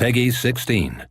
Peggy 16.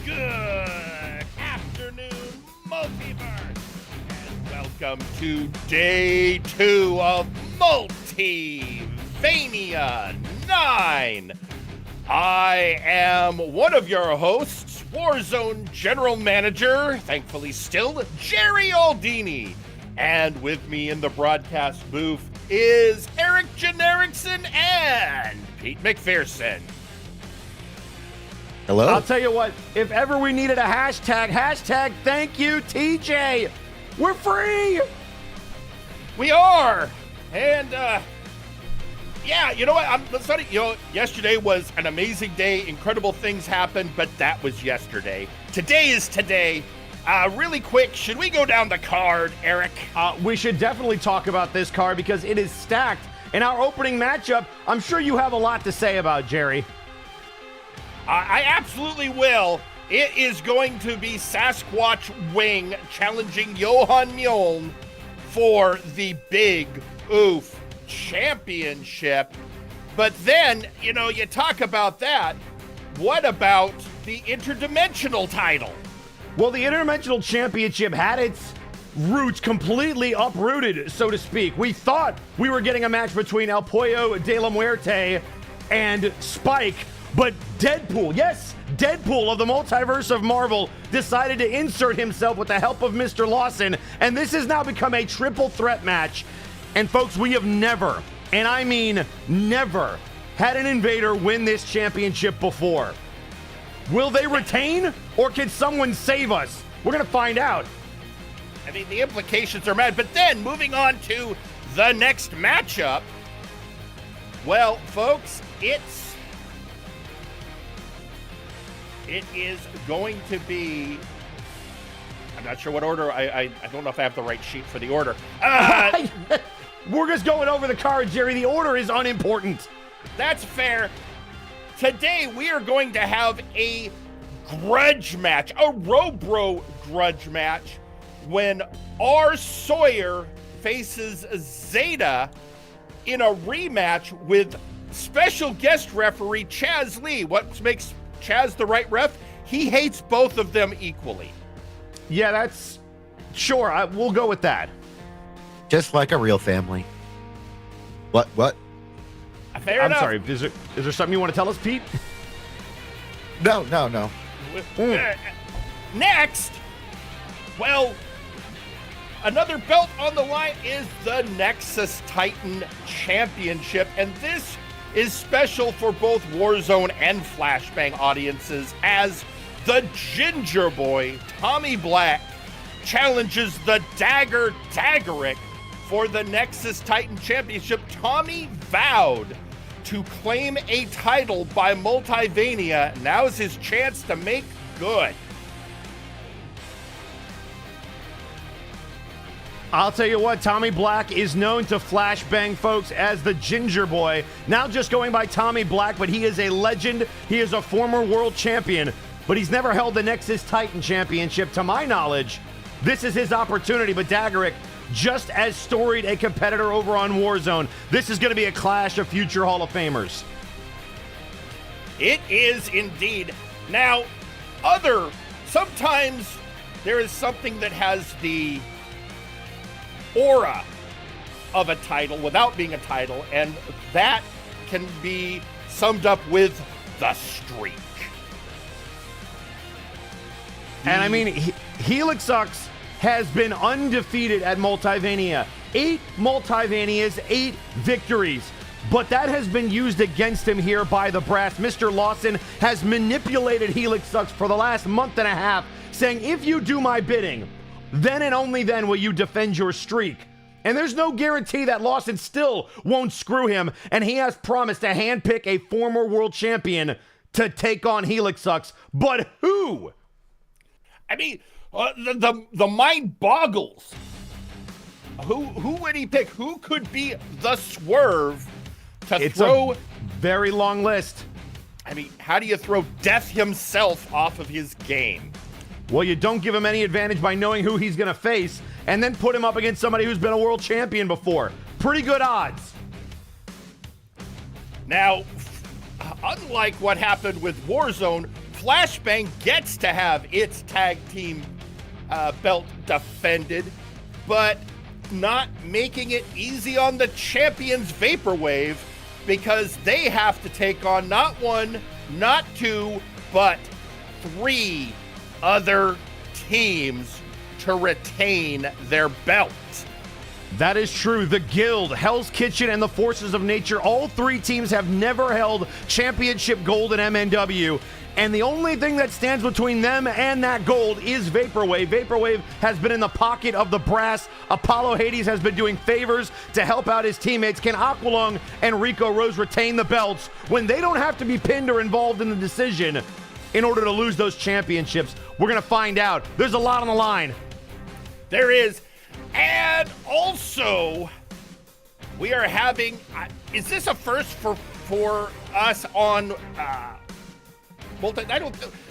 Good afternoon, Multiverse, and welcome to Day 2 of Multivania 9. I am one of your hosts, Warzone General Manager, thankfully still, Jerry Aldini. And with me in the broadcast booth is Eric Jenerickson and Pete McPherson. Hello? I'll tell you what, if ever we needed a hashtag thank you, TJ. We're free. We are. And, yeah, you know what? Let's not, yesterday was an amazing day. Incredible things happened, but that was yesterday. Today is today. Really quick, should we go down the card, Eric? We should definitely talk about this card because it is stacked. In our opening matchup, I'm sure you have a lot to say about, Jerry. I absolutely will. It is going to be Sasquatch Wing challenging Johan Mjoln for the Big Oof Championship. But then, you talk about that. What about the Interdimensional title? Well, the Interdimensional Championship had its roots completely uprooted, so to speak. We thought we were getting a match between El Pollo de la Muerte and Spike, but Deadpool, yes, Deadpool of the Multiverse of Marvel, decided to insert himself with the help of Mr. Lawson, and this has now become a triple threat match. And folks, we have never, and I mean never, had an invader win this championship before. Will they retain, or can someone save us? We're going to find out. I mean, the implications are mad, but then moving on to the next matchup, well, folks, it is going to be, I'm not sure what order, I don't know if I have the right sheet for the order. We're just going over the card, Jerry. The order is unimportant. That's fair. Today, we are going to have a grudge match, a Robro grudge match when R. Sawyer faces Zeta in a rematch with special guest referee Chaz Lee. What makes Chaz the right ref? He hates both of them equally. Yeah, that's... Sure, we'll go with that. Just like a real family. What? Fair I'm enough. sorry, is there something you want to tell us, Pete? No. Next, well, another belt on the line is the Nexus Titan Championship, and this is special for both Warzone and Flashbang audiences as the Ginger Boy, Tommy Black, challenges the Dagger Daggerick for the Nexus Titan Championship. Tommy vowed to claim a title by Multivania. Now's his chance to make good. I'll tell you what, Tommy Black is known to Flashbang folks as the Ginger Boy. Now just going by Tommy Black, but he is a legend. He is a former world champion, but he's never held the Nexus Titan Championship. To my knowledge, this is his opportunity, but Daggerick, just as storied a competitor over on Warzone. This is going to be a clash of future Hall of Famers. It is indeed. Now, sometimes there is something that has the aura of a title without being a title, and that can be summed up with the streak. And I mean, Helix Sucks has been undefeated at Multivania. 8 Multivanias, 8 victories. But that has been used against him here by the brass. Mr. Lawson has manipulated Helix Sucks for the last month and a half, saying, if you do my bidding, then and only then will you defend your streak. And there's no guarantee that Lawson still won't screw him, and he has promised to handpick a former world champion to take on Helix Sucks. But who? I mean, the mind boggles. Who would he pick? Who could be the swerve to throw? A very long list. I mean, how do you throw Death himself off of his game? Well, you don't give him any advantage by knowing who he's going to face, and then put him up against somebody who's been a world champion before. Pretty good odds. Now, unlike what happened with Warzone, Flashbang gets to have its tag team belt defended, but not making it easy on the champions Vaporwave, because they have to take on not one, not two, but 3 other teams to retain their belt. That is true. The Guild, Hell's Kitchen, and the Forces of Nature, all 3 teams have never held championship gold in MNW. And the only thing that stands between them and that gold is Vaporwave. Vaporwave has been in the pocket of the brass. Apollo Hades has been doing favors to help out his teammates. Can Aqualung and Rico Rose retain the belts when they don't have to be pinned or involved in the decision in order to lose those championships? We're going to find out. There's a lot on the line. There is. And also, we are having, is this a first for us on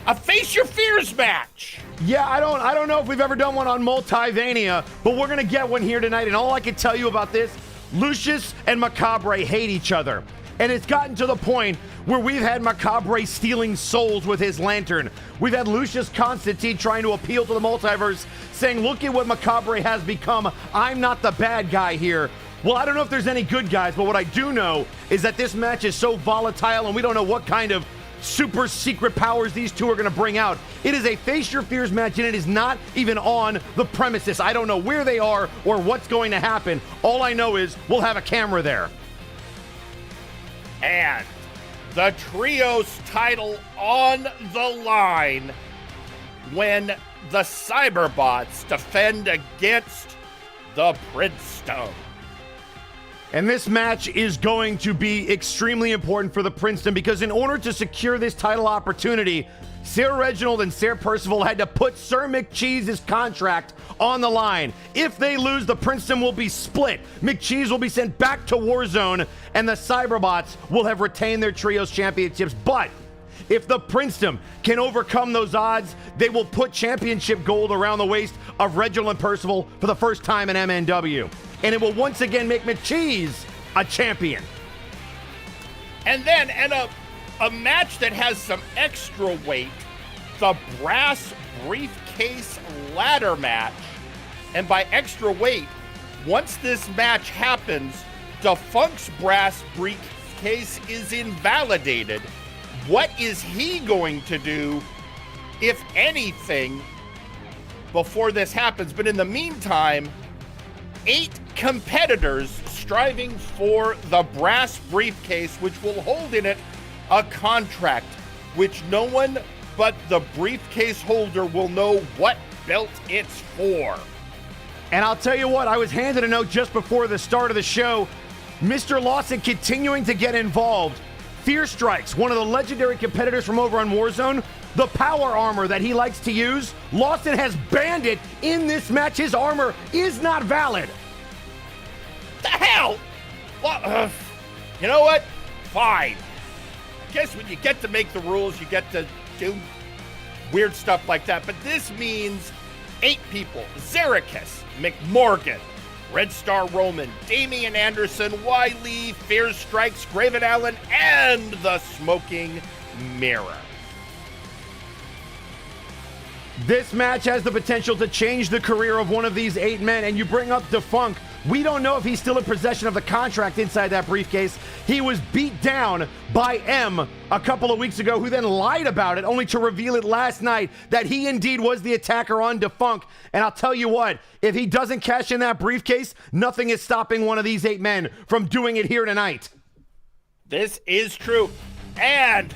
a Face Your Fears match? Yeah, I don't know if we've ever done one on Multivania, but we're going to get one here tonight. And all I can tell you about this, Lucius and Macabre hate each other. And it's gotten to the point where we've had Macabre stealing souls with his lantern. We've had Lucius Constantine trying to appeal to the multiverse, saying, look at what Macabre has become. I'm not the bad guy here. Well, I don't know if there's any good guys, but what I do know is that this match is so volatile and we don't know what kind of super secret powers these two are going to bring out. It is a Face Your Fears match, and it is not even on the premises. I don't know where they are or what's going to happen. All I know is we'll have a camera there. And the Trios title on the line when the Cyberbots defend against the Princeton. And this match is going to be extremely important for the Princeton, because in order to secure this title opportunity, Sarah Reginald and Sarah Percival had to put Sir McCheese's contract on the line. If they lose, the Princeton will be split. McCheese will be sent back to Warzone, and the Cyberbots will have retained their Trios championships. But If the Princedom can overcome those odds, they will put championship gold around the waist of Reginald Percival for the first time in MNW. And it will once again make McCheese a champion. And then in a match that has some extra weight, the brass briefcase ladder match. And by extra weight, once this match happens, Defunct's brass briefcase is invalidated. What is he going to do, if anything, before this happens? But in the meantime, 8 competitors striving for the brass briefcase, which will hold in it a contract, which no one but the briefcase holder will know what belt it's for. And I'll tell you what, I was handed a note just before the start of the show. Mr. Lawson continuing to get involved. Fear Strikes, one of the legendary competitors from over on Warzone, the power armor that he likes to use, Lawson has banned it in this match. His armor is not valid. The hell? Well, you know what? Fine. Guess when you get to make the rules, you get to do weird stuff like that. But this means 8 people: Zericus, McMorgan, Red Star Roman, Damian Anderson, Wiley, Fear Strikes, Graven Allen, and the Smoking Mirror. This match has the potential to change the career of one of these 8 men, and you bring up Defunct. We don't know if he's still in possession of the contract inside that briefcase. He was beat down by M a couple of weeks ago, who then lied about it, only to reveal it last night that he indeed was the attacker on Defunct. And I'll tell you what, if he doesn't cash in that briefcase, nothing is stopping one of these 8 men from doing it here tonight. This is true, and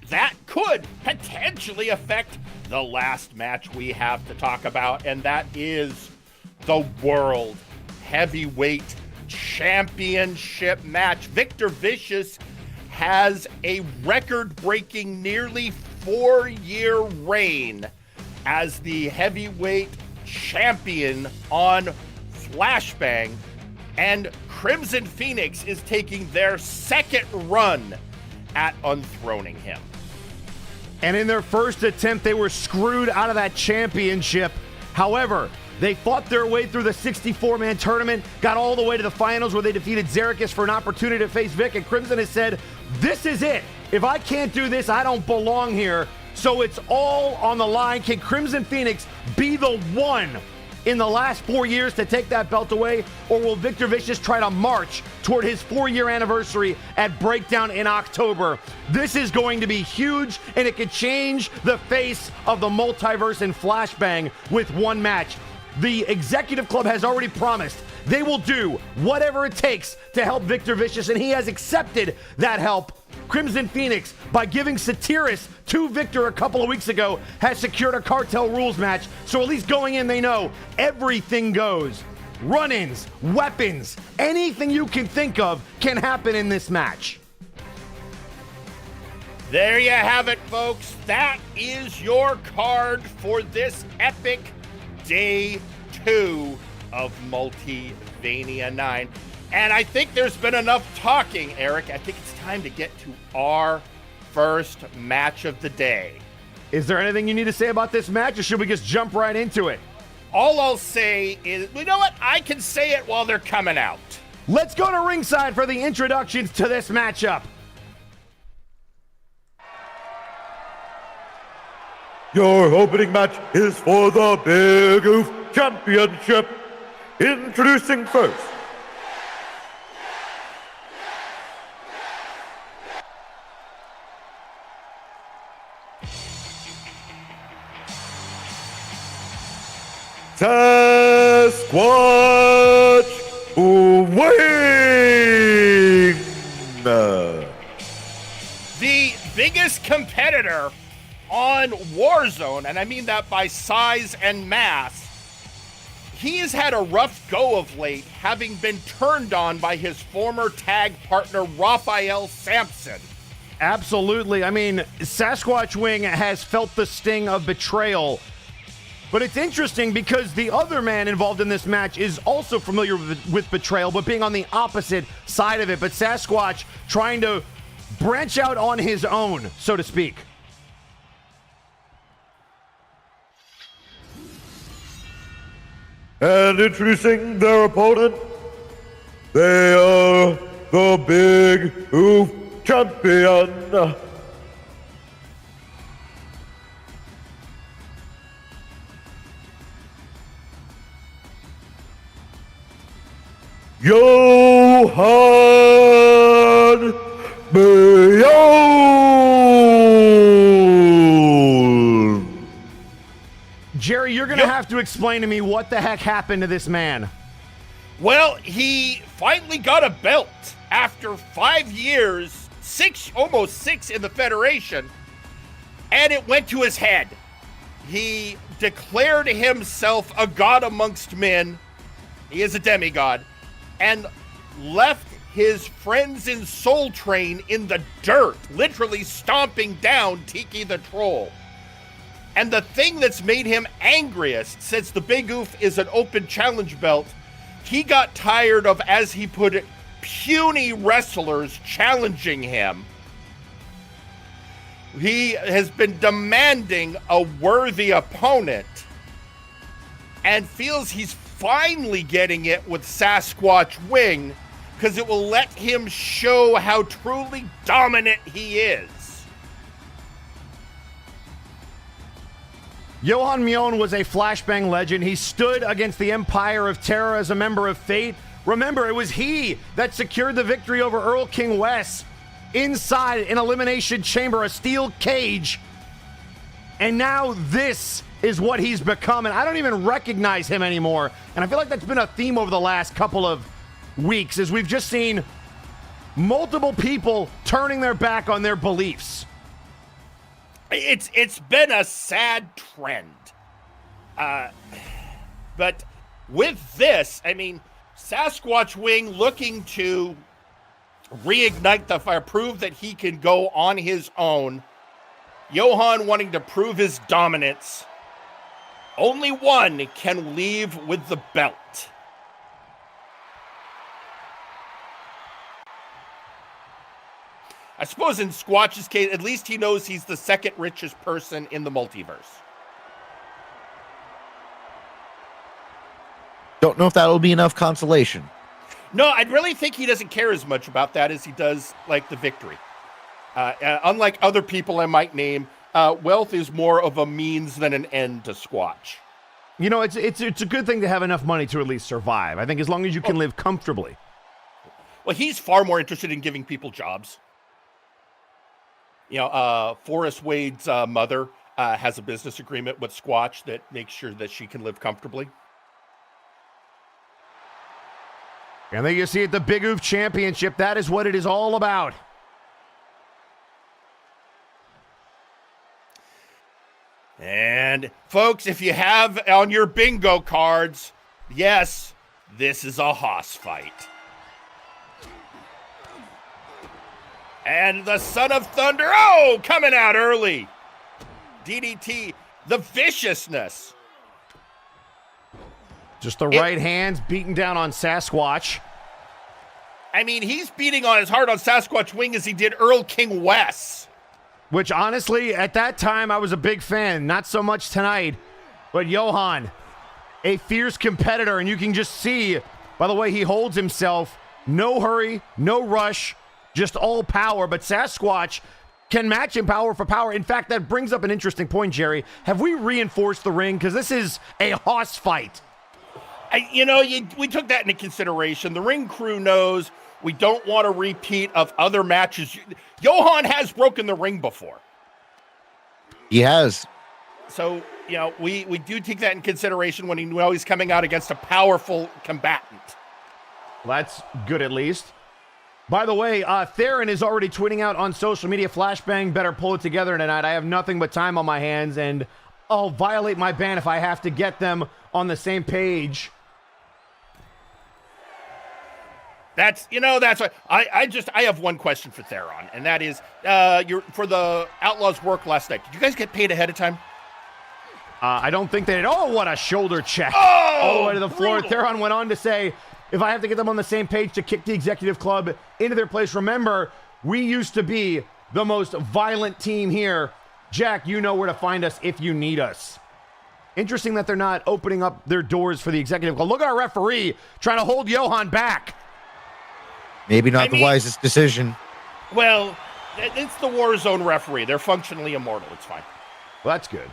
that could potentially affect the last match we have to talk about, and that is the World Heavyweight Championship match. Victor Vicious has a record-breaking nearly 4-year reign as the heavyweight champion on Flashbang, and Crimson Phoenix is taking their second run at unthroning him. And in their first attempt, they were screwed out of that championship. However, they fought their way through the 64-man tournament, got all the way to the finals where they defeated Zericus for an opportunity to face Vic, and Crimson has said, this is it. If I can't do this, I don't belong here. So it's all on the line. Can Crimson Phoenix be the one in the last 4 years to take that belt away, or will Victor Vicious try to march toward his 4-year anniversary at Breakdown in October? This is going to be huge, and it could change the face of the multiverse in Flashbang with one match. The Executive Club has already promised they will do whatever it takes to help Victor Vicious, and he has accepted that help. Crimson Phoenix, by giving Satiris to Victor a couple of weeks ago, has secured a Cartel Rules match, so at least going in they know everything goes. Run-ins, weapons, anything you can think of can happen in this match. There you have it, folks. That is your card for this epic Day 2 of Multivania 9. And I think there's been enough talking, Eric. I think it's time to get to our first match of the day. Is there anything you need to say about this match, or should we just jump right into it? All I'll say is, you know what? I can say it while they're coming out. Let's go to ringside for the introductions to this matchup. Your opening match is for the Big Oof Championship. Introducing first, Sasquatch Wing! The biggest competitor on Warzone, and I mean that by size and mass. He has had a rough go of late, having been turned on by his former tag partner, Raphael Sampson. Absolutely. I mean, Sasquatch Wing has felt the sting of betrayal. But it's interesting because the other man involved in this match is also familiar with betrayal, but being on the opposite side of it. But Sasquatch trying to branch out on his own, so to speak. And introducing their opponent, they are the Big Oof Champion. Johan Mion. Jerry, you're going to have to explain to me what the heck happened to this man. Well, he finally got a belt after 5 years, almost six in the Federation, and it went to his head. He declared himself a god amongst men. He is a demigod, and left his friends in Soul Train in the dirt, literally stomping down Tiki the Troll. And the thing that's made him angriest, since the Big Oof is an open challenge belt, he got tired of, as he put it, puny wrestlers challenging him. He has been demanding a worthy opponent and feels he's finally getting it with Sasquatch Wing, because it will let him show how truly dominant he is. Johan Mion was a flashbang legend. He stood against the Empire of Terror as a member of Fate. Remember, it was he that secured the victory over Earl King Wes inside an elimination chamber, a steel cage. And now this is what he's become, and I don't even recognize him anymore. And I feel like that's been a theme over the last couple of weeks, as we've just seen multiple people turning their back on their beliefs. It's been a sad trend. But with this, I mean, Sasquatch Wing looking to reignite the fire, prove that he can go on his own. Johan wanting to prove his dominance. Only one can leave with the belt. I suppose in Squatch's case, at least he knows he's the second richest person in the multiverse. Don't know if that'll be enough consolation. No, I really think he doesn't care as much about that as he does, like, the victory. Unlike other people I might name, wealth is more of a means than an end to Squatch. You know, it's a good thing to have enough money to at least survive. I think as long as you can live comfortably. Well, he's far more interested in giving people jobs. You know, Forrest Wade's mother has a business agreement with Squatch that makes sure that she can live comfortably. And then you see at the Big Oof Championship, that is what it is all about. And folks, if you have on your bingo cards, yes, this is a hoss fight. And the Son of Thunder, coming out early. DDT, the viciousness. Just the right hands beating down on Sasquatch. I mean, he's beating on as hard on Sasquatch Wing as he did Earl King Wes. Which, honestly, at that time, I was a big fan. Not so much tonight. But Johan, a fierce competitor, and you can just see, by the way he holds himself, no hurry, no rush, just all power. But Sasquatch can match him power for power. In fact, that brings up an interesting point, Jerry. Have we reinforced the ring? Because this is a hoss fight. We took that into consideration. The ring crew knows we don't want a repeat of other matches. Johan has broken the ring before. He has. So, we do take that in consideration when he's coming out against a powerful combatant. Well, that's good at least. By the way, Theron is already tweeting out on social media, Flashbang better pull it together tonight. I have nothing but time on my hands, and I'll violate my ban if I have to get them on the same page. That's what I have one question for Theron, and that is, for the Outlaws work last night. Did you guys get paid ahead of time? I don't think they did. Oh, what a shoulder check. All the way to the floor. Brutal. Theron went on to say, if I have to get them on the same page to kick the executive club into their place, remember, We used to be the most violent team here. Jack, you know where to find us if you need us. Interesting that they're not opening up their doors for the executive call. Look at our referee trying to hold Johan back. Maybe not the wisest decision. Well, it's the Warzone referee. They're functionally immortal. It's fine. Well, that's good.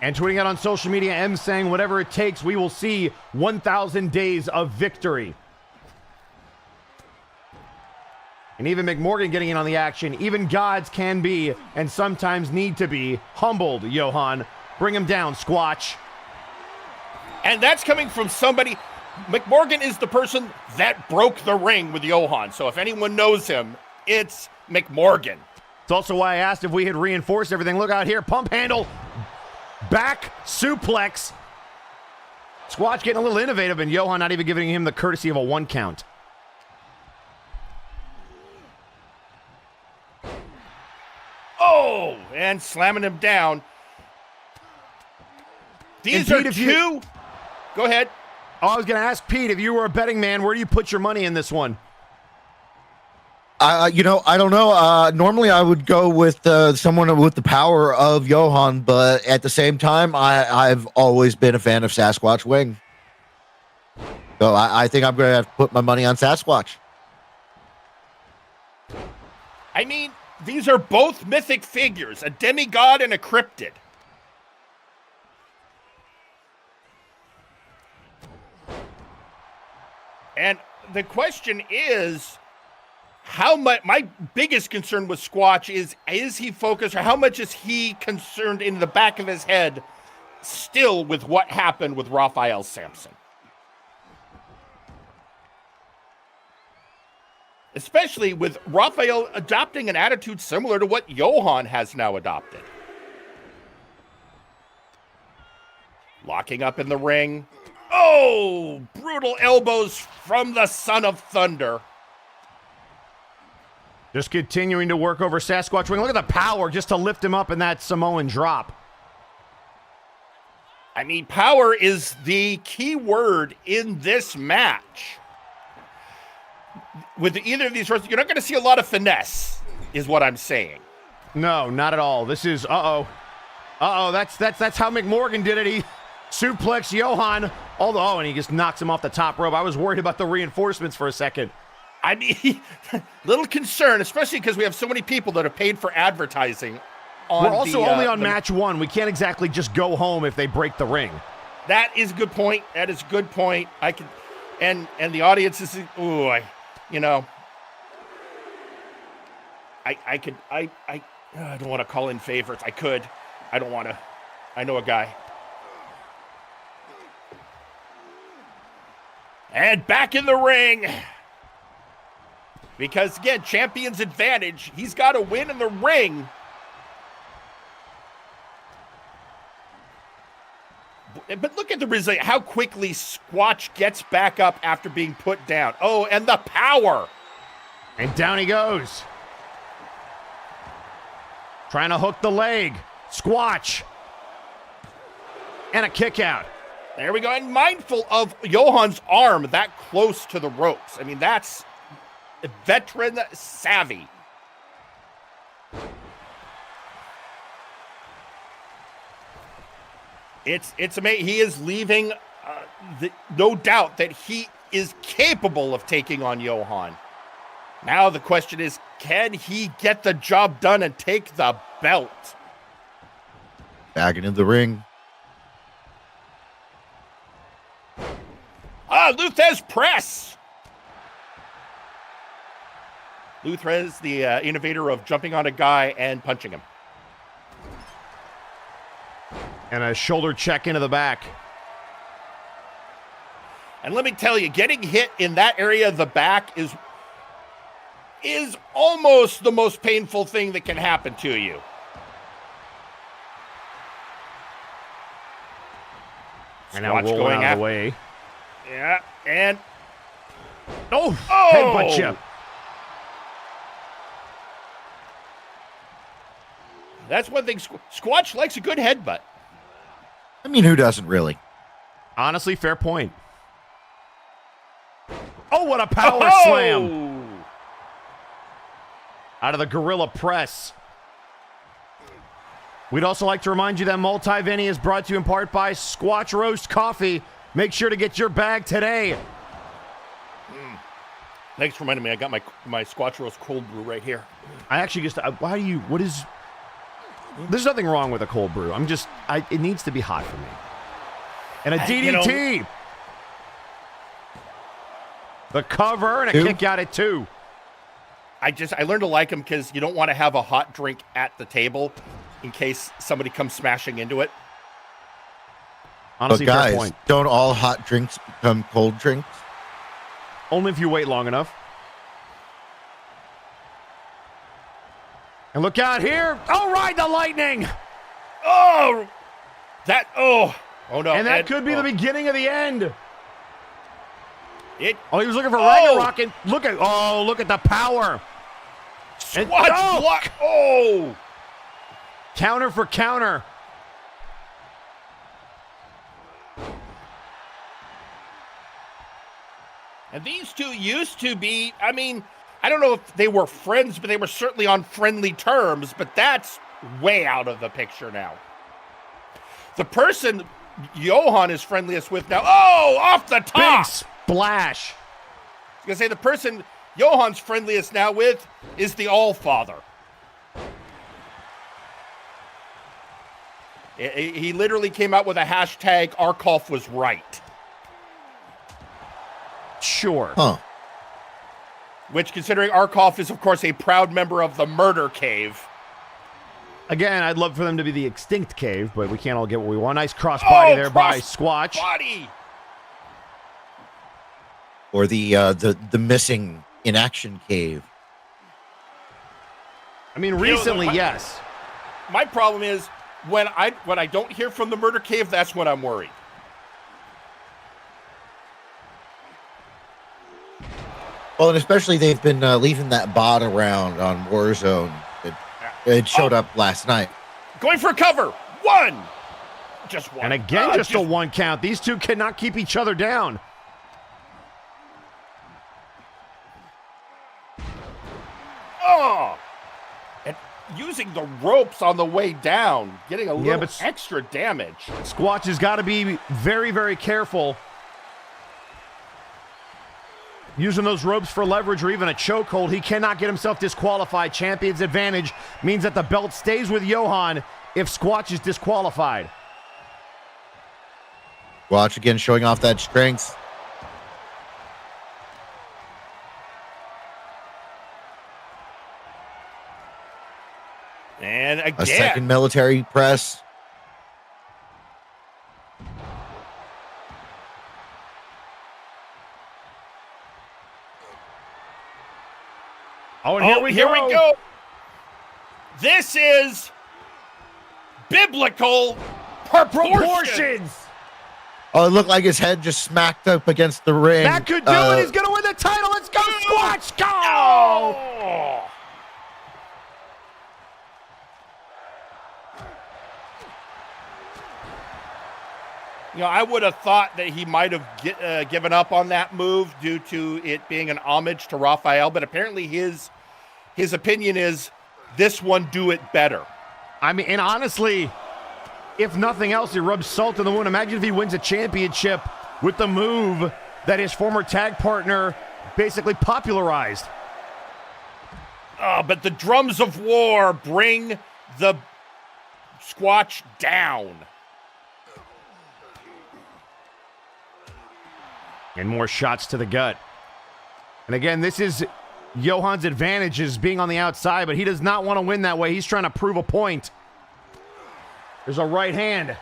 And tweeting out on social media, M saying, whatever it takes, we will see 1,000 days of victory. And even McMorgan getting in on the action. Even gods can be, and sometimes need to be, humbled, Johan. Bring him down, Squatch. And that's coming from somebody. McMorgan is the person that broke the ring with Johan. So if anyone knows him, it's McMorgan. It's also why I asked if we had reinforced everything. Look out here, pump handle, back suplex. Squatch getting a little innovative, and Johan not even giving him the courtesy of a 1 count. Oh, and slamming him down. These are two. Go ahead. Oh, I was going to ask Pete, if you were a betting man, where do you put your money in this one? I don't know. Normally, I would go with someone with the power of Johan, but at the same time, I've always been a fan of Sasquatch Wing. So I think I'm going to have to put my money on Sasquatch. I mean, these are both mythic figures, a demigod and a cryptid. And the question is, how much? My biggest concern with Squatch is he focused, or how much is he concerned in the back of his head still with what happened with Raphael Sampson? Especially with Raphael adopting an attitude similar to what Johan has now adopted. Locking up in the ring. Oh, brutal elbows from the Son of Thunder. Just continuing to work over Sasquatch Wing. Look at the power just to lift him up in that Samoan drop. I mean, power is the key word in this match. With either of these wrestlers, you're not going to see a lot of finesse, is what I'm saying. No, not at all. This is, uh-oh. Uh-oh, that's how McMorgan did it. He suplexed Johan. And he just knocks him off the top rope. I was worried about the reinforcements for a second. I mean, little concern, especially because we have so many people that are paid for advertising. We're also only on match 1. We can't exactly just go home if they break the ring. That is a good point. That is a good point. I can, and the audience is, I don't want to call in favorites. I could. I don't want to. I know a guy. And back in the ring. Because, again, champion's advantage. He's got to win in the ring. But look at the result. How quickly Squatch gets back up after being put down. Oh, and the power. And down he goes. Trying to hook the leg. Squatch. And a kick out. There we go. And mindful of Johan's arm that close to the ropes. I mean, that's veteran savvy. It's amazing. He is leaving no doubt that he is capable of taking on Johan. Now the question is, can he get the job done and take the belt? Back into the ring. Luthez press. Luthez, the innovator of jumping on a guy and punching him. And a shoulder check into the back. And let me tell you, getting hit in that area of the back is almost the most painful thing that can happen to you. And now rolling out of the way. Yeah, and... Oh! Headbutt you. That's one thing. Squatch likes a good headbutt. I mean, who doesn't really? Honestly, fair point. Oh, what a power slam. out of the Gorilla Press. We'd also like to remind you that Multivania is brought to you in part by Squatch Roast Coffee. Make sure to get your bag today. Thanks for reminding me. I got my Squatch Roast cold brew right here. I actually just, there's nothing wrong with a cold brew. It needs to be hot for me. And a DDT. The cover and a kick out at 2. I learned to like them because you don't want to have a hot drink at the table in case somebody comes smashing into it. Honestly, but guys, fair point. don't all hot drinks become cold drinks? Only if you wait long enough. And look out here. Oh, ride the lightning. Oh no. And that Ed, could be the beginning of the end. He was looking for Ragnarok. And look at the power. Squatch block. Oh. Counter for counter. And these two used to be, I don't know if they were friends, but they were certainly on friendly terms, but that's way out of the picture now. The person Johan is friendliest with now, off the top! Big splash. I was going to say, the person Johan's friendliest now with is the Allfather. He literally came out with a hashtag, Arkolf was right. Sure. Huh. Which, considering Arkolf is, of course, a proud member of the Murder Cave. Again, I'd love for them to be the Extinct Cave, but we can't all get what we want. Nice crossbody there by Squatch. Body. Or the missing in action cave. I mean, recently, yes. My problem is when I don't hear from the Murder Cave, that's when I'm worried. Well, and especially they've been leaving that bot around on Warzone. It showed up last night. Going for cover. 1. Just 1. And again, just a 1 count. These two cannot keep each other down. Oh. And using the ropes on the way down, getting a little extra damage. Squatch has got to be very, very careful. Using those ropes for leverage or even a chokehold, he cannot get himself disqualified. Champion's advantage means that the belt stays with Johan if Squatch is disqualified. Squatch again showing off that strength. And again. A second military press. Oh, and here we go. This is biblical proportions. Oh, it looked like his head just smacked up against the ring. That could do it. He's going to win the title. Let's go, Squatch. Go! Oh. I would have thought that he might have given up on that move due to it being an homage to Raphael, but apparently his opinion is this one do it better. I mean, and honestly, if nothing else, it rubs salt in the wound. Imagine if he wins a championship with the move that his former tag partner basically popularized. But the drums of war bring the Squatch down. And more shots to the gut. And again, this is Johan's advantage, is being on the outside, but he does not want to win that way. He's trying to prove a point. There's a right hand.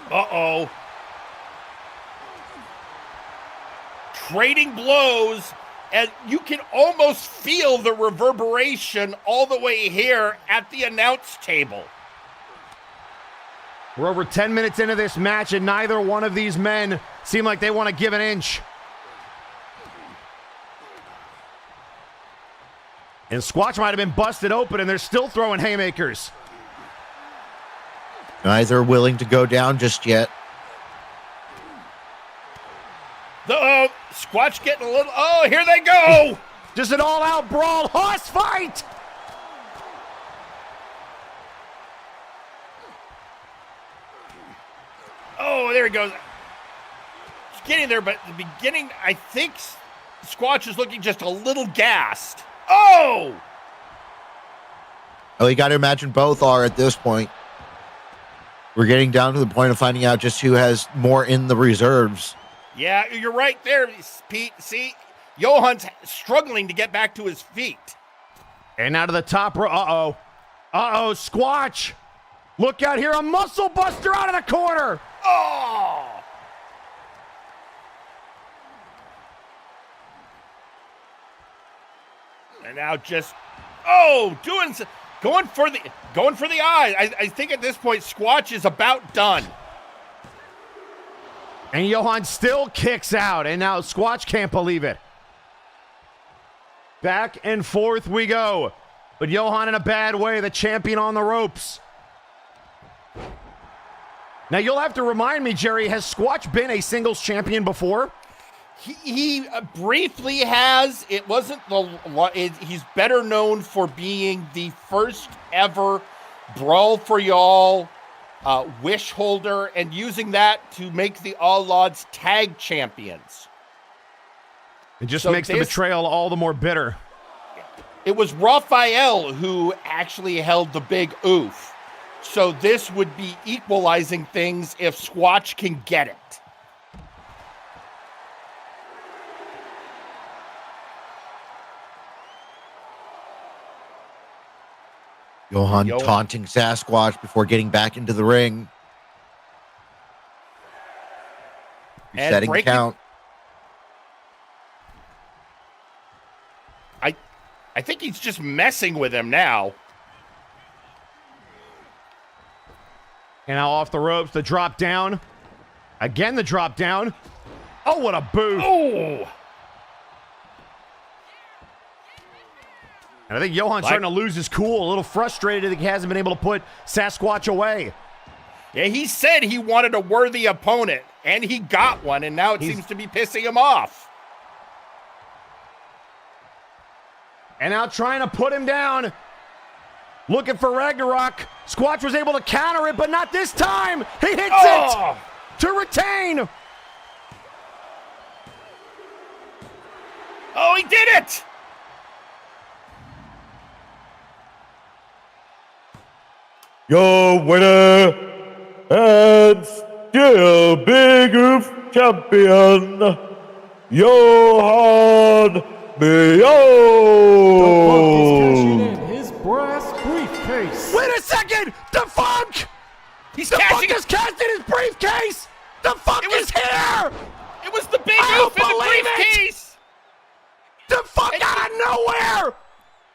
Uh-oh. Trading blows, and you can almost feel the reverberation all the way here at the announce table. We're over 10 minutes into this match, and neither one of these men seem like they want to give an inch. And Squatch might have been busted open, and they're still throwing haymakers. Neither willing to go down just yet. The Squatch getting a little... Oh, here they go! Just an all-out brawl, horse fight! Oh, there he goes. He's getting there, but at the beginning, I think Squatch is looking just a little gassed. Oh! Oh, you got to imagine both are at this point. We're getting down to the point of finding out just who has more in the reserves. Yeah, you're right there, Pete. See, Johan's struggling to get back to his feet. And out of the top row. Uh-oh. Uh-oh, Squatch. Look out here, a muscle buster out of the corner. Oh! And now just, going for the eye. I think at this point, Squatch is about done. And Johan still kicks out, and now Squatch can't believe it. Back and forth we go. But Johan in a bad way, the champion on the ropes. Now you'll have to remind me, Jerry, has Squatch been a singles champion before? He briefly has. It wasn't he's better known for being the first ever Brawl for Y'all wish holder and using that to make the All Odds tag champions. It just makes the betrayal all the more bitter. It was Raphael who actually held the big oof. So this would be equalizing things if Squatch can get it. Johan taunting Sasquatch before getting back into the ring. Resetting the count. I think he's just messing with him now. And now off the ropes, the drop down. Again, the drop down. Oh, what a boot. Oh! And I think Johan's starting to lose his cool, a little frustrated that he hasn't been able to put Sasquatch away. Yeah, he said he wanted a worthy opponent, and he got one, and now it seems to be pissing him off. And now trying to put him down. Looking for Ragnarok. Squatch was able to counter it, but not this time. He hits it to retain. Oh, he did it! Your winner and still Big Oof champion, Johan Beyond. His brass briefcase. Wait a second! The Funk! He's The cashing Funk is casting his briefcase! The Funk is here! It was the big I oof don't in the believe it! briefcase! The Funk out of nowhere!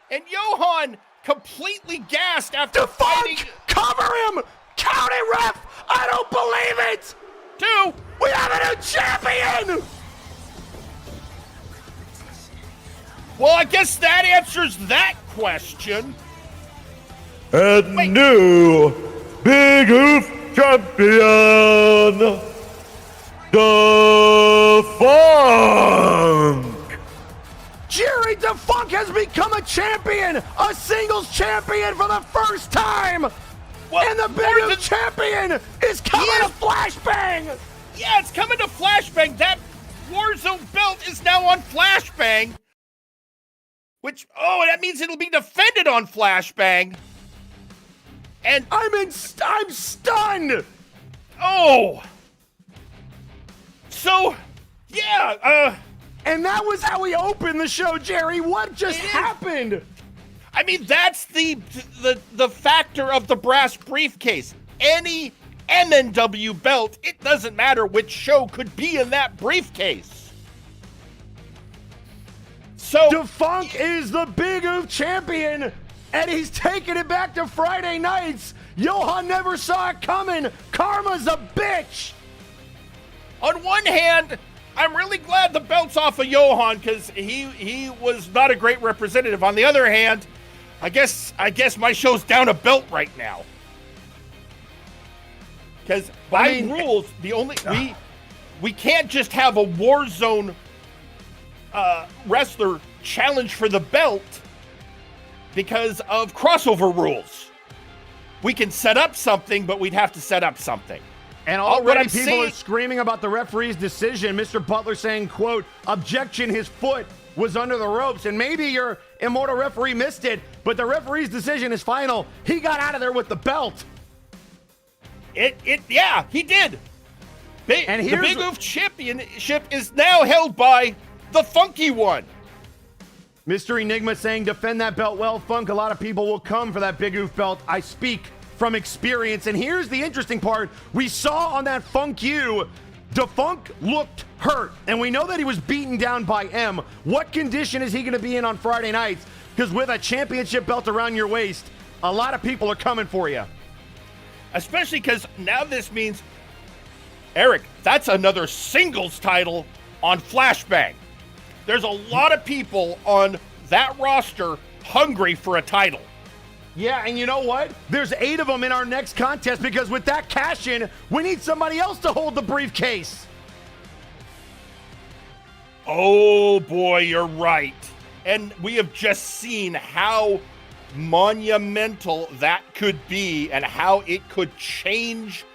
And Johan completely gassed after The fighting. Funk! Cover him! Count it, ref! I don't believe it! Two! We have a new champion! Well, I guess that answers that question. And new Big Oof champion, The Funk. Jerry the Funk has become a champion! A singles champion for the first time! Well, And the Big Oof champion is coming to Flashbang! Yeah, it's coming to Flashbang. That Warzone belt is now on Flashbang. Which, that means it'll be defended on Flashbang. And I'm stunned! oh! So, yeah, And that was how we opened the show, Jerry. What just happened? I mean, that's the factor of the brass briefcase. Any MNW belt, it doesn't matter which show could be in that briefcase. So The Funk is the Big Oof champion, and he's taking it back to Friday nights. Johan never saw it coming. Karma's a bitch. on one hand, I'm really glad the belt's off of Johan because he was not a great representative. On the other hand, I guess my show's down a belt right now. Because by rules, we can't just have a Warzone wrestler challenge for the belt because of crossover rules. We can set up something, but we'd have to set up something. And already people are screaming about the referee's decision. Mr. Butler saying, quote, objection, his foot was under the ropes. And maybe your immortal referee missed it, but the referee's decision is final. He got out of there with the belt. Yeah, he did. And the Big Oof Championship is now held by the Funky One. Mr. Enigma saying, defend that belt well, Funk. A lot of people will come for that Big Oof belt. I speak from experience. And here's the interesting part. We saw on that Funk U, DeFunk looked hurt. And we know that he was beaten down by M. What condition is he going to be in on Friday nights? Because with a championship belt around your waist, a lot of people are coming for you. Especially because now this means, Eric, that's another singles title on Flashbang. There's a lot of people on that roster hungry for a title. Yeah, and you know what? There's 8 of them in our next contest because with that cash-in, we need somebody else to hold the briefcase. Oh, boy, you're right. And we have just seen how monumental that could be and how it could change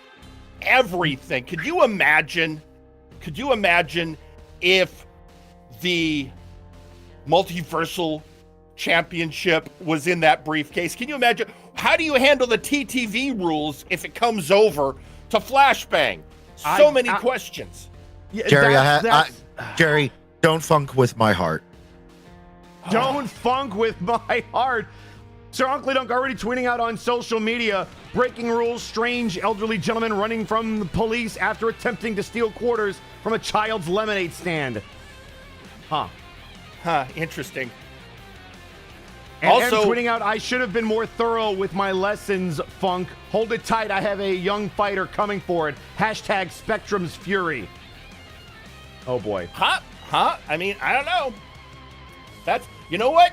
everything. Could you imagine if the Multiversal Championship was in that briefcase? Can you imagine? How do you handle the TTV rules if it comes over to Flashbang? So many questions. Yeah, Jerry, Jerry, don't funk with my heart. Don't funk with my heart. Sir Uncle Dunk already tweeting out on social media, breaking rules, strange elderly gentleman running from the police after attempting to steal quarters from a child's lemonade stand. Interesting. And Also, tweeting out, I should have been more thorough with my lessons, Funk. Hold it tight, I have a young fighter coming for it. Hashtag Spectrum's Fury. Oh boy. I mean, I don't know. You know what?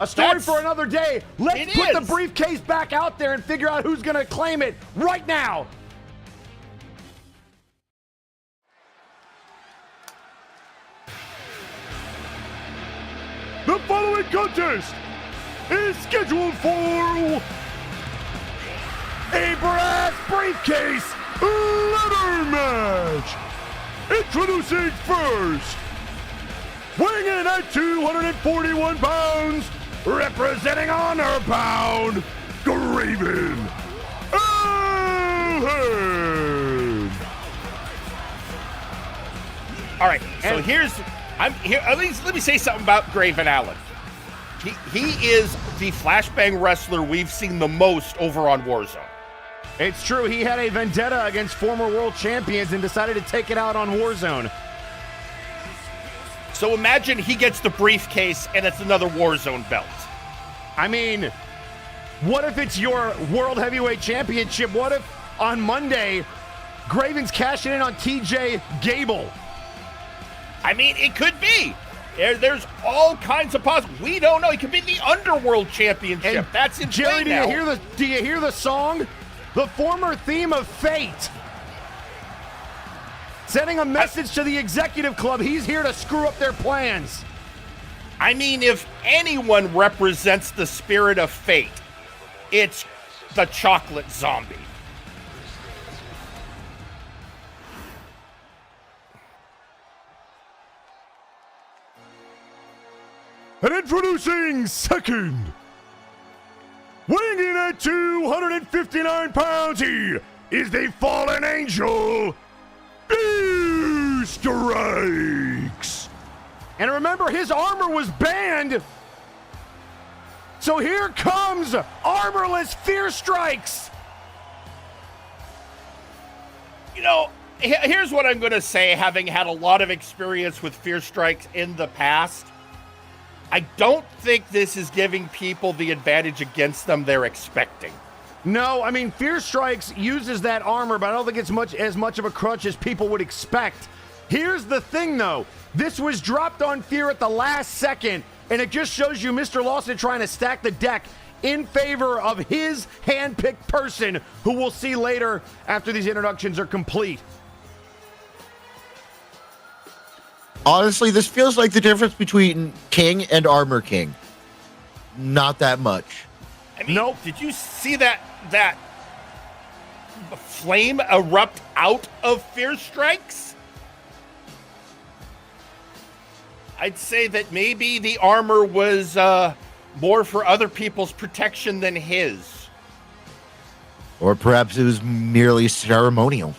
A story for another day. Let's put the is. briefcase back out there and figure out who's going to claim it right now. The following contest is scheduled for a brass briefcase ladder match. Introducing first, weighing in at 241 pounds, representing Honor Pound, Graven Allen. All right, so let me say something about Graven Allen. He is the Flashbang wrestler we've seen the most over on Warzone. It's true, he had a vendetta against former world champions and decided to take it out on Warzone. So imagine he gets the briefcase and it's another Warzone belt. I mean, what if it's your World Heavyweight Championship? What if on Monday, Graven's cashing in on TJ Gable? I mean, it could be. There's all kinds of possibilities. We don't know. He could be the Underworld Championship. And that's insane. Jerry, now. Do you hear the song? The former theme of Fate. Sending a message to the executive club. He's here to screw up their plans. I mean, if anyone represents the spirit of fate, it's the chocolate zombie. And introducing second, weighing in at 259 pounds, he is the fallen angel, Strikes. And remember, his armor was banned. So here comes armorless Fear Strikes. You know, here's what I'm going to say, having had a lot of experience with Fear Strikes in the past. I don't think this is giving people the advantage against them they're expecting. No, I mean, Fear Strikes uses that armor, but I don't think it's as much of a crutch as people would expect. Here's the thing, though. This was dropped on Fear at the last second, and it just shows you Mr. Lawson trying to stack the deck in favor of his hand-picked person, who we'll see later after these introductions are complete. Honestly, this feels like the difference between King and Armor King. Not that much. I mean, Nope. Did you see that flame erupt out of Fierce Strikes? I'd say that maybe the armor was more for other people's protection than his. Or perhaps it was merely ceremonial.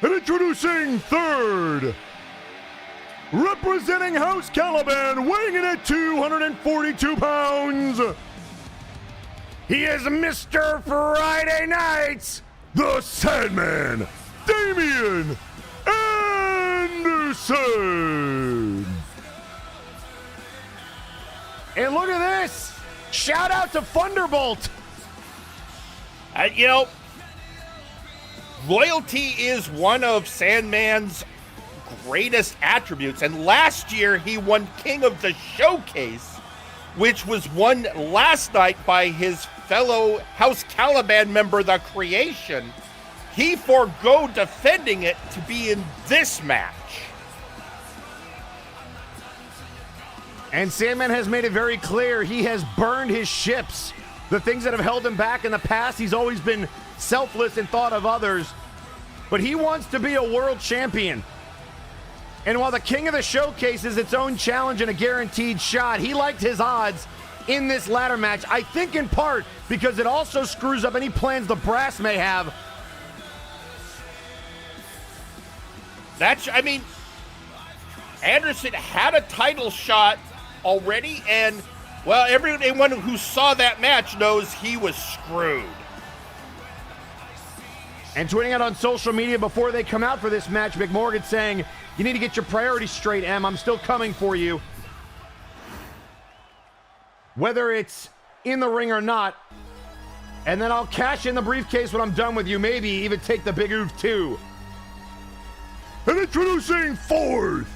And introducing third, representing House Caliban, weighing in at 242 pounds, he is Mr. Friday Nights, the Sandman, Damian Anderson. And look at this! Shout out to Thunderbolt! You know, loyalty is one of Sandman's greatest attributes, and last year he won King of the Showcase, which was won last night by his fellow House Caliban member, The Creation. He forgo defending it to be in this match. And Sandman has made it very clear he has burned his ships. The things that have held him back in the past, he's always been selfless and thought of others. But he wants to be a world champion. And while the King of the Showcase is its own challenge and a guaranteed shot, he liked his odds in this ladder match. I think in part because it also screws up any plans the brass may have. I mean, Anderson had a title shot already, and, well, everyone who saw that match knows he was screwed. And tweeting out on social media before they come out for this match, McMorgan saying, you need to get your priorities straight, Em. I'm still coming for you. Whether it's in the ring or not. And then I'll cash in the briefcase when I'm done with you. Maybe even take the big oof too. And introducing fourth,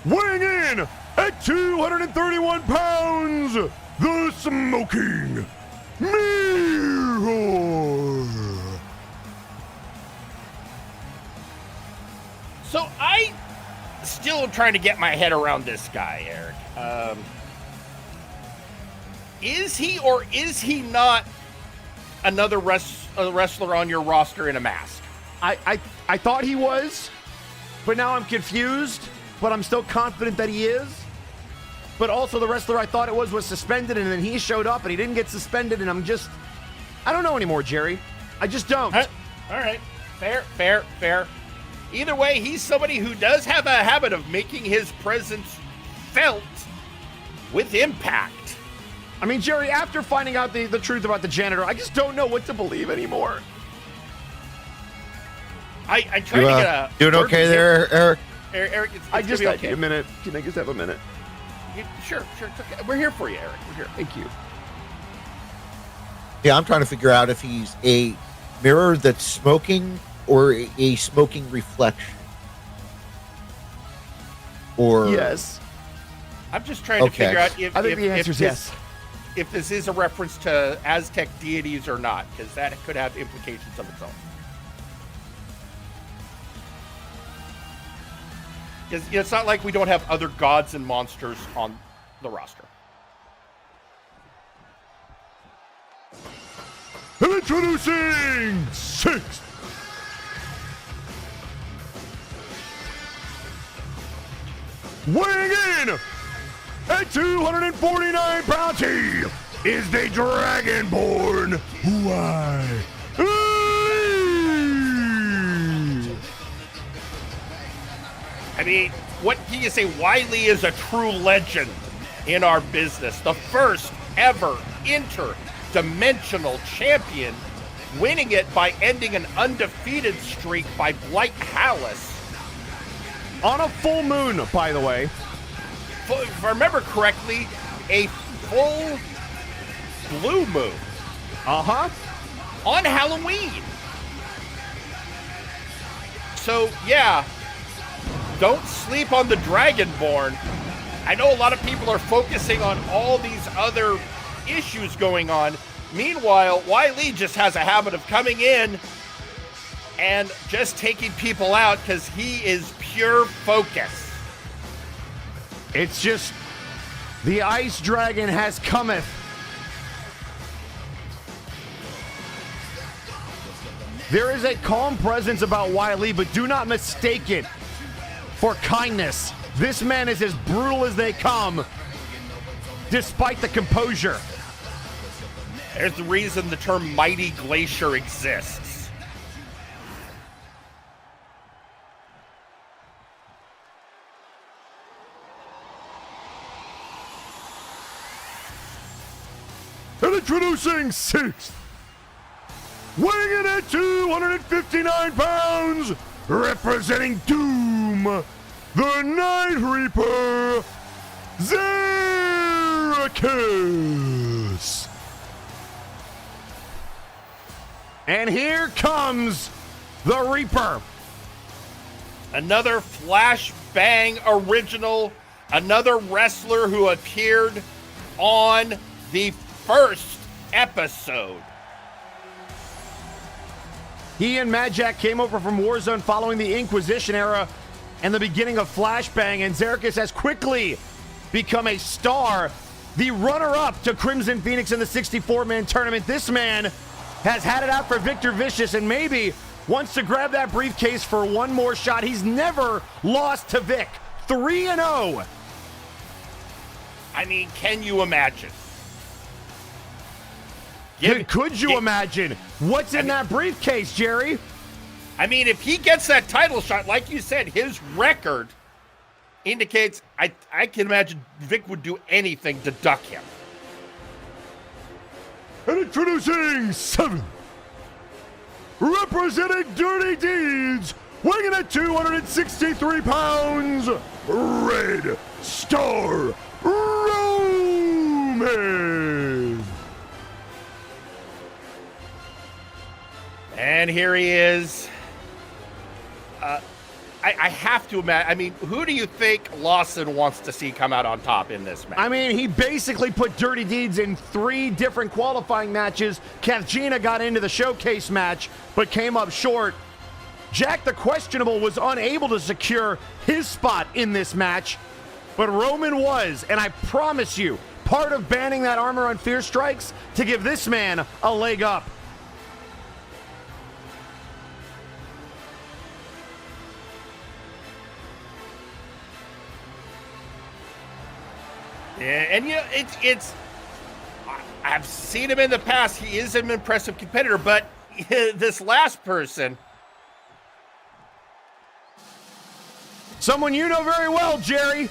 weighing in at 231 pounds, the Smoking Mirror. So I still am trying to get my head around this guy, Eric. Is he or is he not another wrestler on your roster in a mask? I thought he was, but now I'm confused, but I'm still confident that he is. But also the wrestler I thought it was suspended, and then he showed up and he didn't get suspended, and I don't know anymore, Jerry. I just don't. All right. Fair. Either way, he's somebody who does have a habit of making his presence felt with impact. I mean, Jerry, after finding out the truth about the janitor, I just don't know what to believe anymore. I tried to get a... Doing okay there, Eric? Eric, it's I just gonna need be okay. a minute. Can I just have a minute? Sure, it's okay. We're here for you, Eric. We're here. Thank you. Yeah, I'm trying to figure out if he's a mirror that's smoking or a smoking reflection. Or Yes. I'm just trying to figure out if I think the answer is yes. If this is a reference to Aztec deities or not, because that could have implications of its own. Because it's not like we don't have other gods and monsters on the roster. And introducing sixth, weighing in at 249 pounds, he is the Dragonborn Wily. I mean, what can you say? Wiley is a true legend in our business. The first ever interdimensional champion, winning it by ending an undefeated streak by Blight Palace. On a full moon, by the way. If I remember correctly, a full blue moon. Uh-huh. on Halloween. So, yeah, don't sleep on the Dragonborn. I know a lot of people are focusing on all these other issues going on. Meanwhile, Wiley just has a habit of coming in and just taking people out because he is pure focus. It's just the Ice Dragon has cometh. There is a calm presence about Wiley, but do not mistake it for kindness. This man is as brutal as they come, despite the composure. There's the reason the term Mighty Glacier exists. And introducing sixth, weighing in at 259 pounds, representing Doom, the Night Reaper, Zeracus. And here comes the Reaper. Another flashbang original, another wrestler who appeared on the first episode. He and Majak came over from Warzone following the Inquisition era and the beginning of Flashbang, and Zeracus has quickly become a star, the runner-up to Crimson Phoenix in the 64-man tournament. This man has had it out for Victor Vicious and maybe wants to grab that briefcase for one more shot. He's never lost to Vic. 3-0. I mean, can you imagine? Could you imagine what's in that briefcase, Jerry? I mean, if he gets that title shot, like you said, his record indicates I can imagine Vic would do anything to duck him. And introducing seventh, representing Dirty Deeds, weighing at 263 pounds, Red Star Roman. And here he is. I have to imagine. I mean, who do you think Lawson wants to see come out on top in this match? I mean, he basically put Dirty Deeds in 3 different qualifying matches. Kathjina got into the showcase match, but came up short. Jack the Questionable was unable to secure his spot in this match, but Roman was, and I promise you, part of banning that armor on Fear Strikes to give this man a leg up. Yeah, and you know, it's I've seen him in the past. He is an impressive competitor, but this last person, someone you know very well, Jerry.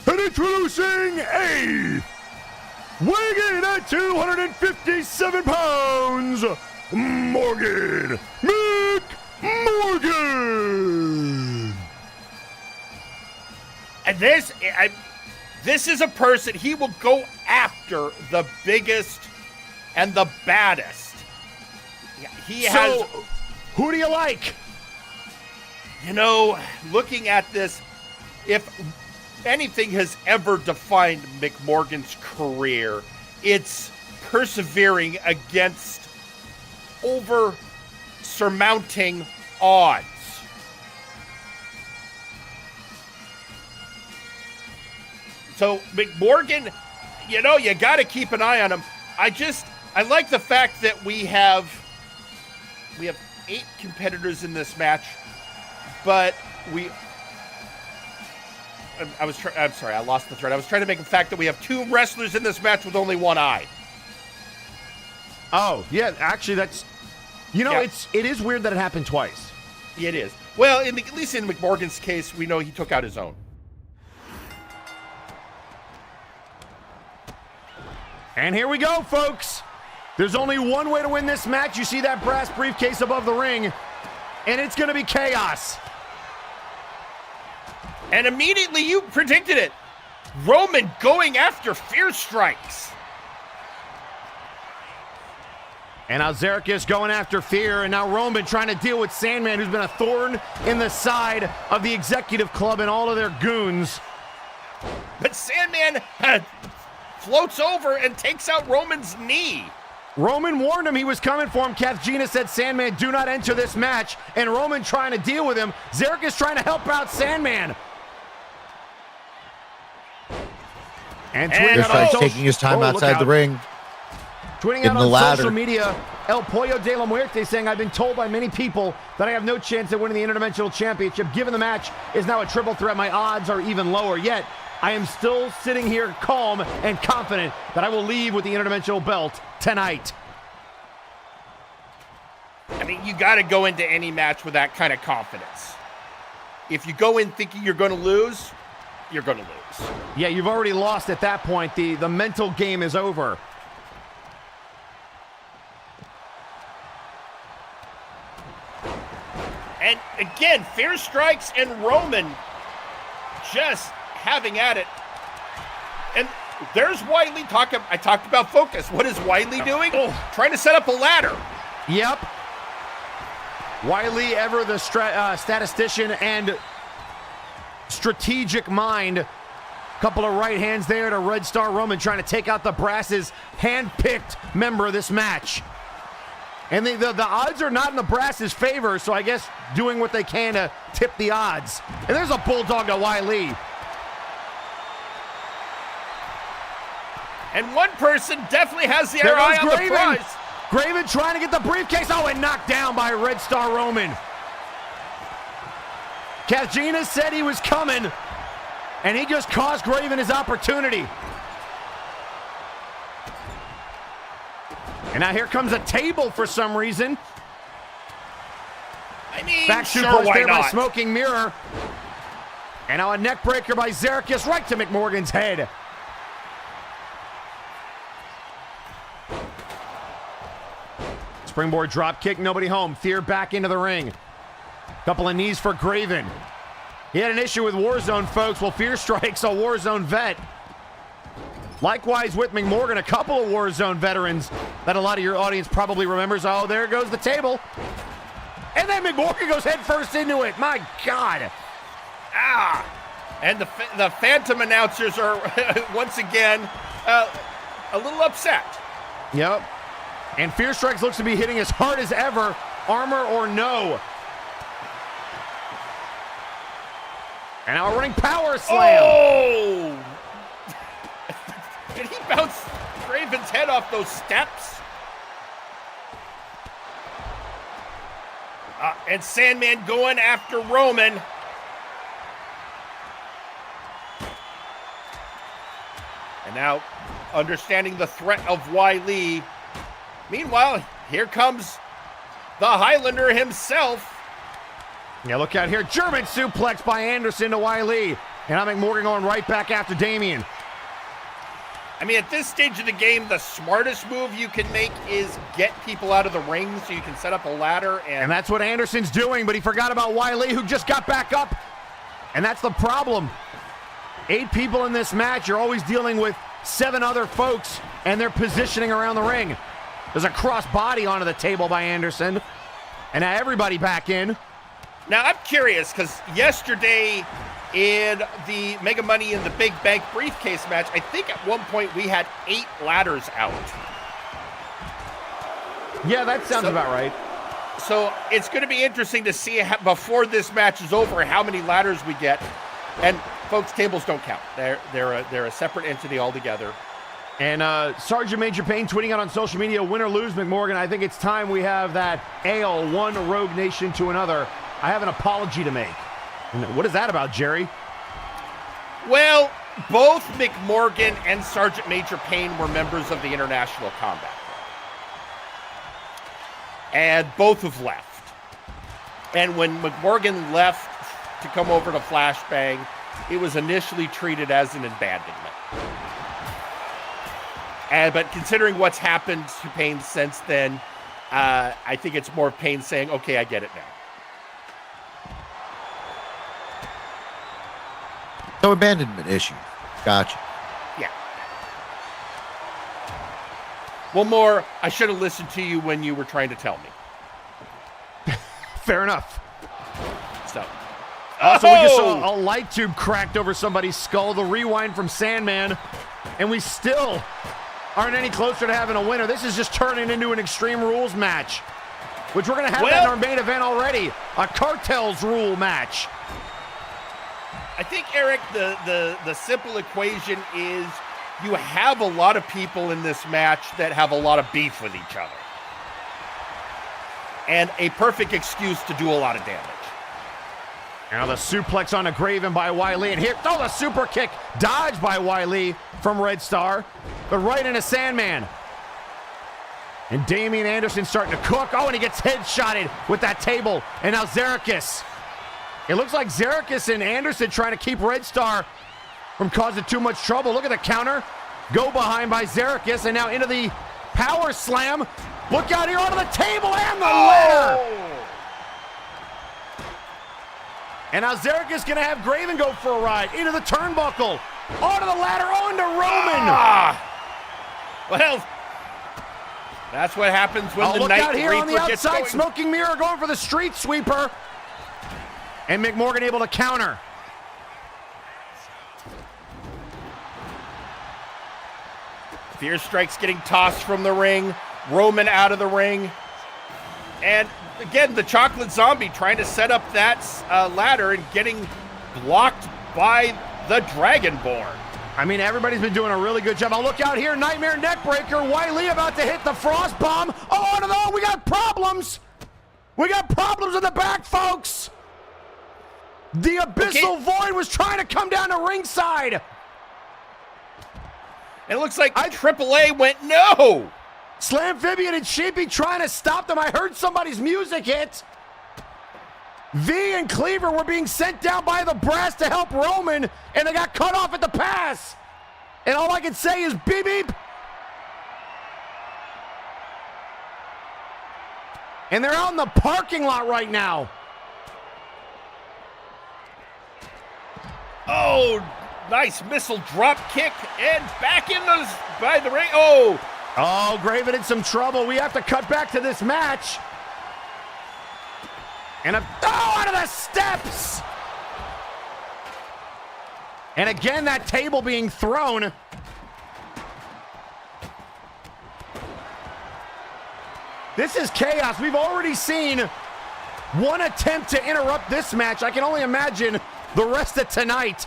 And introducing eighth, weighing in at 257 pounds, Morgan McMorgan. and this is a person, he will go after the biggest and the baddest. He has, who do you like? you know, looking at this, if anything has ever defined McMorgan's career, it's persevering against surmounting odds. So McMorgan, you know, you got to keep an eye on him. I like the fact that we have 8 competitors in this match, but I'm sorry, I lost the thread. I was trying to make the fact that we have 2 wrestlers in this match with only one eye. Oh, yeah, actually that's, you know, Yeah. it is weird that it happened twice. It is. Well, at least in McMorgan's case, we know he took out his own. And here we go, folks. There's only one way to win this match. You see that brass briefcase above the ring, and it's going to be chaos. And immediately you predicted it. Roman going after Fear Strikes. And now Zerkis going after Fear, and now Roman trying to deal with Sandman, who's been a thorn in the side of the Executive Club and all of their goons. But Sandman floats over and takes out Roman's knee. Roman warned him he was coming for him. Kathjina said, Sandman, do not enter this match. And Roman trying to deal with him. Zerkis trying to help out Sandman. And taking his time outside the ring. Tweeting out on social media, El Pollo de la Muerte saying, I've been told by many people that I have no chance of winning the Interdimensional Championship. Given the match is now a triple threat, my odds are even lower. Yet, I am still sitting here calm and confident that I will leave with the Interdimensional belt tonight. I mean, you got to go into any match with that kind of confidence. If you go in thinking you're going to lose, you're going to lose. Yeah, you've already lost at that point. The mental game is over. And again, Fear Strikes and Roman just having at it. And there's Wiley talking. I talked about focus. What is Wiley doing? Trying to set up a ladder. Yep. Wiley, ever the statistician and strategic mind. Couple of right hands there to Red Star Roman, trying to take out the Brass's hand-picked member of this match. And the odds are not in the Brass's favor, so I guess doing what they can to tip the odds. And there's a bulldog to Wiley. And one person definitely has the eye on the prize. Graven trying to get the briefcase. Oh, and knocked down by Red Star Roman. Kathjina said he was coming, and he just cost Graven his opportunity. And now here comes a table for some reason. I mean, back sure, suplex why there not? by Smoking Mirror. And now a neck breaker by Zerkis right to McMorgan's head. Springboard drop kick, nobody home. Fear back into the ring. Couple of knees for Graven. He had an issue with Warzone, folks. Well, Fear Strikes a Warzone vet. Likewise with McMorgan, a couple of Warzone veterans that a lot of your audience probably remembers. Oh, there goes the table. And then McMorgan goes head first into it. My God. Ah. And the Phantom announcers are once again a little upset. Yep. And Fear Strikes looks to be hitting as hard as ever. Armor or no. And now a running power slam. Oh! Did he bounce Graven's head off those steps? And Sandman going after Roman. And now understanding the threat of Wiley. Meanwhile, here comes the Highlander himself. Yeah, look out here. German suplex by Anderson to Wiley. And now McMorgan going right back after Damien. I mean, at this stage of the game, the smartest move you can make is get people out of the ring so you can set up a ladder. And that's what Anderson's doing, but he forgot about Wiley, who just got back up. And that's the problem. 8 people in this match. You're always dealing with 7 other folks and their positioning around the ring. There's a cross body onto the table by Anderson. And now everybody back in. Now, I'm curious, because yesterday in the Mega Money in the Big Bank briefcase match, I think at one point we had 8 ladders out. Yeah, that sounds about right. So it's going to be interesting to see before this match is over how many ladders we get. And folks, tables don't count. They're a separate entity altogether. And Sergeant Major Payne tweeting out on social media, win or lose, McMorgan, I think it's time we have that ale, one Rogue Nation to another. I have an apology to make. And what is that about, Jerry? Well, both McMorgan and Sergeant Major Payne were members of the International Combat Club. And both have left. And when McMorgan left to come over to Flashbang, it was initially treated as an abandonment. But considering what's happened to Payne since then, I think it's more Payne saying, okay, I get it now. So abandonment issue. Gotcha. Yeah. Well, more, I should have listened to you when you were trying to tell me. Fair enough. So. Also, we just saw a light tube cracked over somebody's skull. The rewind from Sandman. And we still aren't any closer to having a winner. This is just turning into an Extreme Rules match, which we're going to have that in our main event already. A Cartels rule match. I think, Eric, the simple equation is you have a lot of people in this match that have a lot of beef with each other. And a perfect excuse to do a lot of damage. Now the suplex on a Graven by Wiley, and here, the super kick dodged by Wiley from Red Star, but right into Sandman. And Damian Anderson starting to cook. Oh, and he gets headshotted with that table. And now Zerikis. It looks like Zerikis and Anderson trying to keep Red Star from causing too much trouble. Look at the counter. Go behind by Zerikis, and now into the power slam. Look out here onto the table and the ladder. And now Zerikis gonna have Graven go for a ride into the turnbuckle, onto the ladder, onto Roman. Well, that's what happens when the look Night out here Reaper on the gets outside, going. Smoking Mirror going for the street sweeper, and McMorgan able to counter. Fear Strike's getting tossed from the ring. Roman out of the ring. And again, the Chocolate Zombie trying to set up that ladder and getting blocked by the Dragonborn. I mean, everybody's been doing a really good job. Oh, look out here, Nightmare Neckbreaker. Wiley about to hit the Frost Bomb. Oh, no, we got problems. We got problems in the back, folks. The Abyssal Void was trying to come down to ringside. And it looks like AAA went no. Slamfibian and Sheepy trying to stop them. I heard somebody's music hit. V and Cleaver were being sent down by the brass to help Roman, and they got cut off at the pass. And all I can say is beep beep. And they're out in the parking lot right now. Oh, nice missile drop kick and back in by the ring. Oh, Graven in some trouble. We have to cut back to this match. And out of the steps. And again, that table being thrown. This is chaos. We've already seen one attempt to interrupt this match. I can only imagine the rest of tonight.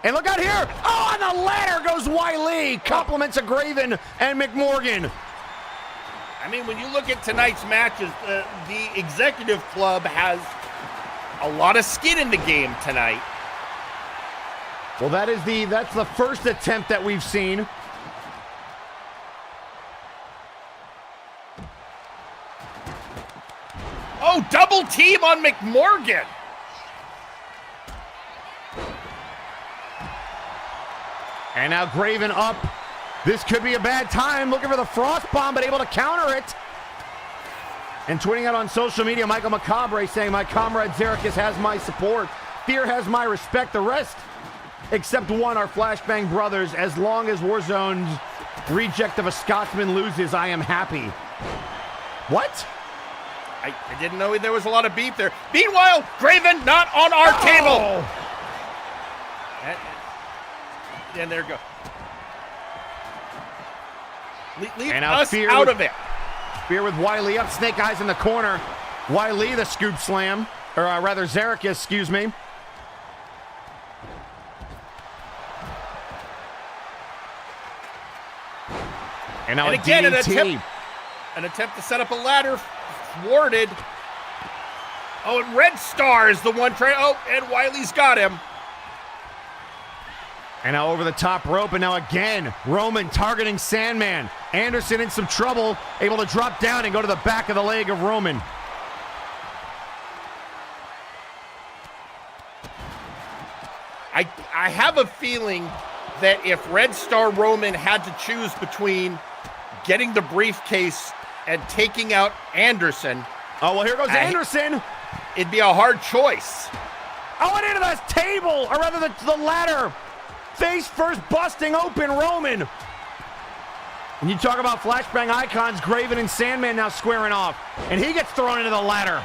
And look out here. Oh, on the ladder goes Wiley. Compliments of Graven and McMorgan. I mean, when you look at tonight's matches, the Executive Club has a lot of skin in the game tonight. Well, that's the first attempt that we've seen. Oh, double team on McMorgan. And now Graven up. This could be a bad time. Looking for the Frost Bomb, but able to counter it. And tweeting out on social media, Michael Macabre saying, "My comrade Zerikis has my support. Fear has my respect. The rest, except one, are Flashbang brothers. As long as Warzone's reject of a Scotsman loses, I am happy." What? I didn't know there was a lot of beef there. Meanwhile, Graven not on our table. And there we go. Leave us out of it. Fear with Wiley up. Snake Eyes in the corner. Wiley the scoop slam. Or rather Zerikis, excuse me. And now again, an DDT. An attempt to set up a ladder. Thwarted. Oh, and Red Star is the one trying. Oh, and Wiley's got him. And now over the top rope, and now again, Roman targeting Sandman. Anderson in some trouble, able to drop down and go to the back of the leg of Roman. I have a feeling that if Red Star Roman had to choose between getting the briefcase and taking out Anderson. Oh, well, here goes Anderson. It'd be a hard choice. Oh, and into the table, or rather the ladder. Face first busting open Roman. When you talk about flashbang icons, Graven and Sandman now squaring off. And he gets thrown into the ladder.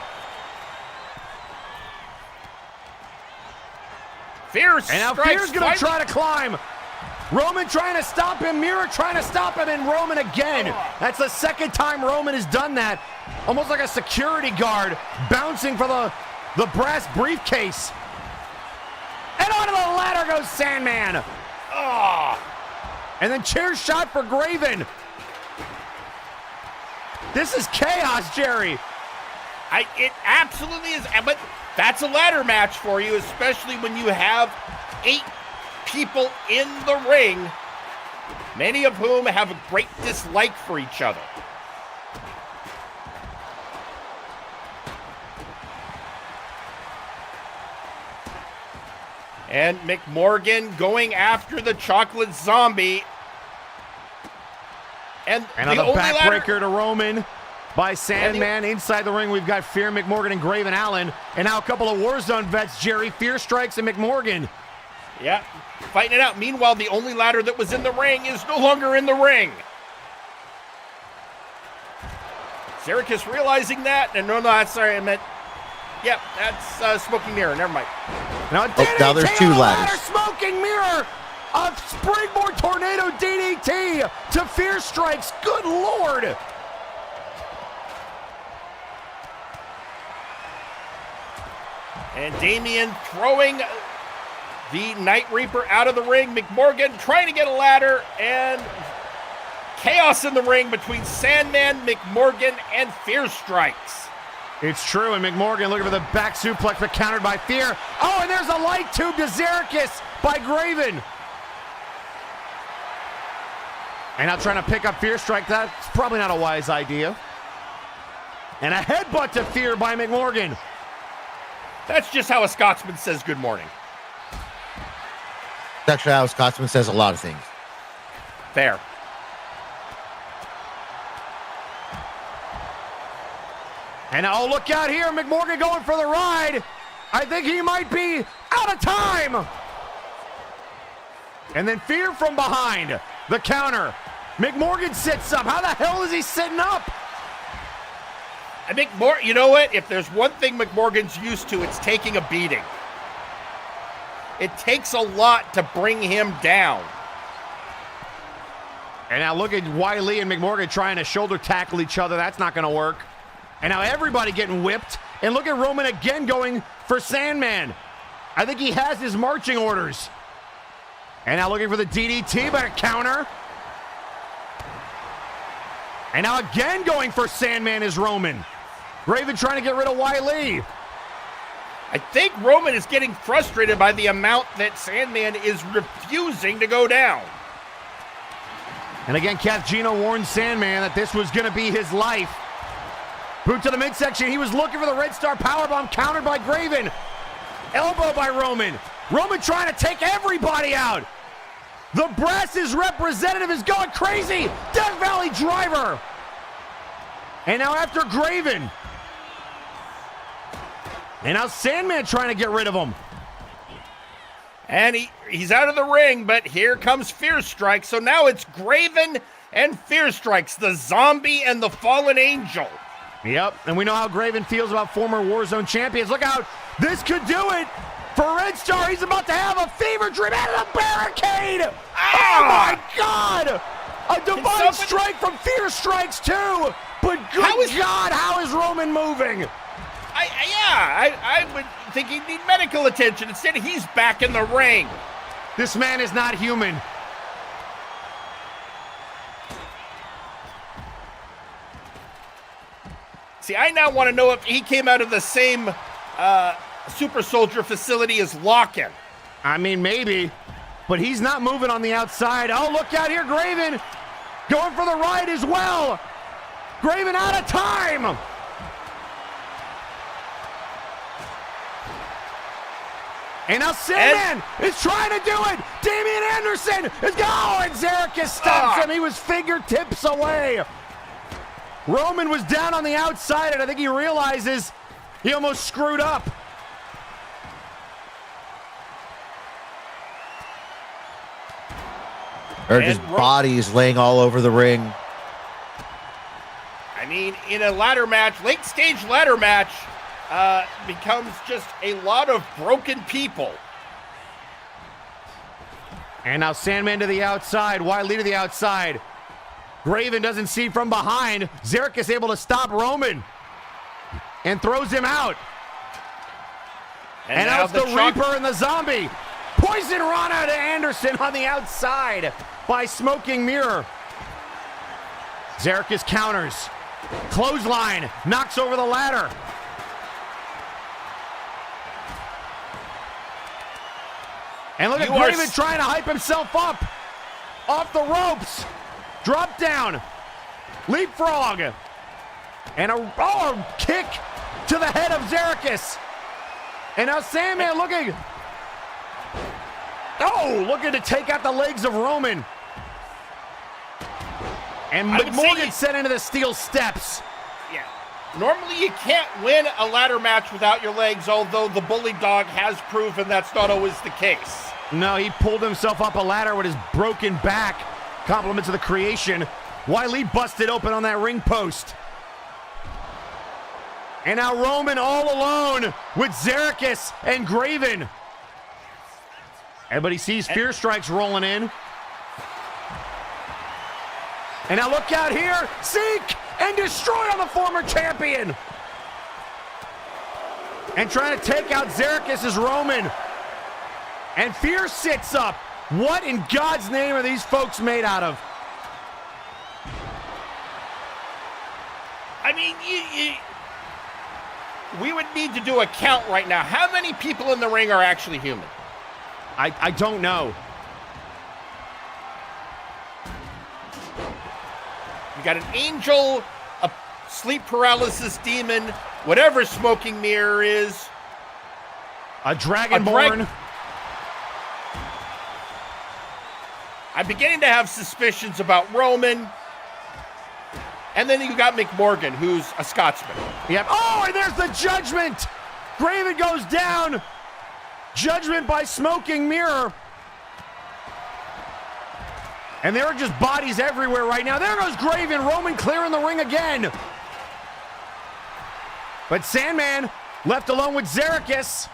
Fierce And now Fear's going to try to climb. Roman trying to stop him. Mira trying to stop him. And Roman again. That's the second time Roman has done that. Almost like a security guard bouncing for the brass briefcase. And onto the ladder goes Sandman. And then chair shot for Graven. This is chaos, Jerry. It absolutely is. But that's a ladder match for you, especially when you have 8 people in the ring, many of whom have a great dislike for each other. And McMorgan going after the chocolate zombie. And another backbreaker to Roman by Sandman. Inside the ring, we've got Fear, McMorgan, and Graven Allen. And now a couple of Warzone vets, Jerry. Fear strikes and McMorgan. Yeah, fighting it out. Meanwhile, the only ladder that was in the ring is no longer in the ring. Zericus realizing that. And no, sorry, I meant... Yep, that's Smoking Mirror. Never mind. Now there's 2 ladders. Smoking Mirror. A springboard tornado DDT to Fear strikes. Good Lord. And Damien throwing the Night Reaper out of the ring. McMorgan trying to get a ladder, and chaos in the ring between Sandman, McMorgan, and Fear strikes. It's true, and McMorgan looking for the back suplex, but countered by Fear. Oh, and there's a light tube to Zericus by Graven. And now trying to pick up Fear strike. That's probably not a wise idea. And a headbutt to Fear by McMorgan. That's just how a Scotsman says good morning. That's actually how a Scotsman says a lot of things. Fair. And now look out here, McMorgan going for the ride. I think he might be out of time. And then Fear from behind. The counter. McMorgan sits up. How the hell is he sitting up? I think you know what? If there's one thing McMorgan's used to, it's taking a beating. It takes a lot to bring him down. And now look at Wiley and McMorgan trying to shoulder tackle each other. That's not going to work. And now everybody getting whipped. And look at Roman again going for Sandman. I think he has his marching orders. And now looking for the DDT, but a counter. And now again going for Sandman is Roman. Graven trying to get rid of Wiley. I think Roman is getting frustrated by the amount that Sandman is refusing to go down. And again, Kath Gino warned Sandman that this was going to be his life. Boot to the midsection. He was looking for the Red Star Powerbomb, countered by Graven. Elbow by Roman. Roman trying to take everybody out. The Brass's representative is going crazy. Death Valley Driver. And now after Graven. And now Sandman trying to get rid of him. And he's out of the ring, but here comes Fear Strike. So now it's Graven and Fear Strikes, the zombie and the fallen angel. Yep, and we know how Graven feels about former Warzone champions. Look out, this could do it for Red Star. He's about to have a fever dream out of the barricade. Oh my God! A divine strike from Fear Strikes too. But good God, how is Roman moving? I would think he'd need medical attention. Instead, he's back in the ring. This man is not human. See, I now want to know if he came out of the same super soldier facility as Lock-In. I mean, maybe, but he's not moving on the outside. Oh, look out here, Graven going for the ride as well. Graven out of time. And now Sandman is trying to do it. Damian Anderson is going. Zericus stops him. He was fingertips away. Roman was down on the outside, and I think he realizes he almost screwed up. Or And just bodies laying all over the ring. I mean, in a ladder match, late stage ladder match, becomes just a lot of broken people. And now Sandman to the outside, Wiley to the outside. Graven doesn't see from behind. Zarek is able to stop Roman and throws him out. And now it's the Reaper and the Zombie. Poison Rana to Anderson on the outside by Smoking Mirror. Zarek counters. Clothesline, knocks over the ladder. And look at Graven trying to hype himself up. Off the ropes. Drop down. Leapfrog. And a kick to the head of Zarek. And now Sandman looking to take out the legs of Roman. And McMorgan set into the steel steps. Yeah. Normally you can't win a ladder match without your legs, although the Bully Dog has proven that's not always the case. No, he pulled himself up a ladder with his broken back. Compliments of the creation. Wiley busted open on that ring post. And now Roman all alone with Zarek and Graven. Everybody sees Fear Strikes rolling in. And now look out here. Seek and destroy on the former champion. And trying to take out Zarek is Roman. And Fear sits up. What in God's name are these folks made out of? I mean, we would need to do a count right now. How many people in the ring are actually human? I don't know. You got an angel, a sleep paralysis demon, whatever Smoking Mirror is. A Dragonborn. I'm beginning to have suspicions about Roman. And then you got McMorgan, who's a Scotsman. Yep. Oh, and there's the Judgment. Graven goes down. Judgment by Smoking Mirror. And there are just bodies everywhere right now. There goes Graven. Roman clearing the ring again. But Sandman left alone with Zarek,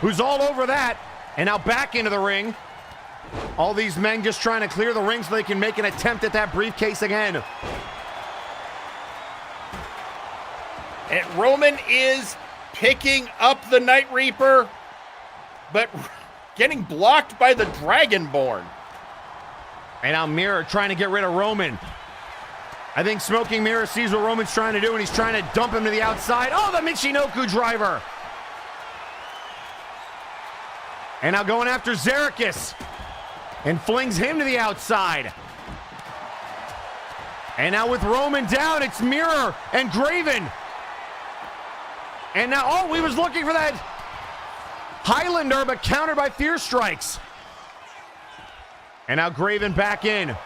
who's all over that. And now back into the ring. All these men just trying to clear the ring so they can make an attempt at that briefcase again. And Roman is picking up the Night Reaper, but getting blocked by the Dragonborn. And now Mirror trying to get rid of Roman. I think Smoking Mirror sees what Roman's trying to do, and he's trying to dump him to the outside. Oh, the Michinoku driver. And now going after Zarek. And flings him to the outside. And now with Roman down, it's Mirror and Graven. And now, he was looking for that Highlander, but countered by Fear Strikes. And now Graven back in.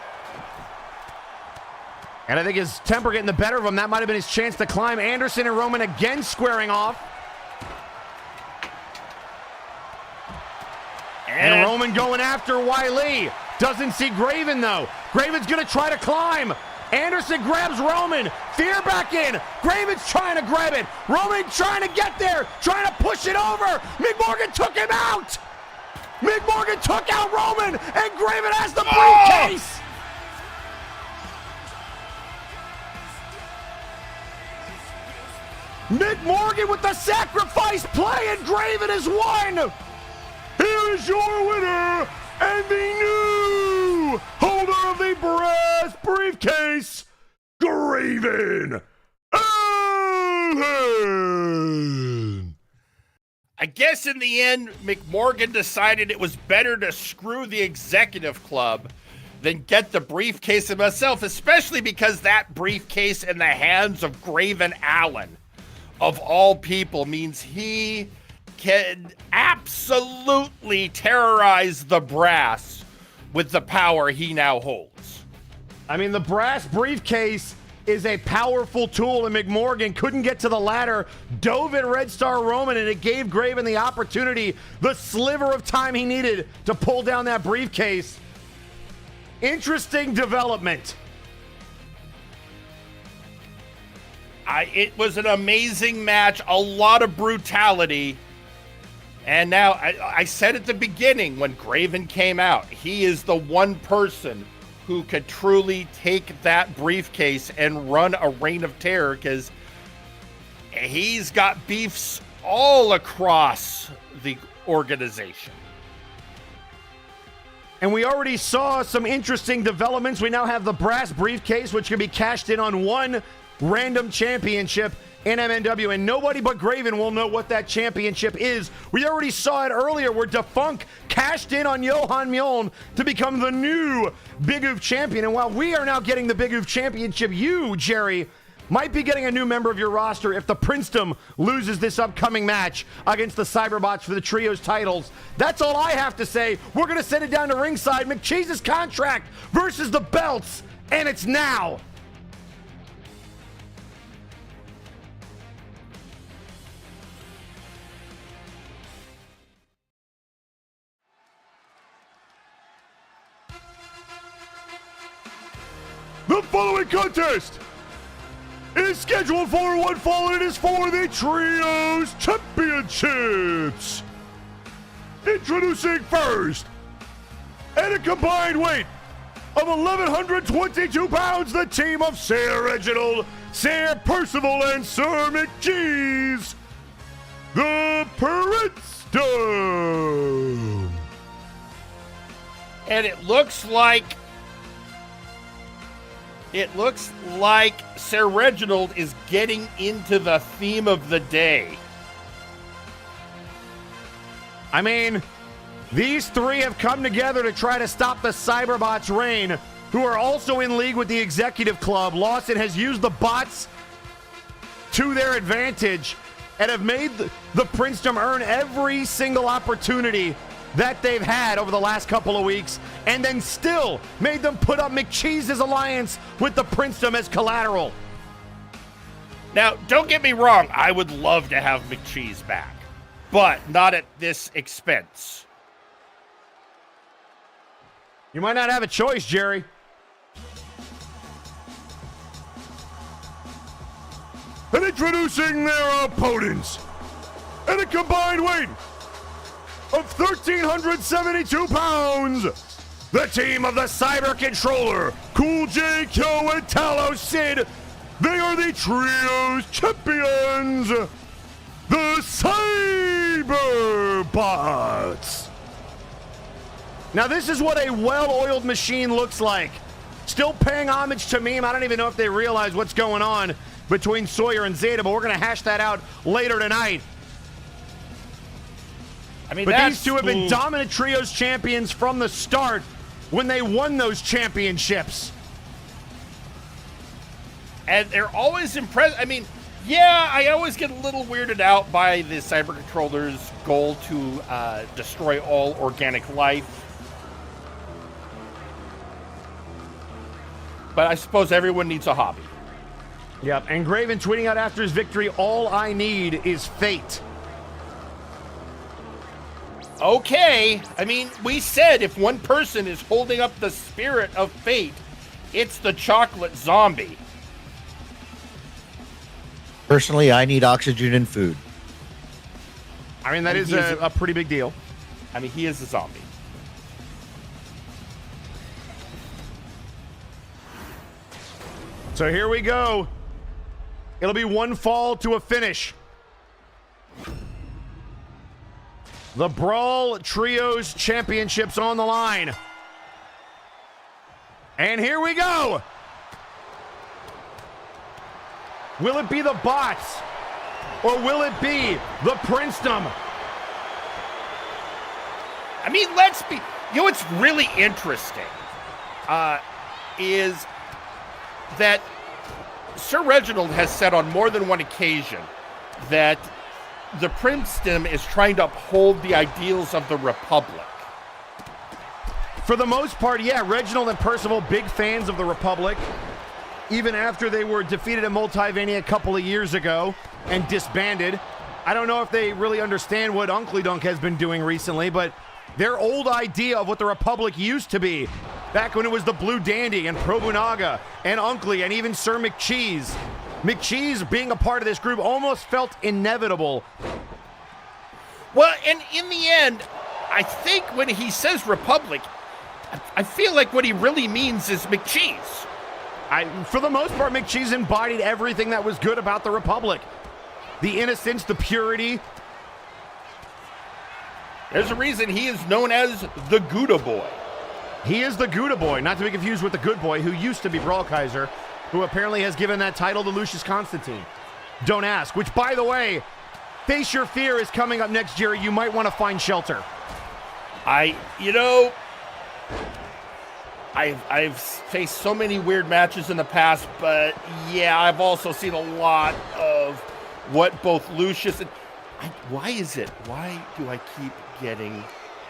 And I think his temper getting the better of him. That might have been his chance to climb. Anderson and Roman again squaring off. And Roman going after Wiley. Doesn't see Graven, though. Graven's going to try to climb. Anderson grabs Roman. Fear back in. Graven's trying to grab it. Roman trying to get there. Trying to push it over. McMorgan took him out. McMorgan took out Roman. And Graven has the briefcase. McMorgan with the sacrifice play. And Graven has won. Here is your winner and the new holder of the brass briefcase, Graven Allen. I guess in the end, McMorgan decided it was better to screw the executive club than get the briefcase himself, especially because that briefcase in the hands of Graven Allen, of all people, means he can absolutely terrorize the brass with the power he now holds. I mean, the brass briefcase is a powerful tool, and McMorgan couldn't get to the ladder, dove at Red Star Roman, and it gave Graven the opportunity, the sliver of time he needed to pull down that briefcase. Interesting development. It was an amazing match, a lot of brutality. And now, I said at the beginning when Graven came out, he is the one person who could truly take that briefcase and run a reign of terror, because he's got beefs all across the organization. And we already saw some interesting developments. We now have the brass briefcase, which can be cashed in on one random championship in MNW, and nobody but Graven will know what that championship is. We already saw it earlier where Defunk cashed in on Johan Mjoln to become the new Big Oof champion. And while we are now getting the Big Oof championship, you, Jerry, might be getting a new member of your roster if the Princedom loses this upcoming match against the Cyberbots for the Trios titles. That's all I have to say. We're going to send it down to ringside. McCheese's contract versus the belts, and it's now. The following contest is scheduled for one fall, and it is for the Trios Championships. Introducing first, at a combined weight of 1,122 pounds, the team of Sir Reginald, Sir Percival, and Sir McGee's, the Princedom. And it looks like Sir Reginald is getting into the theme of the day. I mean, these three have come together to try to stop the Cyberbots' reign, who are also in league with the Executive Club. Lawson has used the bots to their advantage and have made the Princedom earn every single opportunity that they've had over the last couple of weeks, and then still made them put up McCheese's alliance with the Princedom as collateral. Now, don't get me wrong, I would love to have McCheese back, but not at this expense. You might not have a choice, Jerry. And introducing their opponents, at a combined weight of 1,372 pounds, the team of the Cyber Controller, Cool J, Kyo, and Talos Sid. They are the Trios Champions, the Cyberbots. Now this is what a well-oiled machine looks like. Still paying homage to meme. I don't even know if they realize what's going on between Sawyer and Zeta, but we're going to hash that out later tonight. I mean, but these two have been dominant Trios champions from the start when they won those championships. And they're always impressed. I mean, yeah, I always get a little weirded out by the Cyber Controller's goal to destroy all organic life. But I suppose everyone needs a hobby. Yep, and Graven tweeting out after his victory, "All I need is fate." Okay, I mean, we said if one person is holding up the spirit of fate, it's the chocolate zombie. Personally, I need oxygen and food. I mean, that is a pretty big deal. I mean, he is a zombie. So here we go. It'll be one fall to a finish. The Brawl Trios Championships on the line. And here we go. Will it be the bots? Or will it be the Princedom? I mean, let's be... You know what's really interesting is that Sir Reginald has said on more than one occasion that the Princedom is trying to uphold the ideals of the Republic. For the most part, yeah, Reginald and Percival, big fans of the Republic. Even after they were defeated at Multivania a couple of years ago and disbanded. I don't know if they really understand what Uncle Dunk has been doing recently, but Their old idea of what the Republic used to be, back when it was the Blue Dandy and Probunaga and Unkley and even Sir McCheese. McCheese being a part of this group almost felt inevitable. Well, and in the end, I think when he says Republic, I feel like what he really means is McCheese. For the most part, McCheese embodied everything that was good about the Republic. The innocence, the purity. There's a reason he is known as the Gouda Boy. He is the Gouda Boy, not to be confused with the Good Boy, who used to be Brawl Kaiser, who apparently has given that title to Lucius Constantine. Don't ask, which, by the way, Face Your Fear is coming up next year. You might want to find shelter. I've faced so many weird matches in the past, but yeah, I've also seen a lot of what both Lucius and... Why do I keep getting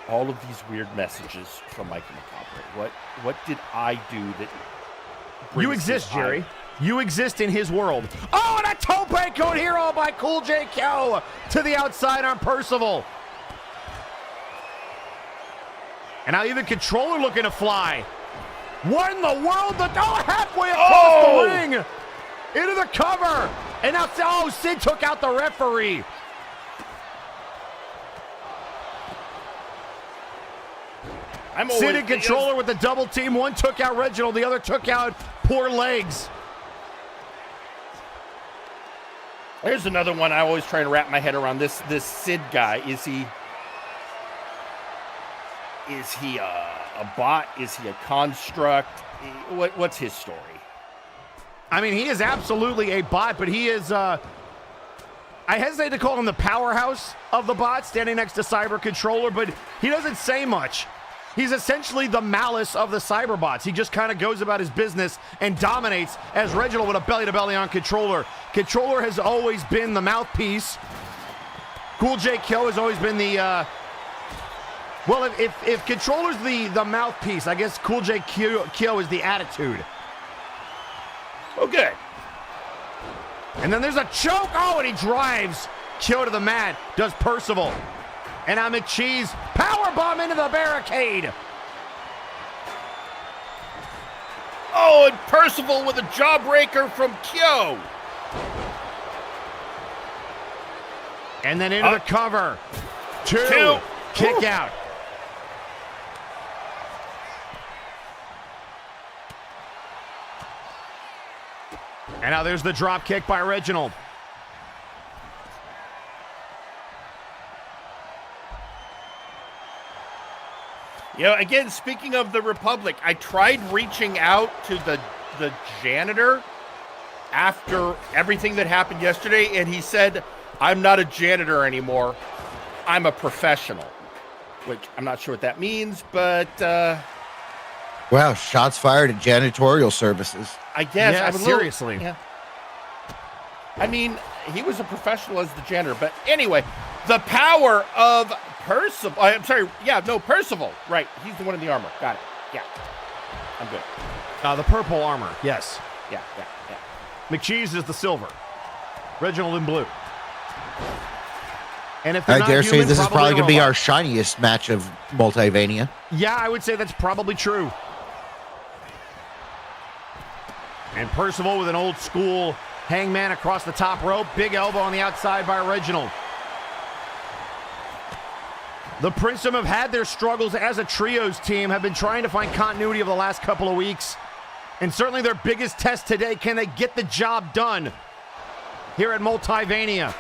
all of these weird messages from Michael McCabre? What did I do that... You exist, Jerry. You exist in his world. Oh, and a tope code hero by Cool J Kyo to the outside on Percival. And now even Controller looking to fly. What in the world? Halfway across the ring. Into the cover. And now, Sid took out the referee. Sid and Controller with the double team. One took out Reginald. The other took out Poor Legs. There's another one I always try to wrap my head around. This Sid guy. Is he a bot? Is he a construct? What's his story? I mean, he is absolutely a bot, but he is, I hesitate to call him the powerhouse of the bots, standing next to Cyber Controller, but he doesn't say much. He's essentially the Malice of the Cyberbots. He just kind of goes about his business and dominates as Reginald with a belly-to-belly on Controller. Controller has always been the mouthpiece. Cool J Kyo has always been the, well, if Controller's the mouthpiece, I guess Cool J Kyo is the attitude. Okay. And then there's a choke. Oh, and he drives Kyo to the mat. Does Percival. And now McCheese, powerbomb into the barricade. Oh, and Percival with a jawbreaker from Kyo. And then into the cover. Two. Kick out. And now there's the drop kick by Reginald. You know, again, speaking of the Republic, I tried reaching out to the janitor after everything that happened yesterday, and he said, I'm not a janitor anymore. I'm a professional, which I'm not sure what that means, but... Wow, shots fired at janitorial services. I guess. Yeah, seriously. Yeah. I mean, he was a professional as the janitor, but anyway, the power of Percival. I'm sorry. Yeah, no, Percival. Right. He's the one in the armor. Got it. Yeah. I'm good. The purple armor. Yes. Yeah. McCheese is the silver. Reginald in blue. And if I they're dare not say human, this is probably going to be robot. our shiniest match of Multivania. Yeah, I would say that's probably true. And Percival with an old school hangman across the top rope. Big elbow on the outside by Reginald. The Princedom have had their struggles as a trios team, have been trying to find continuity over the last couple of weeks. And certainly their biggest test today, can they get the job done here at Multivania?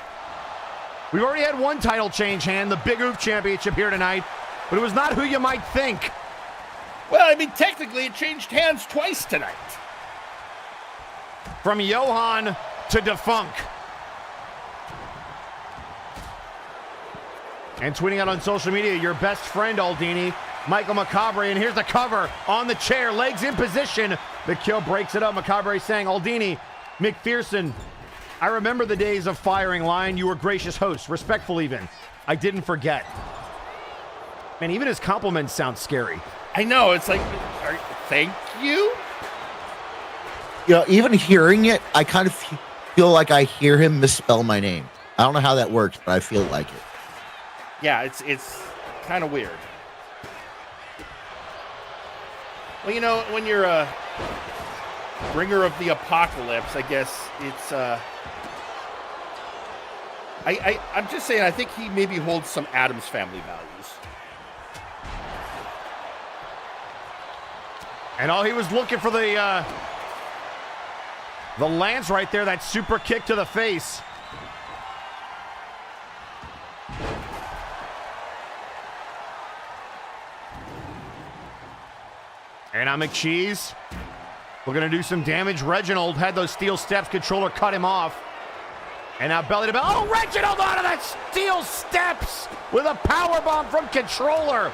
We've already had one title change hand, the Big Oof Championship here tonight, but it was not who you might think. Well, I mean, technically it changed hands twice tonight. From Johan to Defunk. And tweeting out on social media, your best friend, Aldini, Michael McCabre, and here's the cover on the chair, legs in position. The kill breaks it up. McCabre saying, Aldini, McPherson, I remember the days of firing line. You were gracious host, respectful even. I didn't forget. Man, even his compliments sound scary. I know, it's like, thank you? You know, even hearing it, I kind of feel like I hear him misspell my name. I don't know how that works, but I feel like it. Yeah, it's kind of weird. Well, you know, when you're a bringer of the apocalypse, I guess it's I'm just saying, I think he maybe holds some Addams Family values. And he was looking for the lance right there, that super kick to the face. And now McCheese looking to do some damage. Reginald had those steel steps. Controller cut him off. And now belly to belly. Oh, Reginald out of that steel steps with a powerbomb from Controller.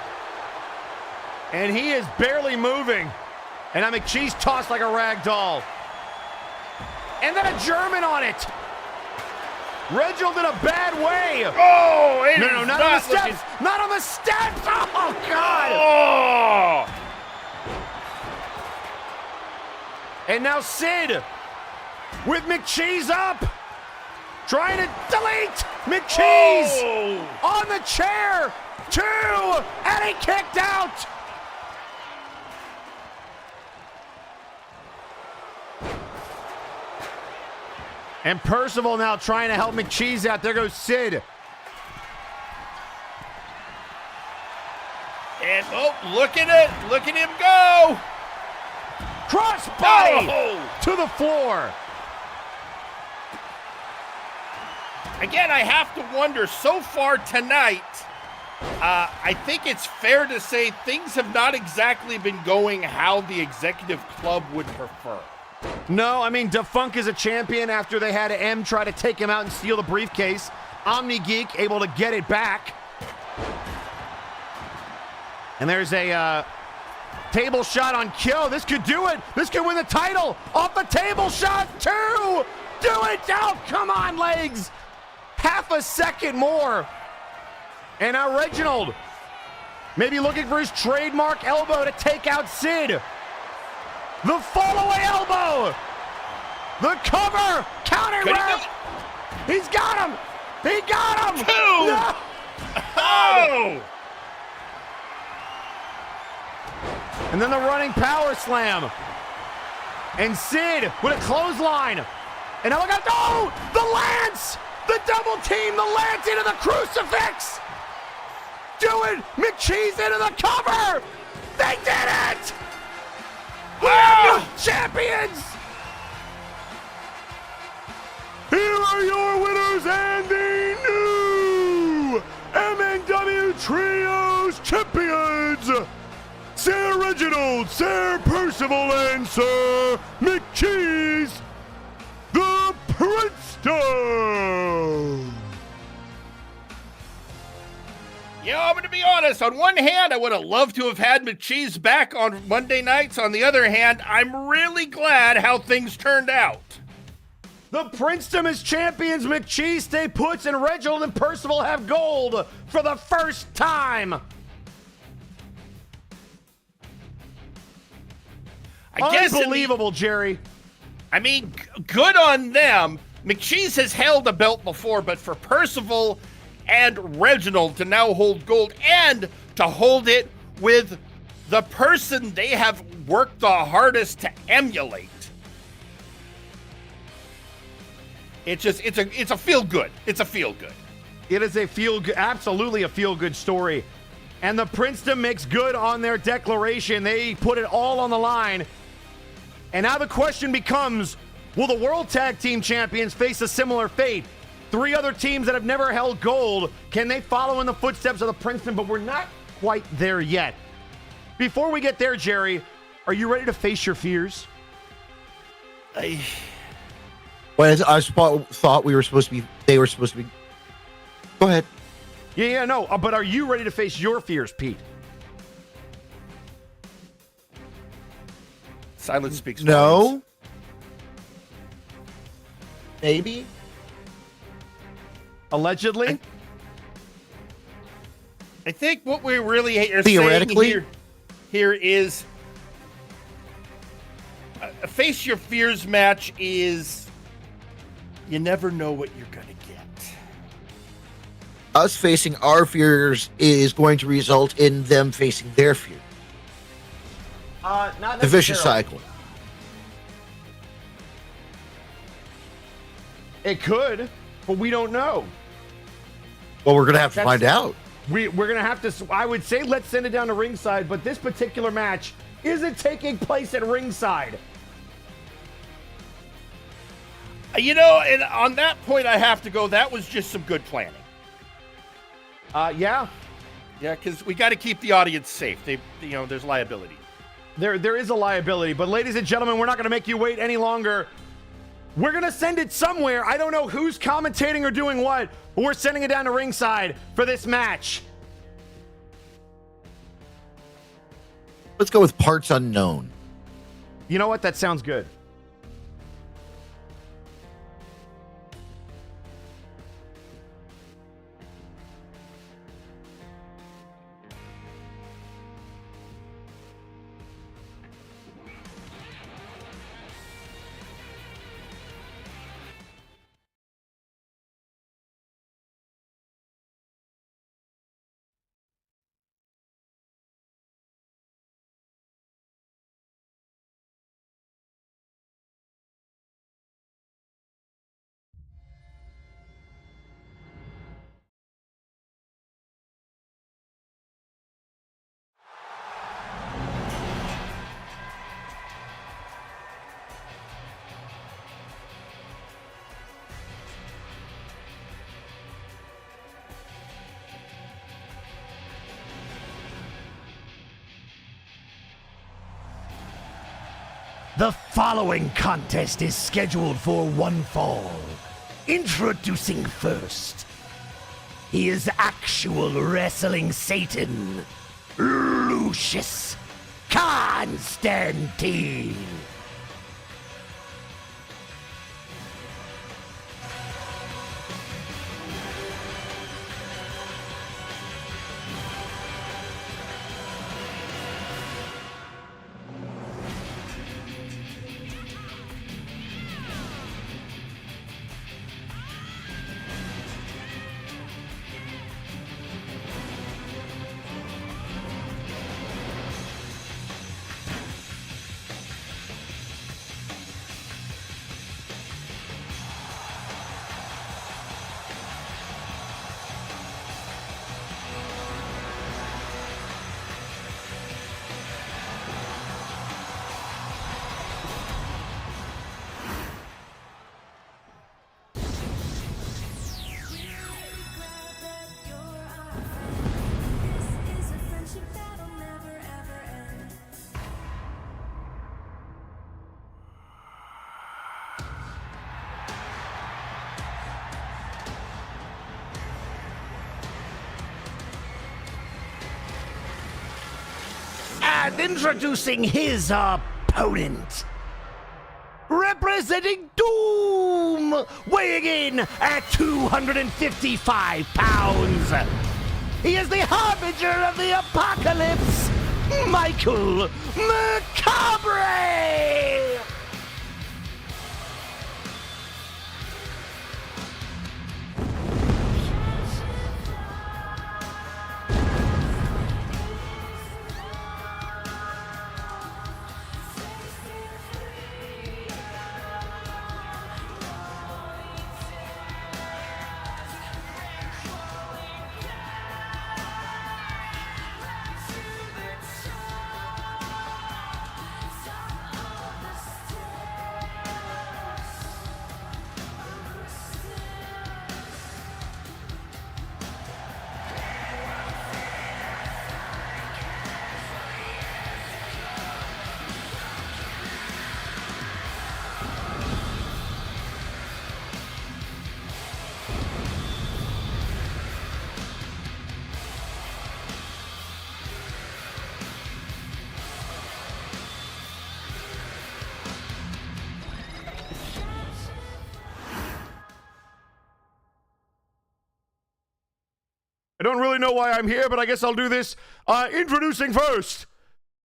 And he is barely moving. And now McCheese tossed like a rag doll. And then a German on it. Reginald in a bad way. Oh, No, not on the steps. Not on the steps. Oh, God. Oh! And now Sid with McCheese up. Trying to delete. McCheese on the chair. 2. And he kicked out. And Percival now trying to help McCheese out. There goes Sid. And, oh, look at it. Look at him go. Crossbody to the floor. Again, I have to wonder, so far tonight, I think it's fair to say things have not exactly been going how the executive club would prefer. No, I mean, Defunk is a champion after they had M try to take him out and steal the briefcase. Omni Geek able to get it back. And there's a table shot on Kyo. This could do it. This could win the title. Off the table shot. 2. Do it. Oh, come on, legs. Half a second more. And now Reginald maybe looking for his trademark elbow to take out Sid. The fall-away elbow. The cover. Counter ref. He's got him. He got him. 2. No. Oh! And then the running power slam. And Sid with a clothesline. And now look out. Oh, the Lance. The double team. The Lance into the crucifix. Do it. McCheese into the cover. They did it. We are new champions. Here are your winners and the new MNW Trios Champions, Sir Reginald, Sir Percival, and Sir McCheese, the Princeton. Yeah, I'm going to be honest. On one hand, I would have loved to have had McCheese back on Monday nights. On the other hand, I'm really glad how things turned out. The Princeton is champions. McCheese stay puts, and Reginald and Percival have gold for the first time. I guess Unbelievable, Jerry. I mean, good on them. McCheese has held a belt before, but for Percival and Reginald to now hold gold and to hold it with the person they have worked the hardest to emulate. It's a feel good. It's a feel good. It is absolutely a feel-good story. And the Princeton makes good on their declaration. They put it all on the line. And now the question becomes, will the World Tag Team Champions face a similar fate? 3 other teams that have never held gold, can they follow in the footsteps of the Princeton? But we're not quite there yet. Before we get there, Jerry, are you ready to face your fears? Well, I thought we were supposed to be. They were supposed to be. Go ahead. Yeah, no. But are you ready to face your fears, Pete? Silence speaks. No. volumes. Maybe. Allegedly? I think what we really are Theoretically? saying here is a face your fears match is you never know what you're going to get. Us facing our fears is going to result in them facing their fear. Not The vicious necessarily. cycle. It could, but we don't know. Well, we're gonna have to That's- find out. We're going to have to, I would say let's send it down to ringside, but this particular match isn't taking place at ringside. You know, and on that point, I have to go, that was just some good planning. Yeah, Yeah, because we got to keep the audience safe. There's liability. there is a liability, but ladies and gentlemen, we're not going to make you wait any longer. We're going to send it somewhere. I don't know who's commentating or doing what, but we're sending it down to ringside for this match. Let's go with parts unknown. You know what? That sounds good. The following contest is scheduled for one fall. Introducing first. He is actual wrestling Satan, Lucius Constantine. And introducing his opponent. Representing Doom, weighing in at 255 pounds. He is the harbinger of the apocalypse, Michael Macabre. I don't really know why I'm here, but I guess I'll do this. Introducing first,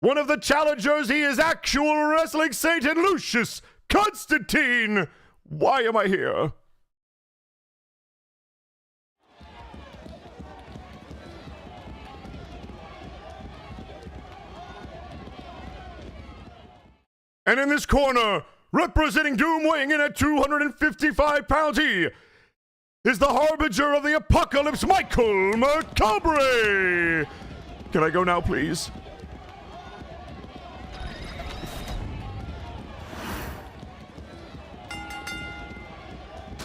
one of the challengers, he is actual wrestling Satan, Lucius Constantine. Why am I here? And in this corner, representing Doom weighing in at 255 pounds, he is the harbinger of the apocalypse, Michael Macabre. Can I go now, please?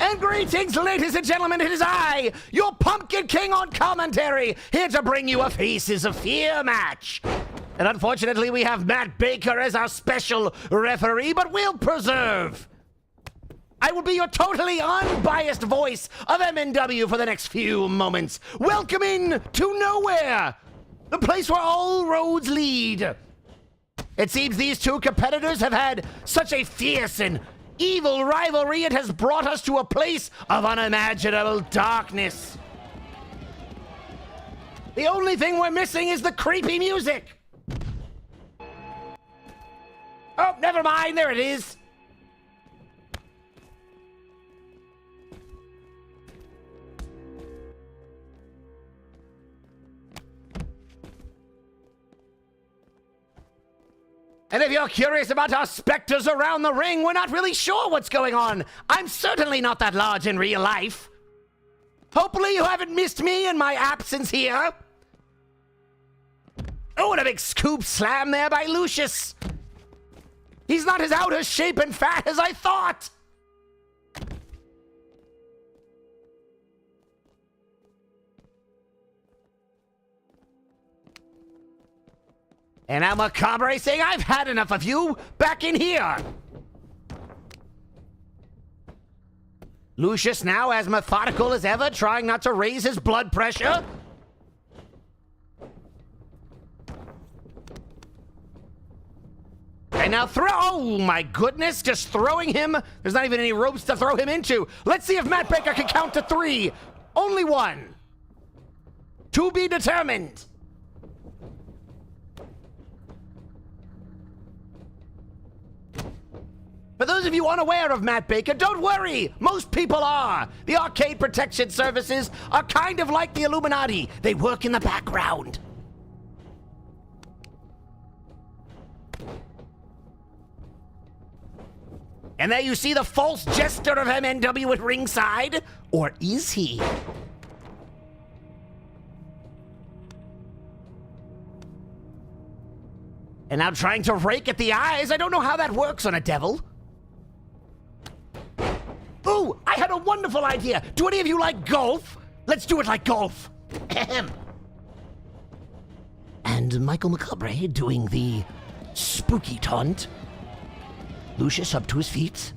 And greetings, ladies and gentlemen, it is I, your Pumpkin King on commentary, here to bring you a Faces of Fear match. And unfortunately, we have Matt Baker as our special referee, but we'll persevere. I will be your totally unbiased voice of MNW for the next few moments, welcoming to nowhere, the place where all roads lead. It seems these two competitors have had such a fierce and evil rivalry, it has brought us to a place of unimaginable darkness. The only thing we're missing is the creepy music. Oh, never mind, there it is. And if you're curious about our specters around the ring, we're not really sure what's going on. I'm certainly not that large in real life. Hopefully you haven't missed me in my absence here. Oh, and a big scoop slam there by Lucius. He's not as out of shape and fat as I thought. And now Macabre saying, I've had enough of you, back in here. Lucius now as methodical as ever, trying not to raise his blood pressure. And now oh my goodness, just throwing him. There's not even any ropes to throw him into. Let's see if Matt Baker can count to 3. Only 1. To be determined. For those of you unaware of Matt Baker, don't worry, most people are. The arcade protection services are kind of like the Illuminati. They work in the background. And there you see the false jester of MNW at ringside. Or is he? And now trying to rake at the eyes. I don't know how that works on a devil. Ooh, I had a wonderful idea. Do any of you like golf? Let's do it like golf. Ahem. And Michael Macabre doing the spooky taunt. Lucius up to his feet.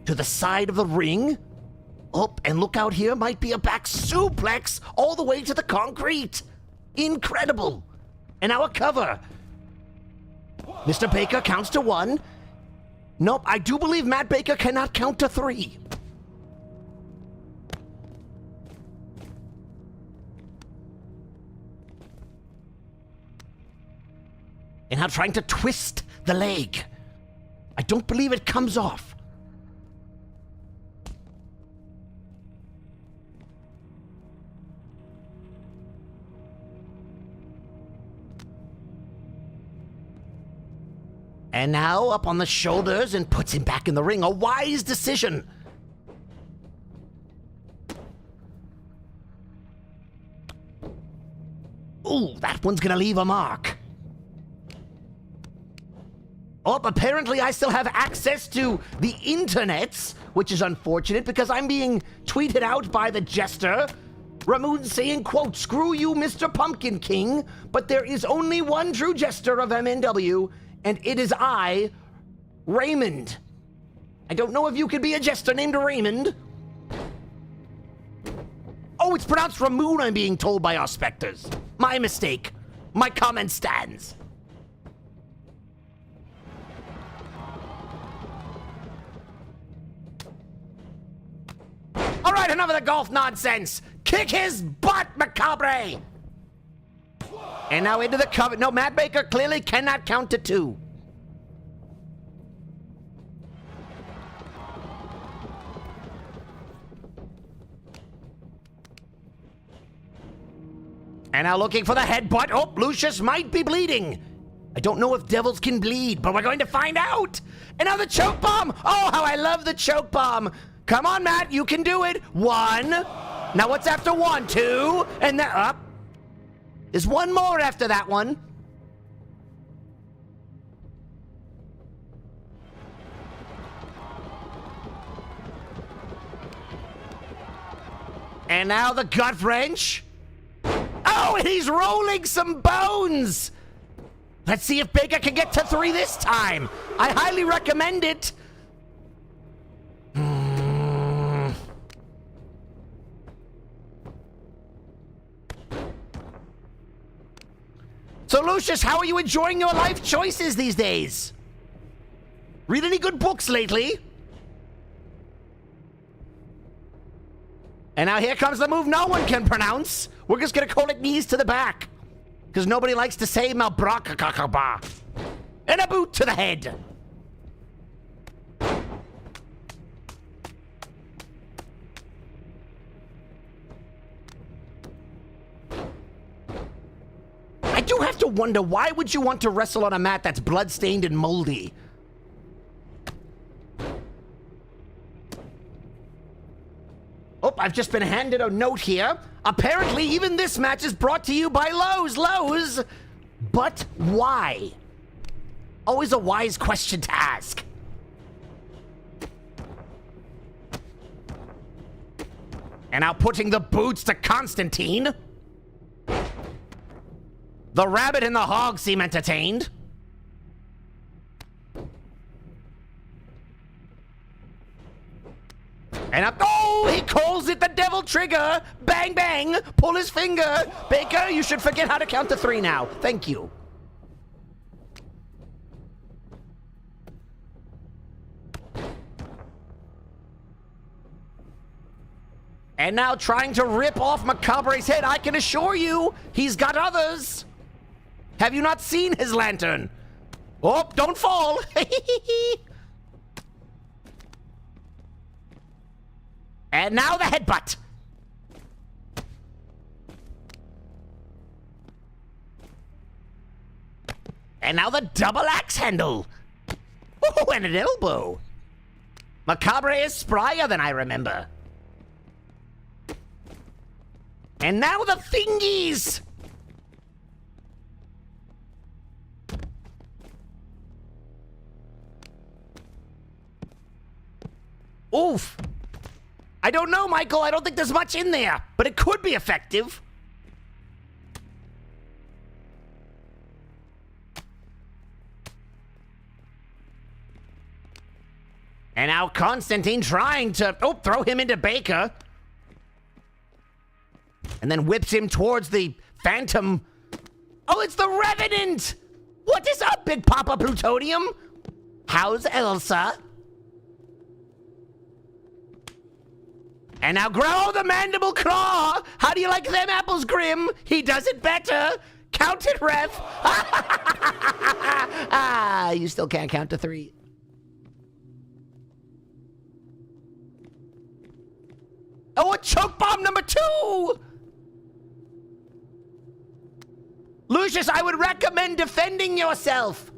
To the side of the ring. Up, and look out here, might be a back suplex all the way to the concrete. Incredible. And now a cover. Mr. Baker counts to 1. Nope, I do believe Matt Baker cannot count to 3. And now trying to twist the leg. I don't believe it comes off. And now up on the shoulders and puts him back in the ring. A wise decision. Ooh, that one's gonna leave a mark. Oh, apparently I still have access to the internets, which is unfortunate because I'm being tweeted out by the jester. Ramoon saying, quote, screw you, Mr. Pumpkin King, but there is only one true jester of MNW, and it is I, Raymond. I don't know if you could be a jester named Raymond. Oh, it's pronounced Ramoon, I'm being told by our specters. My mistake. My comment stands. All right, enough of the golf nonsense. Kick his butt, Macabre. And now into the cover. No, Matt Baker clearly cannot count to 2. And now looking for the headbutt. Oh, Lucius might be bleeding. I don't know if devils can bleed, but we're going to find out. And now the choke bomb. Oh, how I love the choke bomb. Come on, Matt, you can do it. 1. Now what's after 1? 2. And then up. There's one more after that one. And now the gut wrench. Oh, and he's rolling some bones. Let's see if Baker can get to 3 this time. I highly recommend it. So, Lucius, how are you enjoying your life choices these days? Read any good books lately? And now here comes the move no one can pronounce. We're just gonna call it knees to the back. Because nobody likes to say malbrakakakaba. And a boot to the head. I do have to wonder, why would you want to wrestle on a mat that's bloodstained and moldy? Oh, I've just been handed a note here. Apparently, even this match is brought to you by Lowe's. Lowe's? But why? Always a wise question to ask. And now putting the boots to Constantine. The rabbit and the hog seem entertained. And up, oh, he calls it the devil trigger. Bang, bang, pull his finger. Baker, you should forget how to count to 3 now. Thank you. And now trying to rip off Macabre's head. I can assure you, he's got others. Have you not seen his lantern? Oh, don't fall. And now the headbutt. And now the double axe handle. Oh, and an elbow. Macabre is sprier than I remember. And now the fingies. Oof. I don't know, Michael. I don't think there's much in there, but it could be effective. And now Constantine trying to, throw him into Baker. And then whips him towards the Phantom. Oh, it's the Revenant! What is up, Big Papa Plutonium? How's Elsa? And now grow the mandible claw. How do you like them apples, Grim? He does it better. Count it, ref. Ah, you still can't count to 3. Oh, a choke bomb number 2. Lucius, I would recommend defending yourself.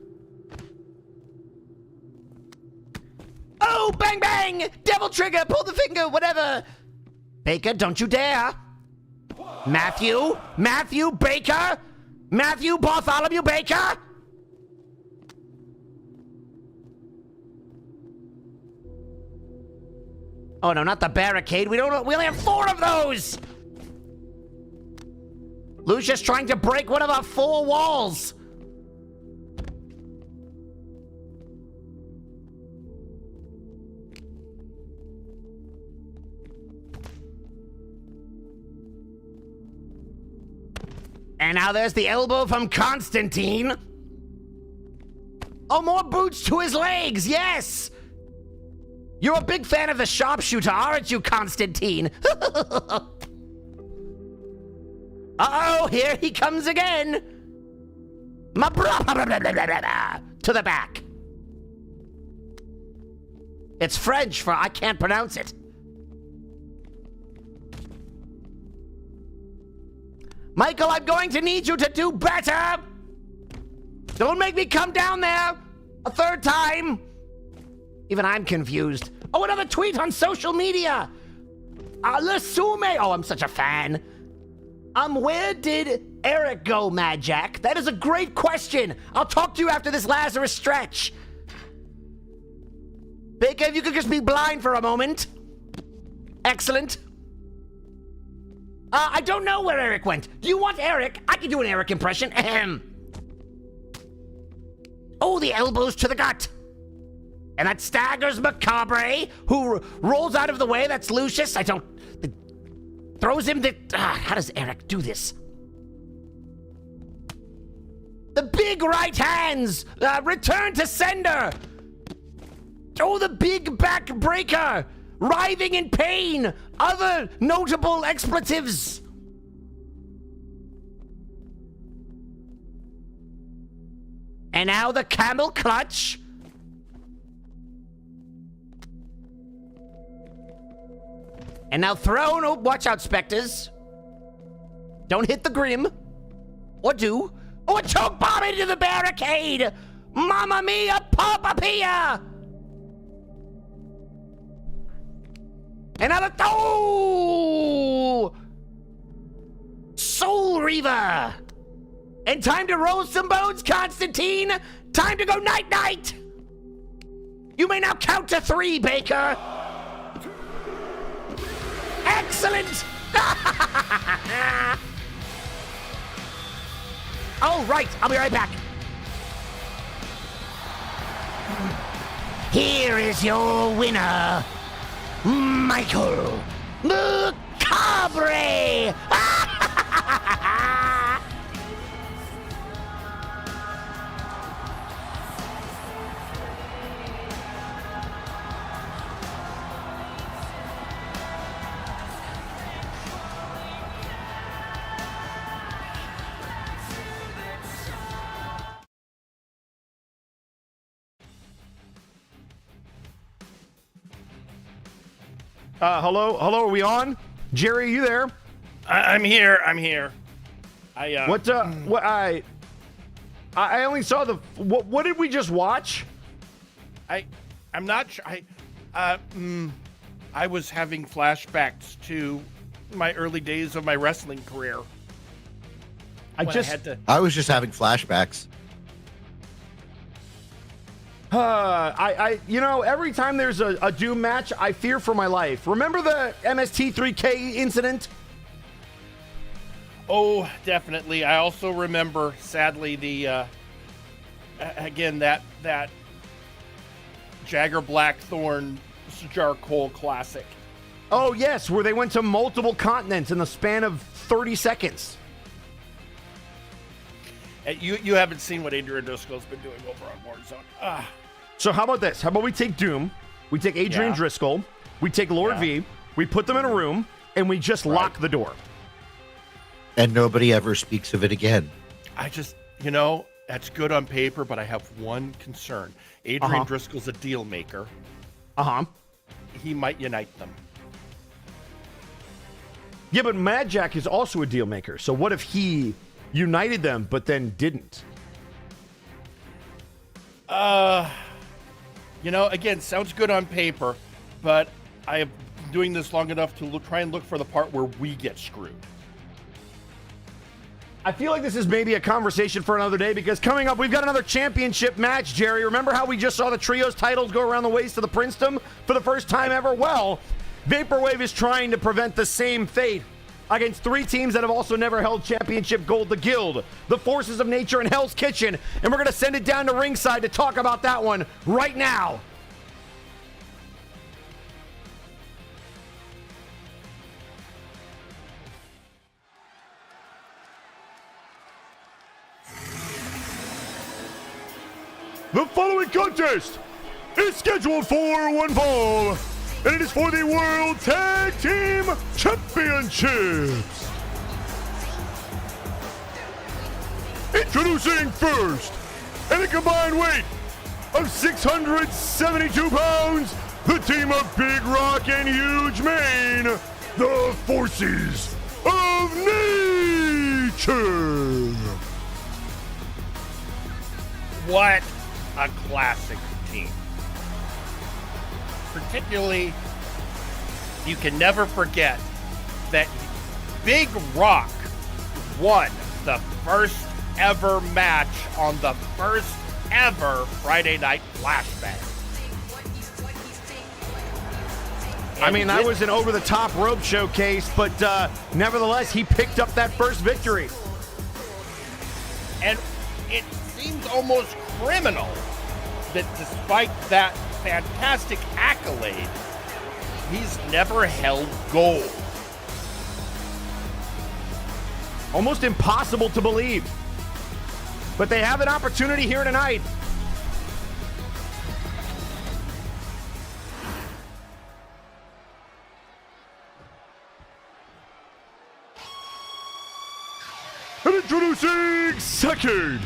Oh, bang, bang! Devil trigger, pull the finger, whatever. Baker, don't you dare. Matthew Baker, Matthew Bartholomew Baker. Oh, no, not the barricade. We only have 4 of those. Lucius trying to break one of our 4 walls. And now there's the elbow from Constantine. Oh, more boots to his legs, yes! You're a big fan of the sharpshooter, aren't you, Constantine? Uh-oh, here he comes again. To the back. It's French for I can't pronounce it. Michael, I'm going to need you to do better. Don't make me come down there a third time. Even I'm confused. Oh, another tweet on social media. Lasume. Oh, I'm such a fan. Where did Eric go, Mad Jack? That is a great question. I'll talk to you after this Lazarus stretch. Baker, if you could just be blind for a moment. Excellent. I don't know where Eric went. Do you want Eric? I can do an Eric impression. Ahem. Oh, the elbows to the gut. And that staggers Macabre, who rolls out of the way. That's Lucius. Throws him the... how does Eric do this? The big right hands. Return to sender. Oh, the big back breaker. Writhing in pain. Other notable expletives. And now the camel clutch. And now thrown. Oh, watch out, Spectres. Don't hit the Grim. Or do. Oh, a choke bomb into the barricade. Mamma mia, Papa Pia. Another. Oh! Soul Reaver. And time to roll some bones, Constantine. Time to go night-night. You may now count to 3, Baker. Excellent! Oh, right. I'll be right back. Here is your winner, Michael Macabre! Hello, are we on? Jerry, are you there? I'm here. I only saw the. What did we just watch? I'm not sure. I was having flashbacks to my early days of my wrestling career. I was just having flashbacks. Every time there's a Doom match, I fear for my life. Remember the MST3K incident? Oh, definitely. I also remember, sadly, the again that Jagger Blackthorn Jarcole classic. Oh yes, where they went to multiple continents in the span of 30 seconds. You haven't seen what Adrian Driscoll's been doing over on Warzone. So how about this? How about we take Doom, we take Adrian Driscoll, we take Lord V, we put them in a room, and we just lock the door. And nobody ever speaks of it again. I just, that's good on paper, but I have one concern. Adrian Driscoll's a deal maker. He might unite them. Yeah, but Mad Jack is also a deal maker. So what if he united them, but then didn't? Again, sounds good on paper, but I have been doing this long enough to try and look for the part where we get screwed. I feel like this is maybe a conversation for another day, because coming up, we've got another championship match, Jerry. Remember how we just saw the trios titles go around the waist of the Princedom for the first time ever? Well, Vaporwave is trying to prevent the same fate against 3 teams that have also never held championship gold: the Guild, the Forces of Nature, and Hell's Kitchen. And we're going to send it down to ringside to talk about that one right now. The following contest is scheduled for one fall, and it is for the World Tag Team Championships. Introducing first, at a combined weight of 672 pounds, the team of Big Rock and Huge Mane, the Forces of Nature. What a classic team. Particularly, you can never forget that Big Rock won the first ever match on the first ever Friday Night Flashback. I mean, that was an over-the-top rope showcase, but nevertheless, he picked up that first victory. And it seems almost criminal that despite that fantastic accolade, he's never held gold. Almost impossible to believe. But they have an opportunity here tonight. And introducing second,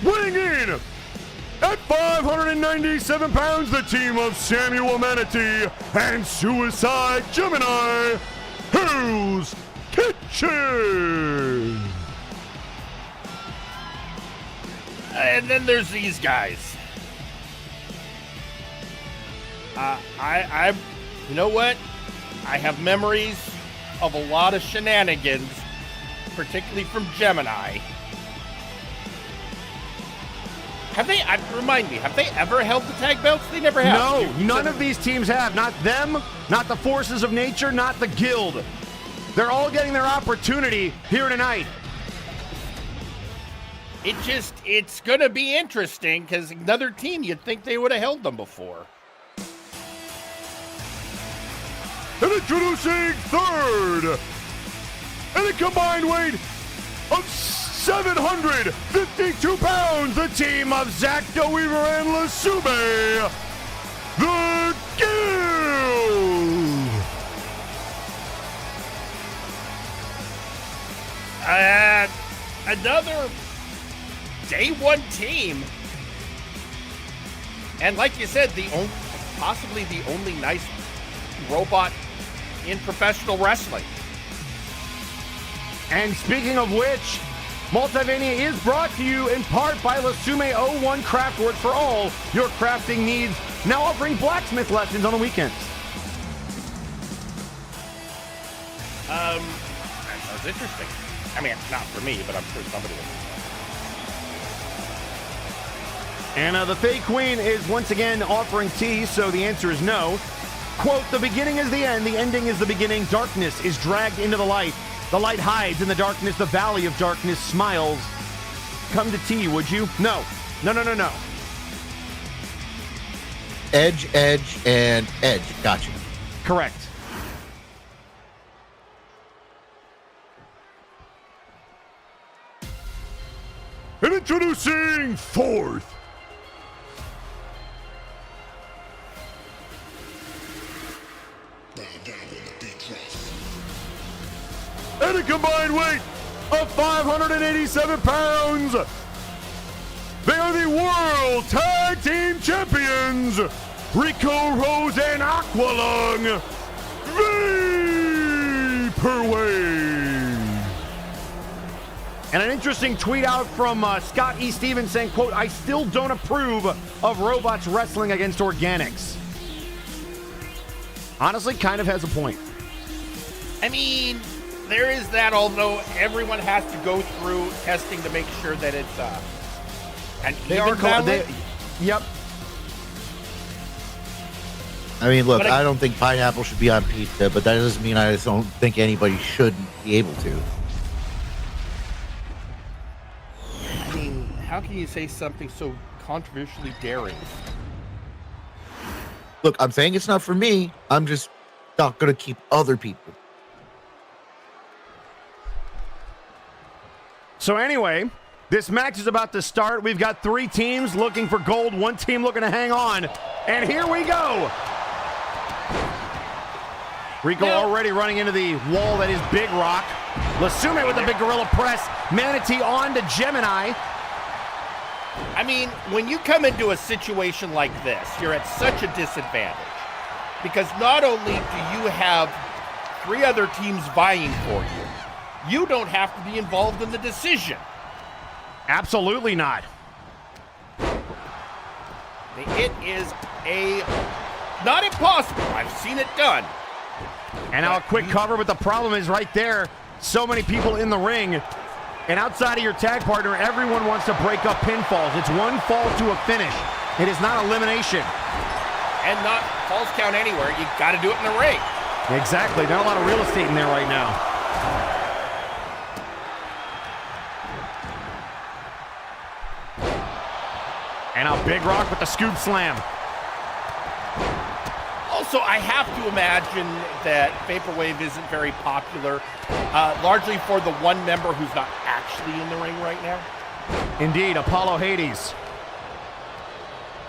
weighing in at 597 pounds, the team of Samuel Manatee and Suicide Gemini, Hell's Kitchen. And then there's these guys. You know what? I have memories of a lot of shenanigans, particularly from Gemini. Remind me, have they ever held the tag belts? They never have. No, none of these teams have. Not them, not the Forces of Nature, not the Guild. They're all getting their opportunity here tonight. It's going to be interesting because another team, you'd think they would have held them before. And introducing third, and a combined weight of 752 pounds, the team of Zach DeWeaver and Lasume, the Guild. Another day one team. And like you said, possibly the only nice robot in professional wrestling. And speaking of which, Multivania is brought to you in part by Lasume 01 Craftwork for all your crafting needs, now offering blacksmith lessons on the weekends. That sounds interesting. I mean, not for me, but I'm sure somebody will. And the Fey Queen is once again offering tea, so the answer is no. Quote, the beginning is the end, the ending is the beginning. Darkness is dragged into the light. The light hides in the darkness. The valley of darkness smiles. Come to tea, would you? No. No, no, no, no. Edge, and edge. Gotcha. Correct. And introducing fourth, and a combined weight of 587 pounds, they are the World Tag Team Champions, Rico Rose and Aqualung Vaporwave. And an interesting tweet out from Scott E. Stevens saying, quote, I still don't approve of robots wrestling against organics. Honestly, kind of has a point. I mean, there is that, although everyone has to go through testing to make sure that it's an even balance. Yep. I mean, look, But I don't think pineapple should be on pizza, but that doesn't mean I just don't think anybody shouldn't be able to. I mean, how can you say something so controversially daring? Look, I'm saying it's not for me. I'm just not going to keep other people. So anyway, this match is about to start. We've got three teams looking for gold, one team looking to hang on. And here we go. Rico already running into the wall that is Big Rock. Lasume with the big gorilla press. Manatee on to Gemini. I mean, when you come into a situation like this, you're at such a disadvantage. Because not only do you have three other teams vying for you, you don't have to be involved in the decision. Absolutely not. It is not impossible. I've seen it done. And now a quick cover, but the problem is right there, so many people in the ring, and outside of your tag partner, everyone wants to break up pinfalls. It's one fall to a finish. It is not elimination. And not falls count anywhere. You got to do it in the ring. Exactly. Not a lot of real estate in there right now. And now Big Rock with the scoop slam. Also, I have to imagine that Vaporwave isn't very popular, largely for the one member who's not actually in the ring right now. Indeed, Apollo Hades.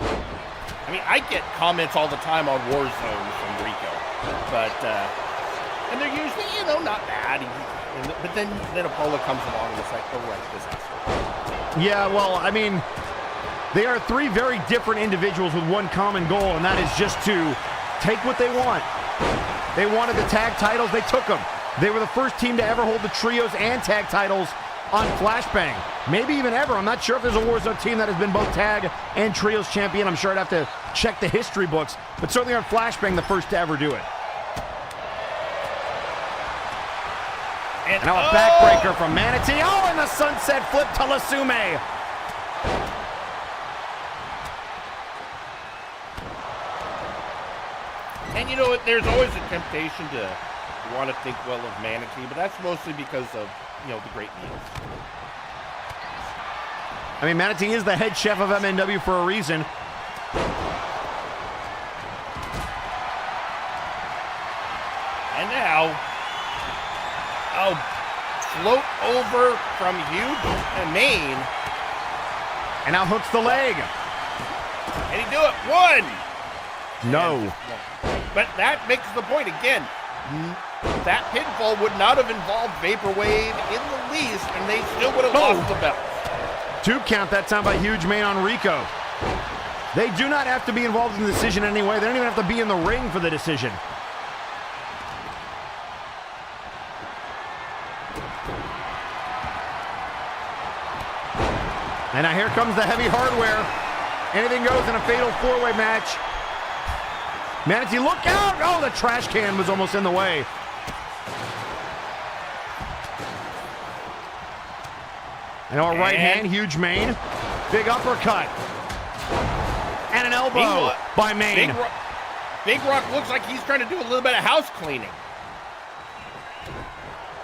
I mean, I get comments all the time on Warzone from Rico, but and they're usually, not bad. But then Apollo comes along and it's like, oh, right, this asshole. Yeah, well, I mean, they are three very different individuals with one common goal, and that is just to take what they want. They wanted the tag titles, they took them. They were the first team to ever hold the trios and tag titles on Flashbang. Maybe even ever. I'm not sure if there's a Warzone team that has been both tag and trios champion. I'm sure I'd have to check the history books, but certainly on Flashbang, the first to ever do it. And now a backbreaker from Manatee. Oh, and the sunset flip to Lasume. And there's always a temptation to want to think well of Manatee, but that's mostly because of, the great meals. I mean, Manatee is the head chef of MNW for a reason. And now, float over from Huge and Maine. And now hooks the leg. And he do it. One. No. But that makes the point again. That pinfall would not have involved Vaporwave in the least, and they still would have lost the belt. 2 count that time by Huge Maine on Rico. They do not have to be involved in the decision anyway. They don't even have to be in the ring for the decision. And now here comes the heavy hardware. Anything goes in a fatal 4-way match. Manatee, look out! Oh, the trash can was almost in the way. And a right hand, Huge Maine. Big uppercut. And an elbow by Maine. Big Rock looks like he's trying to do a little bit of house cleaning.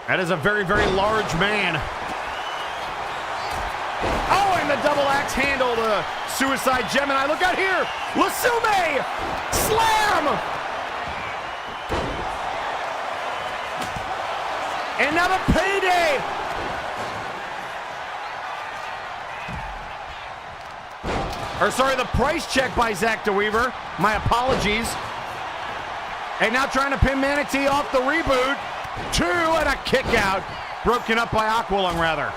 That is a very, very large man. Oh, and the double axe handle to Suicide Gemini. Look out here. Lasume! Slam! And now the payday! The price check by Zach DeWeaver. My apologies. And now trying to pin Manatee off the reboot. 2 and a kick out. Broken up by Aqualung, rather.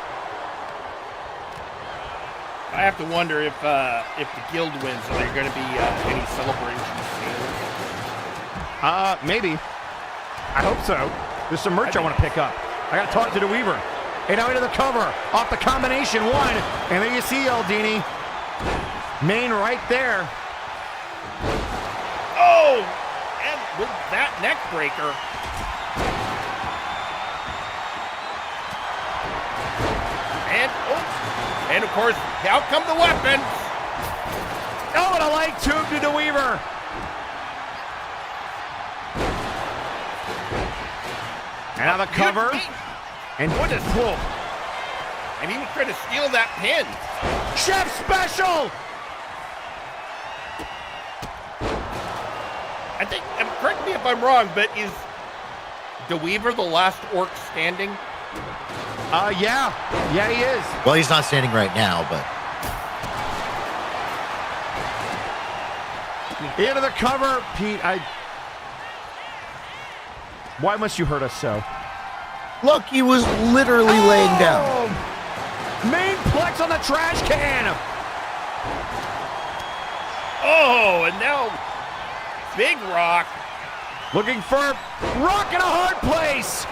I have to wonder if the guild wins, are there going to be any celebrations soon? Maybe. I hope so. There's some merch I want to pick up. I got to talk to DeWeaver. And now into the cover. Off the combination 1. And there you see Aldini. Maine right there. Oh! And with that neck breaker. And of course, out come the weapons. Oh, and a leg tube to DeWeaver. And now the cover. And what is cool? And he was trying to steal that pin. Chef Special! I think, correct me if I'm wrong, but is DeWeaver the last orc standing? Yeah. Yeah, he is. Well, he's not standing right now, but into the cover, Pete. Why must you hurt us so? look, he was literally laying down. Main plex on the trash can. Oh, and now Big Rock looking for Rock in a hard place.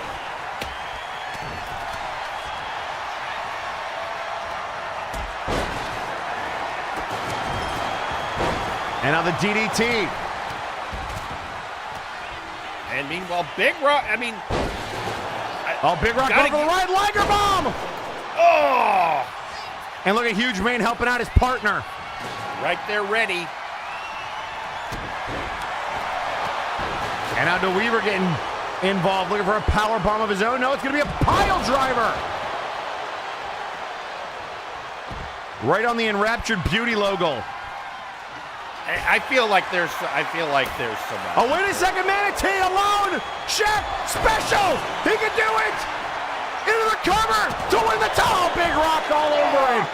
And now the DDT. And meanwhile, Big Rock, Big Rock going for the right, Liger Bomb! Oh! And look at Huge Mane helping out his partner. Right there, ready. And now DeWeaver getting involved, looking for a power bomb of his own. No, it's going to be a pile driver. Right on the Enraptured Beauty logo. I feel like there's some. Oh, wait a second, Manatee alone. Chef special. He can do it. Into the cover to win the title. Big Rock all over it.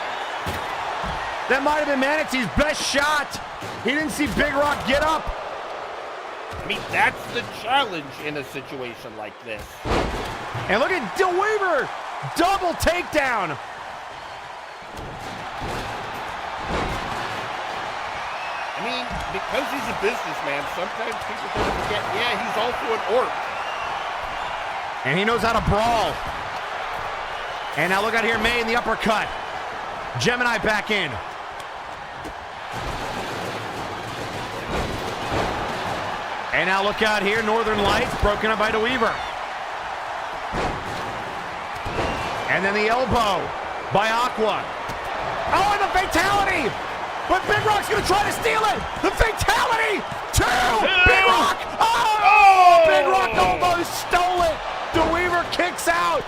That might have been Manatee's best shot. He didn't see Big Rock get up. I mean, that's the challenge in a situation like this. And look at DeWeaver. Double takedown. I mean, because he's a businessman, sometimes people tend to forget, yeah, he's also an orc. And he knows how to brawl. And now look out here, May in the uppercut. Gemini back in. And now look out here, Northern Lights broken up by DeWeaver. And then the elbow by Aqua. Oh, and the fatality! But Big Rock's gonna try to steal it! The fatality! Big Rock! Oh! Big Rock almost stole it! DeWeaver kicks out!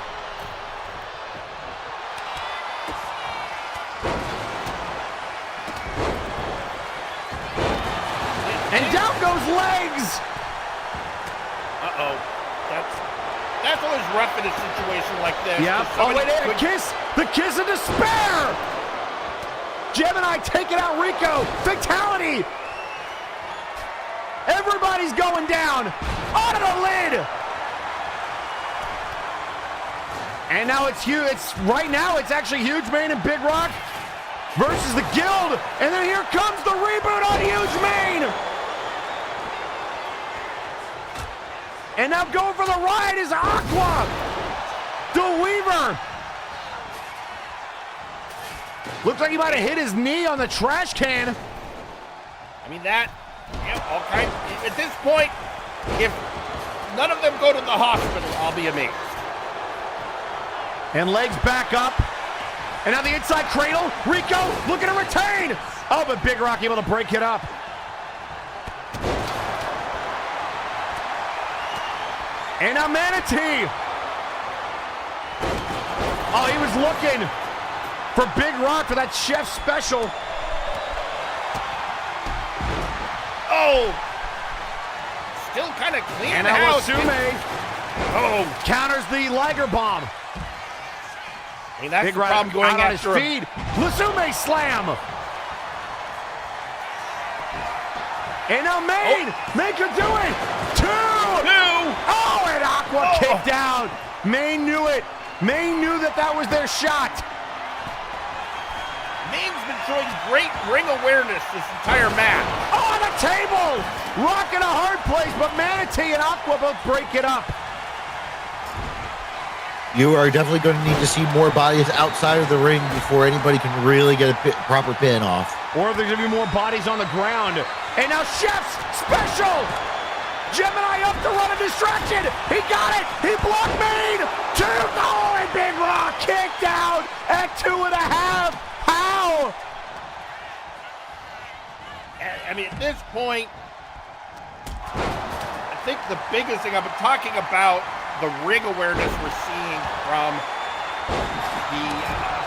And down goes legs! Uh-oh. That's always rough in a situation like this. Yeah. Oh, wait, a kiss! The kiss of despair! Gemini taking out Rico. Fatality! Everybody's going down. Onto the lid! And now it's huge. Right now it's actually Huge Mane and Big Rock versus the Guild. And then here comes the reboot on Huge Mane. And now going for the ride is Aqua. DeWeaver. Looks like he might have hit his knee on the trash can. I mean, all kinds. At this point, if none of them go to the hospital, I'll be amazed. And legs back up. And now the inside cradle. Rico looking to retain. Oh, but Big Rock able to break it up. And now Manatee. Oh, he was looking for Big Rock for that chef special. Oh! Still kind of clean And the now house. Wasume counters the Liger Bomb. I mean, that's Big the Rock problem going out on his after feet. Wasume slam. And now Mane. Mane could do it. Two. Oh, and Aqua kicked out. Mane knew it. Mane knew that was their shot. Mane's been showing great ring awareness this entire match. Oh, on the table! Rock in a hard place, but Manatee and Aqua both break it up. You are definitely going to need to see more bodies outside of the ring before anybody can really get a proper pin off. Or there's going to be more bodies on the ground. And now Chef's special! Gemini up to run a distraction. He got it. He blocked Mane. And Big Rock kicked out at 2.5. How? I mean, at this point, I think the biggest thing I've been talking about, the ring awareness we're seeing from the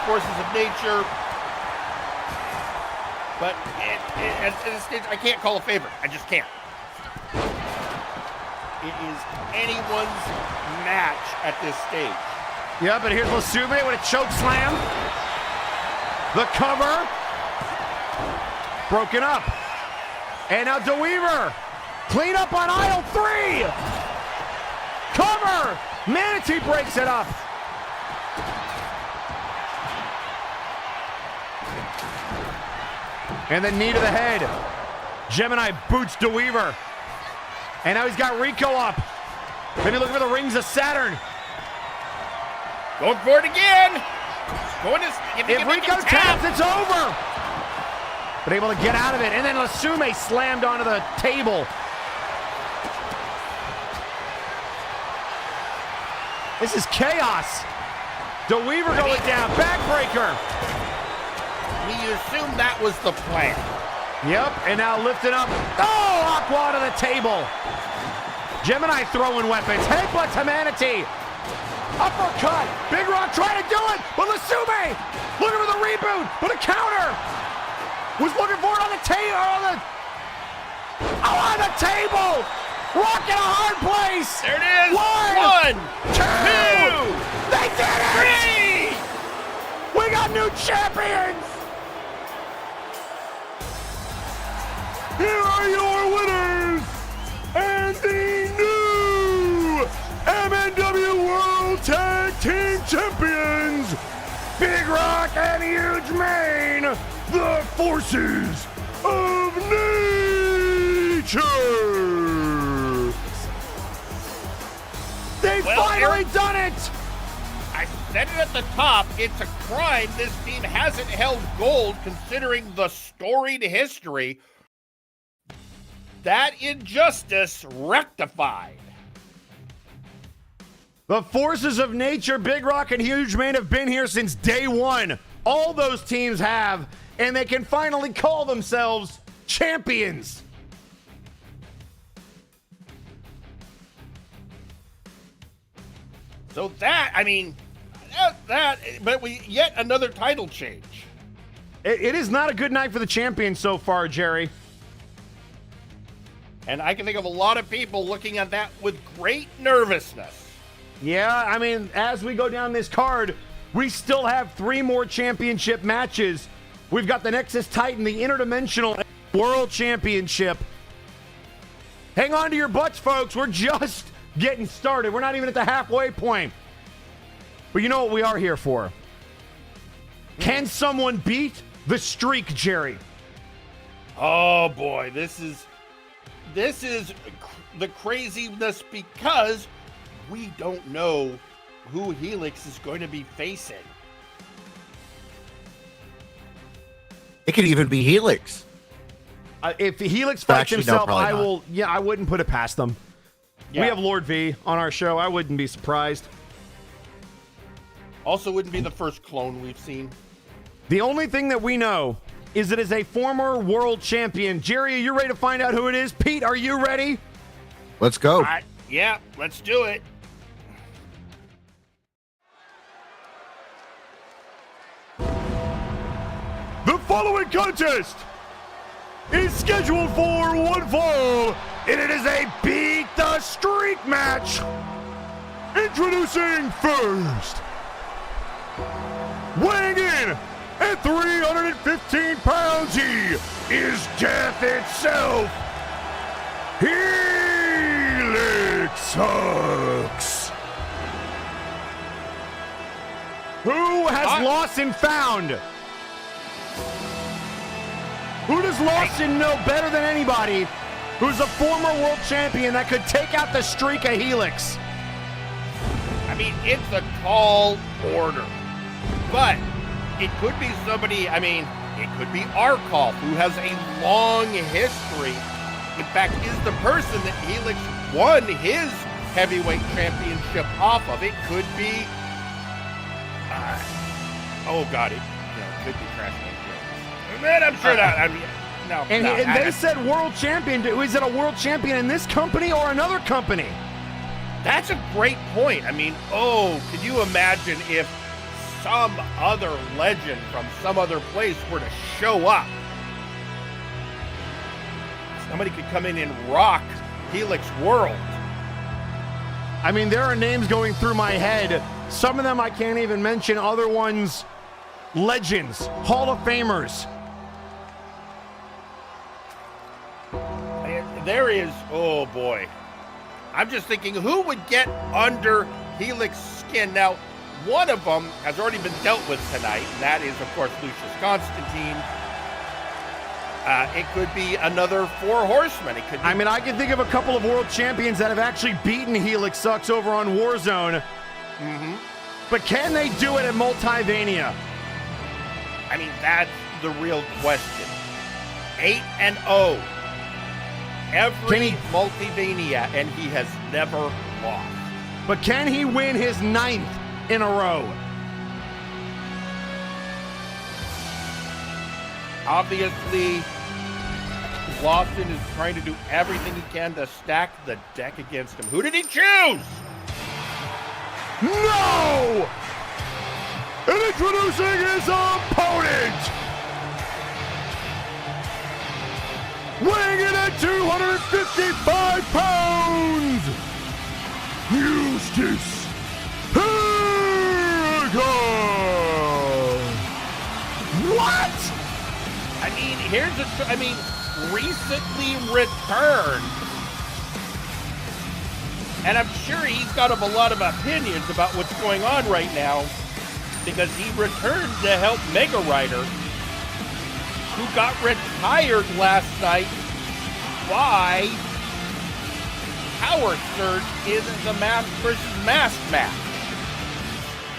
forces of nature. But at this stage, I can't call a favorite. I just can't. It is anyone's match at this stage. Yeah, but here's Wasume with a choke slam. The cover. Broken up. And now DeWeaver. Clean up on aisle 3. Cover. Manatee breaks it up. And then knee to the head. Gemini boots DeWeaver. And now he's got Rico up. Maybe looking for the rings of Saturn. Going for it again. If Rico taps, it's over. but able to get out of it. And then Lasume slammed onto the table. This is chaos. DeWeaver going down. Backbreaker. We assume that was the plan. Yep, and now lifting up. Oh, Aqua to the table. Gemini throwing weapons. Headbutt to Manatee. Uppercut. Big Rock trying to do it, but Lasume looking for the reboot, but a counter. Was looking for it on the table. On the table. Rock in a hard place. There it is. One, Two. They did it. 3. We got new champions. Here are your winners and the new MNW World Tag Team Champions, Big Rock and Huge Mane, the Forces of Nature. They've Well, finally Eric- done it. I said it at the top. It's a crime this team hasn't held gold considering the storied history. That injustice rectified. The Forces of Nature, Big Rock and Huge Mane have been here since day one. All those teams have, and they can finally call themselves champions. So that, I mean, but we yet another title change. It is not a good night for the champions so far, Jerry. And I can think of a lot of people looking at that with great nervousness. Yeah, I mean, as we go down this card, we still have 3 more championship matches. We've got the Nexus Titan, the Interdimensional World Championship. Hang on to your butts, folks. We're just getting started. We're not even at the halfway point. But you know what we are here for? Can someone beat the streak, Jerry? Oh boy, this is the craziness because we don't know who Helix is going to be facing. It could even be Helix. If Helix fights Actually, no, himself, probably I not. will. Yeah, I wouldn't put it past them. Yeah. We have Lord V on our show. I wouldn't be surprised. Also wouldn't be the first clone we've seen. The only thing that we know is it is a former world champion. Jerry, are you ready to find out who it is? Pete, are you ready? Let's go. Yeah, let's do it. The following contest is scheduled for one fall, and it is a Beat the Streak match. Introducing first, weighing in at 315 pounds, he is death itself. Helix sucks. Who has lost and found? Who does Lawson know better than anybody who's a former world champion that could take out the streak of Helix? I mean, it's a tall order, but it could be somebody, I mean, it could be Arkoff, who has a long history. In fact, is the person that Helix won his heavyweight championship off of. It could be, oh God, it could be Trash Man Jones. Man, I'm sure that, I mean, no. And, no, and they said world champion. Is it a world champion in this company or another company? That's a great point. I mean, could you imagine if some other legend from some other place were to show up? Somebody could come in and rock Helix World. I mean, there are names going through my head. Some of them I can't even mention. Other ones, legends, Hall of Famers. There is, oh boy. I'm just thinking, who would get under Helix skin? Now, one of them has already been dealt with tonight, and that is, of course, Lucius Constantine. It could be another Four Horsemen. It could be, I mean, I can think of a couple of world champions that have actually beaten Helix Sucks over on Warzone. Mhm. But can they do it at Multivania? I mean, that's the real question. 8-0. Every Multivania, and he has never lost. But can he win his 9th in a row? Obviously, Lawson is trying to do everything he can to stack the deck against him. Who did he choose? No! And introducing his opponent, weighing in at 255 pounds, Eustace Paragon. What? Recently returned. And I'm sure he's got a lot of opinions about what's going on right now, because he returned to help Mega Rider, who got retired last night by Power Surge in the Mask versus Mask match.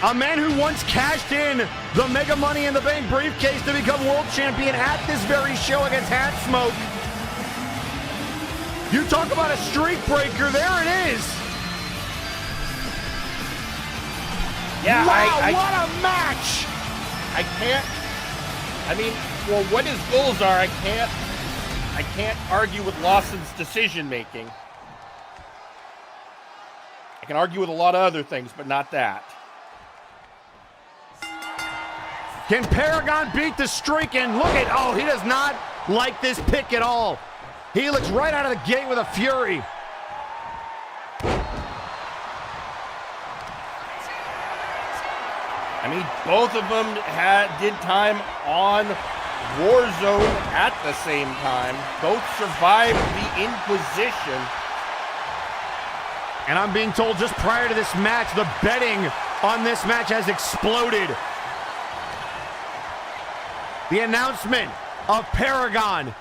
A man who once cashed in the Mega Money in the Bank briefcase to become world champion at this very show against Hat Smoke. You talk about a streak breaker, there it is. Yeah, wow, what a match! I can't. For what his goals are, I can't argue with Lawson's decision making. I can argue with a lot of other things, but not that. Can Paragon beat the streak? And look at, he does not like this pick at all. He looks right out of the gate with a fury. Both of them did time on Warzone at the same time. Both survived the Inquisition. And I'm being told just prior to this match, the betting on this match has exploded. The announcement of Paragon,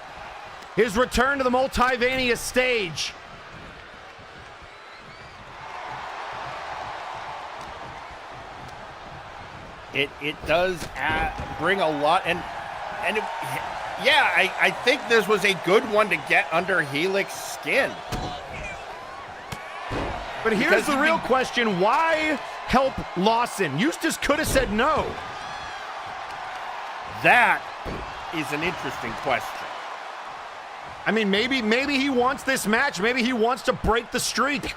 his return to the Multivania stage. It does bring a lot, I think this was a good one to get under Helix's skin. But here's the real question: why help Lawson? Eustace could have said no. That is an interesting question. Maybe he wants this match. Maybe he wants to break the streak.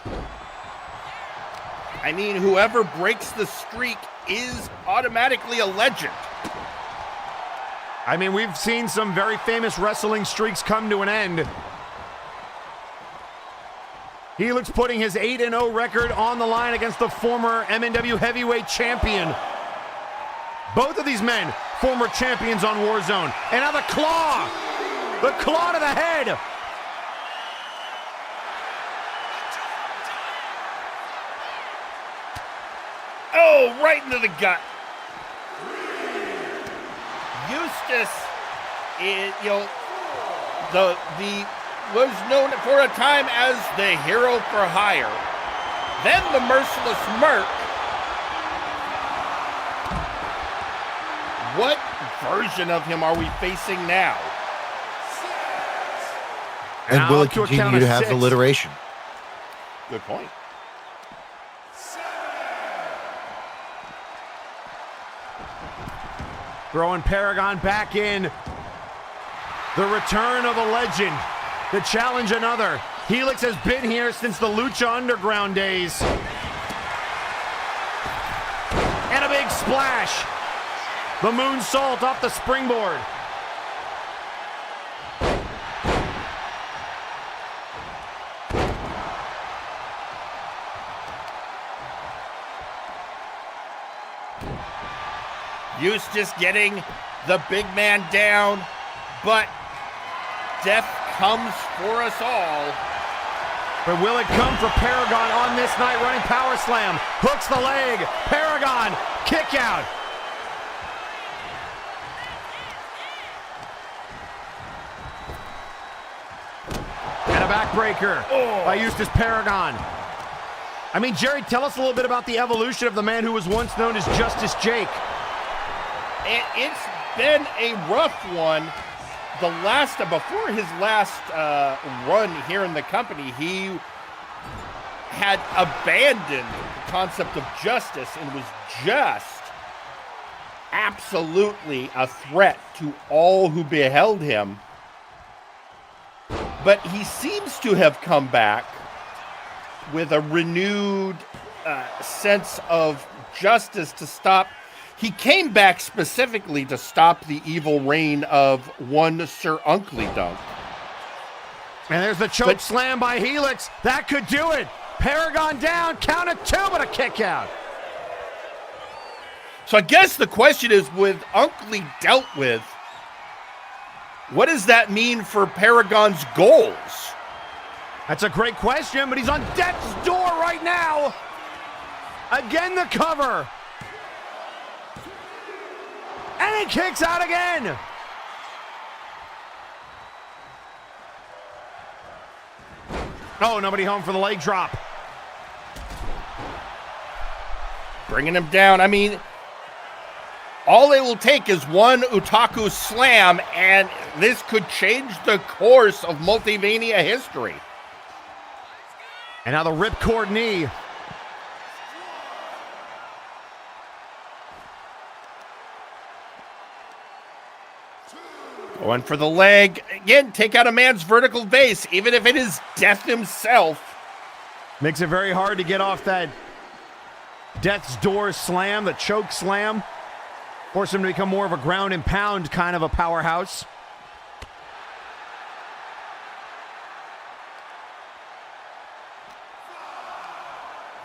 Whoever breaks the streak is automatically a legend. We've seen some very famous wrestling streaks come to an end. Helix putting his 8-0 record on the line against the former MNW heavyweight champion. Both of these men, former champions on Warzone. And now the claw! The claw to the head! Oh, right into the gut. Eustace is, was known for a time as the hero for hire. Then the merciless Merc. What version of him are we facing now? And will it continue to have alliteration? Good point. Throwing Paragon back in. The return of a legend. To challenge another. Helix has been here since the Lucha Underground days. And a big splash. The moonsault off the springboard. Eustace getting the big man down, but death comes for us all. But will it come for Paragon on this night? Running power slam, hooks the leg. Paragon, kick out. And a backbreaker by Eustace Paragon. Jerry, tell us a little bit about the evolution of the man who was once known as Justice Jake. It's been a rough one. before his last run here in the company, he had abandoned the concept of justice and was just absolutely a threat to all who beheld him. But he seems to have come back with a renewed sense of justice to stop. He came back specifically to stop the evil reign of one Sir Unkley Dunk. And there's the choke slam by Helix. That could do it. Paragon down, count of 2, but a kick out. So I guess the question is, with Unkley dealt with, what does that mean for Paragon's goals? That's a great question, but he's on death's door right now. Again, the cover. And he kicks out again. Oh, nobody home for the leg drop. Bringing him down. I mean, all it will take is one Utaku slam, and this could change the course of Multivania history. And now the ripcord knee. Going for the leg. Again, take out a man's vertical base, even if it is death himself. Makes it very hard to get off that death's door slam, the choke slam. Force him to become more of a ground and pound kind of a powerhouse.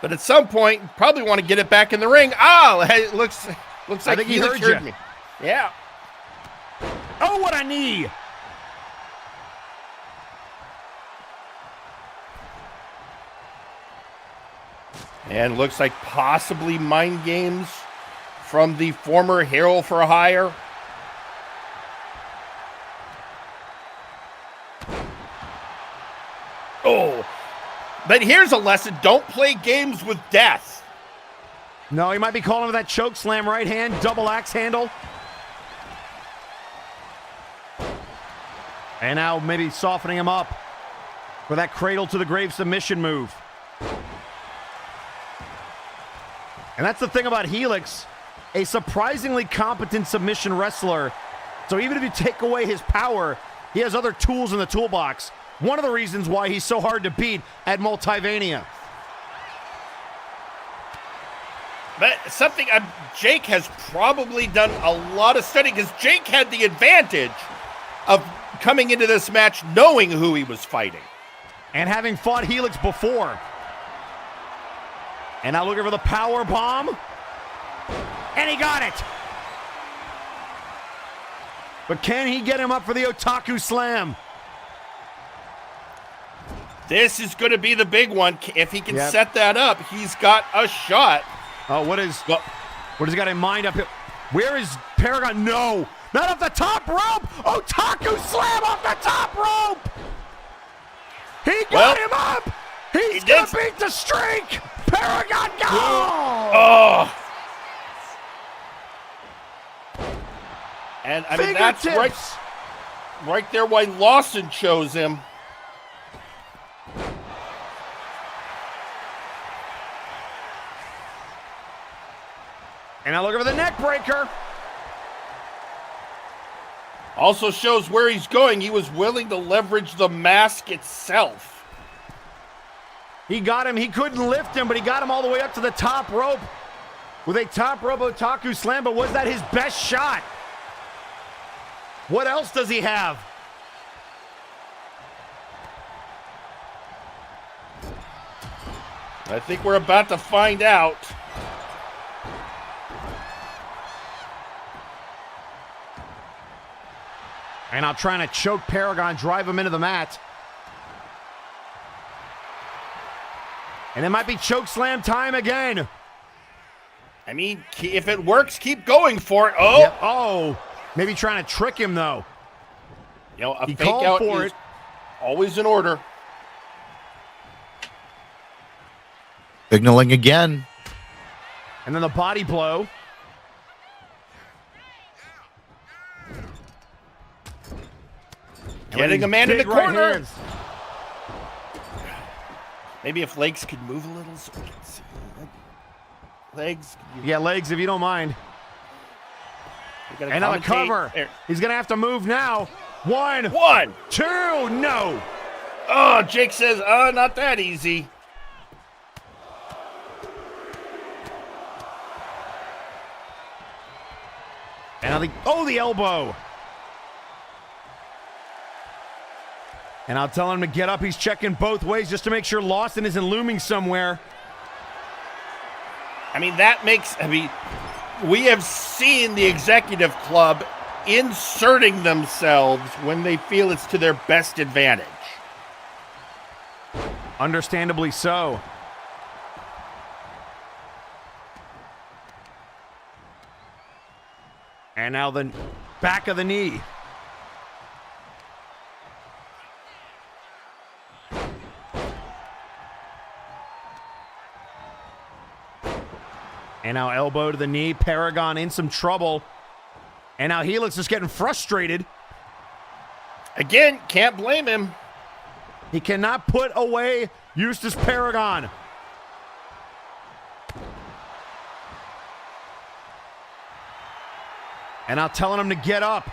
But at some point, probably want to get it back in the ring. Oh, hey, looks like I think he heard you. me. Yeah. Oh, what a knee! And looks like possibly mind games from the former Hero for Hire. Oh, but here's a lesson. Don't play games with death. No, he might be calling for that choke slam right hand, double axe handle. And now maybe softening him up for that cradle to the grave submission move. And that's the thing about Helix, a surprisingly competent submission wrestler. So even if you take away his power, he has other tools in the toolbox. One of the reasons why he's so hard to beat at Multivania. But something Jake has probably done a lot of studying, because Jake had the advantage of coming into this match knowing who he was fighting. And having fought Helix before. And now looking for the power bomb. And he got it. But can he get him up for the Otaku Slam? This is going to be the big one. If he can set that up, he's got a shot. Oh, what has he got in mind up here? Where is Paragon? No, not off the top rope. Otaku Slam off the top rope. He got him up. He's going to beat the streak. Paragon, go! Oh. And I mean, that's right there why Lawson chose him. And now looking for the neck breaker. Also shows where he's going. He was willing to leverage the mask itself. He got him. He couldn't lift him, but he got him all the way up to the top rope with a top rope Otaku Slam. But was that his best shot? What else does he have? I think we're about to find out. And now trying to choke Paragon, drive him into the mat. And it might be choke slam time again. I mean, if it works, keep going for it. Oh! Yep. Oh! Maybe trying to trick him, though. You know, a he fake called out for is it. Always in order. Signaling again. And then the body blow. Getting a man in the Big right corner. hands. Maybe if legs could move a little so we can see. Legs. Yeah, legs, if you don't mind. We gotta And on the commentate. cover. There. He's going to have to move now. 1, 1. 2, no. Oh, Jake says, not that easy. And I think, the elbow. And I'll tell him to get up. He's checking both ways just to make sure Lawson isn't looming somewhere. We have seen the executive club inserting themselves when they feel it's to their best advantage. Understandably so. And now the back of the knee. And now elbow to the knee. Paragon in some trouble. And now Helix is getting frustrated. Again, can't blame him. He cannot put away Eustace Paragon. And now telling him to get up.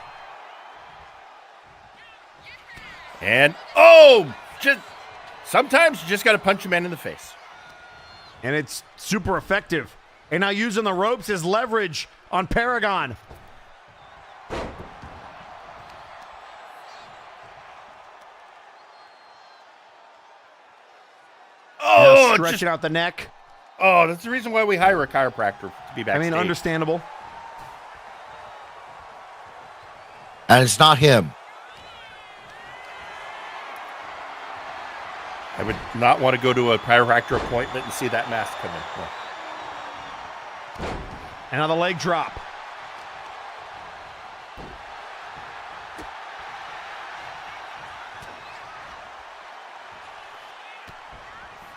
And, sometimes you just got to punch a man in the face. And it's super effective. And now using the ropes as leverage on Paragon. Now stretching out the neck. Oh, that's the reason why we hire a chiropractor to be backstage. Understandable. And it's not him. I would not want to go to a chiropractor appointment and see that mask come in. No. And now the leg drop.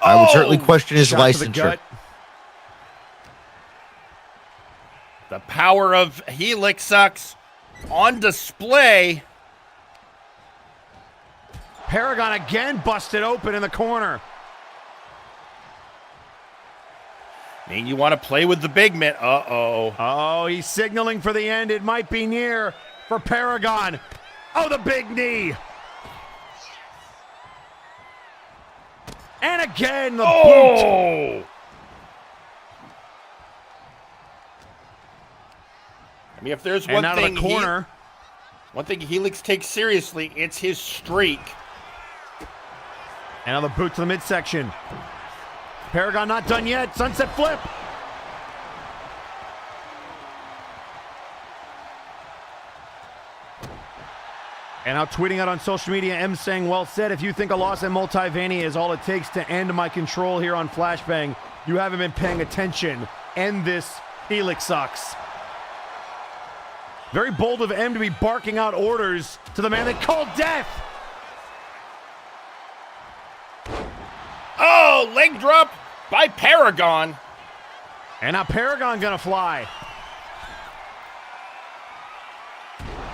I would certainly question his Shot to the licensure. gut. The power of Helix sucks on display. Paragon again busted open in the corner. You want to play with the big man. Uh-oh. Oh, he's signaling for the end. It might be near for Paragon. Oh, the big knee. And again, the boot. If there's And one out thing of the corner. one thing Helix takes seriously, it's his streak. And now the boot to the midsection. Paragon not done yet. Sunset flip. And now tweeting out on social media, M saying, well said, if you think a loss at Multivania is all it takes to end my control here on Flashbang, you haven't been paying attention. End this. Helix sucks. Very bold of M to be barking out orders to the man they called death. Oh, leg drop by Paragon. And now Paragon gonna fly.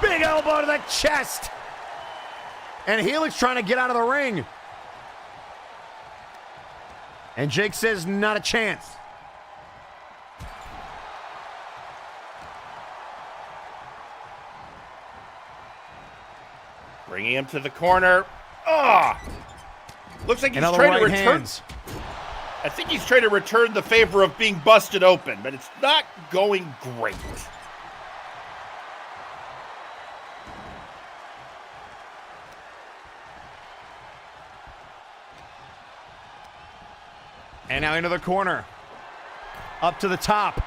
Big elbow to the chest. And Helix trying to get out of the ring. And Jake says, not a chance. Bringing him to the corner. Looks like he's Another trying right to return. hands. I think he's trying to return the favor of being busted open, but it's not going great. And now into the corner. Up to the top.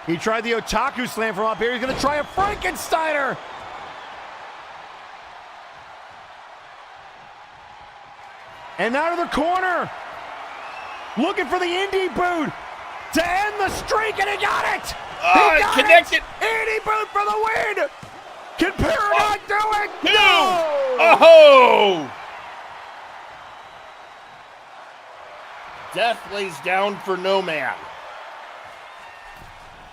He tried the Otaku Slam from up here. He's going to try a Frankensteiner. And out of the corner. Looking for the indie boot to end the streak, and he got it. He got connected. Indie boot for the win. Can Paragon do it? No. No. Oh! Death lays down for no man.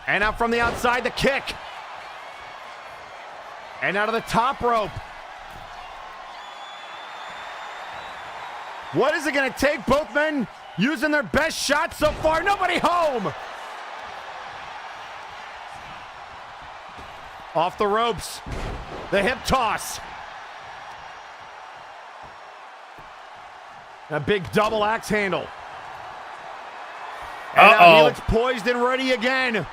And out from the outside, the kick. And out of the top rope. What is it going to take? Both men using their best shot so far. Nobody home. Off the ropes. The hip toss. A big double axe handle. And now Helix poised and ready again.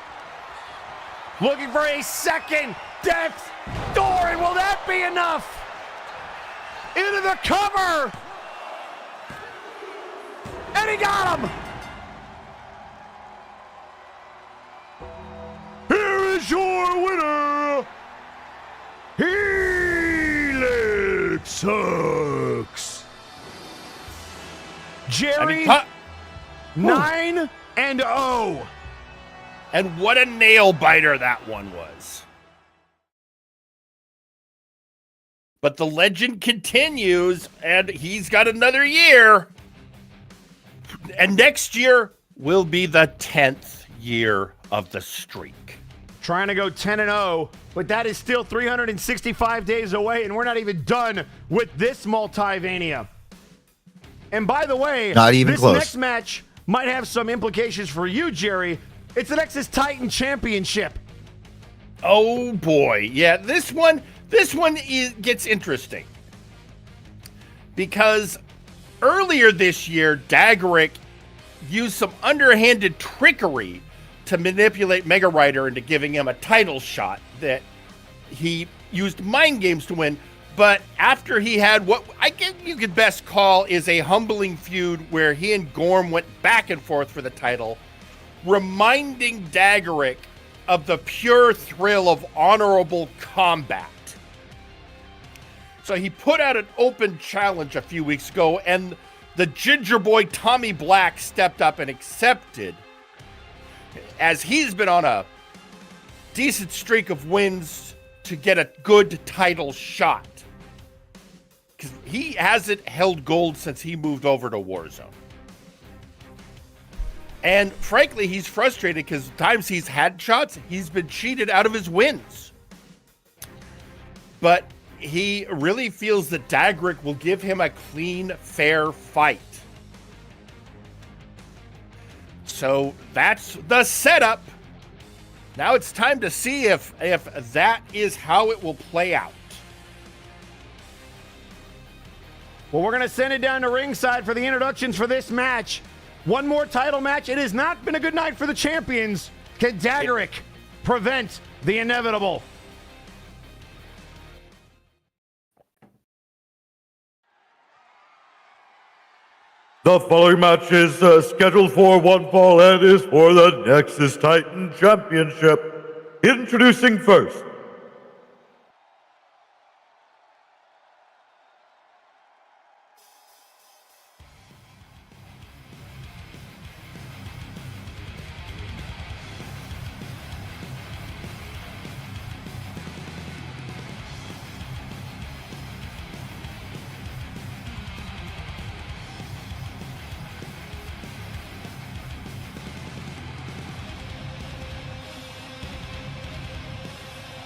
Looking for a second death door, and will that be enough? Into the cover. And he got him. Here is your winner, Helix sucks. Jerry, 9-0. And what a nail biter that one was. But the legend continues, and he's got another year. And next year will be the 10th year of the streak. Trying to go 10-0, but that is still 365 days away, and we're not even done with this Multivania. And by the way, not even this close. Next match might have some implications for you, Jerry. It's the Nexus Titan Championship. Oh boy, yeah, this one gets interesting. Because earlier this year, Dagerick used some underhanded trickery to manipulate Mega Rider into giving him a title shot that he used mind games to win. But after he had what I guess you could best call is a humbling feud where he and Gorm went back and forth for the title, reminding Dagerick of the pure thrill of honorable combat. So he put out an open challenge a few weeks ago, and the Ginger Boy Tommy Black stepped up and accepted, as he's been on a decent streak of wins to get a good title shot. Because he hasn't held gold since he moved over to Warzone. And frankly, he's frustrated because times he's had shots, he's been cheated out of his wins. But he really feels that Dagerick will give him a clean, fair fight. So that's the setup. Now it's time to see if that is how it will play out. Well, we're going to send it down to ringside for the introductions for this match. One more title match. It has not been a good night for the champions. Can Dagerick prevent the inevitable? The following match is scheduled for one fall and is for the Nexus Titan Championship. Introducing first,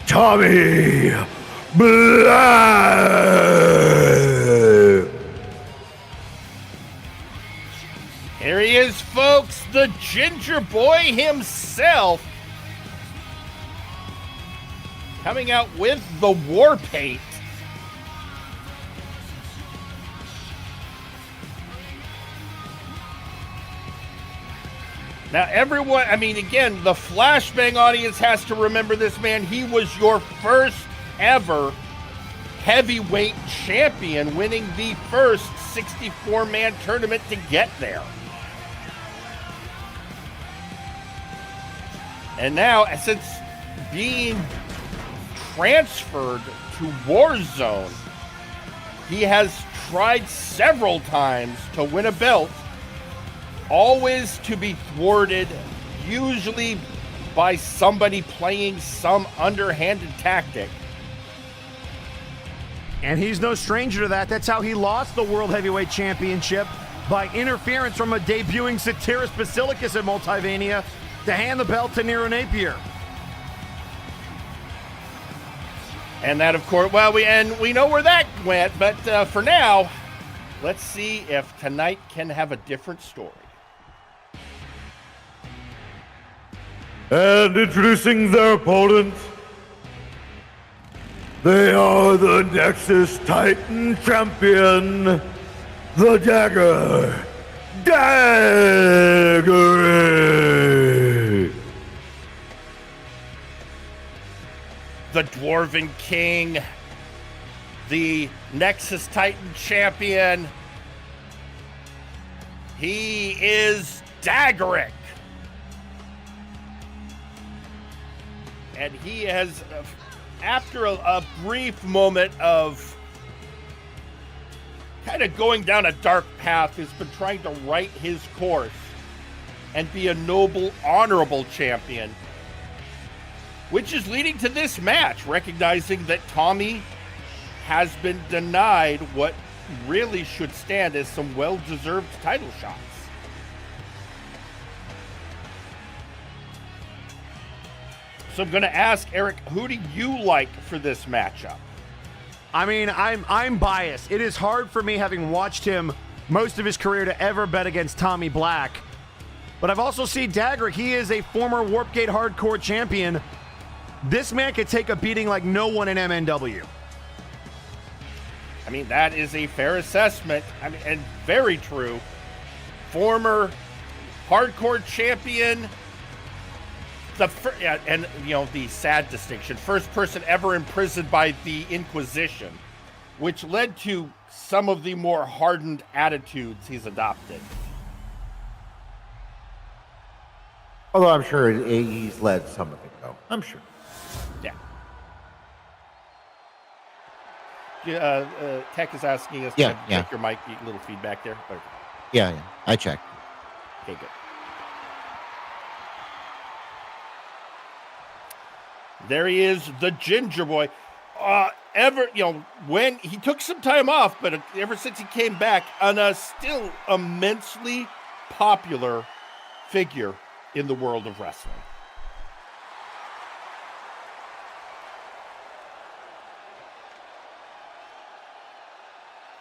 Tommy Black. Here he is, folks, the Ginger Boy himself, coming out with the war paint. Now, everyone, I mean, again, the Flashbang audience has to remember this man. He was your first ever heavyweight champion, winning the first 64-man tournament to get there. And now, since being transferred to Warzone, he has tried several times to win a belt, always to be thwarted, usually by somebody playing some underhanded tactic. And he's no stranger to that. That's how he lost the World Heavyweight Championship, by interference from a debuting Satiris Basilicus at Multivania to hand the belt to Nero Napier. And that, of course, well, we know where that went, but for now, let's see if tonight can have a different story. And introducing their opponent, they are the Nexus Titan Champion, the Dagger. The Dwarven King, the Nexus Titan Champion. He is Daggerick. And he has, after a brief moment of kind of going down a dark path, has been trying to right his course and be a noble, honorable champion, which is leading to this match, recognizing that Tommy has been denied what really should stand as some well-deserved title shots. So I'm going to ask Eric, who do you like for this matchup? I mean, I'm biased. It is hard for me, having watched him most of his career, to ever bet against Tommy Black. But I've also seen Dagger. He is a former Warpgate Hardcore champion. This man could take a beating like no one in MNW. I mean, that is a fair assessment. I mean, and very true. Former hardcore champion. And you know, the sad distinction, first person ever imprisoned by the Inquisition, which led to some of the more hardened attitudes he's adopted. Although I'm sure he's led some of it, though. I'm sure. Yeah. Tech is asking us to check your mic, a little feedback there. Okay. Yeah, I checked. Okay, good. There he is, the Ginger Boy. When he took some time off, but ever since he came back, a still immensely popular figure in the world of wrestling.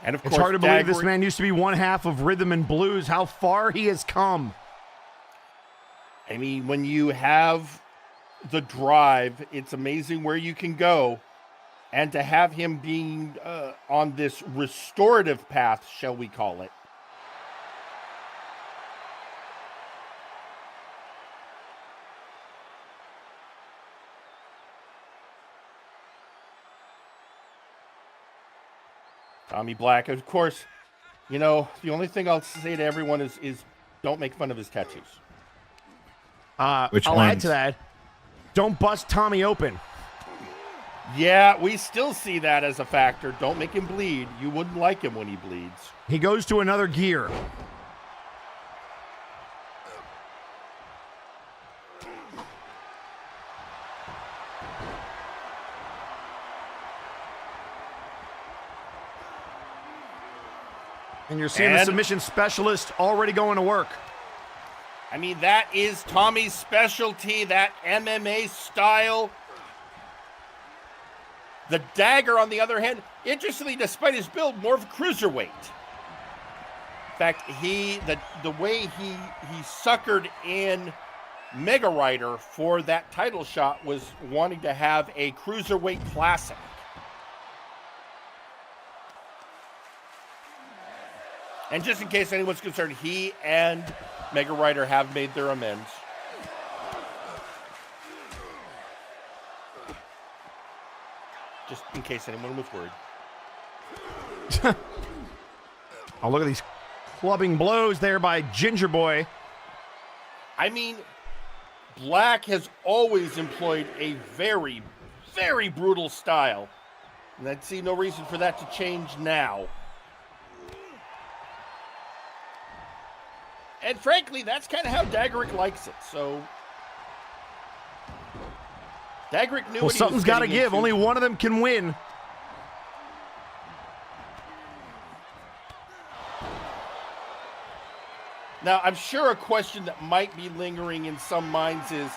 And of course, it's hard to believe this man used to be one half of Rhythm and Blues. How far he has come. I mean, when you have the drive, it's amazing where you can go. And to have him being on this restorative path, shall we call it. Tommy Black, of course, you know, the only thing I'll say to everyone is don't make fun of his tattoos. I'll add to that. Don't bust Tommy open. Yeah, we still see that as a factor. Don't make him bleed. You wouldn't like him when he bleeds. He goes to another gear. And you're seeing the submission specialist already going to work. I mean, that is Tommy's specialty, that MMA style. The Dagger, on the other hand, interestingly, despite his build, more of a cruiserweight. In fact, the way he suckered in Mega Rider for that title shot was wanting to have a cruiserweight classic. And just in case anyone's concerned, he and Mega Rider have made their amends. Just in case anyone was worried. Oh, look at these clubbing blows there by Ginger Boy. I mean, Black has always employed a very, very brutal style. And I see no reason for that to change now. And frankly, that's kind of how Daggerick likes it. So Daggerick knew. Well, something's got to give. Only one of them can win. Now, I'm sure a question that might be lingering in some minds is,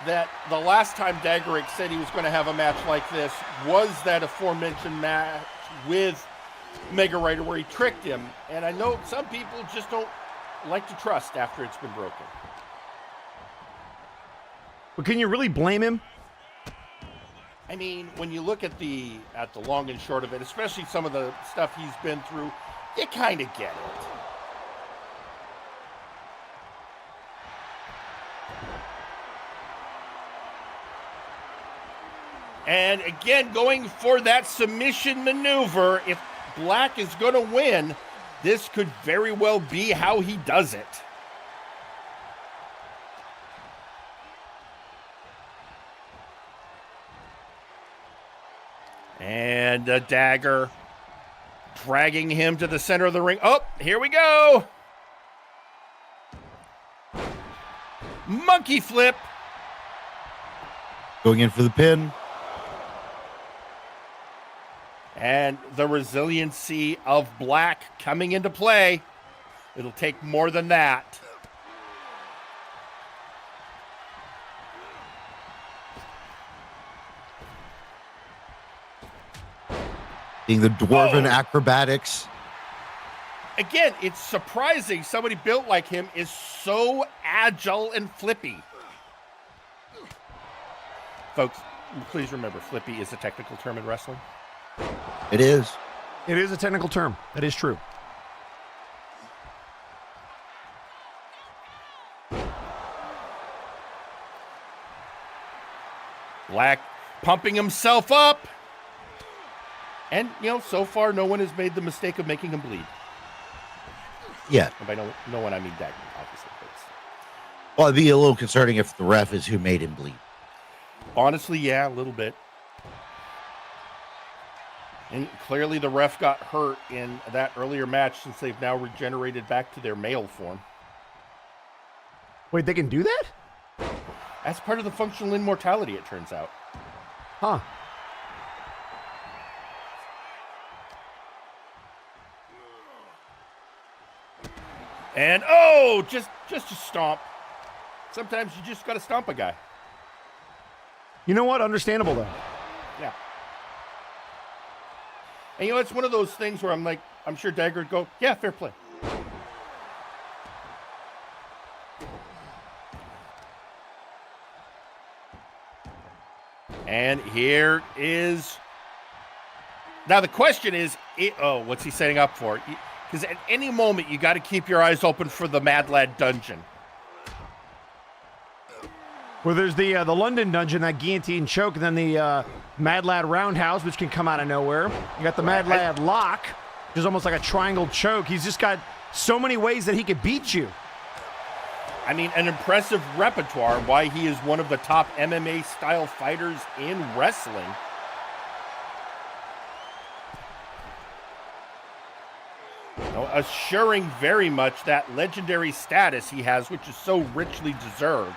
that the last time Dagerick said he was going to have a match like this was that aforementioned match with Mega Rider where he tricked him. And I know some people just don't like to trust after it's been broken. But can you really blame him? I mean, when you look at the long and short of it, especially some of the stuff he's been through, you kind of get it. And again, going for that submission maneuver, if Black is going to win, this could very well be how he does it. And a dagger, dragging him to the center of the ring. Oh, here we go. Monkey flip. Going in for the pin. And the resiliency of Black coming into play. It'll take more than that. Seeing the dwarven acrobatics. Again, it's surprising somebody built like him is so agile and flippy. Folks, please remember, flippy is a technical term in wrestling. It is. It is a technical term. That is true. Black pumping himself up. And, you know, so far no one has made the mistake of making him bleed. Yeah. And by no one, I mean Dagger, obviously. Well, it'd be a little concerning if the ref is who made him bleed. Honestly, yeah, a little bit. And clearly the ref got hurt in that earlier match since they've now regenerated back to their male form. Wait, they can do that? That's part of the functional immortality, it turns out. Huh. And, oh, just a stomp. Sometimes you just got to stomp a guy. You know what? Understandable, though. Yeah. And, you know, it's one of those things where I'm like, I'm sure Dagger would go, yeah, fair play. And here is... Now, the question is, what's he setting up for? Because at any moment, you got to keep your eyes open for the Mad Lad dungeon. Well, there's the London dungeon, that guillotine choke, and then the Mad Lad roundhouse, which can come out of nowhere. You got the Mad Lad lock, which is almost like a triangle choke. He's just got so many ways that he could beat you. I mean, an impressive repertoire, why he is one of the top MMA-style fighters in wrestling. Assuring very much that legendary status he has, which is so richly deserved.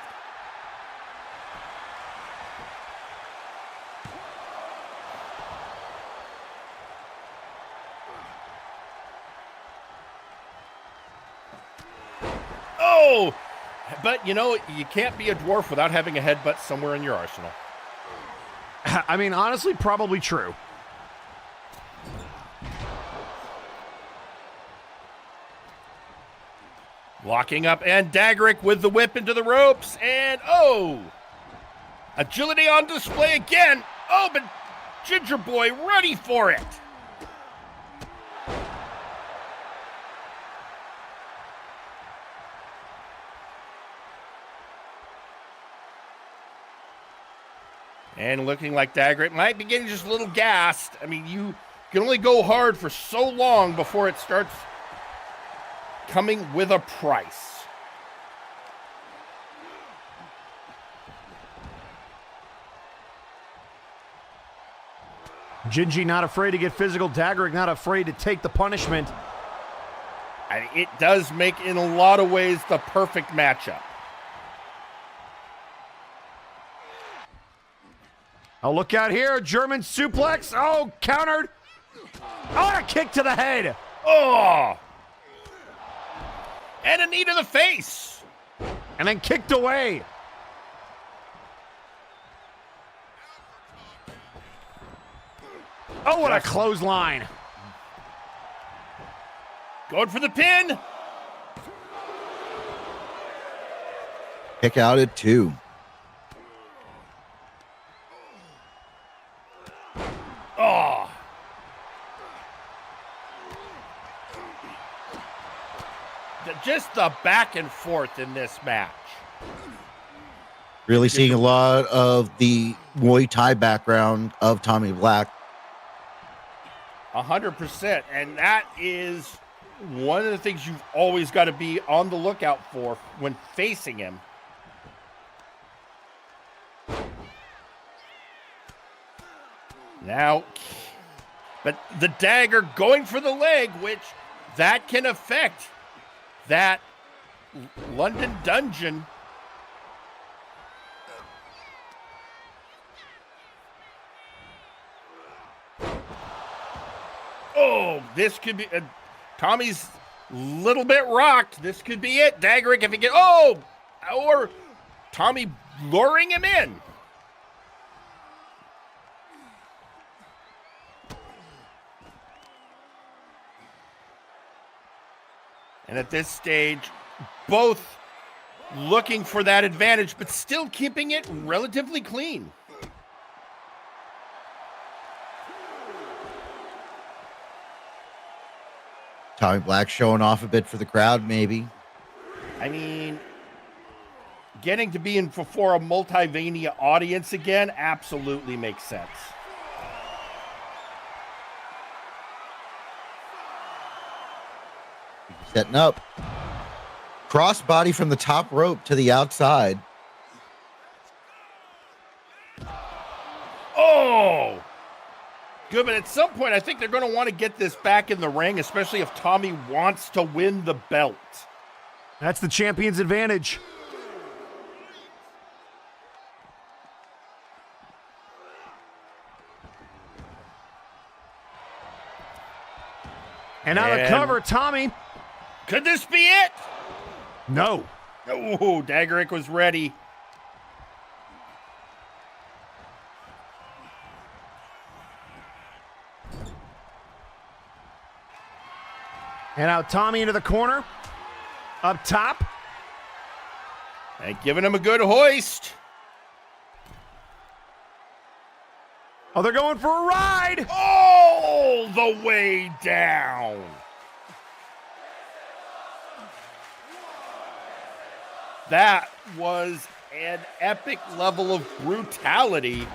Oh! But, you know, you can't be a dwarf without having a headbutt somewhere in your arsenal. I mean, honestly, probably true. Locking up, and Dagerick with the whip into the ropes, and agility on display again. Oh, but Ginger Boy ready for it. And looking like Dagerick might be getting just a little gassed. I mean, you can only go hard for so long before it starts coming with a price. Gingy not afraid to get physical. Dagerick not afraid to take the punishment. And it does make, in a lot of ways, the perfect matchup. Oh, look out here. German suplex. Oh, countered. Oh, a kick to the head. Oh! And a knee to the face. And then kicked away. Oh, what a clothesline. Going for the pin. Kick out at 2. Oh. Just the back and forth in this match. Really seeing a lot of the Muay Thai background of Tommy Black. 100%. And that is one of the things you've always got to be on the lookout for when facing him. Now, but the dagger going for the leg, which that can affect that London Dungeon. Oh, this could be Tommy's little bit rocked. This could be it. Daggerick if he get or Tommy luring him in. And at this stage, both looking for that advantage, but still keeping it relatively clean. Tommy Black showing off a bit for the crowd, maybe. I mean, getting to be in for a Multivania audience again absolutely makes sense. Setting up. Crossbody from the top rope to the outside. Oh! Good, but at some point, I think they're going to want to get this back in the ring, especially if Tommy wants to win the belt. That's the champion's advantage. And on the cover, Tommy. Could this be it? No. Oh, Daggerick was ready. And now Tommy into the corner. Up top. And giving him a good hoist. Oh, they're going for a ride. All the way down. That was an epic level of brutality.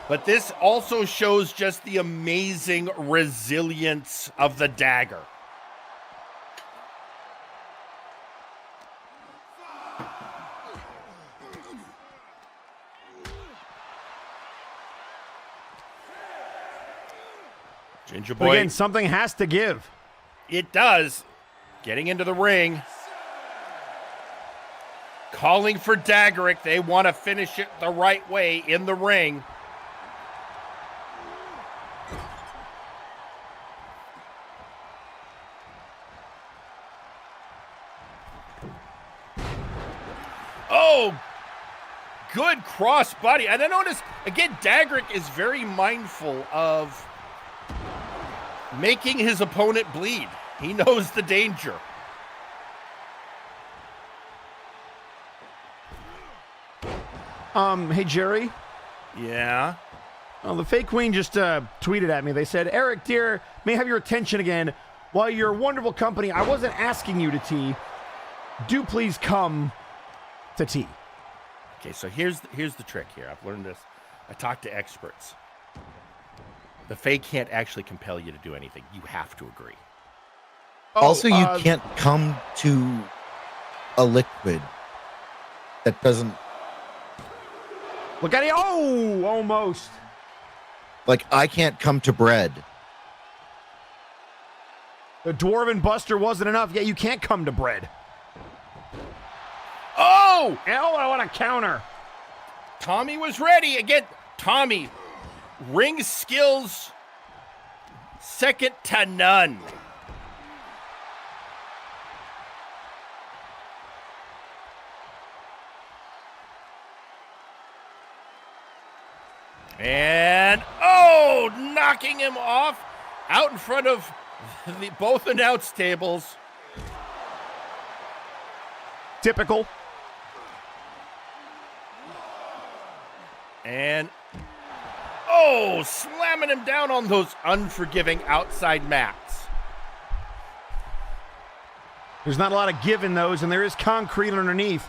But this also shows just the amazing resilience of the dagger. Ginger Boy. Again, something has to give. It does. Getting into the ring. Calling for Daggerick. They want to finish it the right way in the ring. Oh, good crossbody. And I notice, again, Daggerick is very mindful of making his opponent bleed. He knows the danger. Hey, Jerry. Yeah? The Fake Queen just tweeted at me. They said, Eric, dear, may I have your attention again. While you're a wonderful company, I wasn't asking you to tea. Do please come to tea. Okay, so here's the trick here. I've learned this. I talked to experts. The Fae can't actually compel you to do anything. You have to agree. Also, you can't come to a liquid that doesn't... Look at it. Oh, almost. Like, I can't come to bread. The Dwarven Buster wasn't enough. Yeah, you can't come to bread. Oh! Oh, I want to counter. Tommy was ready. Again, Tommy, ring skills second to none. And, oh, knocking him off out in front of both announce tables. Typical. And, oh, slamming him down on those unforgiving outside mats. There's not a lot of give in those, and there is concrete underneath.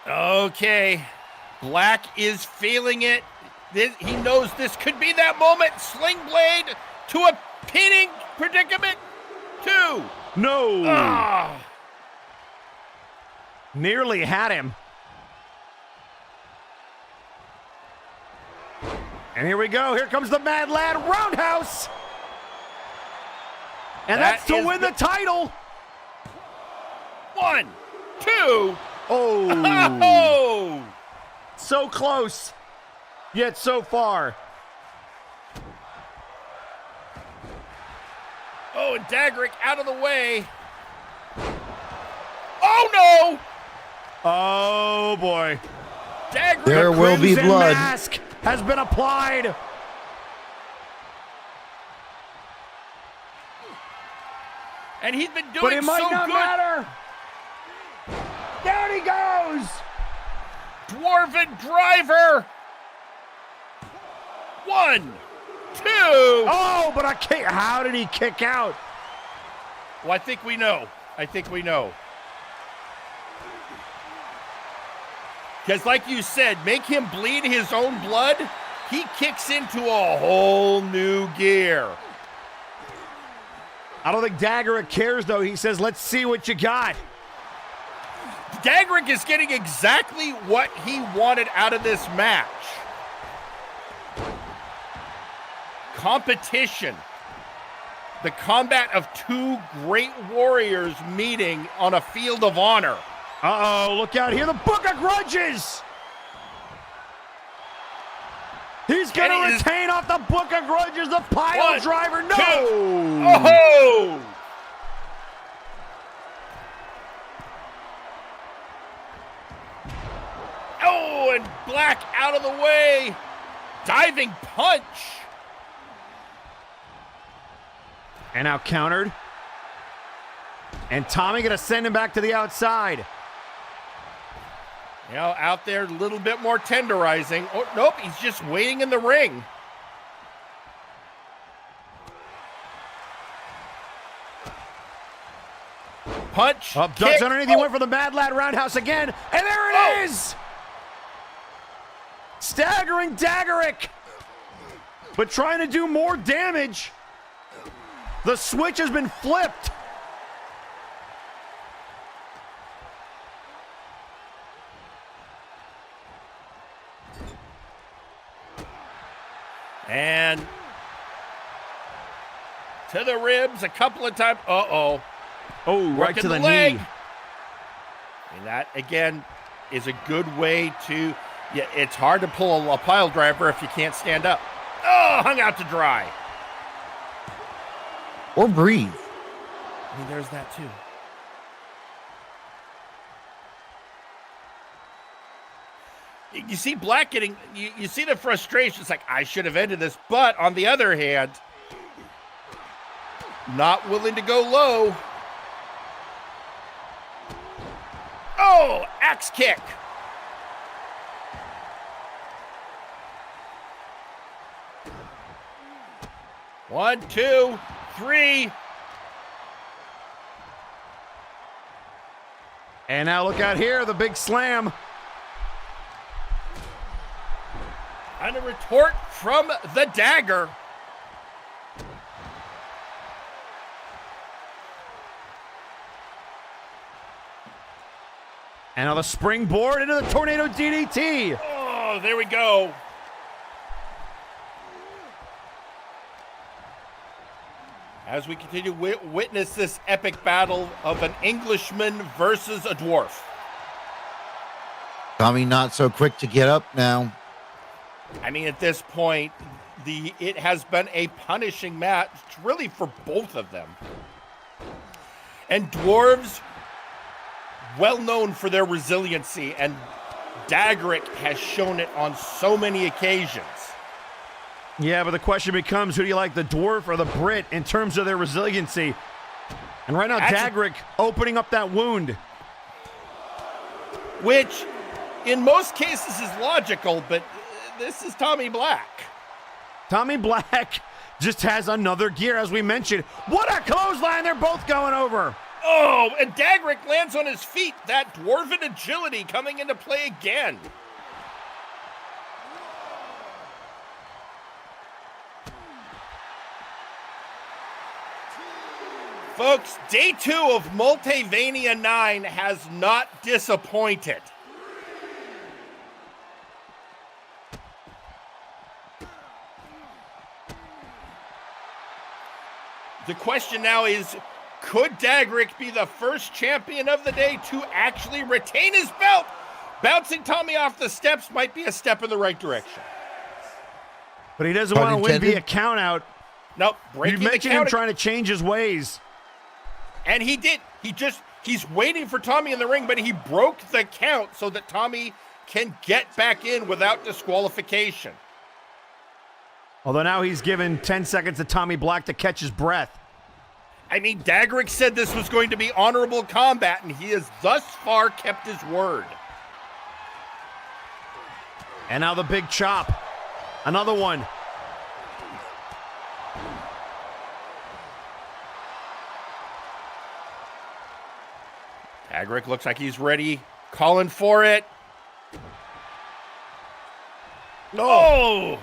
Okay, Black is feeling it. He knows this could be that moment. Sling blade to a pinning predicament. 2. No. Ah. Nearly had him. And here we go. Here comes the Mad Lad Roundhouse. And that's to win the title. 1, 2. Oh. Oh. So close, yet so far. Oh, and Dagrick out of the way. Oh, no. Oh, boy. Dagrick. There will be Crimson blood. Mask has been applied. And he's been doing But it might so not good. matter. Down he goes. Dwarven driver. 1, 2. Oh, but I can't. How did he kick out? Well, I think we know. Because like you said, make him bleed his own blood, he kicks into a whole new gear. I don't think Dagger cares, though. He says, let's see what you got. Dagrick is getting exactly what he wanted out of this match. Competition. The combat of two great warriors meeting on a field of honor. Uh-oh, look out here. The Book of Grudges. He's going to retain off the Book of Grudges. The pile driver. No. 2. Oh! Oh, and Black out of the way. Diving punch. And now countered. And Tommy going to send him back to the outside. You know, out there a little bit more tenderizing. Oh, nope, he's just waiting in the ring. Punch. Up, kick. ducks underneath. He went for the Mad Lad Roundhouse again. And there it is. Staggering Daggerick. But trying to do more damage. The switch has been flipped. And to the ribs a couple of times. Uh-oh. Oh, right to the leg. knee. And that, again, is a good way to... Yeah, it's hard to pull a pile driver if you can't stand up. Oh, hung out to dry. Or breathe. I mean, there's that too. You see Black getting, you see the frustration. It's like, I should have ended this. But on the other hand, not willing to go low. Oh, axe kick. One, 2, 3. And now look out here, the big slam. And a retort from the Dagger. And now the springboard into the tornado DDT. Oh, there we go. As we continue to witness this epic battle of an Englishman versus a dwarf. Tommy not so quick to get up now. I mean, at this point, it has been a punishing match, really, for both of them. And dwarves well known for their resiliency, and Dagrick has shown it on so many occasions. Yeah, but the question becomes, who do you like, the Dwarf or the Brit, in terms of their resiliency? And right now, Dagrick opening up that wound. Which, in most cases, is logical, but this is Tommy Black. Tommy Black just has another gear, as we mentioned. What a clothesline! They're both going over. Oh, and Dagrick lands on his feet. That dwarven agility coming into play again. Folks, day 2 of Multivania 9 has not disappointed. The question now is, could Dagrick be the first champion of the day to actually retain his belt? Bouncing Tommy off the steps might be a step in the right direction. But he doesn't want to win via count out. Nope. You mentioned him trying to change his ways. And he did. He's waiting for Tommy in the ring, but he broke the count so that Tommy can get back in without disqualification. Although now he's given 10 seconds to Tommy Black to catch his breath. I mean, Dagrick said this was going to be honorable combat, and he has thus far kept his word. And now the big chop. Another one. Dagrick looks like he's ready, calling for it. Oh!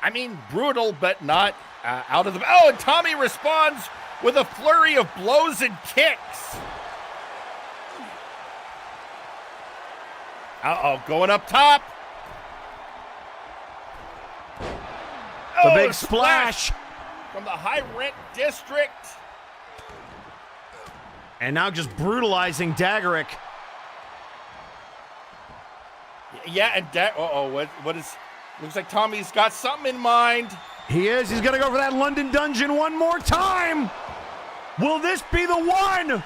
I mean, brutal, but not out of the... Oh, and Tommy responds with a flurry of blows and kicks. Uh-oh, going up top. The big splash from the high rent district. And now just brutalizing Dagrick. Yeah, and what is... Looks like Tommy's got something in mind. He is. He's going to go for that London Dungeon one more time. Will this be the one?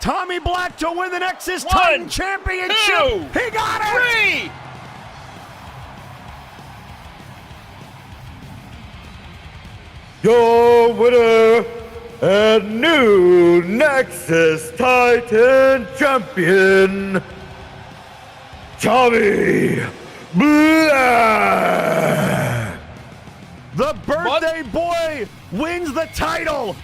Tommy Black to win the Nexus Titan Championship. 2, he got it. 3. Your winner and new Nexus Titan Champion, Tommy Black. The birthday boy wins the title.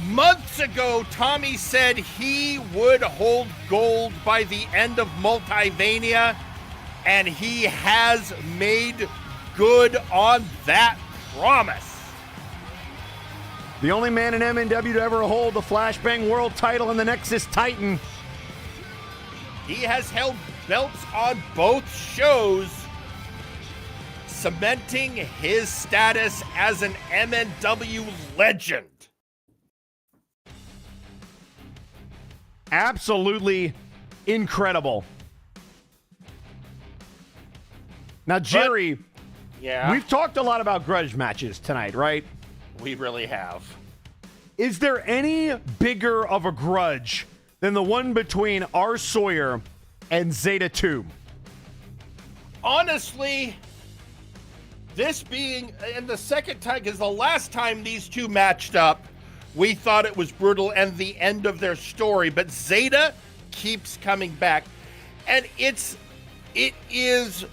Months ago, Tommy said he would hold gold by the end of Multivania, and he has made good on that promise. The only man in MNW to ever hold the Flashbang World title in the Nexus Titan. He has held belts on both shows, cementing his status as an MNW legend. Absolutely incredible. Now, Jerry, Yeah, we've talked a lot about grudge matches tonight, right? we really have. Is there any bigger of a grudge than the one between R. Sawyer and Zeta 2? Honestly, this being and the second time, because the last time these two matched up, we thought it was brutal and the end of their story, but Zeta keeps coming back. And it is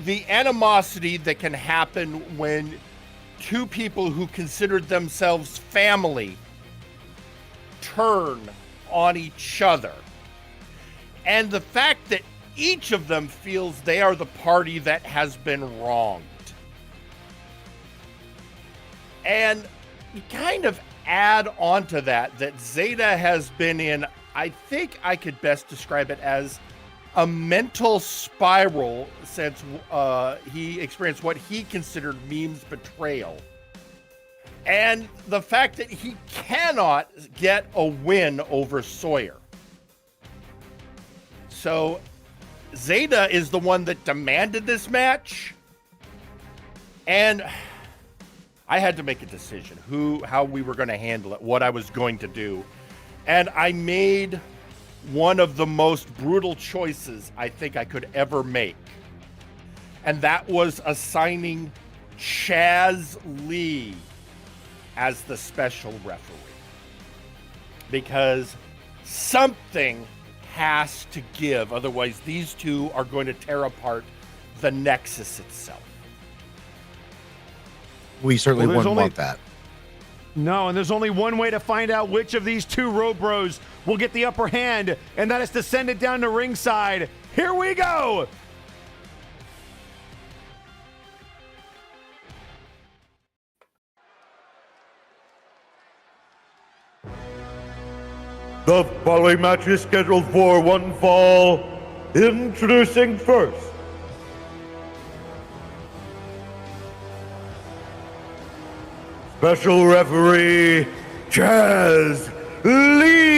the animosity that can happen when two people who considered themselves family turn on each other. And the fact that each of them feels they are the party that has been wronged. And you kind of add on to that Zeta has been in, I think I could best describe it as a mental spiral since he experienced what he considered memes betrayal. And the fact that he cannot get a win over Sawyer. So Zeta is the one that demanded this match. And I had to make a decision how we were going to handle it, what I was going to do. And I made one of the most brutal choices I think I could ever make. And that was assigning Chaz Lee as the special referee. Because something has to give. Otherwise, these two are going to tear apart the Nexus itself. We certainly Well, wouldn't want that. No, and there's only one way to find out which of these two Road Bros will get the upper hand, and that is to send it down to ringside. Here we go! The following match is scheduled for one fall. Introducing first, special referee Chaz Lee.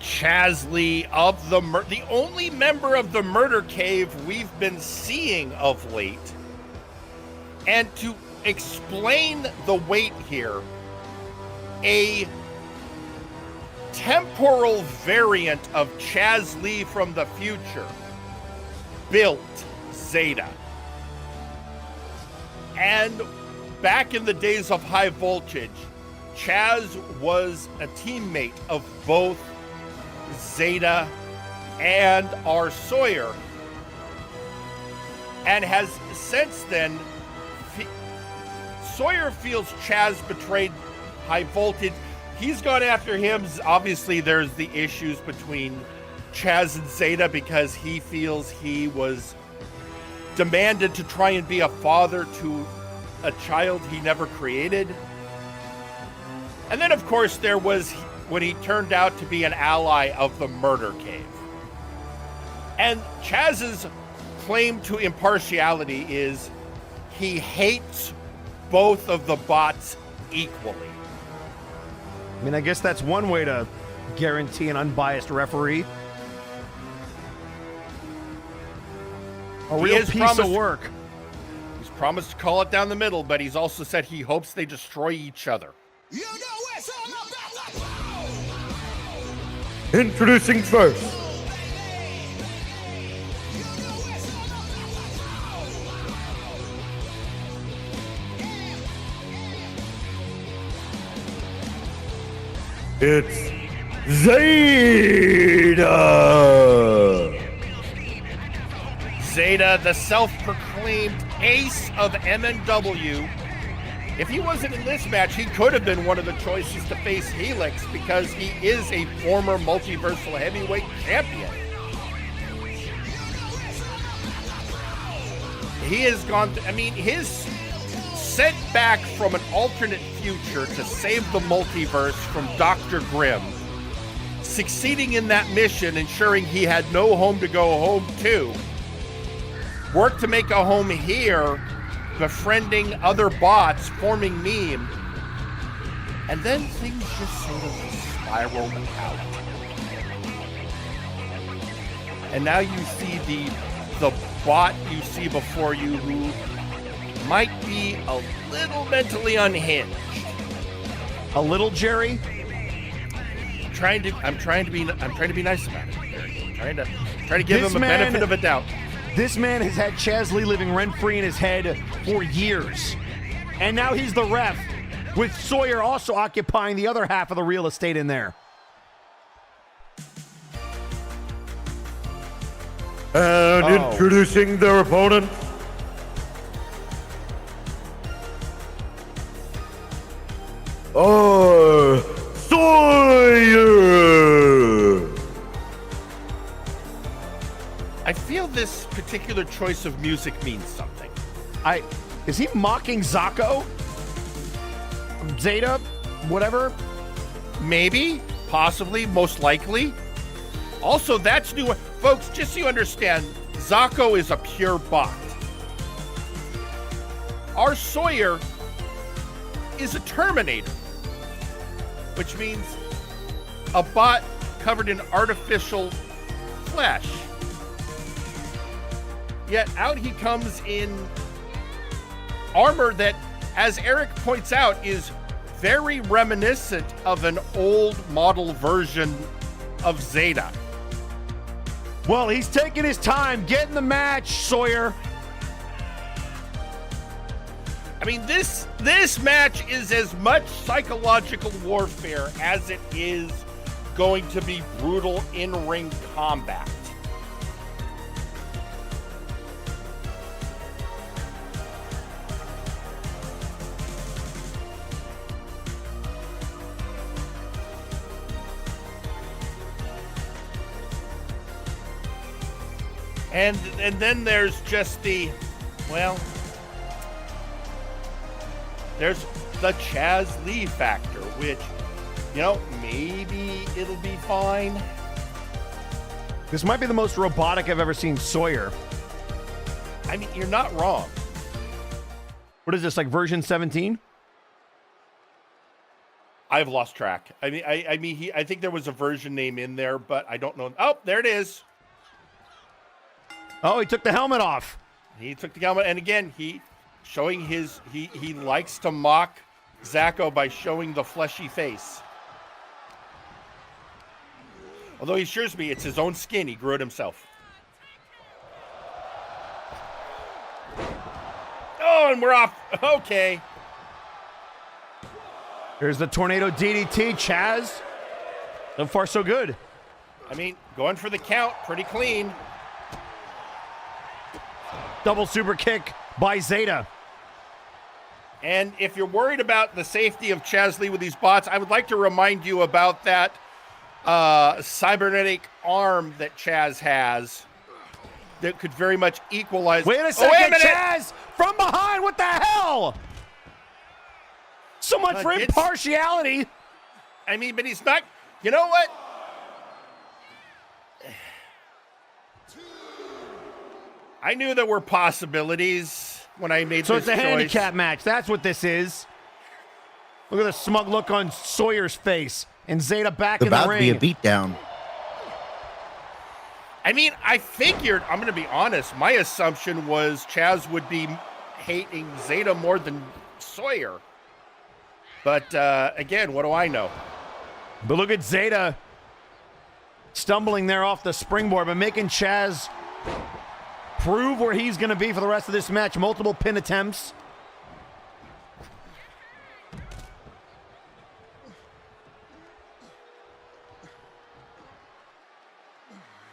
Chaz Lee of the only member of the Murder Cave we've been seeing of late. And to explain the weight here, a temporal variant of Chaz Lee from the future built Zeta. And back in the days of High Voltage, Chaz was a teammate of both Zeta and R. Sawyer, and has since then, Sawyer feels Chaz betrayed High Voltage. He's gone after him. Obviously, there's the issues between Chaz and Zeta because he feels he was demanded to try and be a father to a child he never created. And then, of course, there was when he turned out to be an ally of the Murder Cave. And Chaz's claim to impartiality is he hates both of the bots equally. I mean, I guess that's one way to guarantee an unbiased referee. A real piece of work. He's promised to call it down the middle, but he's also said he hopes they destroy each other. You know it's all about Introducing first, it's Zeta. Zeta, the self-proclaimed ace of MNW. If he wasn't in this match, he could have been one of the choices to face Helix because he is a former multiversal heavyweight champion. He has gone, his sent back from an alternate future to save the multiverse from Dr. Grimm, succeeding in that mission, ensuring he had no home to go home to, worked to make a home here, befriending other bots, forming meme, and then things just sort of spiraled out. And now you see the bot you see before you who might be a little mentally unhinged. A little, Jerry? I'm trying to be nice about it. I'm trying to give him a benefit of a doubt. This man has had Chaz Lee living rent-free in his head for years. And now he's the ref, with Sawyer also occupying the other half of the real estate in there. And introducing their opponent, Sawyer. I feel this particular choice of music means something. Is he mocking Zocco? Zeta? Whatever? Maybe, possibly, most likely. Also, that's new. Folks, just so you understand, Zocco is a pure bot. Our Sawyer is a Terminator, which means a bot covered in artificial flesh. Yet out he comes in armor that, as Eric points out, is very reminiscent of an old model version of Zeta. Well, he's taking his time getting the match, Sawyer. I mean, this match is as much psychological warfare as it is going to be brutal in-ring combat. And then there's just the, well, there's the Chaz Lee factor, which, you know, maybe it'll be fine. This might be the most robotic I've ever seen Sawyer. I mean, you're not wrong. What is this, like version 17? I've lost track. I mean, I think there was a version name in there, but I don't know. Oh, there it is. Oh, he took the helmet off. He took the helmet, and again, he likes to mock Zacho by showing the fleshy face. Although he assures me it's his own skin, he grew it himself. Oh, and we're off. Okay. Here's the tornado DDT, Chaz. So far, so good. I mean, going for the count, pretty clean. Double super kick by Zeta. And if you're worried about the safety of Chaz Lee with these bots, I would like to remind you about that cybernetic arm that Chaz has that could very much equalize. Wait a second, Chaz! From behind, what the hell? So much for impartiality. I mean, but he's not, you know what? I knew there were possibilities when I made this choice. So it's a handicap match. That's what this is. Look at the smug look on Sawyer's face. And Zeta back in the ring. About to be a beatdown. I mean, I figured, I'm going to be honest, my assumption was Chaz would be hating Zeta more than Sawyer. But again, what do I know? But look at Zeta stumbling there off the springboard, but making Chaz prove where he's going to be for the rest of this match. Multiple pin attempts.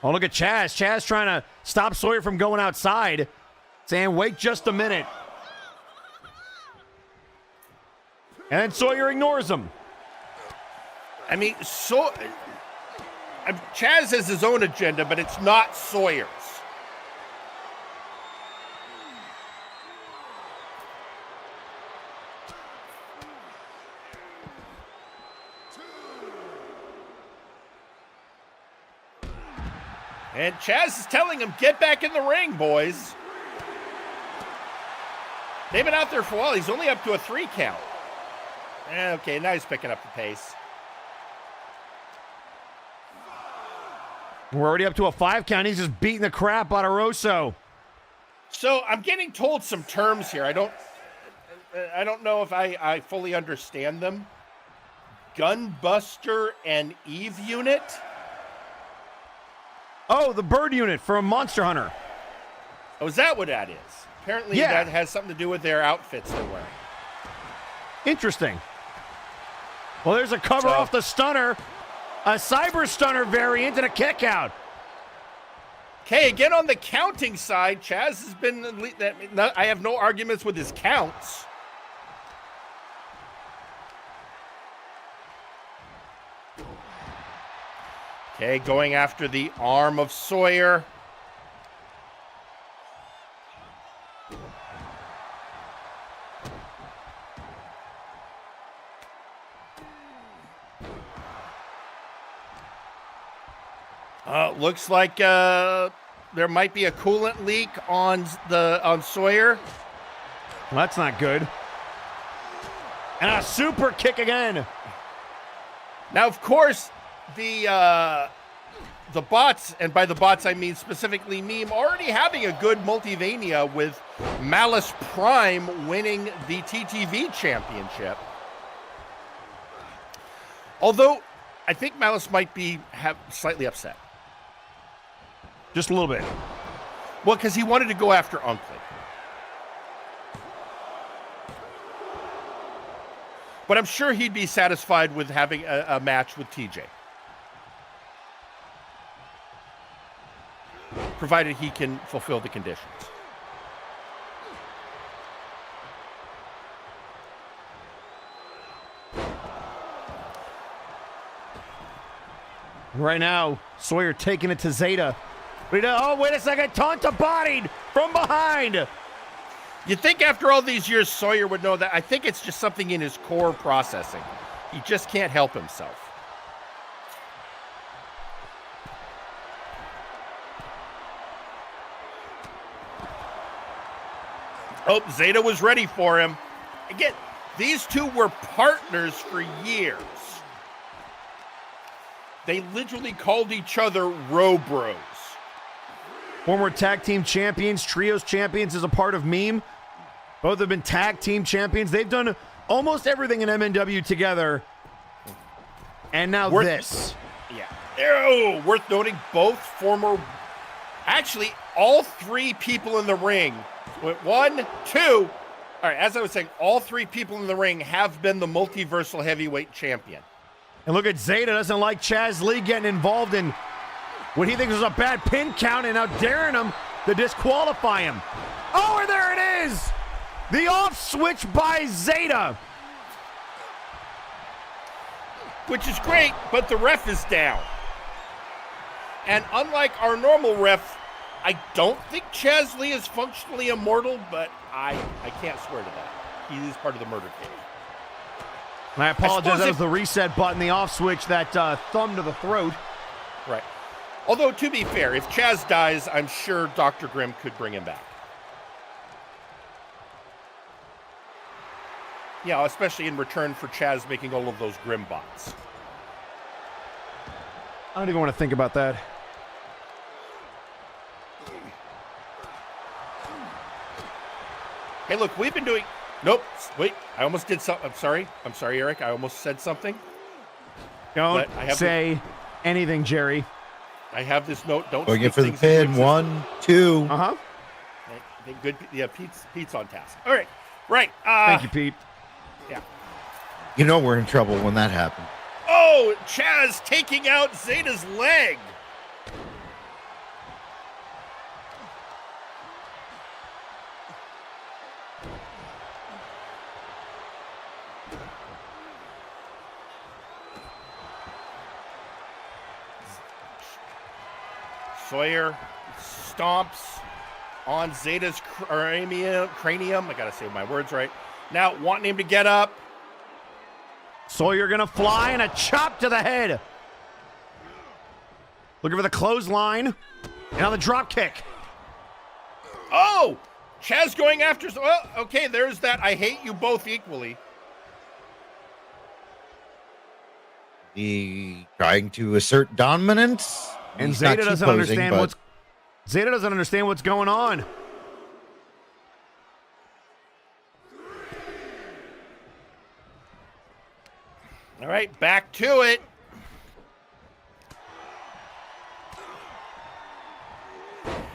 Oh, look at Chaz. Chaz trying to stop Sawyer from going outside. Saying, wait just a minute. And then Sawyer ignores him. I mean, Chaz has his own agenda, but it's not Sawyer's. And Chaz is telling him, get back in the ring, boys. They've been out there for a while. He's only up to a 3 count. Okay, now he's picking up the pace. We're already up to a 5 count. He's just beating the crap out of Rosso. So I'm getting told some terms here. I don't know if I fully understand them. Gunbuster and Eve unit. Oh, the bird unit from Monster Hunter. Oh, is that what that is? Apparently that has something to do with their outfits they're wearing. Interesting. Well, there's a cover off the stunner. A cyber stunner variant and a kick out. Okay, again on the counting side, Chaz has been, I have no arguments with his counts. Okay, going after the arm of Sawyer. Looks like there might be a coolant leak on Sawyer. Well, that's not good. And a super kick again. Now, of course, the bots, and by the bots I mean specifically Meme, already having a good Multivania with Malice Prime winning the TTV championship. Although, I think Malice might be slightly upset. Just a little bit. Well, because he wanted to go after Unkley. But I'm sure he'd be satisfied with having a match with TJ. Provided he can fulfill the conditions. Right now, Sawyer taking it to Zeta. Oh, wait a second. Tonta bodied from behind. You'd think after all these years, Sawyer would know that. I think it's just something in his core processing. He just can't help himself. Oh, Zeta was ready for him. Again, these two were partners for years. They literally called each other Robros. Former tag team champions, trios champions as a part of Meme. Both have been tag team champions. They've done almost everything in MNW together. And now this. Yeah. Oh, worth noting, both former... Actually, all three people in the ring. One, two. All right, as I was saying, all three people in the ring have been the multiversal heavyweight champion. And look at Zeta doesn't like Chaz Lee getting involved in what he thinks was a bad pin count and now daring him to disqualify him. Oh, and there it is! The off switch by Zeta. Which is great, but the ref is down. And unlike our normal ref, I don't think Chaz Lee is functionally immortal, but I can't swear to that. He is part of the murder cave. And I apologize, that was the reset button, the off switch, that thumb to the throat. Right. Although, to be fair, if Chaz dies, I'm sure Dr. Grimm could bring him back. Yeah, especially in return for Chaz making all of those Grimm bots. I don't even want to think about that. Hey, look, we've been doing... Nope. Wait, I almost did something. I'm sorry, Eric. I almost said something. Don't say anything, Jerry. I have this note. Don't Going speak in for the things into pin. 1, 2. Uh-huh. Good. Yeah, Pete's on task. All right. Right. Thank you, Pete. Yeah. You know we're in trouble when that happens. Oh, Chaz taking out Zeta's leg. Sawyer stomps on Zeta's cranium. I gotta say my words right. Now wanting him to get up. Sawyer gonna fly and a chop to the head. Looking for the clothesline. And now the drop kick. Oh! Chaz going after... Well, okay, there's that. I hate you both equally. He trying to assert dominance. And He's Zeta not doesn't supposing, understand but- what's... Zeta doesn't understand what's going on. All right, back to it.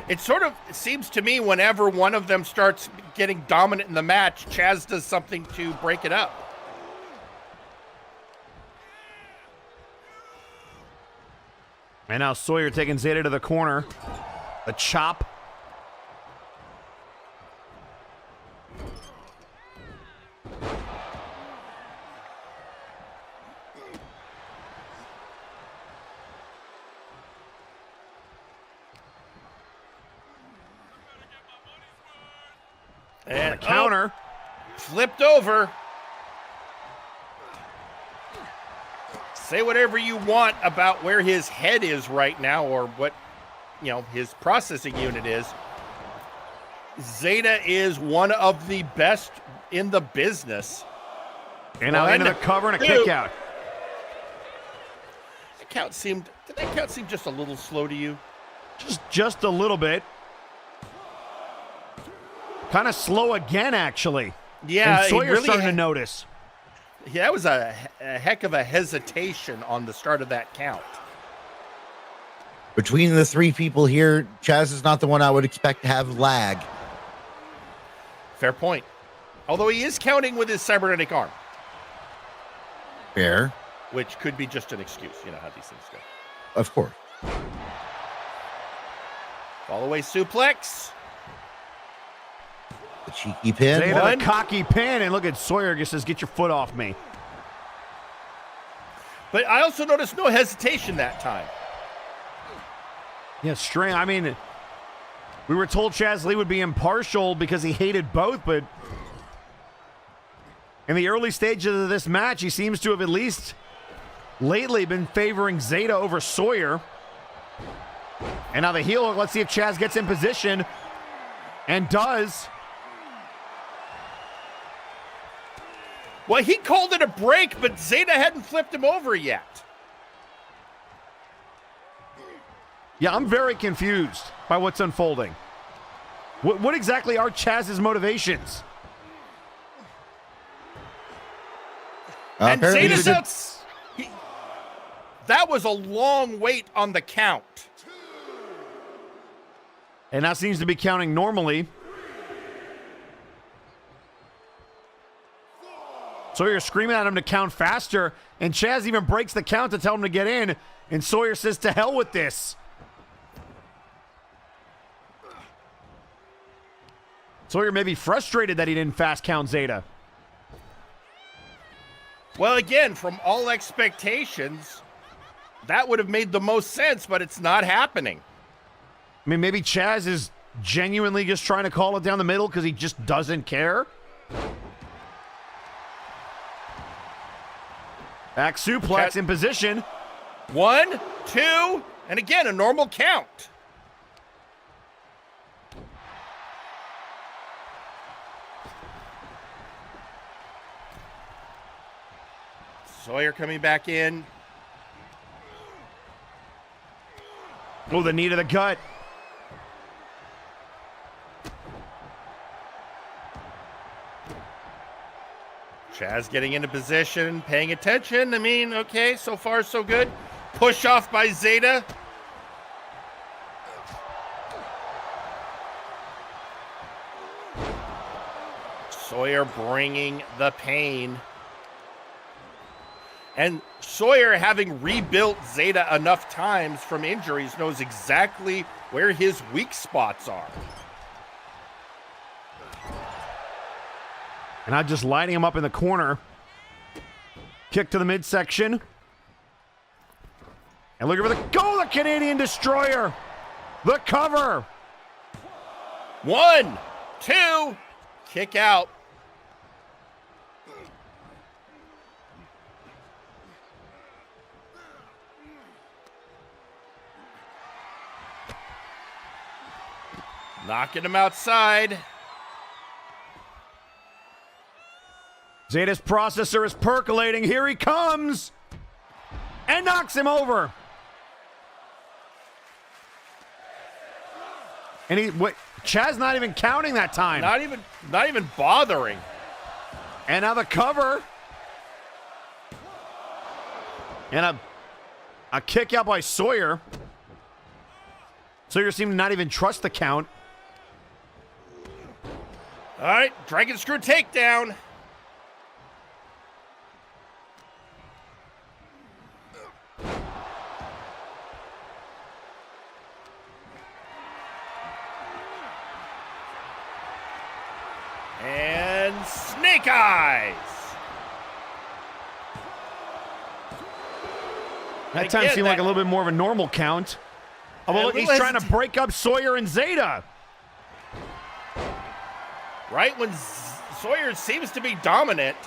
It sort of seems to me whenever one of them starts getting dominant in the match, Chaz does something to break it up. And now Sawyer taking Zeta to the corner. A chop. And a counter. Flipped over. Say whatever you want about where his head is right now or what, his processing unit is. Zeta is one of the best in the business. And now into the cover and a kick out. Did that count seem just a little slow to you? Just a little bit. Kind of slow again, actually. Yeah, and Sawyer's really starting to notice. that was a heck of a hesitation on the start of that count. Between the three people here, Chaz is not the one I would expect to have lag. Fair point. Although he is counting with his cybernetic arm. Fair. Which could be just an excuse. You know how these things go. Of course. Fall away suplex. The cheeky pin. Zeta, the cocky pin, and look at Sawyer just says, "Get your foot off me." But I also noticed no hesitation that time. Yeah, strange. I mean, we were told Chaz Lee would be impartial because he hated both, but in the early stages of this match, he seems to have at least lately been favoring Zeta over Sawyer. And now the heel, let's see if Chaz gets in position, and does. Well, he called it a break, but Zeta hadn't flipped him over yet. Yeah, I'm very confused by what's unfolding. What exactly are Chaz's motivations? And Apparently Zeta's that was a long wait on the count. And now seems to be counting normally. Sawyer screaming at him to count faster, and Chaz even breaks the count to tell him to get in, and Sawyer says, "To hell with this." Sawyer may be frustrated that he didn't fast count Zeta. Well, again, from all expectations, that would have made the most sense, but it's not happening. I mean, maybe Chaz is genuinely just trying to call it down the middle because he just doesn't care. Back suplex in position. 1, 2, and again, a normal count. Sawyer coming back in. Oh, the knee to the gut. Chaz getting into position, paying attention. I mean, okay, so far so good. Push off by Zeta. Sawyer bringing the pain. And Sawyer, having rebuilt Zeta enough times from injuries, knows exactly where his weak spots are. And I'm just lighting him up in the corner. Kick to the midsection. And look at the go, the Canadian Destroyer. The cover. 1, 2, kick out. Knocking him outside. Zeta's processor is percolating. Here he comes. And knocks him over. And Chaz not even counting that time. Not even bothering. And now the cover. And a kick out by Sawyer. Sawyer seemed to not even trust the count. All right, Dragon Screw takedown. And Snake Eyes. That time seemed like a little bit more of a normal count. Oh, well, look, he's trying to break up Sawyer and Zeta. Right when Sawyer seems to be dominant.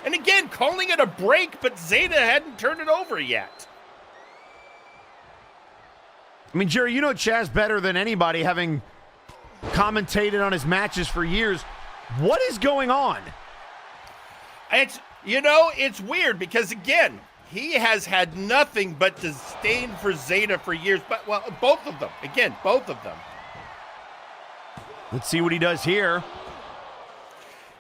And again, calling it a break, but Zeta hadn't turned it over yet. I mean, Jerry, you know Chaz better than anybody, having commentated on his matches for years. What is going on? It's weird because, again, he has had nothing but disdain for Zeta for years. But, well, both of them. Again, both of them. Let's see what he does here.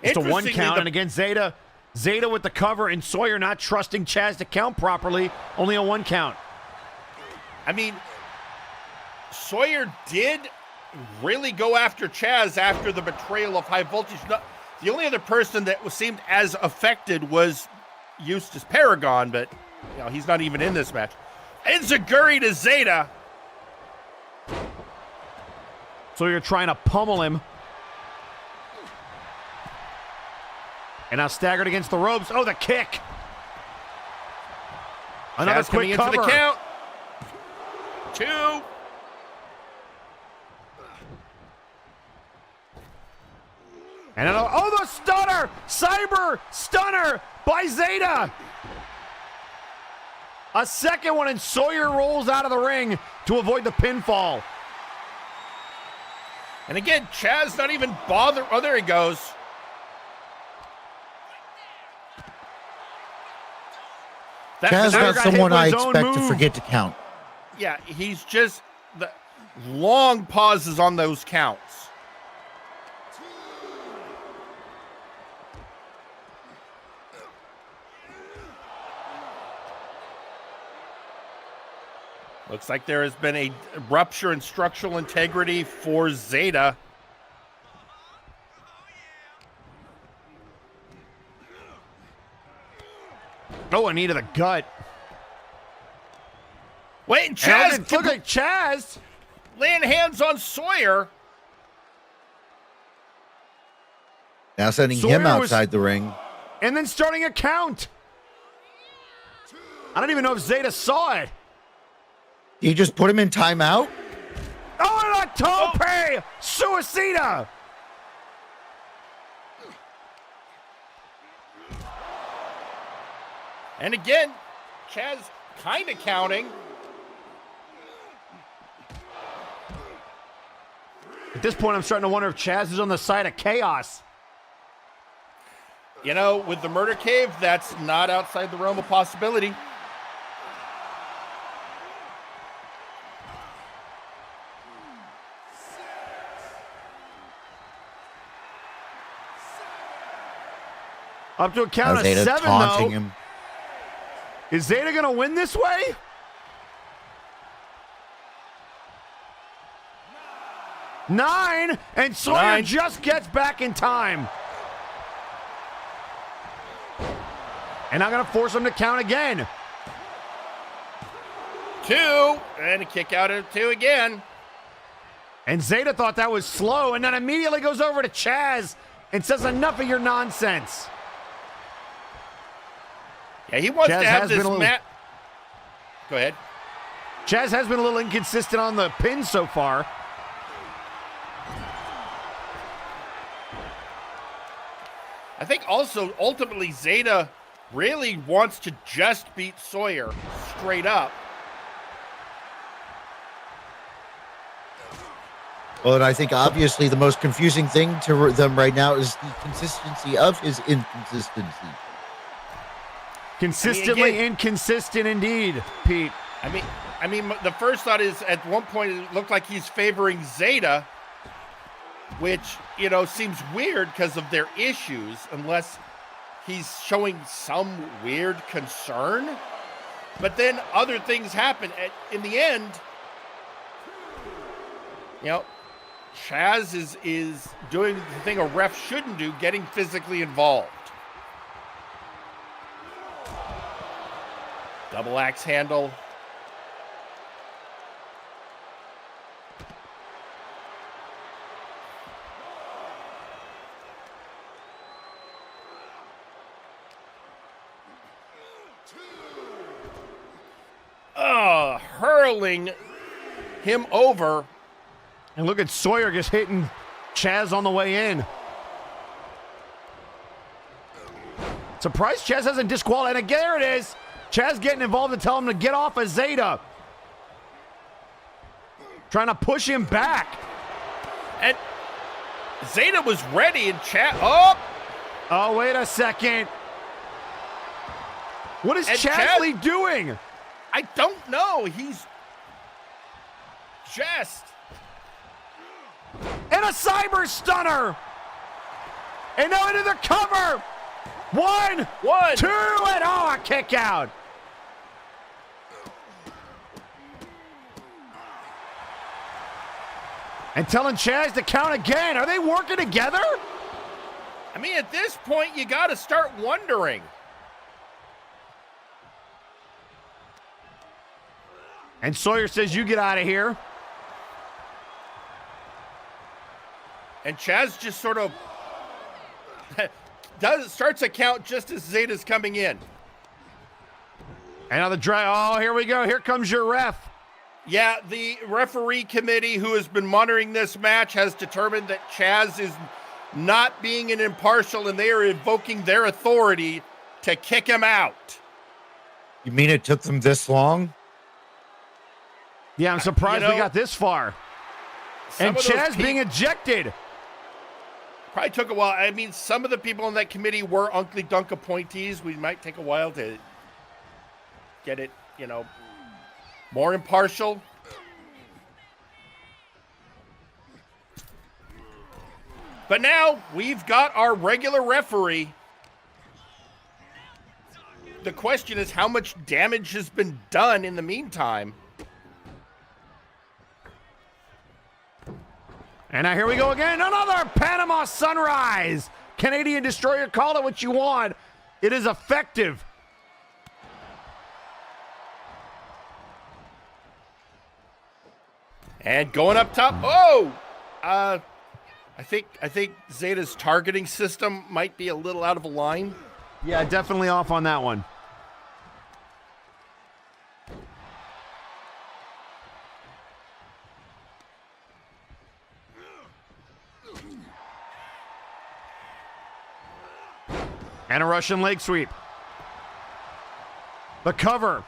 Just a one Interestingly, count, and again, Zeta with the cover, and Sawyer not trusting Chaz to count properly. Only a 1 count. I mean, Sawyer did really go after Chaz after the betrayal of High Voltage. The only other person that seemed as affected was Eustace Paragon, but he's not even in this match. Enziguri to Zeta. Sawyer trying to pummel him. And now staggered against the ropes. Oh, the kick. Another Chaz coming quick into cover. the count. 2. And the stunner! Cyber stunner by Zeta! A second one, and Sawyer rolls out of the ring to avoid the pinfall. And again, Chaz not even bother. Oh, there he goes. Chaz Sawyer got got someone hit I with his own expect to move. forget to count. Yeah, he's just the long pauses on those counts. Looks like there has been a rupture in structural integrity for Zeta. Oh, a knee to the gut. Wait, And Chaz look at Chaz. laying hands on Sawyer. Now sending Sawyer him was- outside the ring. And then starting a count. I don't even know if Zeta saw it. He just put him in timeout. Oh, and a tope! Suicida! And again, Chaz kind of counting. At this point, I'm starting to wonder if Chaz is on the side of chaos. With the murder cave, that's not outside the realm of possibility. Up to a count of Zeta 7, taunting though. him. Is Zeta going to win this way? 9, and Sawyer 9. just gets back in time. And I'm going to force him to count again. 2, and a kick out of 2 again. And Zeta thought that was slow, and then immediately goes over to Chaz and says, enough of your nonsense. Yeah, he wants Chaz to have has this been a little- match. Go ahead. Chaz has been a little inconsistent on the pin so far. I think also, ultimately, Zeta really wants to just beat Sawyer straight up. Well, and I think obviously the most confusing thing to them right now is the consistency of his inconsistency. Consistently again- inconsistent indeed, Pete. I mean, the first thought is at one point it looked like he's favoring Zeta, which, seems weird because of their issues, unless he's showing some weird concern. But then other things happen. In the end, Chaz is doing the thing a ref shouldn't do, getting physically involved. Double axe handle. Hurling him over. And look at Sawyer just hitting Chaz on the way in. Surprised Chaz hasn't disqualified. And again, there it is. Chaz getting involved and telling him to get off of Zeta. Trying to push him back. And Zeta was ready and Oh, wait a second. What is And Chaz doing? I don't know. He's just... And a cyber stunner. And now into the cover. One, two, and a kick out. And telling Chaz to count again. Are they working together? I mean, at this point, you got to start wondering. And Sawyer says, you get out of here. And Chaz just sort of starts a count just as Zeta's coming in. And now the drag. Oh, here we go. Here comes your ref. Yeah, the referee committee who has been monitoring this match has determined that Chaz is not being an impartial, and they are invoking their authority to kick him out. You mean it took them this long? Yeah, I'm surprised we got this far. And Chaz being ejected. Probably took a while. I mean, some of the people on that committee were Uncle Dunk appointees. We might take a while to get it, more impartial. But now we've got our regular referee. The question is how much damage has been done in the meantime. And now here we go again. Another Panama Sunrise. Canadian Destroyer, call it what you want. It is effective. And going up top. Oh! I think Zeta's targeting system might be a little out of line. Yeah, definitely off on that one. And a Russian leg sweep. The cover.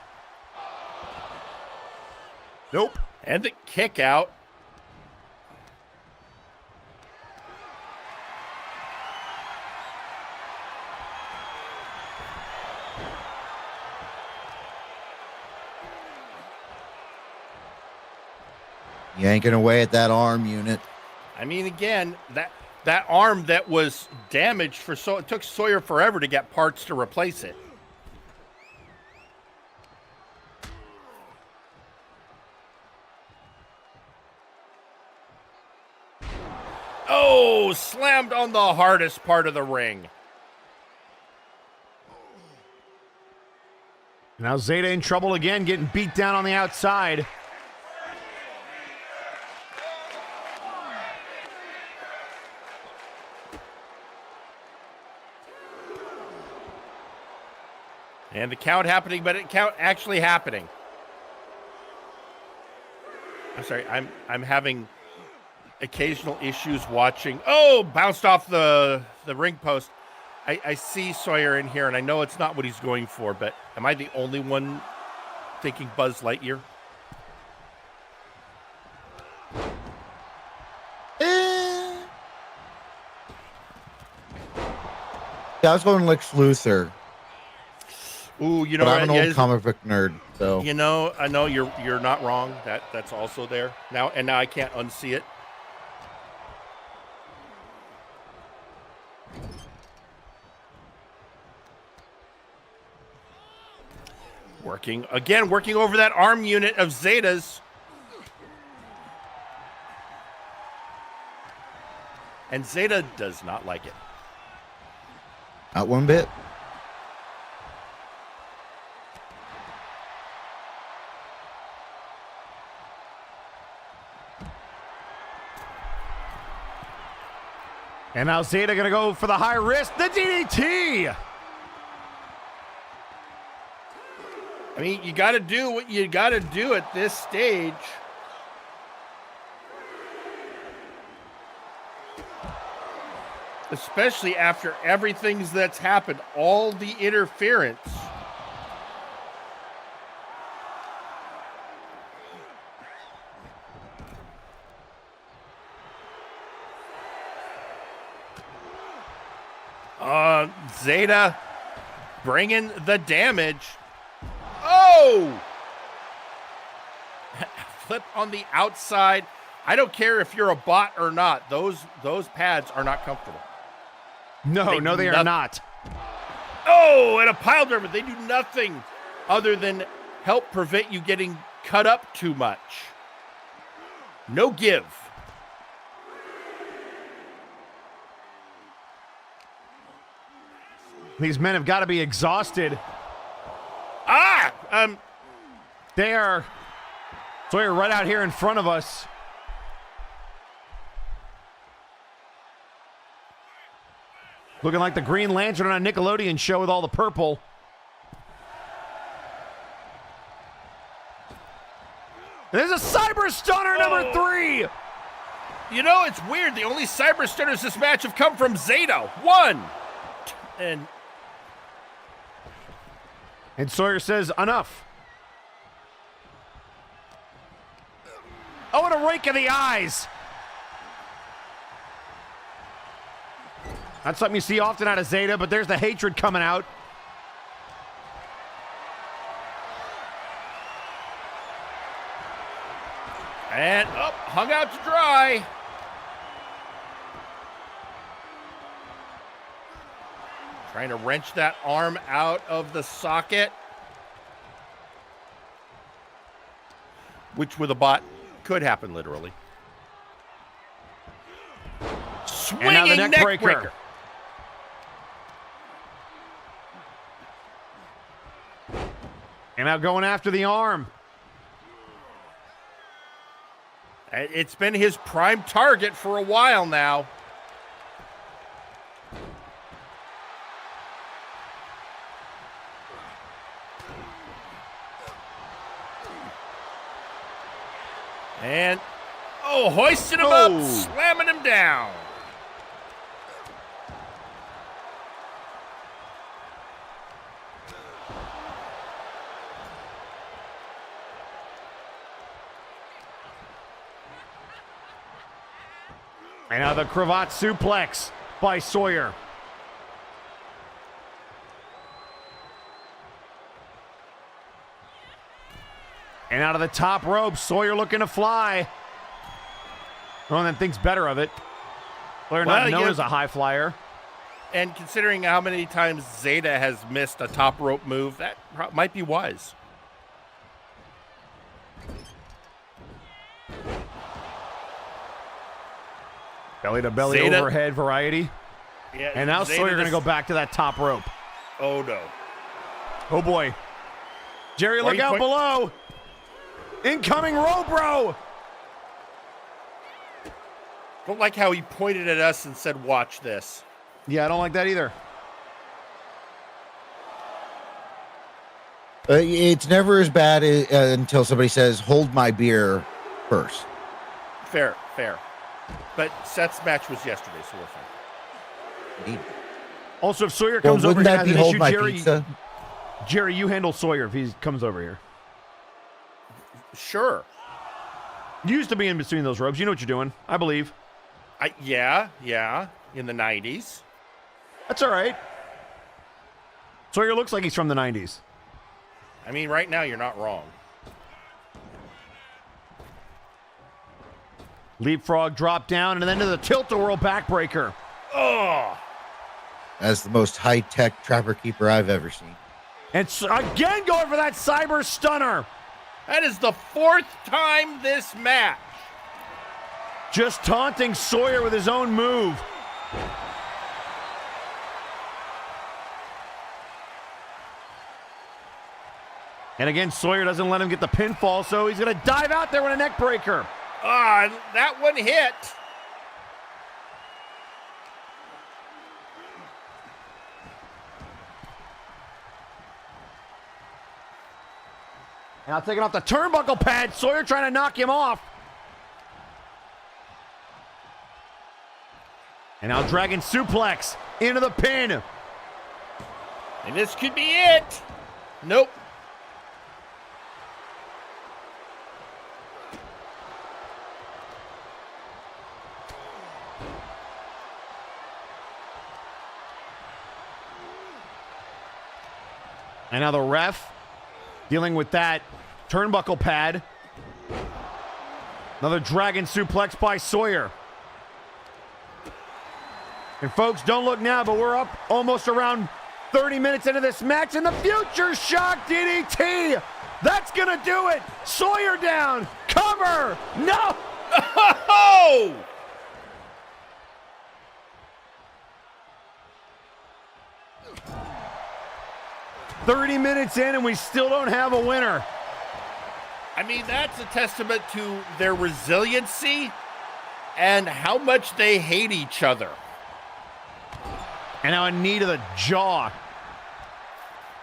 Nope. And the kick out. Yanking away at that arm unit. I mean, again, that arm that was damaged it took Sawyer forever to get parts to replace it. Oh, slammed on the hardest part of the ring. Now Zeta in trouble again, getting beat down on the outside. And the count happening, but it count actually happening. I'm sorry, I'm having occasional issues watching. Oh, bounced off the ring post. I see Sawyer in here, and I know it's not what he's going for, but am I the only one thinking Buzz Lightyear? Yeah, I was going Lex Luthor. Ooh, But I'm an old comic book nerd, so I know you're not wrong. That's also there now, and now I can't unsee it. Working over that arm unit of Zeta's. And Zeta does not like it. not one bit. And now Zeta gonna go for the high risk, the DDT. I mean, you got to do what you got to do at this stage. Especially after everything that's happened, all the interference. Zeta bringing the damage. Oh! Flip on the outside. I don't care if you're a bot or not. Those pads are not comfortable. No, they are not. Oh, and a pile driver. They do nothing other than help prevent you getting cut up too much. No give. These men have got to be exhausted. They are. Sawyer right out here in front of us. Looking like the Green Lantern on a Nickelodeon show with all the purple. There's a Cyber Stunner number 3. You know, it's weird. The only Cyber Stunners this match have come from Zeta. 1. And Sawyer says, enough. Oh, and a rake of the eyes. That's something you see often out of Zeta, but there's the hatred coming out. And up, hung out to dry. Trying to wrench that arm out of the socket. Which with a bot could happen literally. Swinging And now the neck breaker. breaker. And now going after the arm. It's been his prime target for a while now. And, hoisting him up, slamming him down. And now the cravat suplex by Sawyer. And out of the top rope, Sawyer looking to fly. Well, then thinks better of it. Sawyer not known as a high flyer. And considering how many times Zeta has missed a top rope move, that might be wise. Belly to belly Zeta. overhead variety. Yeah, And now Zeta Sawyer going to go back to that top rope. Oh, no. Oh, boy. Jerry, Why look you out below. Incoming row, bro. Don't like how he pointed at us and said, watch this. Yeah, I don't like that either. It's never as bad until somebody says, hold my beer first. Fair. But Seth's match was yesterday, so we're fine. Indeed. Also, if Sawyer comes over wouldn't here that and be has an hold issue, my Jerry, pizza? Jerry, you handle Sawyer if he comes over here. Sure. You used to be in between those ropes. You know what you're doing, I believe. Yeah, in the 90s. That's all right. Sawyer looks like he's from the 90s. I mean, right now, you're not wrong. Leapfrog drop down and then to the tilt-a-whirl backbreaker. Oh! That's the most high-tech trapper keeper I've ever seen. And again going for that cyber stunner. That is the 4th time this match. Just taunting Sawyer with his own move. And again, Sawyer doesn't let him get the pinfall, so he's going to dive out there with a neck breaker. That one hit. Now taking off the turnbuckle pad, Sawyer trying to knock him off. And now Dragon Suplex into the pin. And this could be it. Nope. And now the ref dealing with that turnbuckle pad. Another Dragon Suplex by Sawyer. And folks, don't look now, but we're up almost around 30 minutes into this match, and the Future Shock DDT! That's gonna do it! Sawyer down! Cover! No! Oh! 30 minutes in, and we still don't have a winner. I mean, that's a testament to their resiliency and how much they hate each other. And now a knee to the jaw.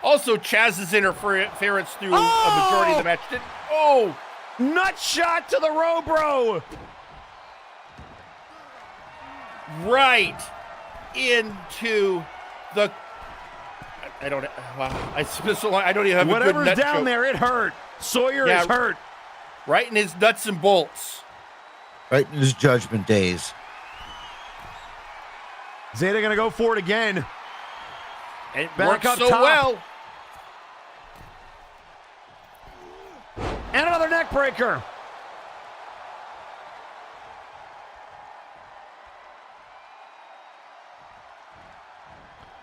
Also, Chaz's interference through a majority of the match. Nut shot to the Robro. Right into the. I don't. Wow. I spent so long. I don't even have Whatever's a good nut down joke. there, it hurt. Sawyer is hurt. Right in his nuts and bolts. Right in his judgment days. Zeta gonna go for it again. It Back works up so top. well. And another neck breaker.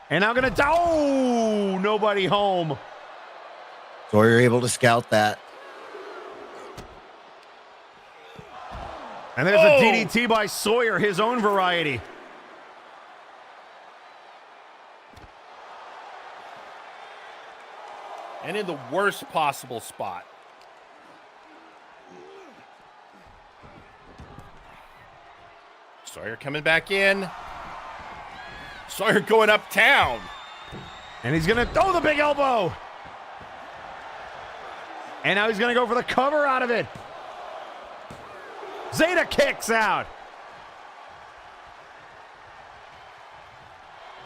And now gonna nobody home. So you're able to scout that. And there's a DDT by Sawyer, his own variety. And in the worst possible spot. Sawyer coming back in. Sawyer going uptown. And he's gonna throw the big elbow. And now he's gonna go for the cover out of it. Zeta kicks out.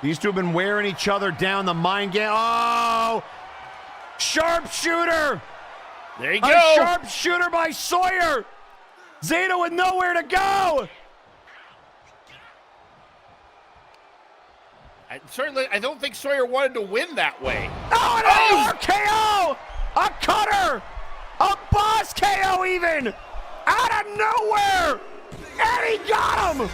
These two have been wearing each other down. The mind game. Oh! Sharpshooter! There you A go. sharpshooter by Sawyer! Zeta with nowhere to go! I don't think Sawyer wanted to win that way. Oh, an RKO! A cutter! A boss KO even! Out of nowhere! And he got him!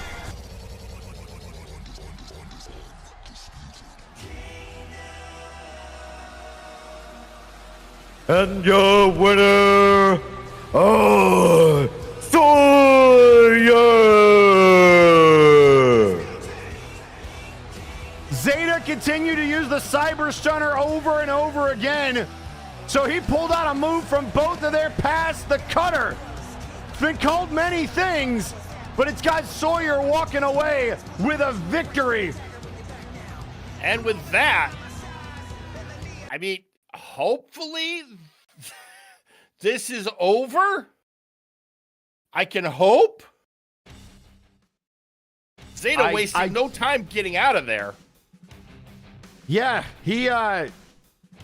And your winner, Sawyer! Zeta continued to use the Cyber Stunner over and over again. So he pulled out a move from both of their past, the cutter. It's been called many things, but it's got Sawyer walking away with a victory. And with that, I mean, hopefully this is over. I can hope. Zeta wasted no time getting out of there. Yeah, he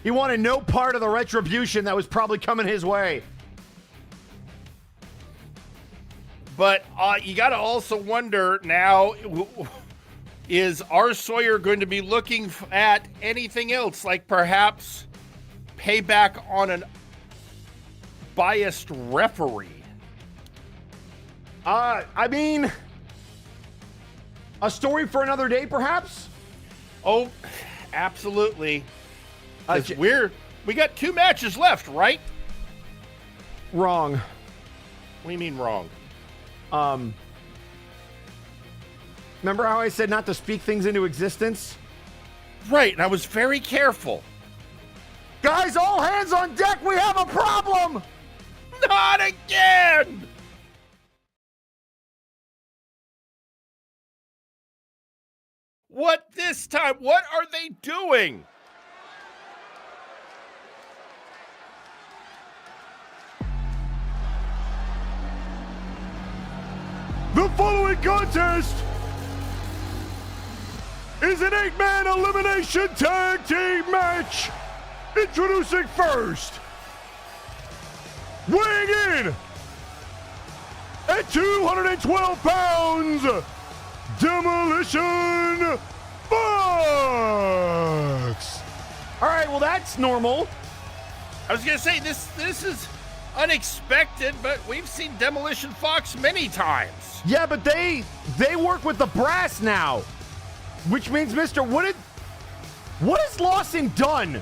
wanted no part of the retribution that was probably coming his way. But you got to also wonder now, is our Sawyer going to be looking at anything else, like perhaps payback on an biased referee? I mean, a story for another day, perhaps? Oh, absolutely. We got 2 matches left, right? Wrong. What do you mean wrong? Remember how I said not to speak things into existence? Right, and I was very careful. Guys, all hands on deck, we have a problem! Not again! What this time? What are they doing? The following contest is an 8-man elimination tag team match. Introducing first, weighing in at 212 pounds, Demolition Fox. All right, well, that's normal. I was gonna say this is unexpected, but we've seen Demolition Fox many times. Yeah, but they work with the brass now. Which means, Mister, what has Lawson done?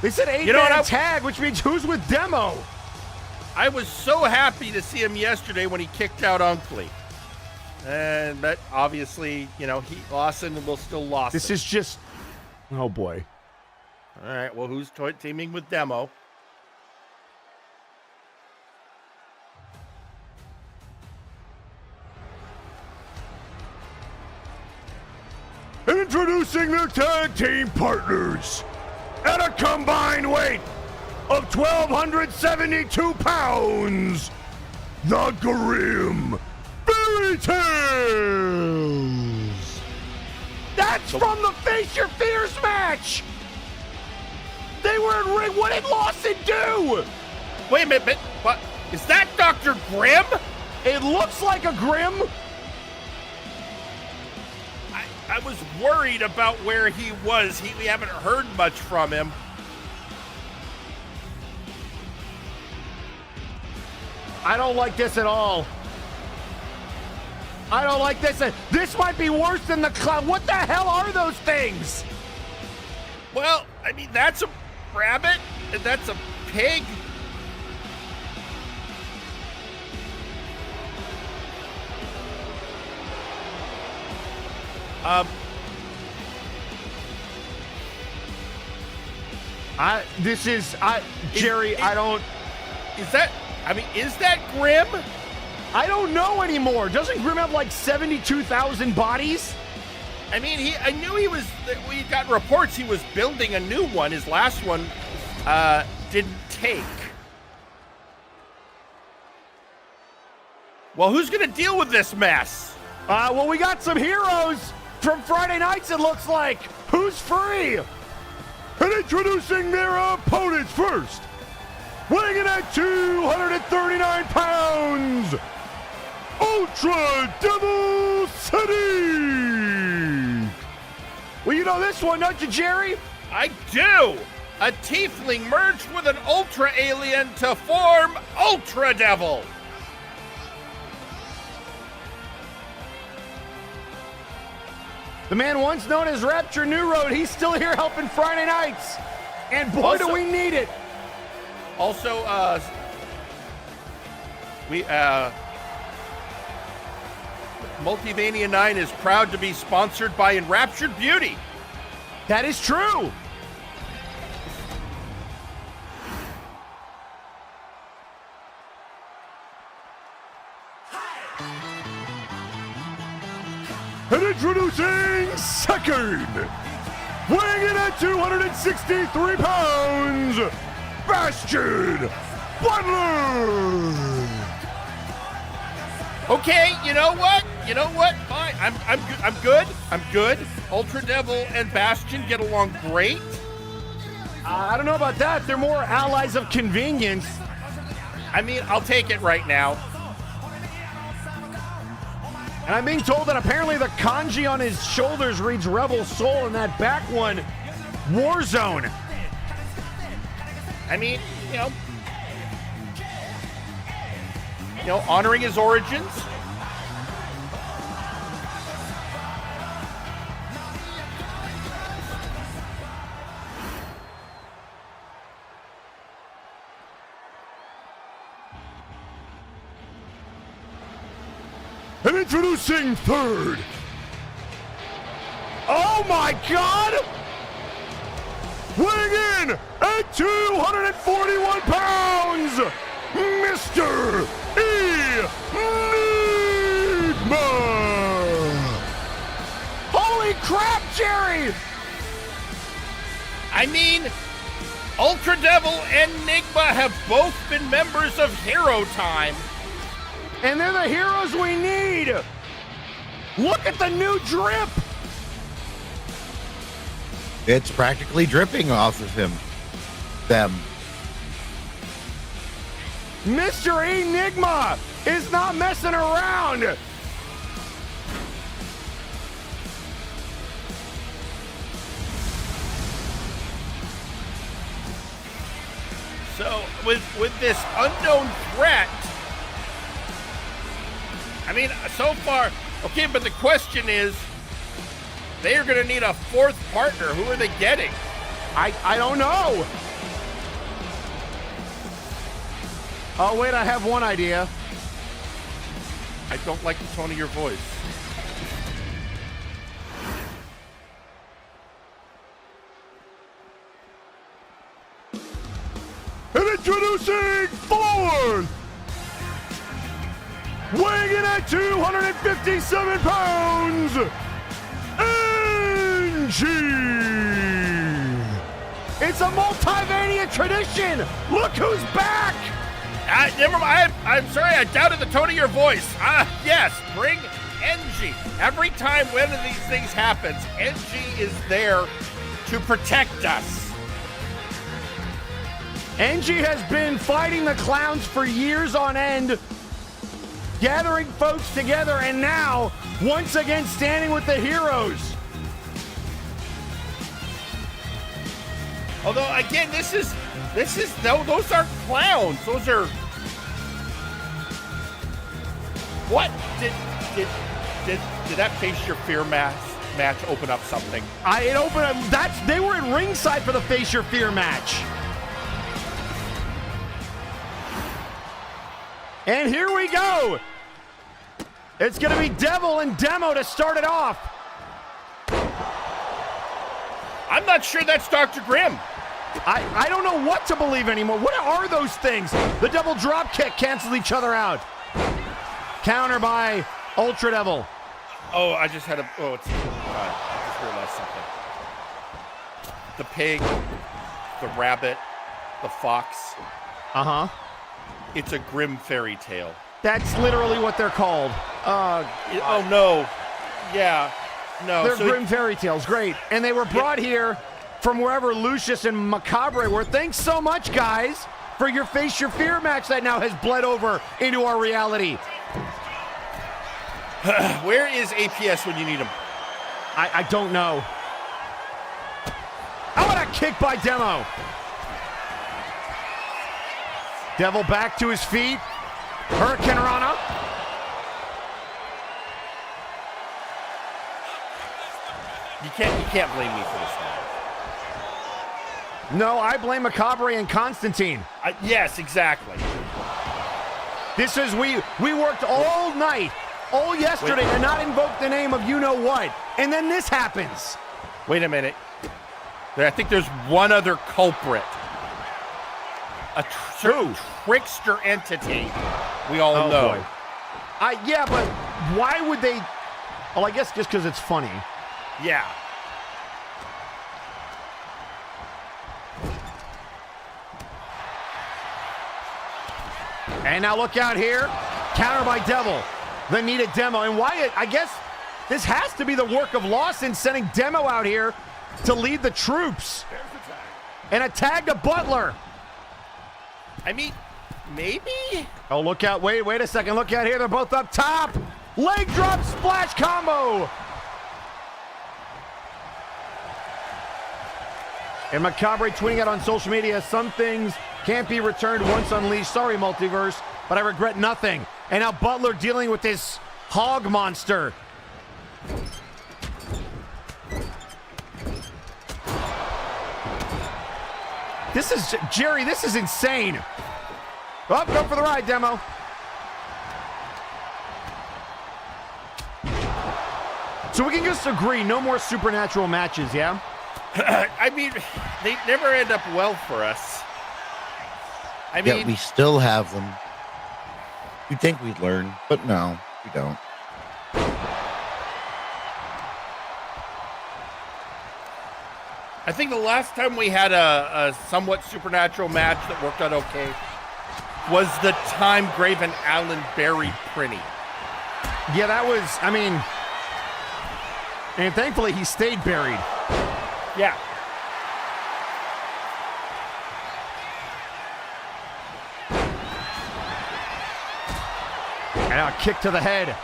They said 8-man tag, which means who's with Demo? I was so happy to see him yesterday when he kicked out Unkley. But obviously, Lawson will still Lawson. This is just... Oh, boy. All right, well, who's teaming with Demo? Introducing their tag team partners at a combined weight of 1,272 pounds, the Grim Fairy Tales. That's from the Face Your Fears match. They were in ring. What did Lawson do? Wait a minute, what? Is that Dr. Grim? It looks like a Grim. I was worried about where he was. We haven't heard much from him. I don't like this at all. I don't like this. This might be worse than the clown. What the hell are those things? Well, I mean, that's a rabbit, and that's a pig. Jerry, I don't... Is that Grim? I don't know anymore. Doesn't Grim have like 72,000 bodies? I mean, we got reports he was building a new one. His last one didn't take. Well, who's going to deal with this mess? Well, we got some heroes from Friday nights, it looks like. Who's free? And introducing their opponents first, weighing in at 239 pounds, Ultra Devil City. Well, you know this one, don't you, Jerry? I do. A tiefling merged with an ultra alien to form Ultra Devil. The man once known as Rapture New Road, he's still here helping Friday nights. And boy, do we need it. Also, Multivania 9 is proud to be sponsored by Enraptured Beauty. That is true. And introducing second, weighing in at 263 pounds, Bastion Butler. Okay, you know what? Fine, I'm good. Ultra Devil and Bastion get along great. I don't know about that. They're more allies of convenience. I mean, I'll take it right now. And I'm being told that apparently the kanji on his shoulders reads Rebel Soul, and that back one, Warzone. I mean, honoring his origins. And introducing third. Oh my God! Weighing in at 241 pounds, Mr. Enigma! Holy crap, Jerry! I mean, Ultra Devil and Enigma have both been members of Hero Time. And they're the heroes we need! Look at the new drip! It's practically dripping off of them. Mr. Enigma is not messing around! So, with this unknown threat, I mean, so far, okay, but the question is, they are going to need a fourth partner. Who are they getting? I don't know. Oh, wait, I have one idea. I don't like the tone of your voice. And introducing fourth, weighing in at 257 pounds, NG. It's a Multivania tradition. Look who's back. Never mind. I'm sorry. I doubted the tone of your voice. Yes, bring NG. Every time one of these things happens, NG is there to protect us. NG has been fighting the clowns for years on end, gathering folks together, and now, once again, standing with the heroes. Although, again, those aren't clowns. Those are... What? Did that Face Your Fear match open up something? It opened up. They were at ringside for the Face Your Fear match. And here we go. It's going to be Devil and Demo to start it off. I'm not sure that's Dr. Grimm. I don't know what to believe anymore. What are those things? The double drop kick cancels each other out. Counter by Ultra Devil. Oh, I just had a... Oh, it's... I just realized something. The pig, the rabbit, the fox. Uh-huh. It's a Grimm fairy tale. That's literally what they're called. Oh, no. Yeah. No. They're Grimm fairy tales. Great. And they were brought here from wherever Lucius and Macabre were. Thanks so much, guys, for your Face Your Fear match that now has bled over into our reality. Where is APS when you need him? I don't know. Oh, what a kick by Demo. Devil back to his feet. Hurricane Rana. You can't blame me for this one. No, I blame Macabre and Constantine. Yes, exactly. This is, we worked all night, all yesterday to not invoke the name of you-know-what. And then this happens. Wait a minute. I think there's one other culprit. A certain trickster entity we all know. Boy. Yeah, but why would they? Well, I guess just because it's funny. Yeah. And now look out here. Counter by Devil. The needed Demo. And Wyatt, I guess this has to be the work of Lawson sending Demo out here to lead the troops. And a tag to Butler. I mean, maybe? Oh, look out. Wait a second. Look out here. They're both up top. Leg drop splash combo. And Macabre tweeting out on social media, some things can't be returned once unleashed. Sorry, Multiverse, but I regret nothing. And now Butler dealing with this hog monster. This is, Jerry, this is insane. Oh, go for the ride, Demo. So we can just agree, no more supernatural matches, yeah? I mean, they never end up well for us. I mean, Yet we still have them. You'd think we'd learn, but no, we don't. I think the last time we had a somewhat supernatural match that worked out okay was the time Graven Allen buried Prinny. Yeah, that was, I mean, and thankfully he stayed buried. Yeah. And now a kick to the head.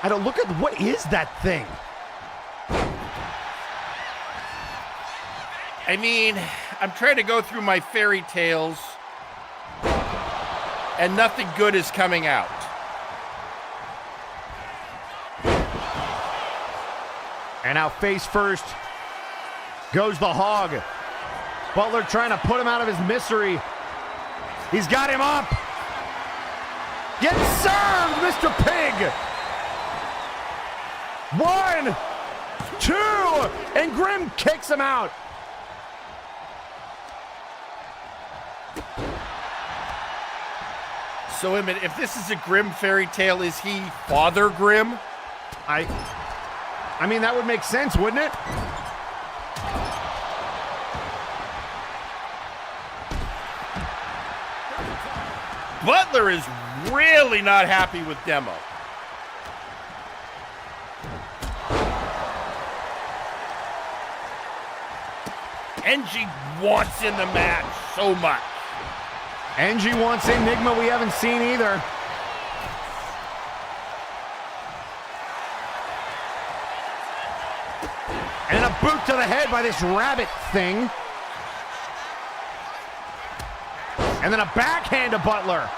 I don't look at, what is that thing? I mean, I'm trying to go through my fairy tales, and nothing good is coming out. And now face first goes the Hog. Butler trying to put him out of his misery. He's got him up. Get served, Mr. Pig. 1, 2, and Grimm kicks him out. So, Emmett, if this is a Grimm fairy tale, is he Father Grimm? I mean, that would make sense, wouldn't it? Butler is really not happy with Demo. NG wants in the match so much. NG wants Enigma we haven't seen either. And a boot to the head by this rabbit thing. And then a backhand to Butler.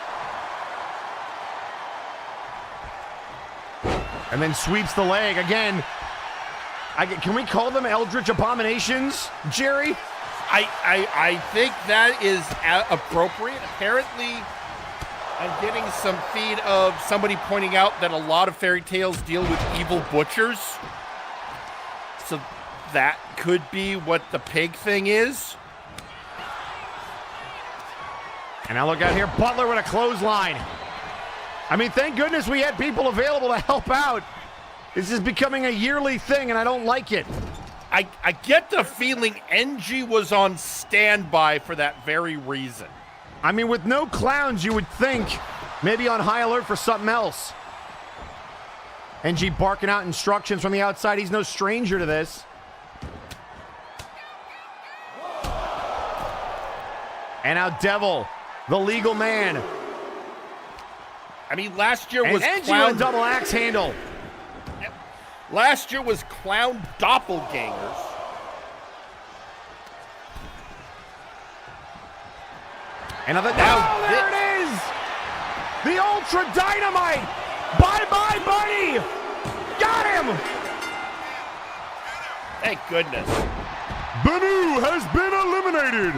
And then sweeps the leg again. Can we call them Eldritch Abominations, Jerry? I think that is appropriate. Apparently, I'm getting some feed of somebody pointing out that a lot of fairy tales deal with evil butchers. So that could be what the pig thing is. And now look out here, Butler with a clothesline. I mean, thank goodness we had people available to help out. This is becoming a yearly thing, and I don't like it. I get the feeling NG was on standby for that very reason. I mean, with no clowns, you would think maybe on high alert for something else. NG barking out instructions from the outside. He's no stranger to this. And now Devil, the legal man. I mean, last year was NG clown. with a double axe handle. Last year was clown doppelgangers. And now there it is! The Ultra Dynamite! Bye-bye, buddy! Got him! Thank goodness. Banu has been eliminated.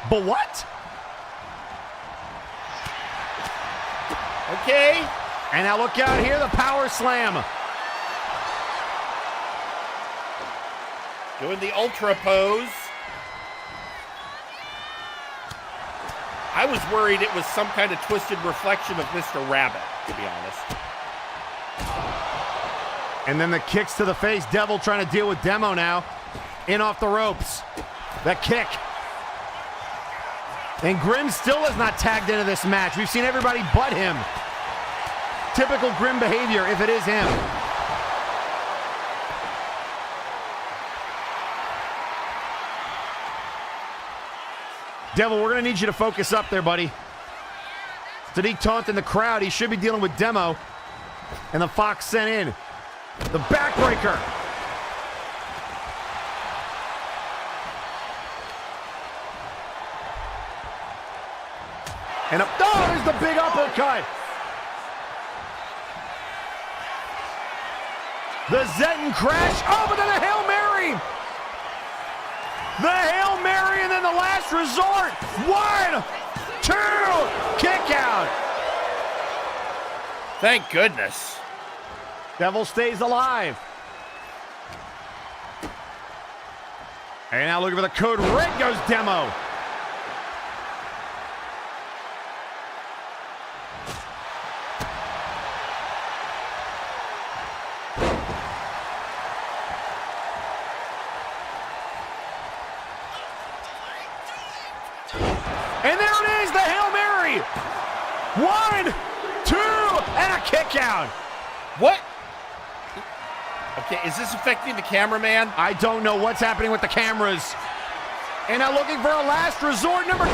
But what? Okay. And now look out here, the power slam. Doing the ultra pose. I was worried it was some kind of twisted reflection of Mr. Rabbit, to be honest. And then the kicks to the face. Devil trying to deal with Demo now. In off the ropes. That kick. And Grimm still has not tagged into this match. We've seen everybody but him. Typical Grimm behavior if it is him. Devil, we're going to need you to focus up there, buddy. Sadiq taunting the crowd. He should be dealing with Demo. And the Fox sent in. The backbreaker. And there's the big uppercut. The Zetton crash. Oh, but then the Hail Mary. The Hail Mary and then the last resort. 1, 2, kick out. Thank goodness. Devil stays alive. And now looking for the code red goes Demo. And there it is, the Hail Mary. 1, 2, and a kick out. What? Okay, is this affecting the cameraman? I don't know what's happening with the cameras. And now looking for a last resort, number 2.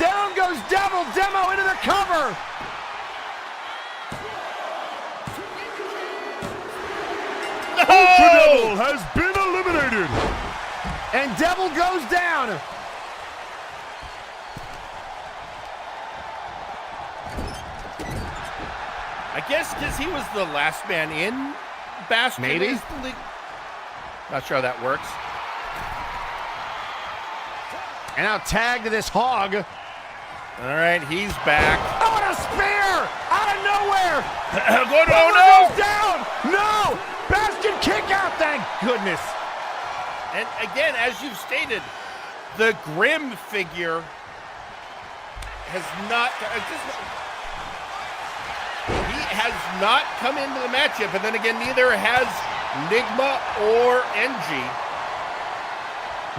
Down goes Devil. Demo into the cover. Ultra Devil has been eliminated. And Devil goes down. I guess because he was the last man in. Bastion Maybe. is the league. Not sure how that works. And now tag to this hog. All right, he's back. Oh, and a spear out of nowhere. Good, oh Butler no! goes down. No, Bastion kick out. Thank goodness. And again, as you've stated, the Grim figure has not. He has not come into the matchup, and then again, neither has Nigma or NG.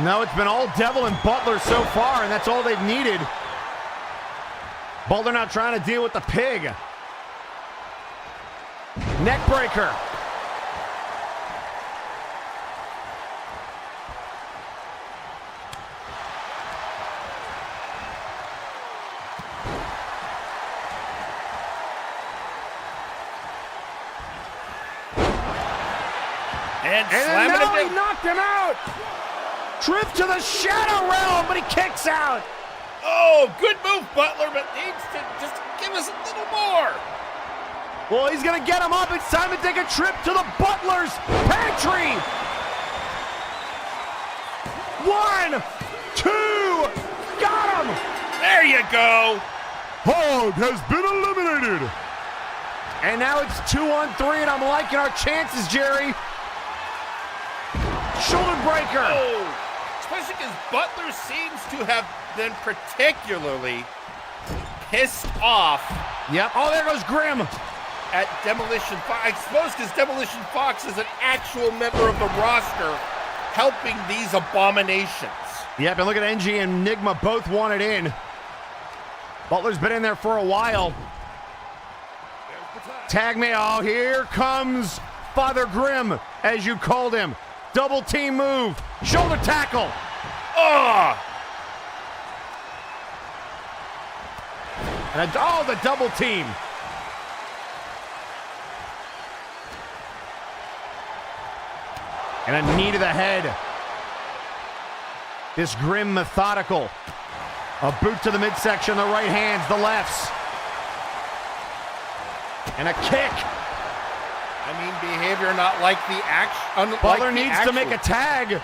No, it's been all Devil and Butler so far, and that's all they've needed. Butler now trying to deal with the pig. Neck breaker. And then slamming now him he down. knocked him out. Trip to the Shadow Realm, but he kicks out. Oh, good move, Butler, but needs to just give us a little more. Well, he's going to get him up. It's time to take a trip to the Butler's pantry. 1, 2, got him. There you go. Hog has been eliminated. And now it's 2-on-3, and I'm liking our chances, Jerry. Shoulder breaker. Oh, especially because Butler seems to have been particularly pissed off Yep. Oh, there goes Grim. at Demolition Fox. I suppose because Demolition Fox is an actual member of the roster helping these abominations. Yep, and look at NG and Nigma both want it in. Butler's been in there for a while. Tag me. Oh, here comes Father Grim, as you called him. Double team move. Shoulder tackle. Oh, And the double team. And a knee to the head. This Grim methodical. A boot to the midsection, the right hands, the lefts. And a kick. I mean, behavior not like the action. Butler needs to make a tag.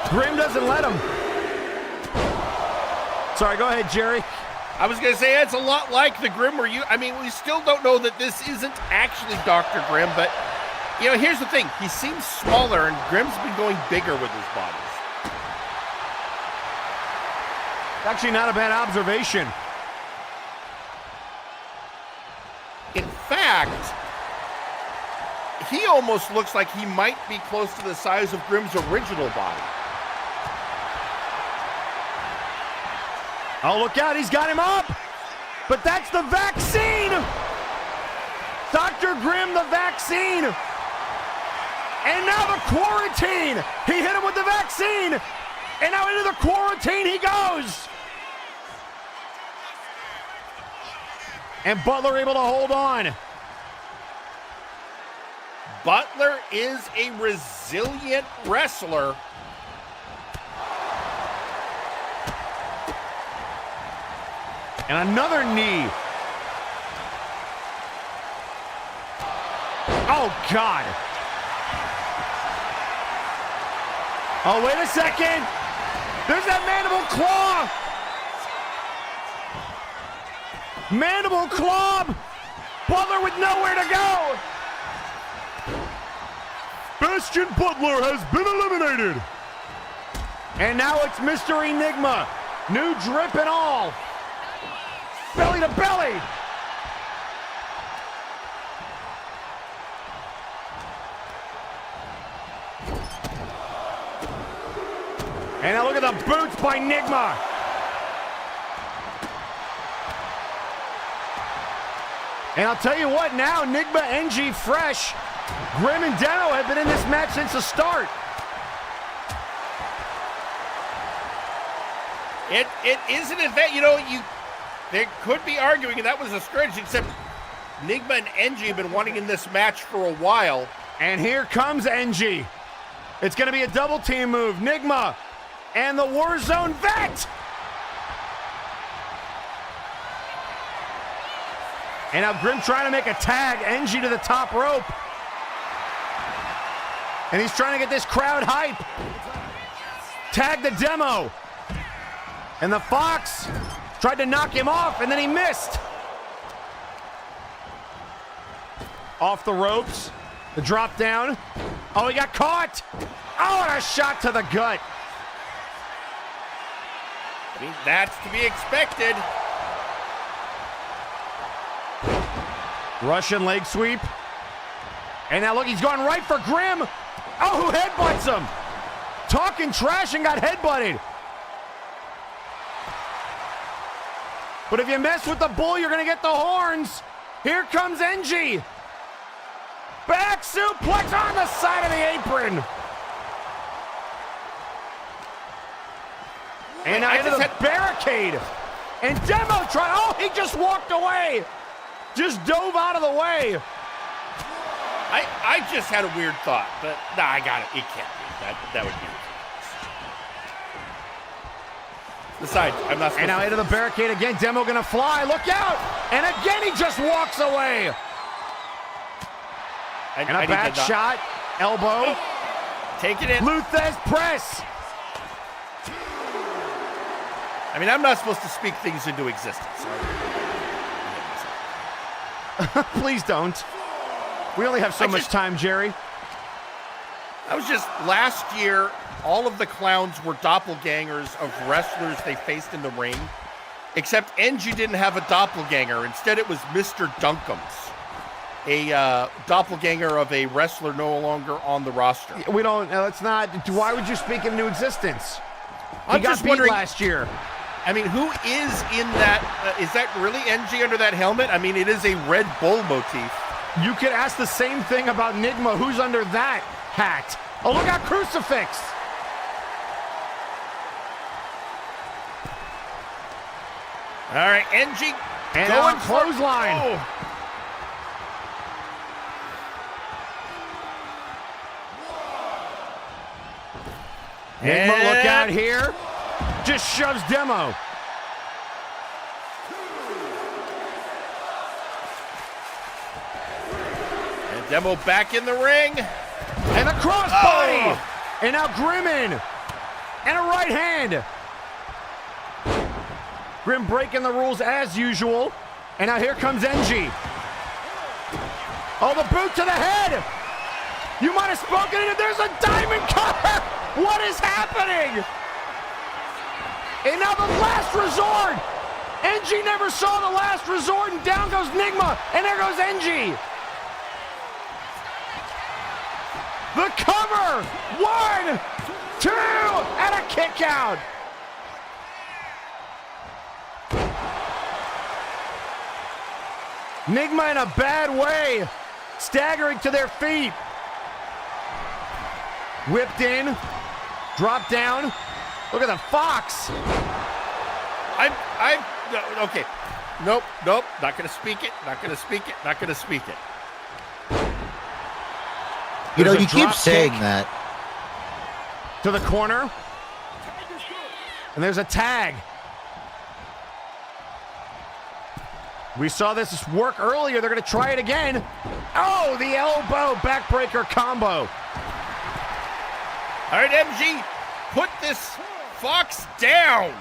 Grim doesn't let him. Sorry, go ahead, Jerry. I was going to say it's a lot like the Grim where I mean, we still don't know that this isn't actually Dr. Grim, but, you know, here's the thing. He seems smaller, and Grim's been going bigger with his bodies. Actually, not a bad observation. In fact, he almost looks like he might be close to the size of Grim's original body. Oh, look out, he's got him up! But that's the vaccine! Dr. Grim, the vaccine! And now the quarantine! He hit him with the vaccine! And now into the quarantine he goes! And Butler able to hold on. Butler is a resilient wrestler. And another knee. Oh, God. Oh, wait a second. There's that mandible claw. Mandible claw. Butler with nowhere to go. Bastion Butler has been eliminated. And now it's Mr. Enigma. New drip and all. Belly to belly. And now look at the boots by Nigma. And I'll tell you what now, Nigma, NG fresh. Grim and Deno have been in this match since the start. It is an event, you know, they could be arguing, and that was a strategy, except Nigma and NG have been wanting in this match for a while. And here comes NG. It's going to be a double team move. Nigma and the Warzone vet. And now Grim trying to make a tag. NG to the top rope. And he's trying to get this crowd hype. Tag the demo. And the Fox tried to knock him off, and then he missed. Off the ropes. The drop down. Oh, he got caught. Oh, and a shot to the gut. I mean, that's to be expected. Russian leg sweep. And now look, he's going right for Grimm. Oh, who headbutts him? Talking trash and got headbutted. But if you mess with the bull, you're going to get the horns. Here comes NG. Back suplex on the side of the apron. And now into the barricade. And Demo tried. Oh, he just walked away. Just dove out of the way. I just had a weird thought, but nah, I got it. It can't be. That would be. Besides, I'm not. And now into the barricade again. Demo gonna fly. Look out! And again, he just walks away. And a bad shot. Elbow. Take it in. Luthez press. I mean, I'm not supposed to speak things into existence. Please don't. We only have so much time, Jerry. I was just, last year, all of the clowns were doppelgangers of wrestlers they faced in the ring, except NG didn't have a doppelganger. Instead, it was Mr. Dunkums, a doppelganger of a wrestler no longer on the roster. We don't, it's not, why would you speak into existence? I'm just wondering, last year. I mean, who is in that, is that really NG under that helmet? I mean, it is a Red Bull motif. You could ask the same thing about Nigma. Who's under that hat? Oh, look out, Crucifix. All right, NG and going clothesline. Oh. Nigma, look out here. Just shoves Demo. And Demo back in the ring. And a crossbody. Oh. And now Grimm in. And a right hand. Grimm breaking the rules as usual. And now here comes NG. Oh, the boot to the head. You might have spoken it. There's a diamond cutter. What is happening? And now the last resort. NG never saw the last resort, and down goes Nigma, and there goes NG. The cover. 1, 2, and a kick out. Nigma in a bad way, staggering to their feet. Whipped in, dropped down. Look at the Fox. Okay. Nope, not gonna speak it, not gonna speak it, not gonna speak it. You know, you keep saying that. To the corner. And there's a tag. We saw this work earlier. They're gonna try it again. Oh, the elbow backbreaker combo. All right, MG, put this Fox down.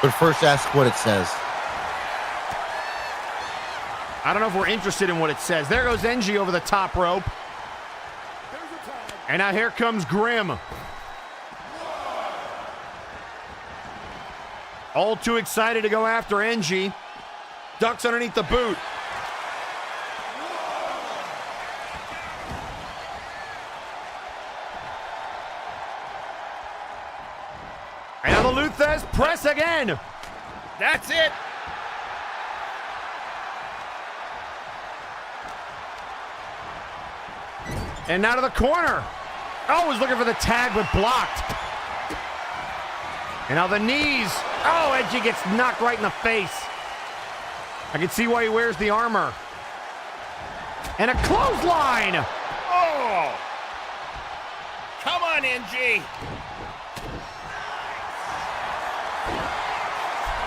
But first ask what it says. I don't know if we're interested in what it says. There goes NG over the top rope. And now here comes Grimm. All too excited to go after NG. Ducks underneath the boot. And now the Luthez press again. That's it. And now to the corner. Oh, was looking for the tag, but blocked. And now the knees. Oh, Edgy gets knocked right in the face. I can see why he wears the armor. And a clothesline. Oh. Come on, NG.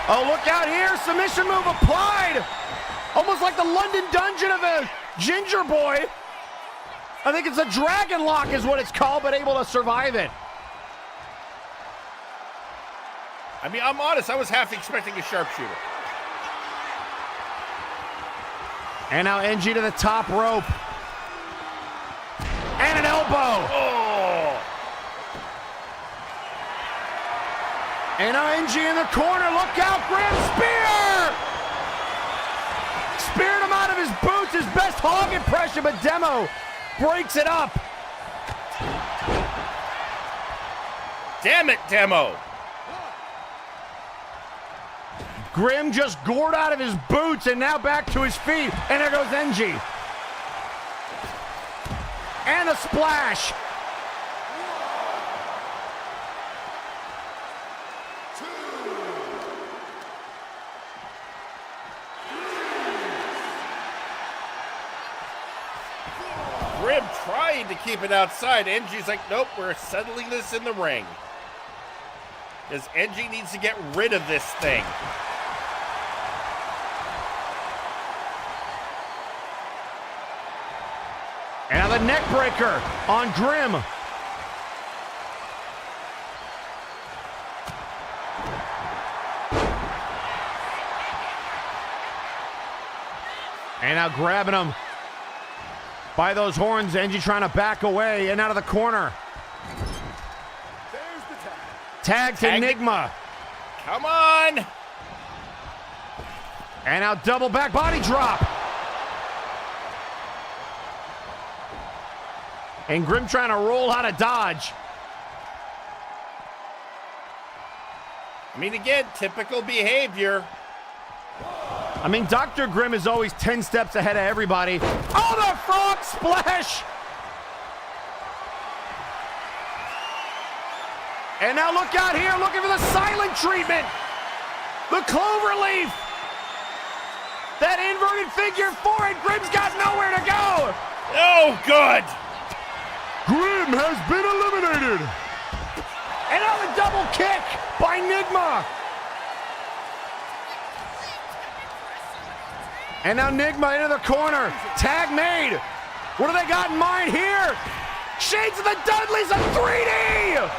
Oh, look out here. Submission move applied. Almost like the London Dungeon of a ginger boy. I think it's a dragon lock is what it's called, but able to survive it. I mean, I'm honest, I was half expecting a sharpshooter. And now NG to the top rope. And an elbow. Oh! And now NG in the corner. Look out, Grim Spear! Speared him out of his boots, his best hog impression, but Demo breaks it up. Damn it, Demo. Grim just gored out of his boots and now back to his feet. And there goes NG. And a splash. Grim trying to keep it outside. NG's like, nope, we're settling this in the ring. Because NG needs to get rid of this thing. And now the neck breaker on Grim. And now grabbing him by those horns. NG trying to back away and out of the corner. There's the Tag to Enigma. Come on. And now double back body drop. And Grim trying to roll out of dodge. I mean, again, typical behavior. I mean, Dr. Grim is always 10 steps ahead of everybody. Oh, the frog splash! And now look out here, looking for the silent treatment. The clover leaf. That inverted figure four, and Grim's got nowhere to go. Oh, good. Grim has been eliminated. And now the double kick by Nigma. And now Nigma into the corner. Tag made. What do they got in mind here? Shades of the Dudleys, a 3D.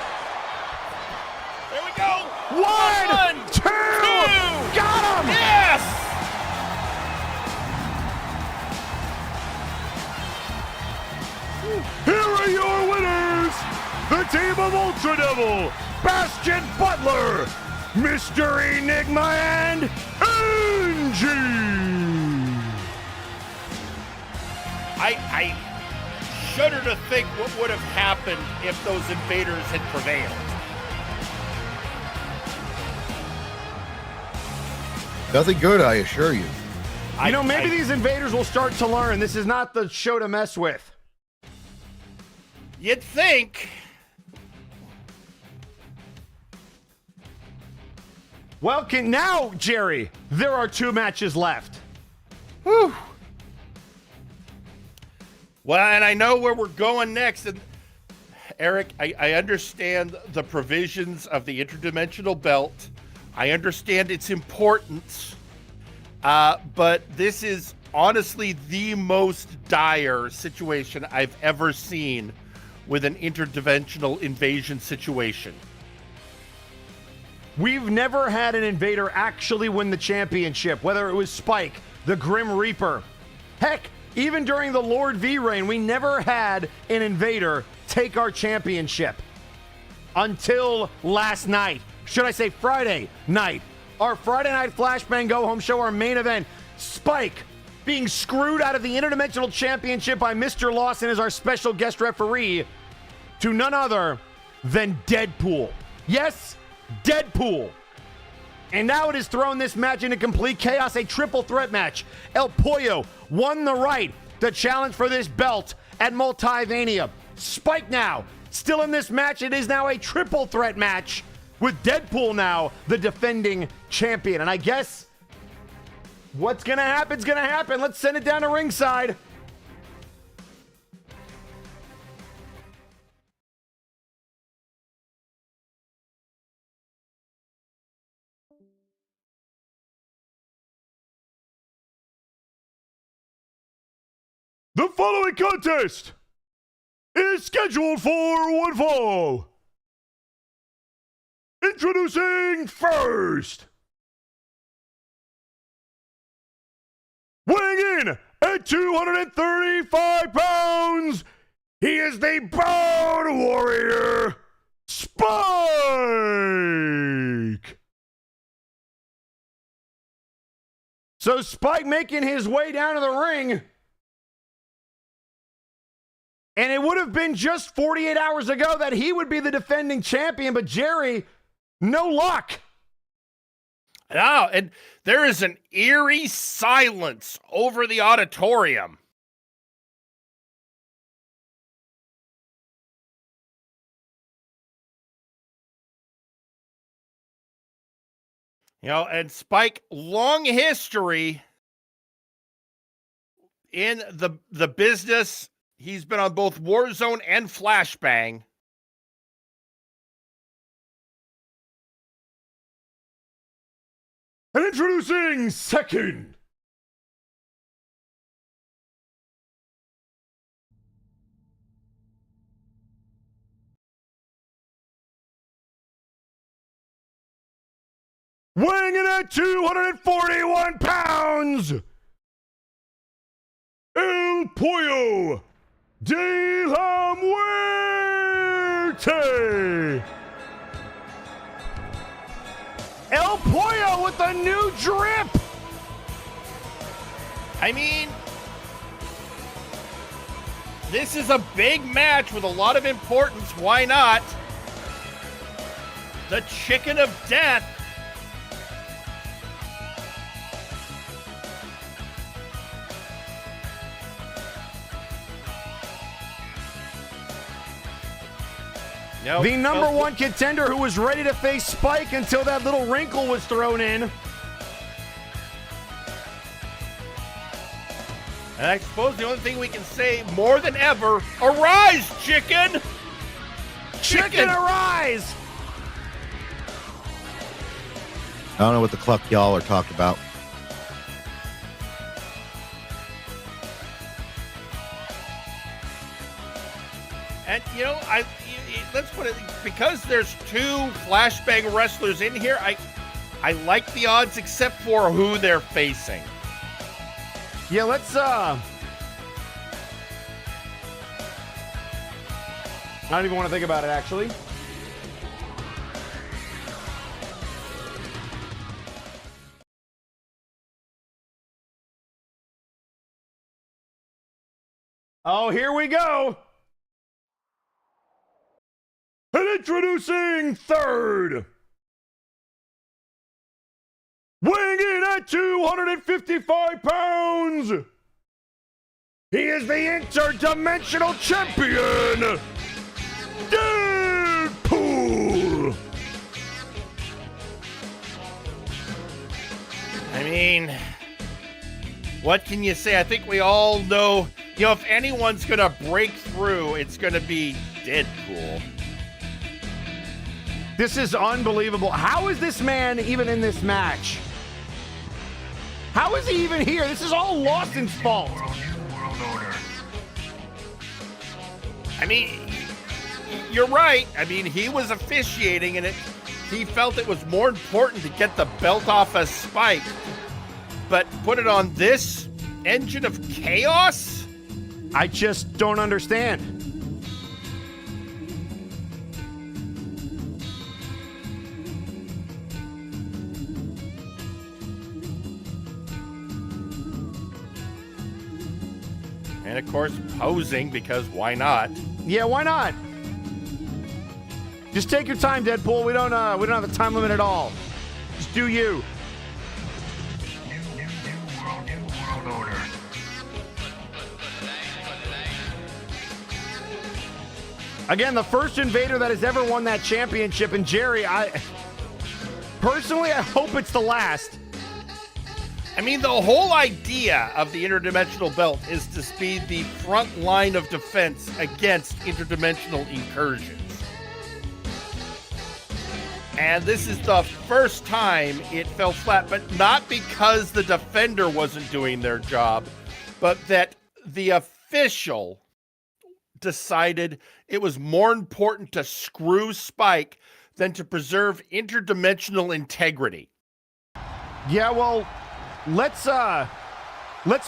There we go. One, two. Got him. Yes. Here are your winners, the team of Ultra Devil, Bastion Butler, Mr. Enigma, and NG. I shudder to think what would have happened if those invaders had prevailed. Nothing good, I assure you. You know, maybe these invaders will start to learn this is not the show to mess with. You'd think. Well, now, Jerry, there are 2 matches left. Whew. Well, and I know where we're going next. And Eric, I understand the provisions of the interdimensional belt. I understand its importance. But this is honestly the most dire situation I've ever seen with an interdimensional invasion situation. We've never had an invader actually win the championship, whether it was Spike, the Grim Reaper. Heck, even during the Lord V reign, we never had an invader take our championship. Until last night. Should I say Friday night? Our Friday night Flashbang Go Home show, our main event. Spike being screwed out of the Interdimensional Championship by Mr. Lawson as our special guest referee to none other than Deadpool. Yes, Deadpool. And now it has thrown this match into complete chaos, a triple threat match. El Pollo won the right to challenge for this belt at Multivania. Spike now, still in this match. It is now a triple threat match with Deadpool now the defending champion. And I guess what's going to happen is going to happen. Let's send it down to ringside. The following contest is scheduled for one fall. Introducing first, weighing in at 235 pounds, he is the Bone Warrior, Spike. So Spike making his way down to the ring. And it would have been just 48 hours ago that he would be the defending champion, but Jerry, no luck. No, and there is an eerie silence over the auditorium. You know, and Spike, long history in the business. He's been on both Warzone and Flashbang. And introducing second, weighing in at 241 pounds, El Pollo de la Muerte. El Pollo with a new drip. I mean, this is a big match with a lot of importance. Why not? The Chicken of Death. No, The number one contender who was ready to face Spike until that little wrinkle was thrown in. And I suppose the only thing we can say more than ever, arise, chicken! Chicken arise! I don't know what the cluck y'all are talking about. And, you know, let's put it, because there's two Flashbang wrestlers in here, I like the odds except for who they're facing. Yeah, let's, I don't even want to think about it, actually. Oh, here we go. And introducing third, weighing in at 255 pounds, he is the interdimensional champion, Deadpool. I mean, what can you say? I think we all know, you know, if anyone's going to break through, it's going to be Deadpool. This is unbelievable. How is this man even in this match? How is he even here? This is all Lawson's fault. I mean, you're right. I mean, he was officiating, and he felt it was more important to get the belt off of Spike. But put it on this engine of chaos? I just don't understand. And of course, posing, because why not? Yeah, why not? Just take your time, Deadpool. We don't have a time limit at all. Just do you. New world order. Again, the first invader that has ever won that championship. And Jerry, personally, I hope it's the last. I mean, the whole idea of the interdimensional belt is to be the front line of defense against interdimensional incursions. And this is the first time it fell flat, but not because the defender wasn't doing their job, but that the official decided it was more important to screw Spike than to preserve interdimensional integrity. Yeah, well, let's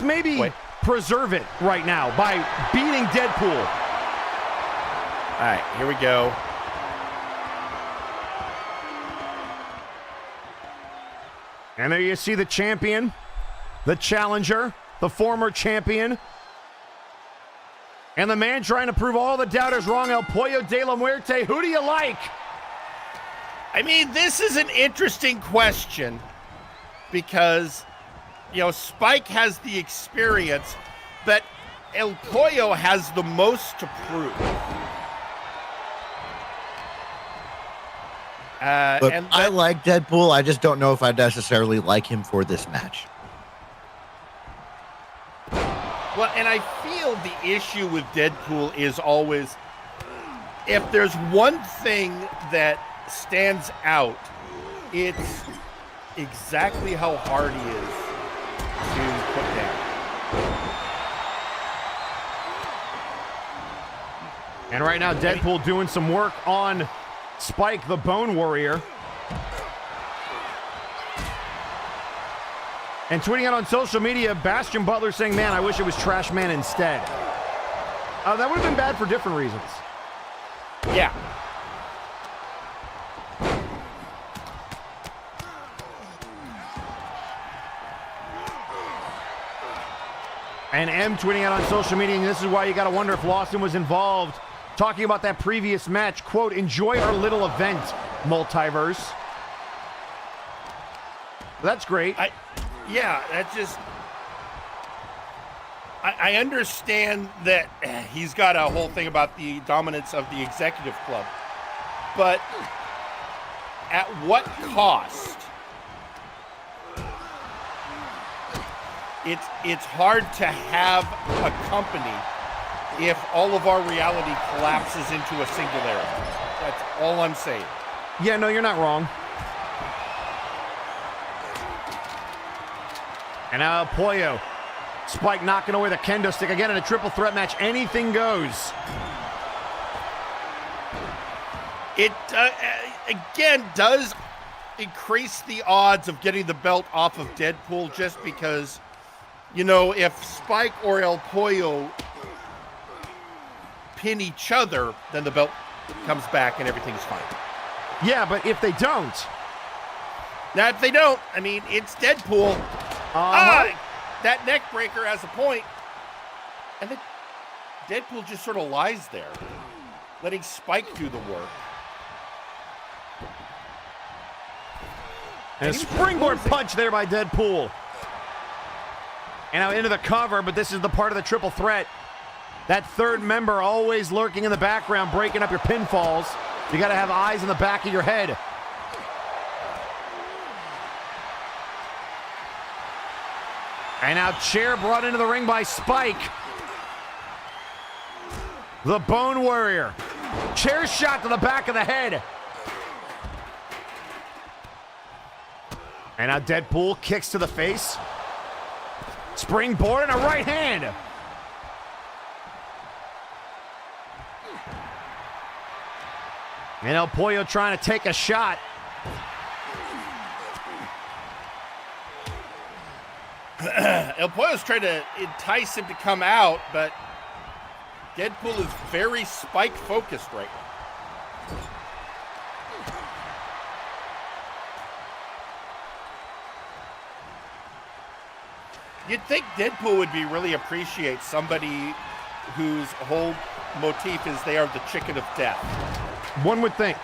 maybe preserve it right now by beating Deadpool. All right, here we go. And there you see the champion, the challenger, the former champion, and the man trying to prove all the doubters wrong, El Pollo de la Muerte. Who do you like? I mean, this is an interesting question because, you know, Spike has the experience, but El Pollo has the most to prove. Look, I like Deadpool. I just don't know if I necessarily like him for this match. Well, and I feel the issue with Deadpool is always, if there's one thing that stands out, it's exactly how hard he is to put down. And right now, Deadpool doing some work on Spike, the Bone Warrior. And tweeting out on social media, Bastion Butler saying, man, I wish it was Trash Man instead. That would have been bad for different reasons. Yeah. And M tweeting out on social media, and this is why you got to wonder if Lawson was involved. Talking about that previous match, quote, enjoy our little event, Multiverse. That's great. Yeah, that's just... I understand that he's got a whole thing about the dominance of the executive club, but at what cost? It's hard to have a company if all of our reality collapses into a singularity. That's all I'm saying. Yeah, no, you're not wrong. And now Pollo. Spike knocking away the kendo stick again in a triple threat match. Anything goes. It, again, does increase the odds of getting the belt off of Deadpool just because, you know, if Spike or El Pollo pin each other, then the belt comes back and everything's fine. Yeah, but if they don't. Now, if they don't, I mean, it's Deadpool. That neck breaker has a point. And then Deadpool just sort of lies there, letting Spike do the work. And a springboard punch there by Deadpool. And now into the cover, but this is the part of the triple threat. That third member always lurking in the background, breaking up your pinfalls. You got to have eyes in the back of your head. And now chair brought into the ring by Spike. The Bone Warrior. Chair shot to the back of the head. And now Deadpool kicks to the face. Springboard and a right hand. And El Pollo trying to take a shot. El Pollo's trying to entice him to come out, but Deadpool is very Spike-focused right now. You'd think Deadpool would really appreciate somebody whose whole motif is they are the chicken of death. One would think.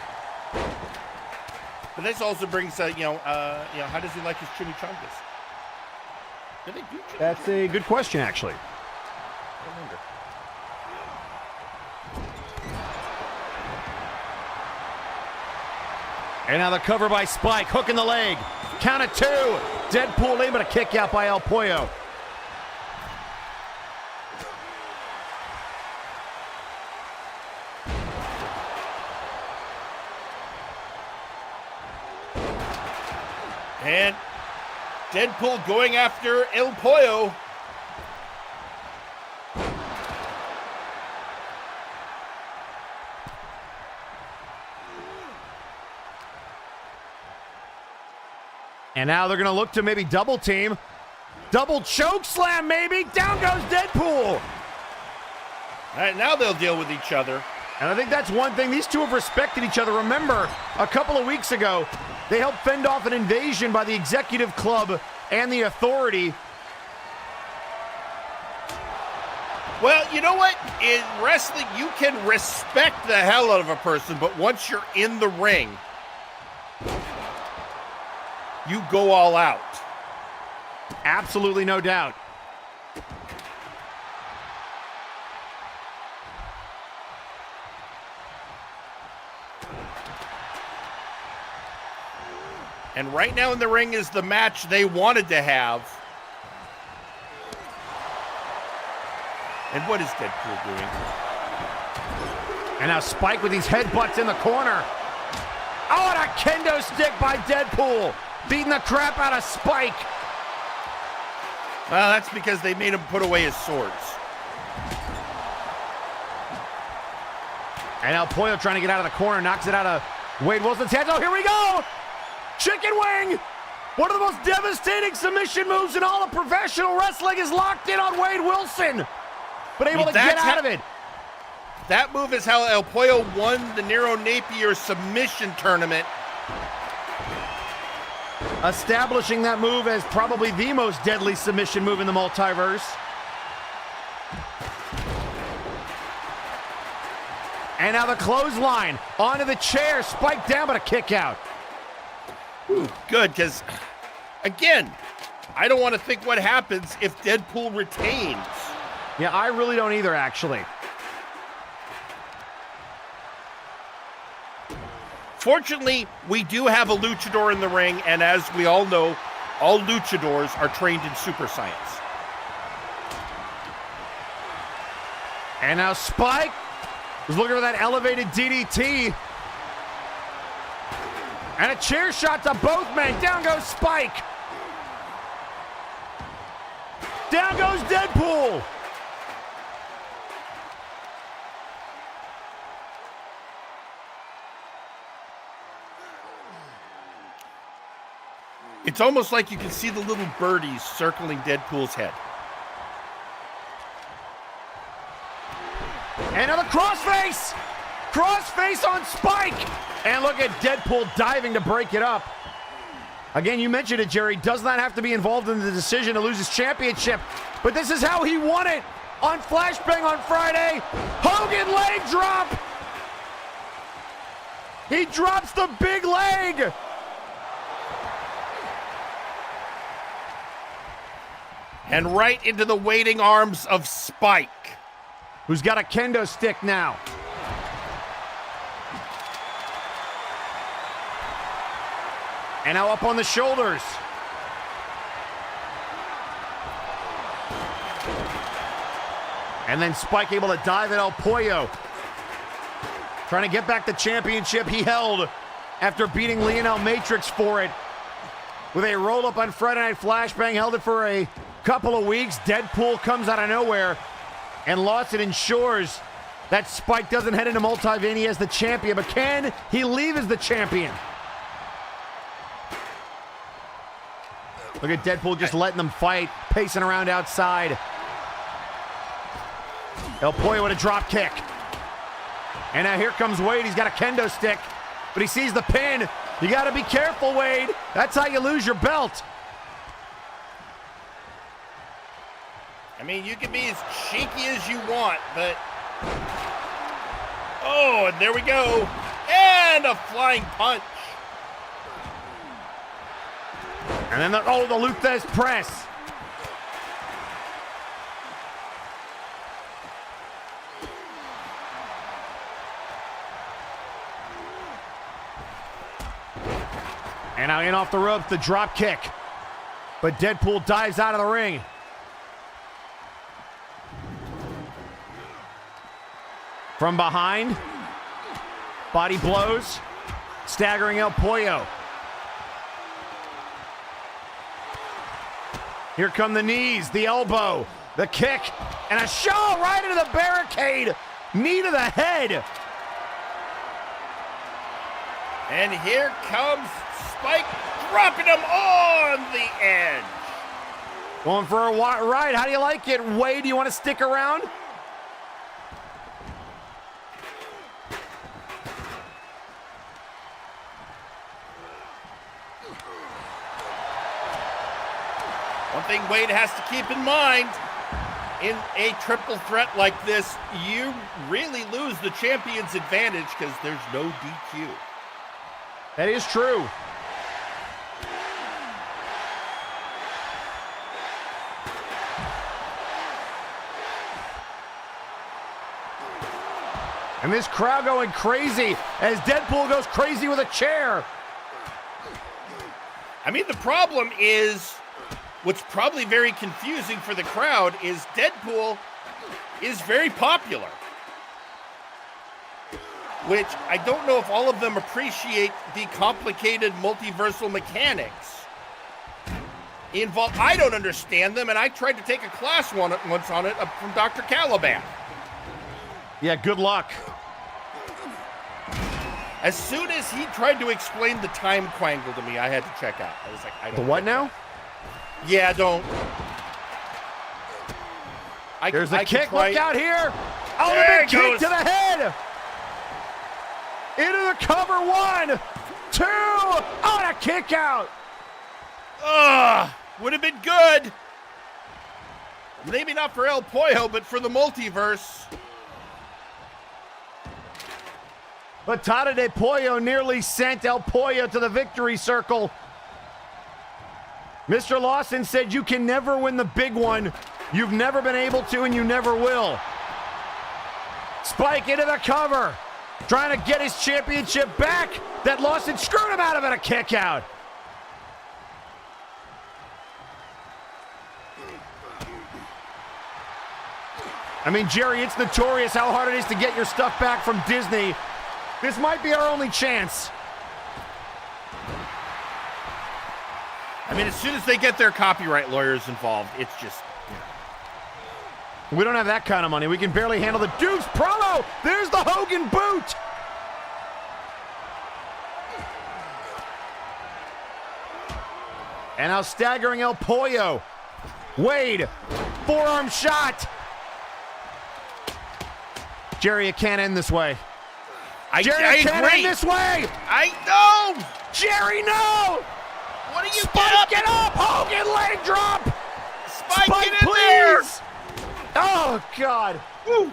But this also brings, how does he like his chimichangas? Do they do chimichangas? That's a good question, actually. I wonder. And now the cover by Spike, hooking the leg. Count of two. Deadpool able to kick out by El Pollo. And Deadpool going after El Pollo. And now they're going to look to maybe double team. Double choke slam, maybe. Down goes Deadpool. All right, now they'll deal with each other. And I think that's one thing. These two have respected each other. Remember, a couple of weeks ago, they helped fend off an invasion by the Executive Club and the Authority. Well, you know what? In wrestling, you can respect the hell out of a person, but once you're in the ring, you go all out. Absolutely no doubt. And right now in the ring is the match they wanted to have. And what is Deadpool doing? And now Spike with these headbutts in the corner. Oh, and a kendo stick by Deadpool. Beating the crap out of Spike. Well, that's because they made him put away his swords. And now Pollo trying to get out of the corner. Knocks it out of Wade Wilson's hands. Oh, here we go. Chicken wing. One of the most devastating submission moves in all of professional wrestling is locked in on Wade Wilson. But able to get out of it. That move is how El Pollo won the Nero Napier submission tournament. Establishing that move as probably the most deadly submission move in the multiverse. And now the clothesline onto the chair. Spike down, but a kick out. Ooh, good, because, again, I don't want to think what happens if Deadpool retains. Yeah, I really don't either, actually. Fortunately, we do have a luchador in the ring, and as we all know, all luchadors are trained in super science. And now Spike is looking for that elevated DDT. And a chair shot to both men. Down goes Spike. Down goes Deadpool. It's almost like you can see the little birdies circling Deadpool's head. And now the crossface! Crossface on Spike! And look at Deadpool diving to break it up. Again, you mentioned it, Jerry. Does not have to be involved in the decision to lose his championship. But this is how he won it on Flashbang on Friday. Hogan leg drop! He drops the big leg! And right into the waiting arms of Spike, who's got a kendo stick now. And now up on the shoulders. And then Spike able to dive at El Pollo. Trying to get back the championship he held after beating Lionel Matrix for it. With a roll-up on Friday Night Flashbang, held it for a couple of weeks. Deadpool comes out of nowhere and lost it, ensures that Spike doesn't head into Multivania as the champion, but can he leave as the champion? Look at Deadpool just letting them fight, pacing around outside. El Pollo with a drop kick. And now here comes Wade. He's got a kendo stick, but he sees the pin. You got to be careful, Wade. That's how you lose your belt. I mean, you can be as cheeky as you want, but... Oh, and there we go. And a flying punch. And then the Luthez press. And now in off the ropes, the drop kick. But Deadpool dives out of the ring. From behind, body blows, staggering El Pollo. Here come the knees, the elbow, the kick, and a shove right into the barricade. Knee to the head. And here comes Spike dropping him on the edge. Going for a ride. How do you like it? Wade, do you want to stick around? One thing Wade has to keep in mind, in a triple threat like this, you really lose the champion's advantage because there's no DQ. That is true. And this crowd going crazy as Deadpool goes crazy with a chair. I mean, the problem is, what's probably very confusing for the crowd is Deadpool is very popular. Which I don't know if all of them appreciate the complicated multiversal mechanics involved. I don't understand them, and I tried to take a class once on it from Dr. Caliban. Yeah, good luck. As soon as he tried to explain the time quangle to me, I had to check out. I was like, I don't. The what now? Yeah, don't. There's a kick. Look out here. Oh, there the kick to the head. Into the cover. 1, 2. Oh, a kick out. Would have been good. Maybe not for El Pollo, but for the multiverse. Patada de Pollo nearly sent El Pollo to the victory circle. Mr. Lawson said you can never win the big one. You've never been able to, and you never will. Spike into the cover. Trying to get his championship back. That Lawson screwed him out of it. A kick out. I mean, Jerry, it's notorious how hard it is to get your stuff back from Disney. This might be our only chance. I mean, as soon as they get their copyright lawyers involved, it's just... We don't have that kind of money. We can barely handle the Dukes promo. There's the Hogan boot. And now staggering El Pollo. Wade, forearm shot. Jerry, it can't end this way. Jerry, it can't end this way. I know. Jerry, no. What are you Spike, get up. Hogan, leg drop. Spike, Spike, get in there. please. Oh, God. Woo.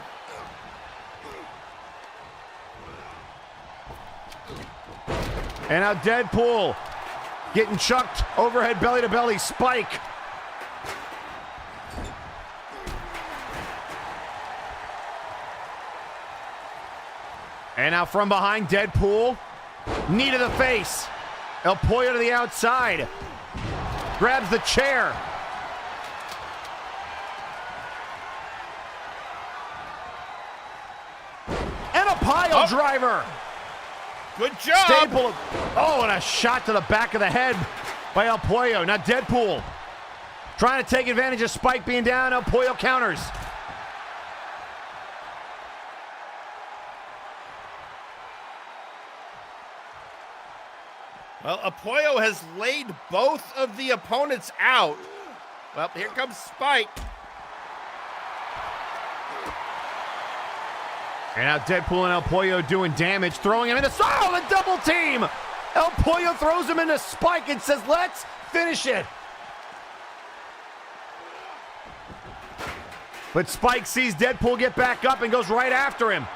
And now Deadpool getting chucked overhead belly to belly. Spike. And now from behind, Deadpool. Knee to the face. El Pollo to the outside. Grabs the chair. And a pile driver. Good job. Staple. Oh, and a shot to the back of the head by El Pollo. Now Deadpool trying to take advantage of Spike being down. El Pollo counters. Well, Apoyo has laid both of the opponents out. Well, here comes Spike. And now Deadpool and El Pollo doing damage, throwing him into the double team. El Pollo throws him into Spike and says, let's finish it. But Spike sees Deadpool get back up and goes right after him.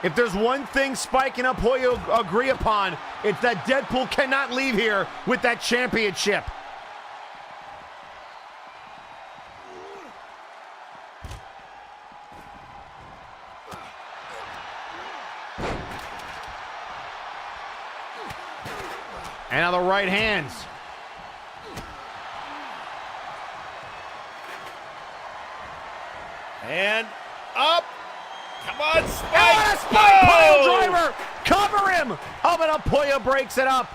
If there's one thing Spike and El Pollo agree upon, it's that Deadpool cannot leave here with that championship. And now the right hands. And up. Come on, Spike! Oh, a Spike pile driver! Cover him! Oh, but El Pollo breaks it up.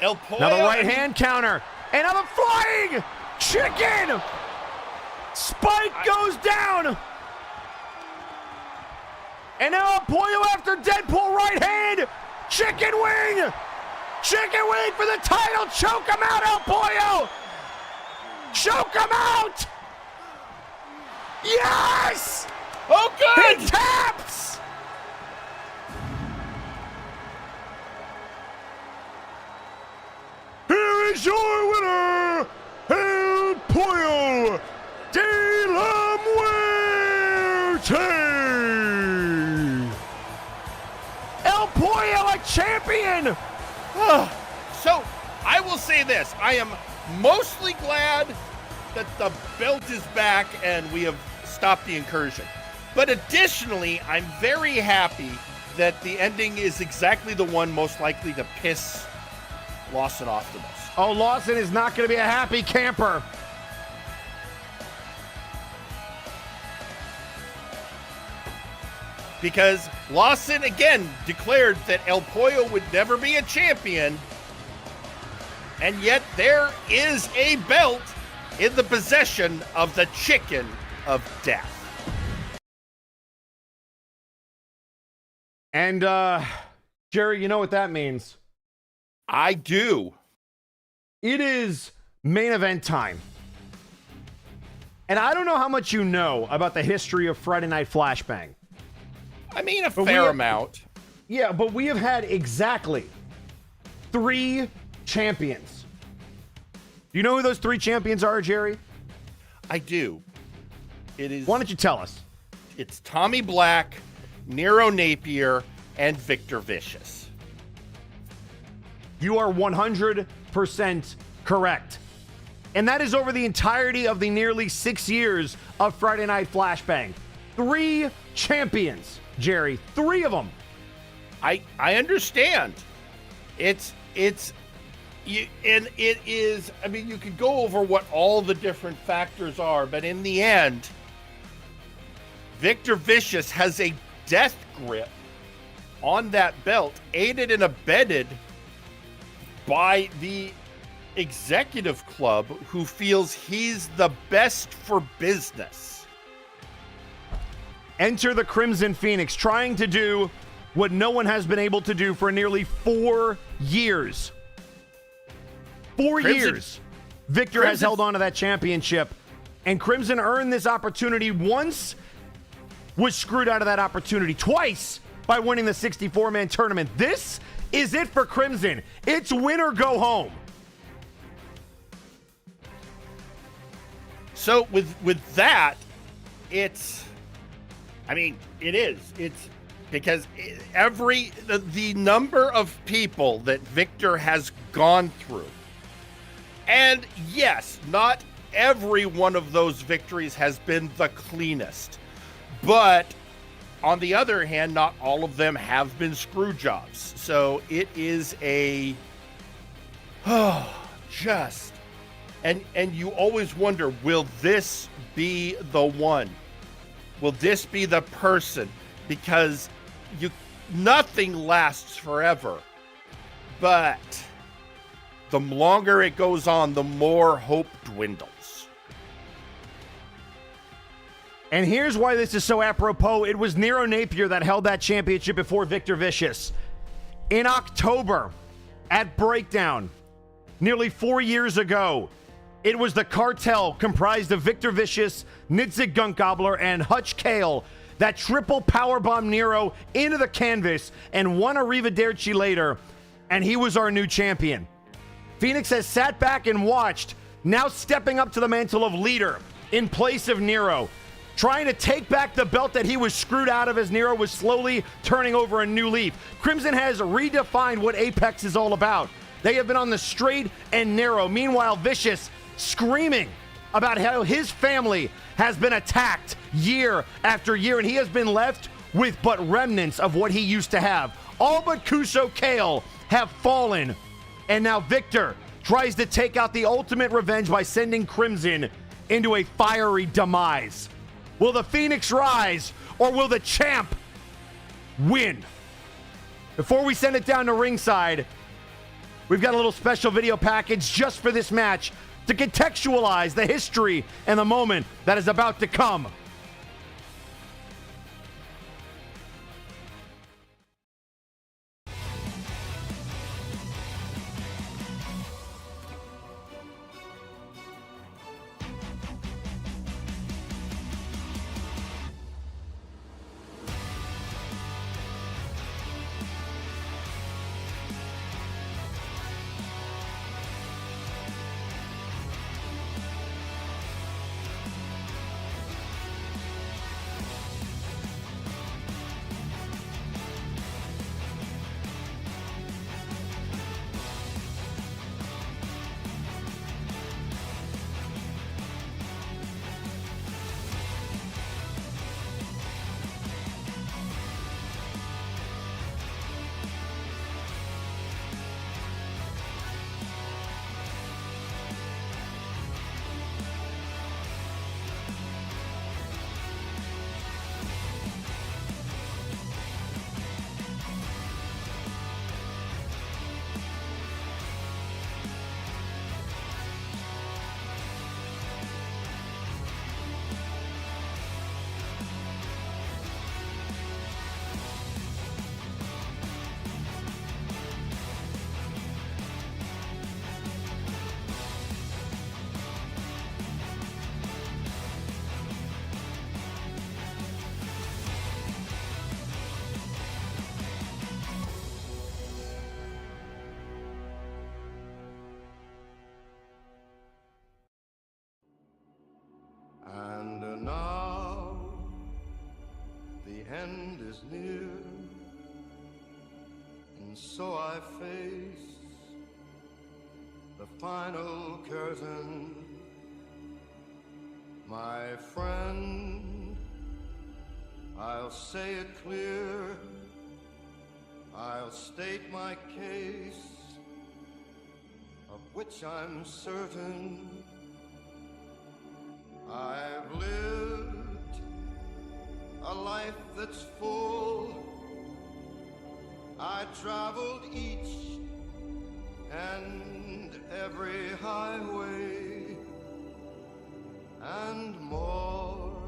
El Pollo. Now the right hand counter. And now the flying chicken! Spike goes down! And now El Pollo after Deadpool right hand! Chicken wing! Chicken wing for the title. Choke him out, El Pollo. Choke him out. Yes. Oh, good. He taps. Here is your winner, El Pollo de la Muerte! El Pollo, a champion. So, I will say this. I am mostly glad that the belt is back and we have stopped the incursion. But additionally, I'm very happy that the ending is exactly the one most likely to piss Lawson off the most. Oh, Lawson is not going to be a happy camper. Because Lawson, again, declared that El Pollo would never be a champion. And yet there is a belt in the possession of the Chicken of Death. And, Jerry, you know what that means. I do. It is main event time. And I don't know how much you know about the history of Friday Night Flashbang. I mean, a fair amount. Yeah, but we have had exactly 3 champions. Do you know who those 3 champions are, Jerry? I do. It is. Why don't you tell us? It's Tommy Black, Nero Napier, and Victor Vicious. You are 100% correct. And that is over the entirety of the nearly 6 years of Friday Night Flashbang. 3 champions, Jerry. 3 of them. I understand. It's you, and it is. I mean, you could go over what all the different factors are, but in the end, Victor Vicious has a death grip on that belt, aided and abetted by the executive club, who feels he's the best for business. Enter the Crimson Phoenix, trying to do what no one has been able to do for nearly 4 years. 4 years. Victor has held on to that championship, and Crimson earned this opportunity once, was screwed out of that opportunity twice by winning the 64-man tournament. This is it for Crimson. It's win or go home. So with that, it's, I mean, it is. It's because the number of people that Victor has gone through, and yes, not every one of those victories has been the cleanest, but on the other hand, not all of them have been screw jobs. So it is a, just, and you always wonder, will this be the one? Will this be the person? Because nothing lasts forever, but the longer it goes on, the more hope dwindles. And here's why this is so apropos. It was Nero Napier that held that championship before Victor Vicious. In October, at Breakdown, nearly 4 years ago, it was the cartel comprised of Victor Vicious, Nidzik Gunk Gobbler, and Hutch Kale that triple powerbomb Nero into the canvas and won Arrivederci later, and he was our new champion. Phoenix has sat back and watched, now stepping up to the mantle of leader in place of Nero, trying to take back the belt that he was screwed out of as Nero was slowly turning over a new leaf. Crimson has redefined what Apex is all about. They have been on the straight and narrow. Meanwhile, Vicious screaming about how his family has been attacked year after year, and he has been left with but remnants of what he used to have. All but Kuso Kale have fallen, and now Victor tries to take out the ultimate revenge by sending Crimson into a fiery demise. Will the Phoenix rise, or will the champ win? Before we send it down to ringside, we've got a little special video package just for this match to contextualize the history and the moment that is about to come. And so I face the final curtain. My friend, I'll say it clear, I'll state my case, of which I'm certain. I've lived a life that's full. I traveled each and every highway and more,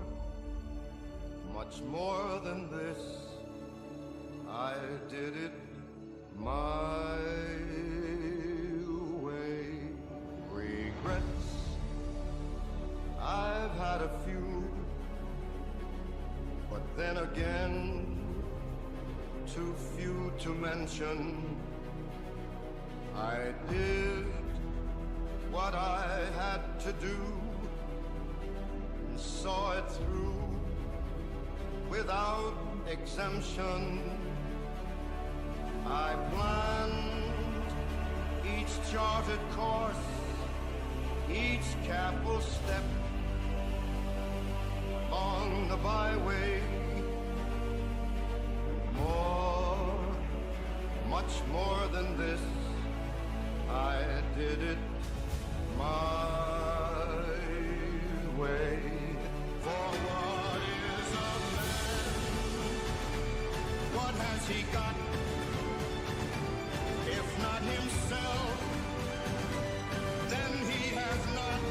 much more than this. I did it my way. Regrets, I've had a few, but then again, too few to mention. I did what I had to do and saw it through without exemption. I planned each charted course, each careful step along the byway. More, much more than this, I did it my way. For what is a man? What has he got? If not himself, then he has not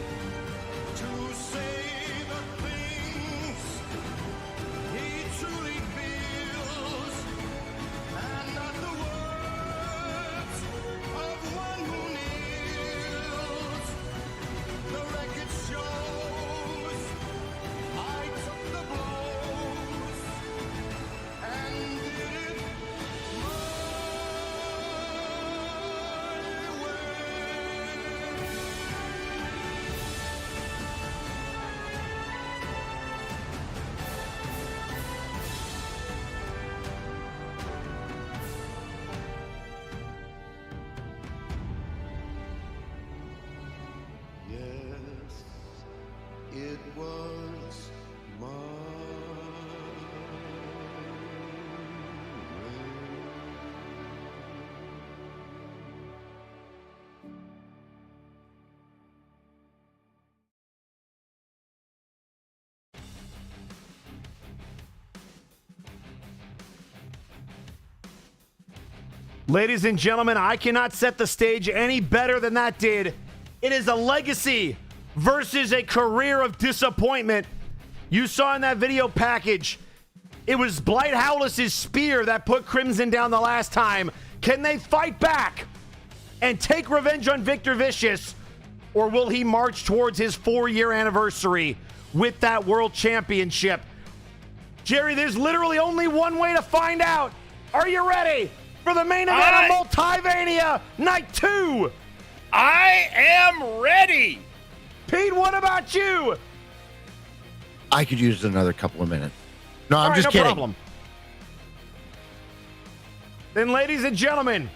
to say the things he truly feels, and not the words of one who kneels. The record shows I took the blows and did it my way. Yes, it was my Ladies and gentlemen, I cannot set the stage any better than that did. It is a legacy versus a career of disappointment. You saw in that video package, it was Blight Howless's spear that put Crimson down the last time. Can they fight back and take revenge on Victor Vicious, or will he march towards his 4-year anniversary with that world championship? Jerry, there's literally only one way to find out. Are you ready for the main event of Multivania Night 2? I am ready. Pete, what about you? I could use another couple of minutes. No, All I'm right, just no kidding. problem. Then, ladies and gentlemen,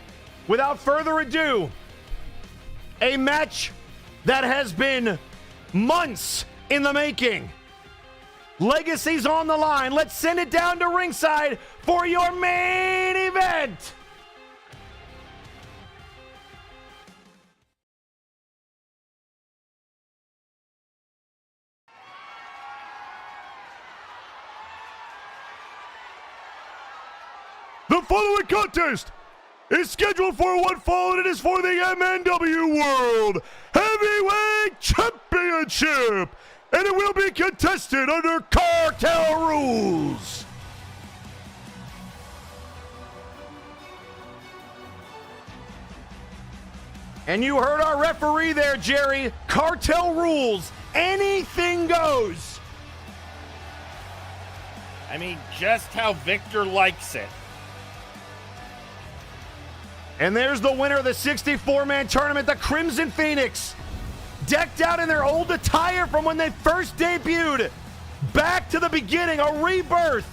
without further ado, a match that has been months in the making. Legacy's on the line. Let's send it down to ringside for your main event. The following contest is scheduled for one fall, and it is for the MNW World Heavyweight Championship, and it will be contested under cartel rules. And you heard our referee there, Jerry. Cartel rules. Anything goes. I mean, just how Victor likes it. And there's the winner of the 64-man tournament, the Crimson Phoenix. Decked out in their old attire from when they first debuted. Back to the beginning, a rebirth.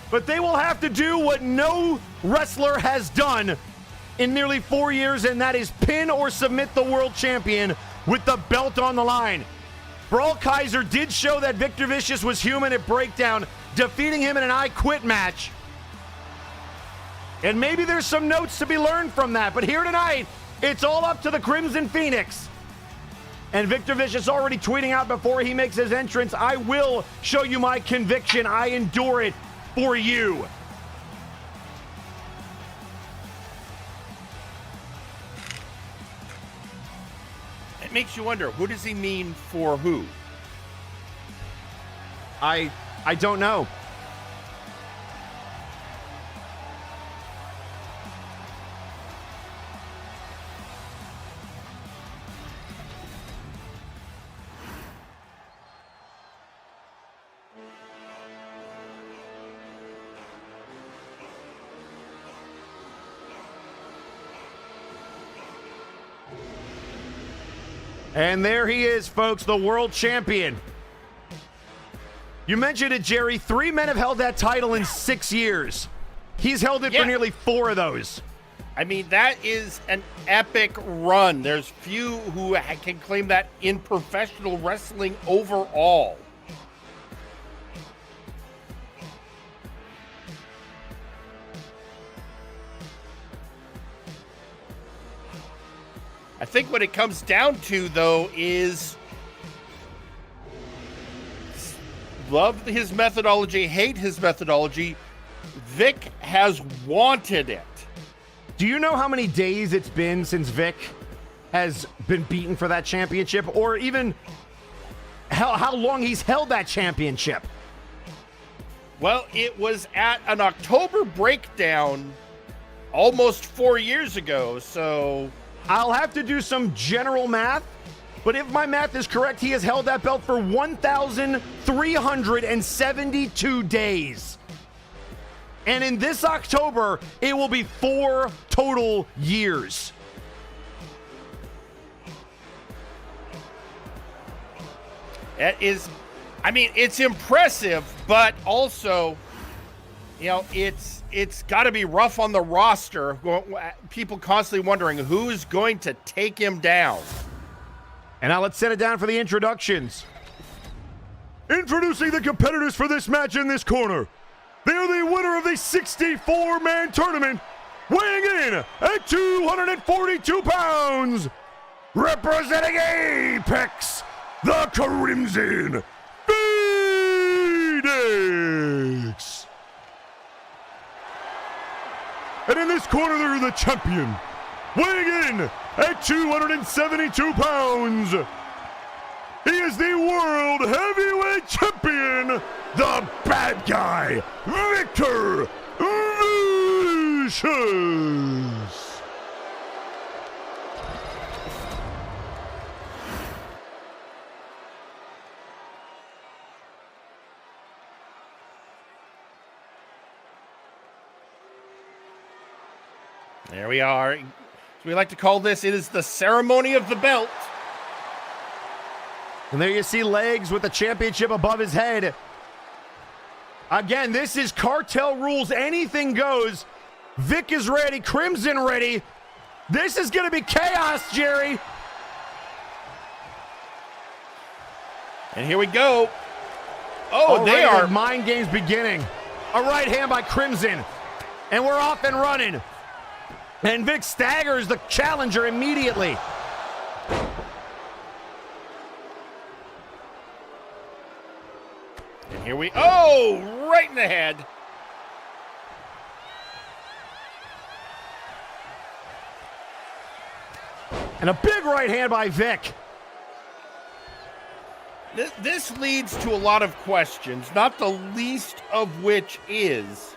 But they will have to do what no wrestler has done in nearly 4 years, and that is pin or submit the world champion with the belt on the line. Brawl Kaiser did show that Victor Vicious was human at Breakdown, defeating him in an I Quit match. And maybe there's some notes to be learned from that, but here tonight, it's all up to the Crimson Phoenix. And Victor Vicious already tweeting out before he makes his entrance, I will show you my conviction. I endure it for you. It makes you wonder, who does he mean for who? I don't know. And there he is, folks, the world champion. You mentioned it, Jerry. 3 men have held that title in 6 years. He's held it for nearly 4 of those. I mean, that is an epic run. There's few who can claim that in professional wrestling overall. I think what it comes down to, though, is love his methodology, hate his methodology. Vic has wanted it. Do you know how many days it's been since Vic has been beaten for that championship, or even how long he's held that championship? Well, it was at an October Breakdown almost 4 years ago, so I'll have to do some general math, but if my math is correct, he has held that belt for 1,372 days. And in this October, it will be 4 total years. that is, I mean, it's impressive, but also, you know, it's got to be rough on the roster. People constantly wondering who's going to take him down. And now let's set it down for the introductions. Introducing the competitors for this match in this corner. They're the winner of the 64-man tournament, weighing in at 242 pounds, representing Apex, the Crimson Phoenix. And in this corner, they're the champion, weighing in at 272 pounds. He is the World Heavyweight Champion, the bad guy, Victor Vicious. There we are. As we like to call this, it is the ceremony of the belt. And there you see Legs with the championship above his head. Again, this is cartel rules. Anything goes. Vic is ready. Crimson ready. This is going to be chaos, Jerry. And here we go. Oh, Already they are. the mind games beginning. A right hand by Crimson. And we're off and running. And Vic staggers the challenger immediately. And here we, oh, right in the head. And a big right hand by Vic. This leads to a lot of questions, not the least of which is,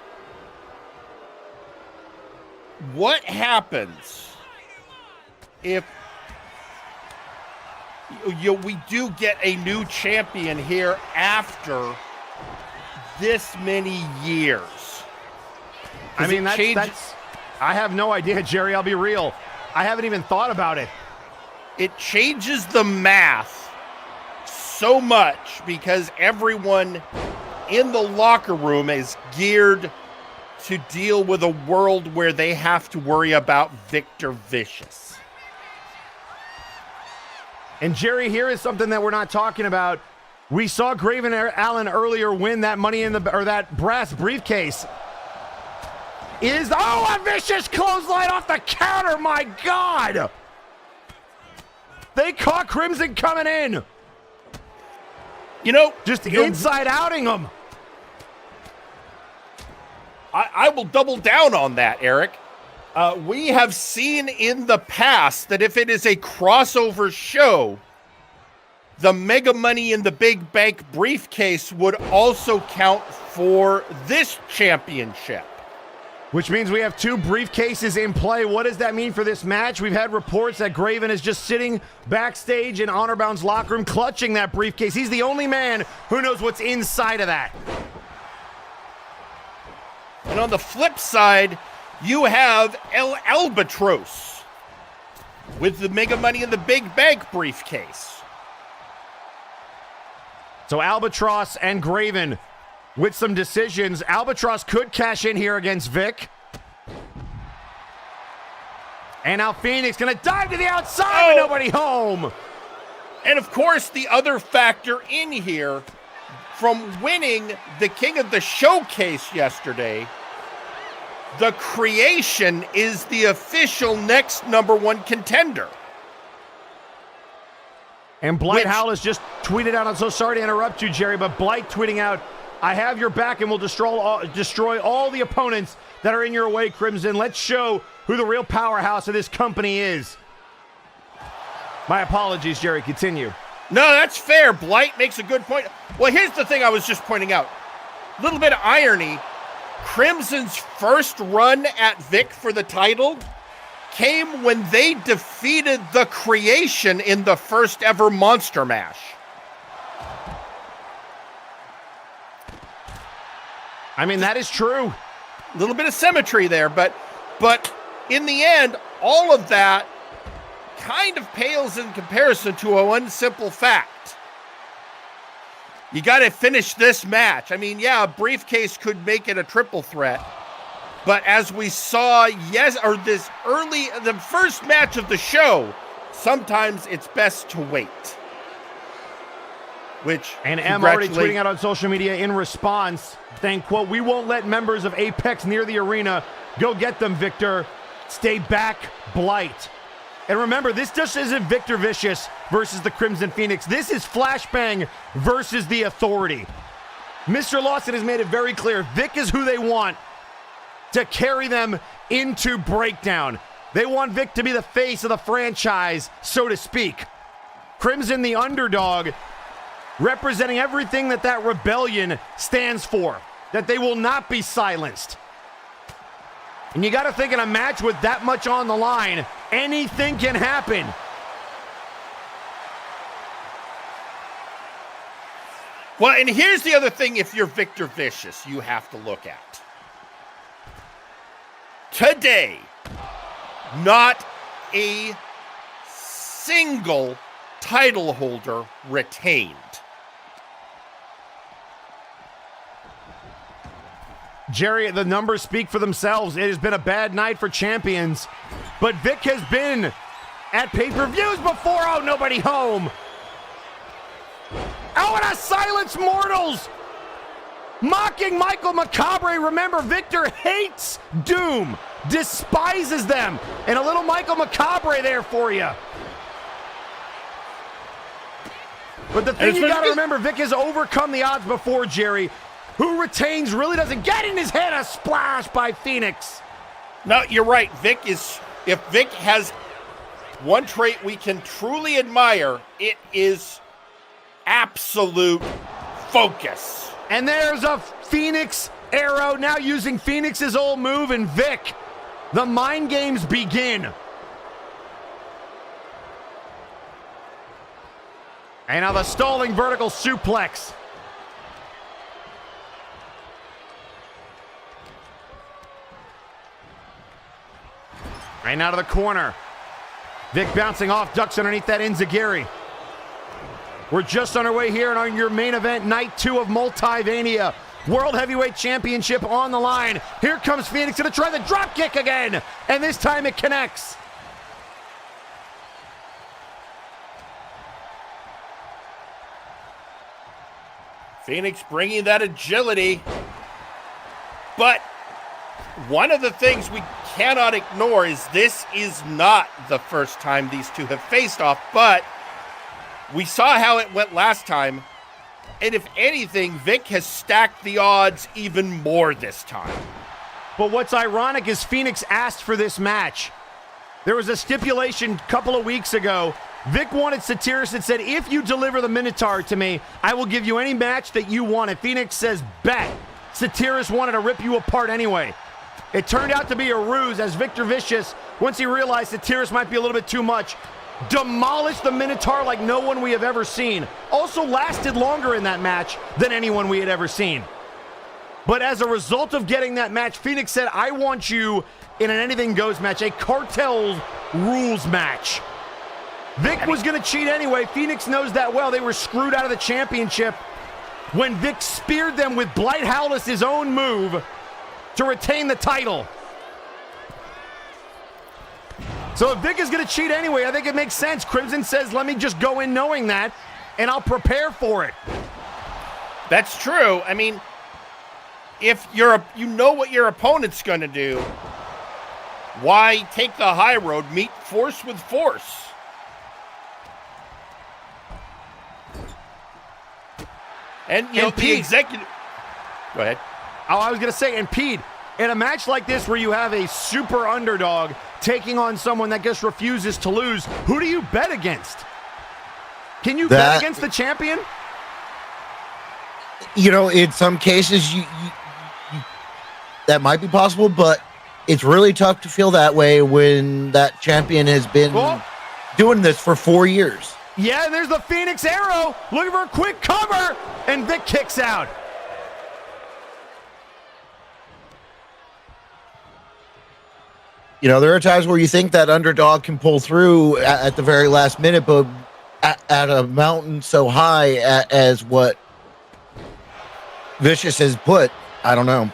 what happens if we do get a new champion here after this many years? I mean, that's I have no idea, Jerry. I'll be real. I haven't even thought about it. It changes the math so much because everyone in the locker room is geared to deal with a world where they have to worry about Victor Vicious. And Jerry, here is something that we're not talking about. We saw Graven Allen earlier win that that brass briefcase. A vicious clothesline off the counter, my God! They caught Crimson coming in. You know, just inside outing them. I will double down on that, Eric. We have seen in the past that if it is a crossover show, the Mega Money in the Big Bank briefcase would also count for this championship. Which means we have 2 briefcases in play. What does that mean for this match? We've had reports that Graven is just sitting backstage in Honorbound's locker room clutching that briefcase. He's the only man who knows what's inside of that. And on the flip side, you have El Albatros with the Mega Money in the Big Bank briefcase. So Albatross and Graven with some decisions. Albatross could cash in here against Vic. And now Phoenix gonna dive to the outside, but nobody home. And of course, the other factor in here, from winning the King of the Showcase yesterday, the Creation is the official next #1 contender. And Blight Howell has just tweeted out, I'm so sorry to interrupt you, Jerry, but Blight tweeting out, I have your back and will destroy all the opponents that are in your way, Crimson. Let's show who the real powerhouse of this company is. My apologies, Jerry. Continue. No, that's fair. Blight makes a good point. Well, here's the thing I was just pointing out. A little bit of irony. Crimson's first run at Vic for the title came when they defeated the Creation in the first ever Monster Mash. I mean, that is true. A little bit of symmetry there, but in the end, all of that kind of pales in comparison to one simple fact. You got to finish this match. I mean, yeah, a briefcase could make it a triple threat, but as we saw, the first match of the show, sometimes it's best to wait. And M already tweeting out on social media in response, saying, quote, we won't let members of Apex near the arena. Go get them, Victor. Stay back, Blight. And remember, this just isn't Victor Vicious versus the Crimson Phoenix. This is Flashbang versus the Authority. Mr. Lawson has made it very clear. Vic is who they want to carry them into Breakdown. They want Vic to be the face of the franchise, so to speak. Crimson, the underdog, representing everything that rebellion stands for, that they will not be silenced. And you got to think in a match with that much on the line, anything can happen. Well, and here's the other thing if you're Victor Vicious, you have to look at. Today, not a single title holder retained. Jerry, the numbers speak for themselves. It has been a bad night for champions, but Vic has been at pay-per-views before. Oh, nobody home. Oh, and a silence mortals. Mocking Michael Macabre. Remember, Victor hates Doom, despises them. And a little Michael Macabre there for you. But the thing you got to remember, Vic has overcome the odds before, Jerry. Who retains really doesn't get in his head. A splash by Phoenix. No, you're right. If Vic has one trait we can truly admire, it is absolute focus. And there's a Phoenix arrow, now using Phoenix's old move, and Vic, the mind games begin. And now the stalling vertical suplex. Right now to the corner. Vic bouncing off, ducks underneath that Enziguri. We're just underway here on your main event, night 2 of Multivania. World Heavyweight Championship on the line. Here comes Phoenix, gonna try the drop kick again, and this time it connects. Phoenix bringing that agility. But one of the things we cannot ignore is this is not the first time these two have faced off, but we saw how it went last time. And if anything, Vic has stacked the odds even more this time. But what's ironic is Phoenix asked for this match. There was a stipulation a couple of weeks ago. Vic wanted Satiris and said, if you deliver the Minotaur to me, I will give you any match that you want. And Phoenix says, bet. Satiris wanted to rip you apart anyway. It turned out to be a ruse as Victor Vicious, once he realized Satiris might be a little bit too much, demolished the Minotaur like no one we have ever seen. Also lasted longer in that match than anyone we had ever seen. But as a result of getting that match, Phoenix said, I want you in an anything goes match, a cartel rules match. Vic was going to cheat anyway. Phoenix knows that well. They were screwed out of the championship when Vic speared them with Blight Howlis' own move to retain the title. So if Vic is going to cheat anyway, I think it makes sense. Crimson says, let me just go in knowing that, and I'll prepare for it. That's true. I mean, if you know what your opponent's going to do, why take the high road, meet force with force? And, you know, the executive... Go ahead. Oh, I was going to say, and Pete, in a match like this where you have a super underdog taking on someone that just refuses to lose, who do you bet against? Can you bet against the champion? You know, in some cases, you that might be possible, but it's really tough to feel that way when that champion has been doing this for 4 years. Yeah, and there's the Phoenix Arrow looking for a quick cover, and Vic kicks out. You know, there are times where you think that underdog can pull through at the very last minute, but at a mountain so high as what Vicious has put, I don't know.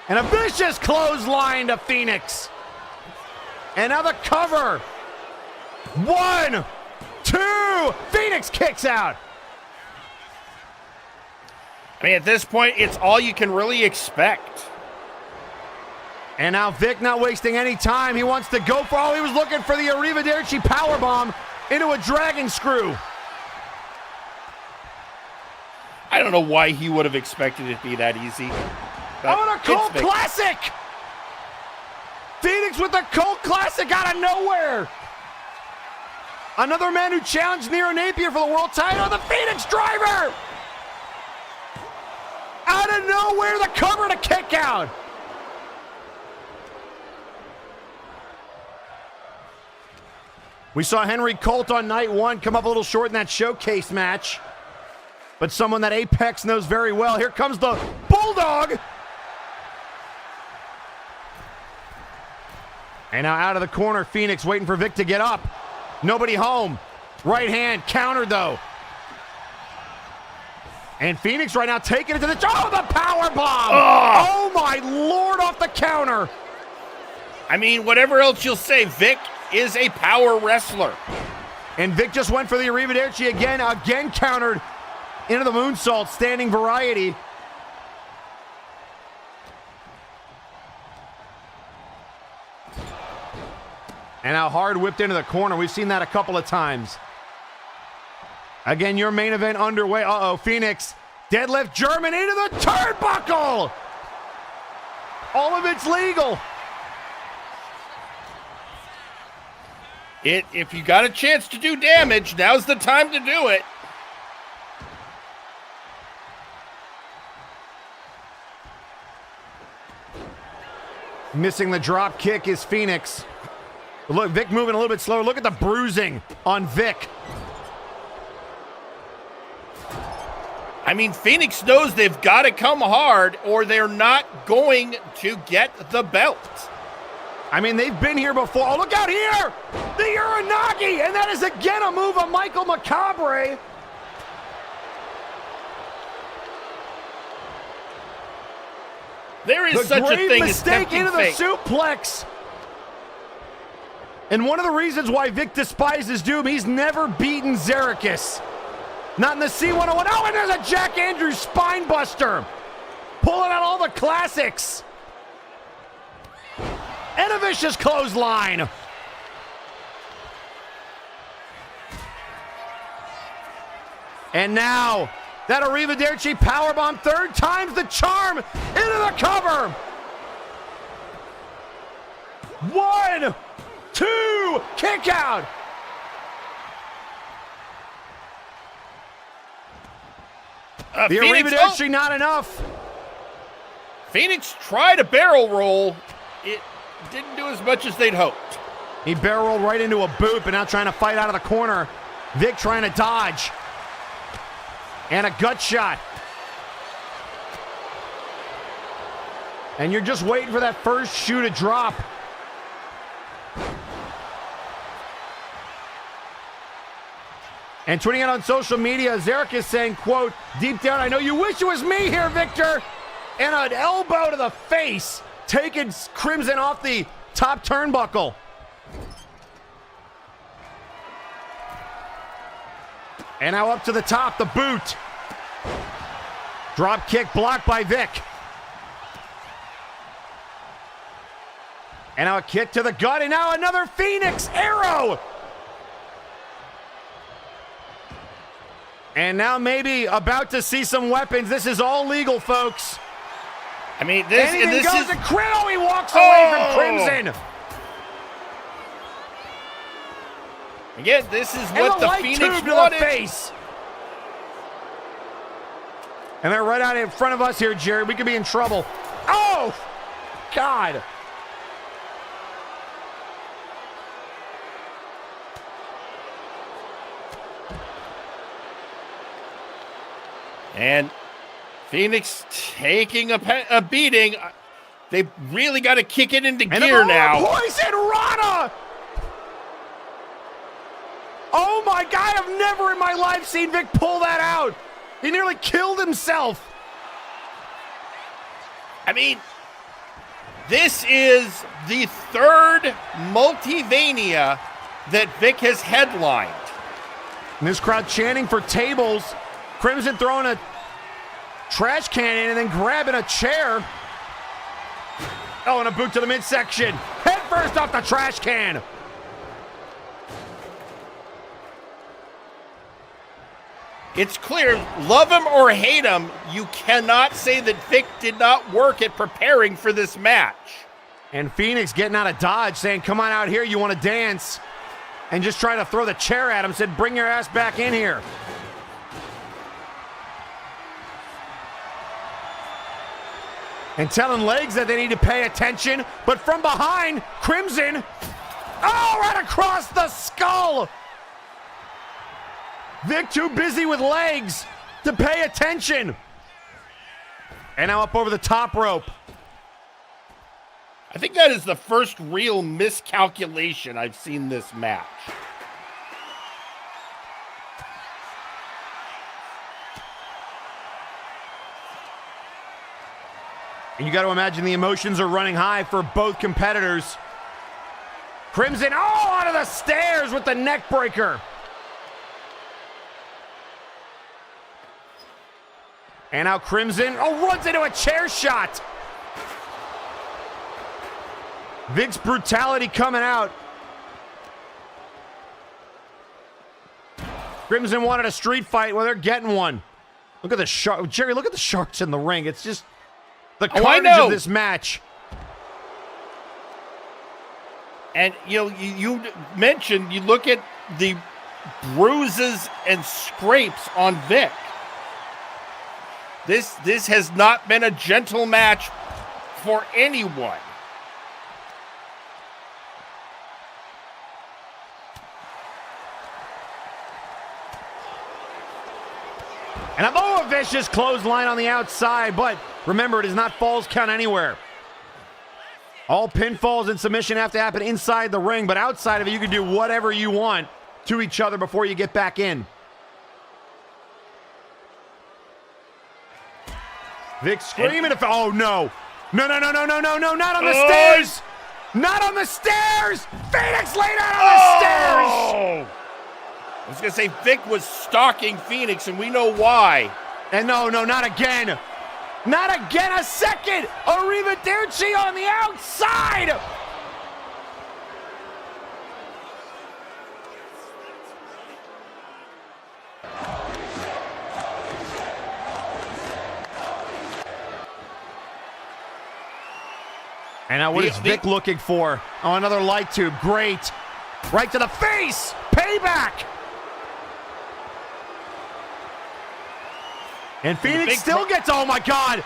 And a vicious clothesline to Phoenix. And now the cover. 1, 2. Phoenix kicks out. I mean, at this point, it's all you can really expect. And now Vic not wasting any time. He wants to go for he was looking for the Arrivederci powerbomb into a dragon screw. I don't know why he would have expected it to be that easy. Oh, and a Colt Classic! Phoenix with the Colt Classic out of nowhere! Another man who challenged Nero Napier for the world title, the Phoenix Driver! Out of nowhere, the cover to kick out! We saw Henry Colt on night 1 come up a little short in that showcase match. But someone that Apex knows very well. Here comes the Bulldog! And now out of the corner, Phoenix waiting for Vic to get up. Nobody home. Right hand, countered though. And Phoenix right now taking it to the... Oh, the power bomb! Oh my Lord, off the counter! I mean, whatever else you'll say, Vic is a power wrestler. And Vic just went for the Arrivederci again countered into the moonsault, standing variety. And now hard whipped into the corner. We've seen that a couple of times. Again, your main event underway. Phoenix. Deadlift German into the turnbuckle. All of it's legal. If you got a chance to do damage, now's the time to do it. Missing the drop kick is Phoenix. Look, Vic moving a little bit slower. Look at the bruising on Vic. I mean, Phoenix knows they've got to come hard or they're not going to get the belt. I mean, they've been here before. Oh, look out here! The Uranagi! And that is again a move of Michael Macabre. There is such a grave thing as mistake tempting into the fate. suplex. And one of the reasons why Vic despises Doom, he's never beaten Zerikis. Not in the C101. Oh, and there's a Jack Andrews spine buster. Pulling out all the classics. And a vicious clothesline. And now, that Arrivederci powerbomb, third time's the charm, into the cover. 1, 2, kick out. The Phoenix, Arrivederci not enough. Phoenix tried a barrel roll. It didn't do as much as they'd hoped. He barrel rolled right into a boot, but now trying to fight out of the corner. Vic trying to dodge. And a gut shot. And you're just waiting for that first shoe to drop. And tweeting out on social media, Zarek is saying, quote, deep down, I know you wish it was me here, Victor. And an elbow to the face, taking Crimson off the top turnbuckle. And now up to the top, the boot. Drop kick blocked by Vic. And now a kick to the gut, and now another Phoenix arrow. And now maybe about to see some weapons. This is all legal, folks. I mean, this Anything goes is to Criddle. He walks away from Crimson. again. This is And what the light Phoenix tube to wanted. the face. And they're right out in front of us here, Jerry. We could be in trouble. Oh, God. And Phoenix taking a beating. They really got to kick it into gear now. Poison Rana! Oh my God, I've never in my life seen Vic pull that out. He nearly killed himself. I mean, this is the third Multivania that Vic has headlined. And this crowd chanting for tables. Crimson throwing a trash can in and then grabbing a chair. Oh, and a boot to the midsection. Head first off the trash can. It's clear, love him or hate him, you cannot say that Vic did not work at preparing for this match. And Phoenix getting out of dodge, saying, come on out here, you want to dance. And just trying to throw the chair at him, said, bring your ass back in here. And telling Legs that they need to pay attention, but from behind, Crimson, oh, right across the skull. Vic too busy with Legs to pay attention. And now up over the top rope. I think that is the first real miscalculation I've seen this match. And you got to imagine the emotions are running high for both competitors. Crimson, oh, out of the stairs with the neck breaker. And now Crimson, oh, runs into a chair shot. Vic's brutality coming out. Crimson wanted a street fight. Well, they're getting one. Look at the shark. Jerry, look at the sharks in the ring. It's just the carnage of this match. And, you know, you mentioned, you look at the bruises and scrapes on Vic. This has not been a gentle match for anyone. And a vicious clothesline on the outside, but remember, it is not falls count anywhere. All pinfalls and submission have to happen inside the ring, but outside of it, you can do whatever you want to each other before you get back in. Vic screaming. Oh, no. No, not on the stairs. Not on the stairs. Phoenix laid out on the stairs. I was going to say Vic was stalking Phoenix, and we know why. And no, not again. Not again. A second. Arrivederci on the outside. And now what is Vic looking for? Oh, another light tube. Great. Right to the face. Payback. And Phoenix still gets, oh my God.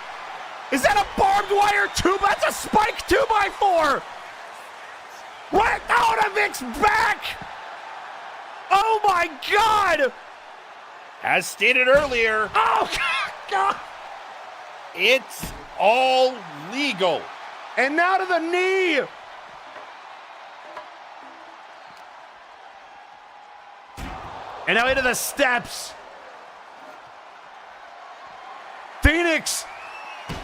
Is that a barbed wire tube? That's a spike 2x4. Right out of Vic's back. Oh my God. As stated earlier. Oh God. It's all legal. And now to the knee. And now into the steps. Phoenix.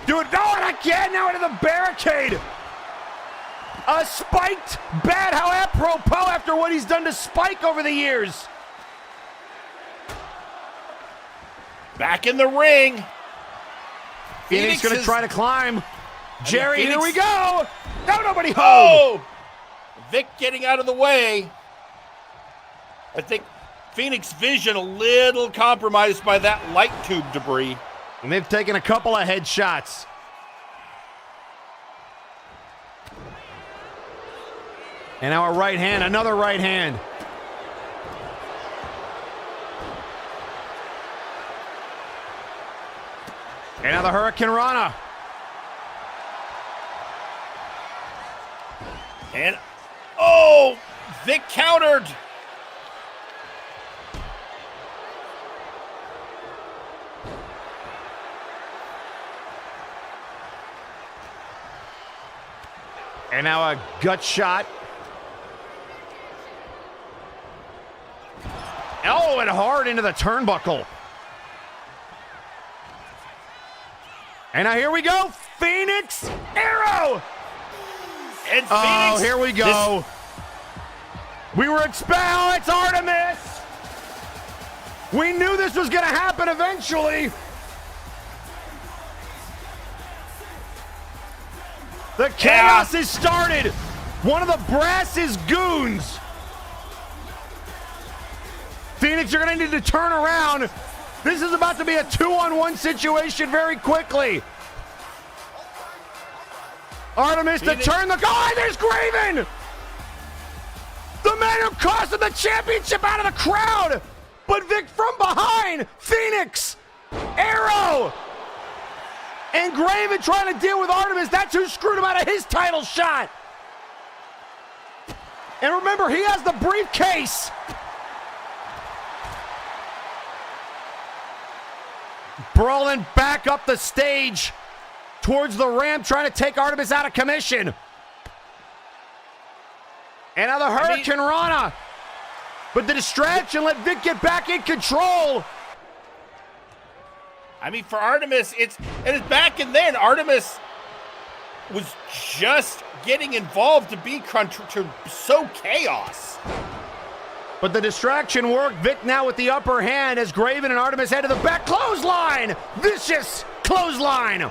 Do it. Oh, and again. Now into the barricade. A spiked bad. How apropos after what he's done to Spike over the years. Back in the ring. Phoenix going to try to climb. Jerry, here we go. No, nobody home. Oh! Vic getting out of the way. I think Phoenix vision a little compromised by that light tube debris. And they've taken a couple of headshots. And now a right hand, another right hand. And now the Hurricane Rana. And, oh, Vic countered. And now a gut shot. Oh, and hard into the turnbuckle. And now here we go. Phoenix Arrow. And Phoenix. Oh, here we go. We were expelled. It's Artemis. We knew this was going to happen eventually. The chaos has started. One of the Brass's goons. Phoenix, you're going to need to turn around. This is about to be a 2-on-1 situation very quickly. Artemis to turn the... Oh, there's Graven! The man who cost him the championship out of the crowd! But Vic from behind! Phoenix! Arrow! And Graven trying to deal with Artemis. That's who screwed him out of his title shot. And remember, he has the briefcase. Brawling back up the stage towards the ramp, trying to take Artemis out of commission. And now the Hurricane Rana. But the distraction let Vic get back in control. I mean, for Artemis, it's back and then. Artemis was just getting involved to sow chaos. But the distraction worked. Vic now with the upper hand as Graven and Artemis head to the back. Clothesline! Vicious clothesline!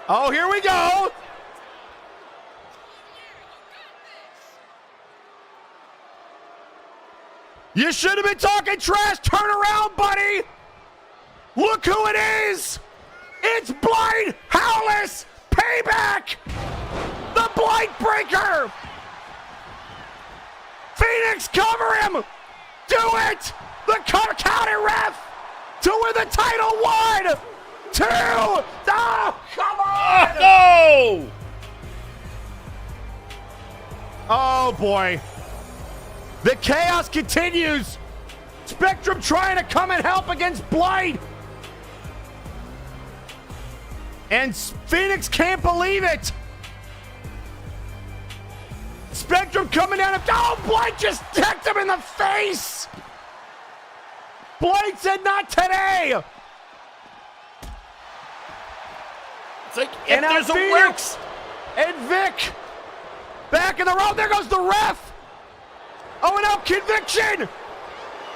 Oh, here we go! You should have been talking trash! Turn around, buddy! Look who it is! It's Blight Howless! Payback! The Blight Breaker! Phoenix, cover him! Do it! The counter ref! To win the title! 1, 2! Oh, come on! Oh! Oh, boy. The chaos continues. Spectrum trying to come and help against Blight. And Phoenix can't believe it. Spectrum coming down. Oh, Blight just decked him in the face. Blight said not today. It's like, if And now there's a Phoenix and Vic back in the road. There goes the ref. Oh, and now conviction.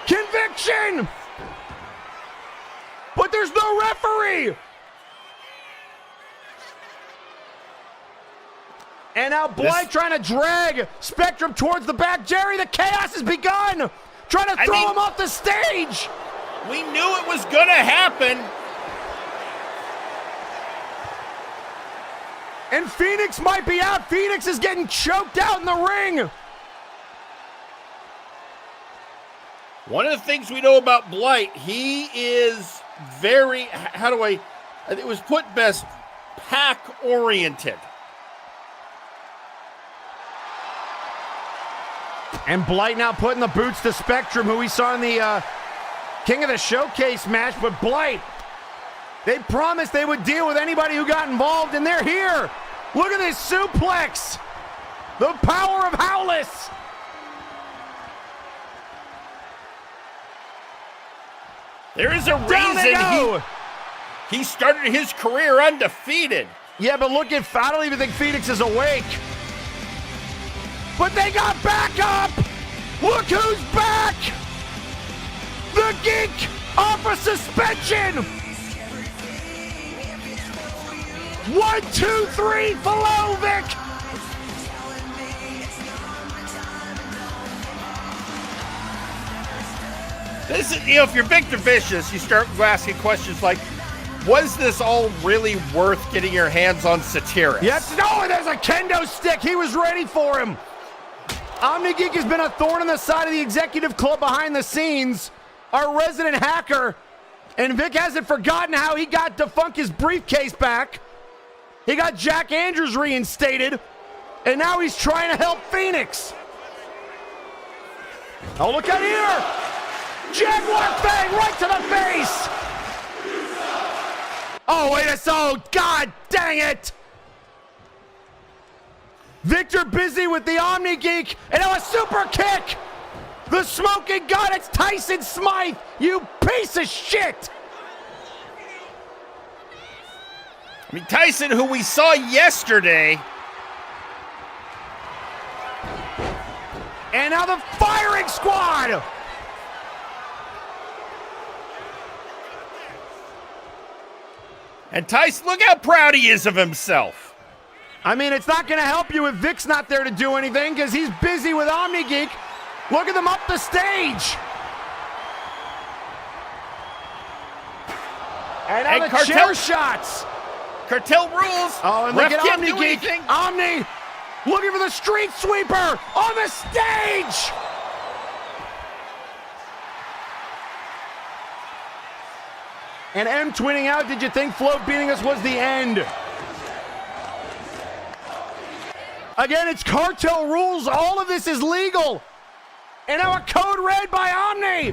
Conviction. But there's no referee. And now Blight trying to drag Spectrum towards the back. Jerry, the chaos has begun. Trying to throw him off the stage. We knew it was going to happen. And Phoenix might be out. Phoenix is getting choked out in the ring. One of the things we know about Blight, he is very, it was put best, pack-oriented. And Blight now putting the boots to Spectrum, who we saw in the King of the Showcase match. But Blight, they promised they would deal with anybody who got involved, and they're here. Look at this suplex. The power of Howlis. There is a reason he started his career undefeated. Yeah, but look at, I don't even think Phoenix is awake. But they got back up. Look who's back. The Geek off a suspension. 1, 2, 3, Vic. This is, if you're Victor Vicious, you start asking questions like, was this all really worth getting your hands on Satyrus? Yes, no, there's a kendo stick. He was ready for him. OmniGeek has been a thorn in the side of the executive club behind the scenes. Our resident hacker. And Vic hasn't forgotten how he got Defunka's briefcase back. He got Jack Andrews reinstated. And now he's trying to help Phoenix. Oh, look out here. Jaguar bang right to the face. Oh, wait a second. God dang it. Victor busy with the OmniGeek, and now a super kick! The smoking gun, it's Tyson Smythe, you piece of shit! I mean, Tyson, who we saw yesterday. And now the firing squad! And Tyson, look how proud he is of himself. I mean, it's not going to help you if Vic's not there to do anything because he's busy with OmniGeek. Look at them up the stage. And now the chair shots. Cartel rules. Oh, and Ref look at can't do OmniGeek. anything. Omni looking for the street sweeper on the stage. And M twinning out, did you think Flo beating us was the end? Again, it's cartel rules. All of this is legal. And now a code red by Omni.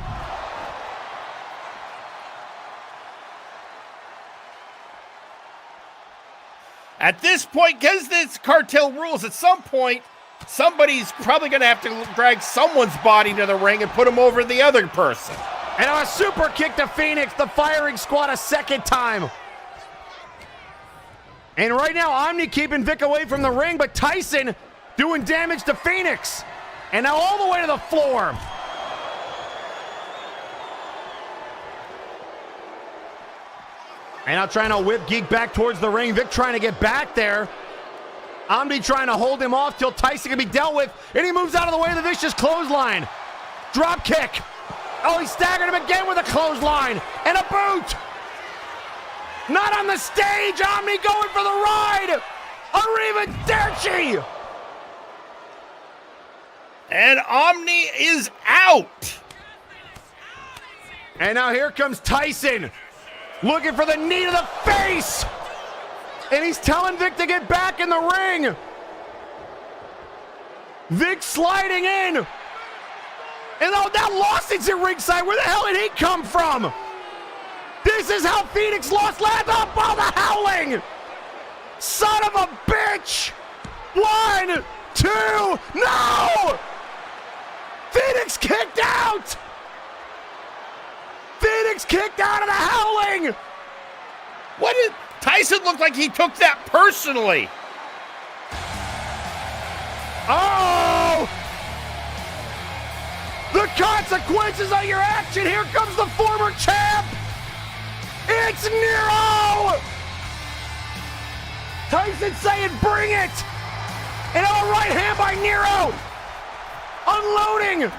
At this point, because it's cartel rules, at some point, somebody's probably going to have to drag someone's body to the ring and put him over the other person. And now a super kick to Phoenix, the firing squad a second time. And right now, Omni keeping Vic away from the ring, but Tyson doing damage to Phoenix. And now all the way to the floor. And now trying to whip Geek back towards the ring. Vic trying to get back there. Omni trying to hold him off till Tyson can be dealt with. And he moves out of the way of the vicious clothesline. Drop kick. Oh, he staggered him again with a clothesline. And a boot. Not on the stage. Omni going for the ride. Arrivederci. And Omni is out. And now here comes Tyson. Looking for the knee to the face. And he's telling Vic to get back in the ring. Vic sliding in. And oh, now Lawson's at ringside. Where the hell did he come from? This is how Phoenix lost last up. Oh, the howling. Son of a bitch. 1, 2. No! Phoenix kicked out! Phoenix kicked out of the howling! What did Tyson look like he took that personally? Oh! The consequences of your action. Here comes the former champ. It's Nero! Tyson saying, bring it! And a right hand by Nero! Unloading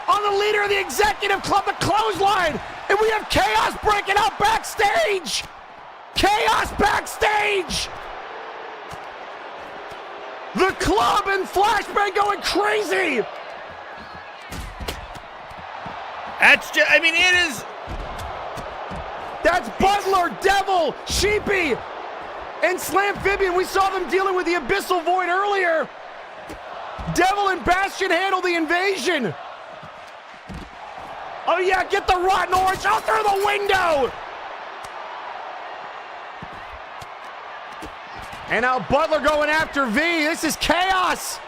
on the leader of the executive club, the clothesline! And we have chaos breaking out backstage! Chaos backstage! The club and Flashbang going crazy! That's just, I mean, it is. That's Butler, Devil, Sheepy, and Slamphibian. We saw them dealing with the Abyssal Void earlier. Devil and Bastion handle the invasion. Oh yeah, get the Rotten Orange out through the window. And now Butler going after V. This is chaos.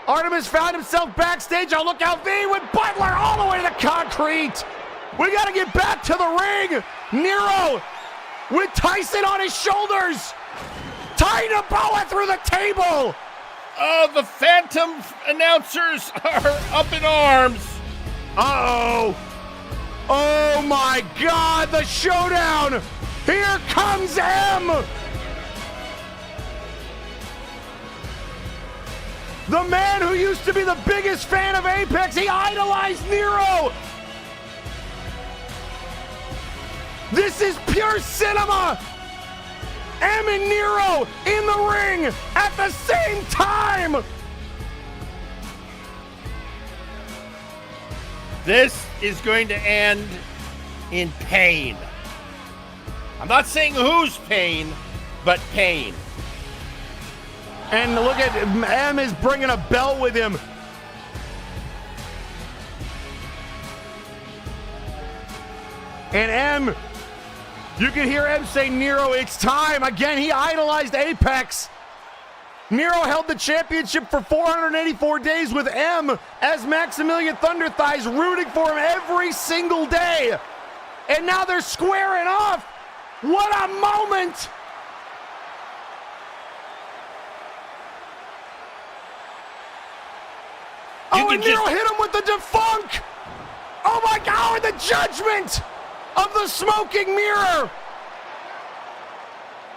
Artemis found himself backstage. Oh, look out, V with Butler all the way to the concrete. We got to get back to the ring. Nero with Tyson on his shoulders. Tying a boa through the table. Oh, the Phantom announcers are up in arms. Uh-oh. Oh, my God, the showdown. Here comes M. The man who used to be the biggest fan of Apex, he idolized Nero. This is pure cinema. M and Nero in the ring at the same time. This is going to end in pain. I'm not saying whose pain, but pain. And look at M is bringing a belt with him. And M, you can hear M say, Nero, it's time. Again, he idolized Apex. Nero held the championship for 484 days with M as Maximilian Thunderthighs rooting for him every single day. And now they're squaring off. What a moment. Oh, and Nero hit him with the defunk! Oh my God, the judgment of the smoking mirror!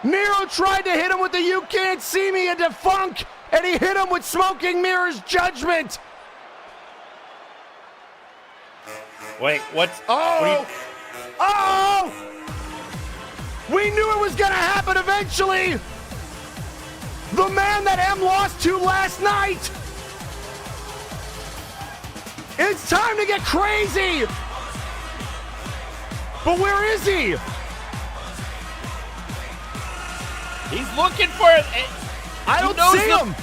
Nero tried to hit him with the you can't see me a defunk, and he hit him with smoking mirror's judgment! Wait, what's... Oh! Oh! We knew it was gonna happen eventually! The man that M lost to last night! It's time to get crazy! But where is he? He's looking for it. I don't see him.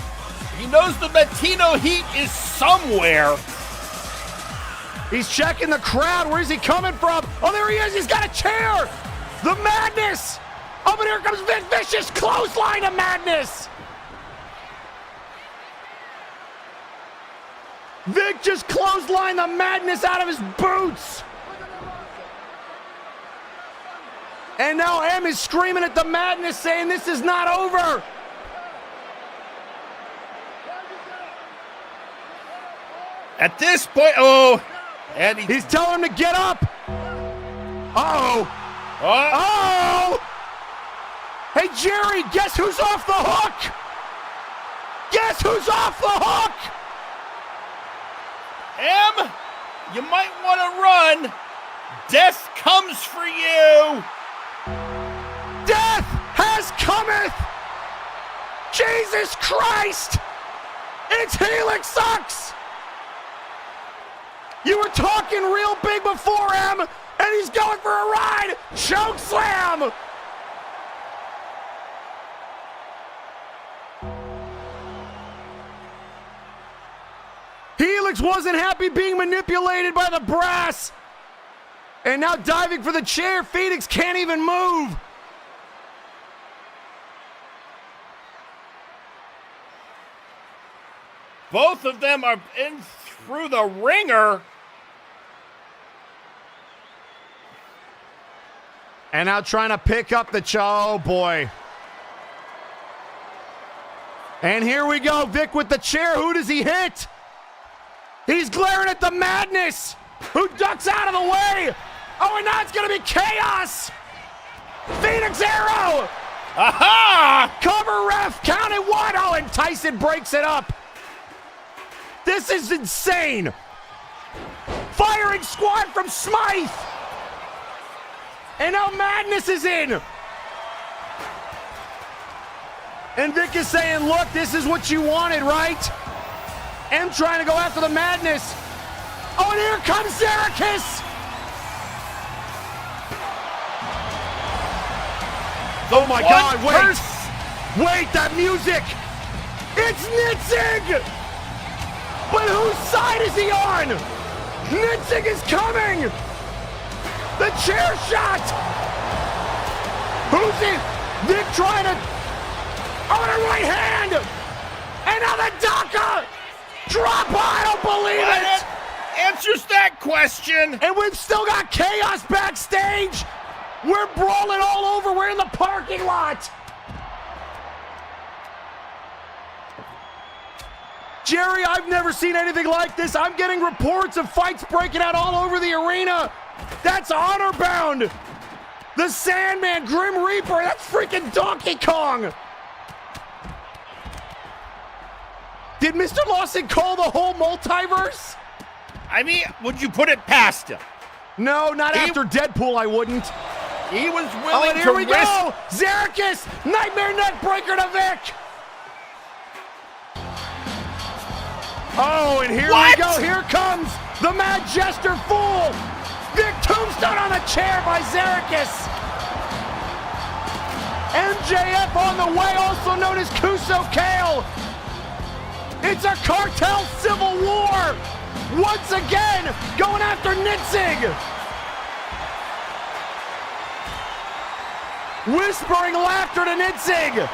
He knows the Latino heat is somewhere. He's checking the crowd. Where's he coming from? Oh, there he is. He's got a chair. The madness. Oh, but here comes Vic Vicious. Clothesline of madness. Vic just clotheslined the madness out of his boots. And now M is screaming at the madness saying this is not over. At this point, oh, and he's telling him to get up. Uh-oh. Oh! Hey, Jerry, guess who's off the hook? Guess who's off the hook? M, you might want to run. Death comes for you. Death has cometh. Jesus Christ. It's Helix Sucks. You were talking real big before, M, and he's going for a ride. Choke slam. Helix wasn't happy being manipulated by the brass. And now diving for the chair, Phoenix can't even move. Both of them are in through the ringer. And now trying to pick up the oh boy. And here we go, Vic with the chair. Who does he hit? He's glaring at the Madness, who ducks out of the way. Oh, and now it's gonna be chaos. Phoenix Arrow. Aha! Cover ref, count it 1. Oh, and Tyson breaks it up. This is insane. Firing squad from Smythe. And now Madness is in. And Vic is saying, look, this is what you wanted, right? M trying to go after the Madness. Oh, and here comes Zerikis. Oh my God, wait. Wait, that music. It's Nitzig. But whose side is he on? Nitzig is coming. The chair shot. Who's in? Vic trying to. Oh, and a right hand. And now the Daka. Drop. I don't believe it. Answers that question. And we've still got chaos backstage. We're brawling all over. We're in the parking lot. Jerry, I've never seen anything like this. I'm getting reports of fights breaking out all over the arena. That's Honor Bound. The Sandman, Grim Reaper, that's freaking Donkey Kong. Did Mr. Lawson call the whole multiverse? I mean, would you put it past him? No, not after Deadpool, I wouldn't. He was Oh, willing and to here we risk. go! Zerikis, Nightmare Neckbreaker to Vic! Oh, and here What? we go, here comes the Mad Jester Fool! Vic Tombstone on the chair by Zerikis! MJF on the way, also known as Kuso Kale! It's a cartel civil war! Once again, going after Nitzig! Whispering laughter to Nitzig!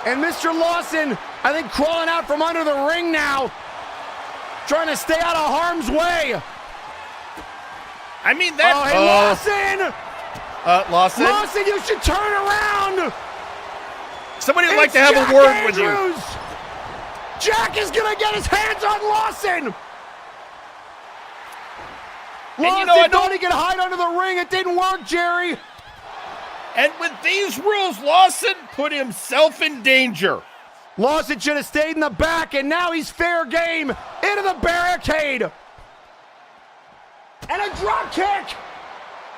And Mr. Lawson, I think, crawling out from under the ring now, trying to stay out of harm's way. I mean, that. Oh, hey, Lawson! Lawson? Lawson, you should turn around! Somebody would like It's to have Jack a word Andrews. with you. Jack is gonna get his hands on Lawson! Lawson you know, I thought he could hide under the ring. It didn't work, Jerry. And with these rules, Lawson put himself in danger. Lawson should have stayed in the back, and now he's fair game into the barricade. And a drop kick.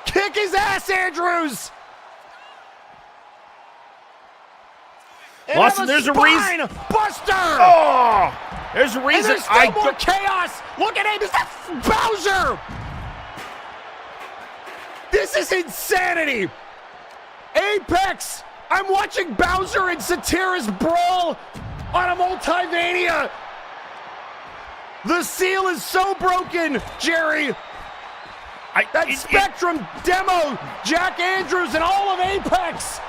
Kick his ass, Andrews. And Lawson, there's a reason. Buster. Oh, there's a reason. And there's still more chaos. Look at him. Is that Bowser? This is insanity. Apex. I'm watching Bowser and Satira's brawl on a Multivania. The seal is so broken, Jerry. That Spectrum demo, Jack Andrews and all of Apex.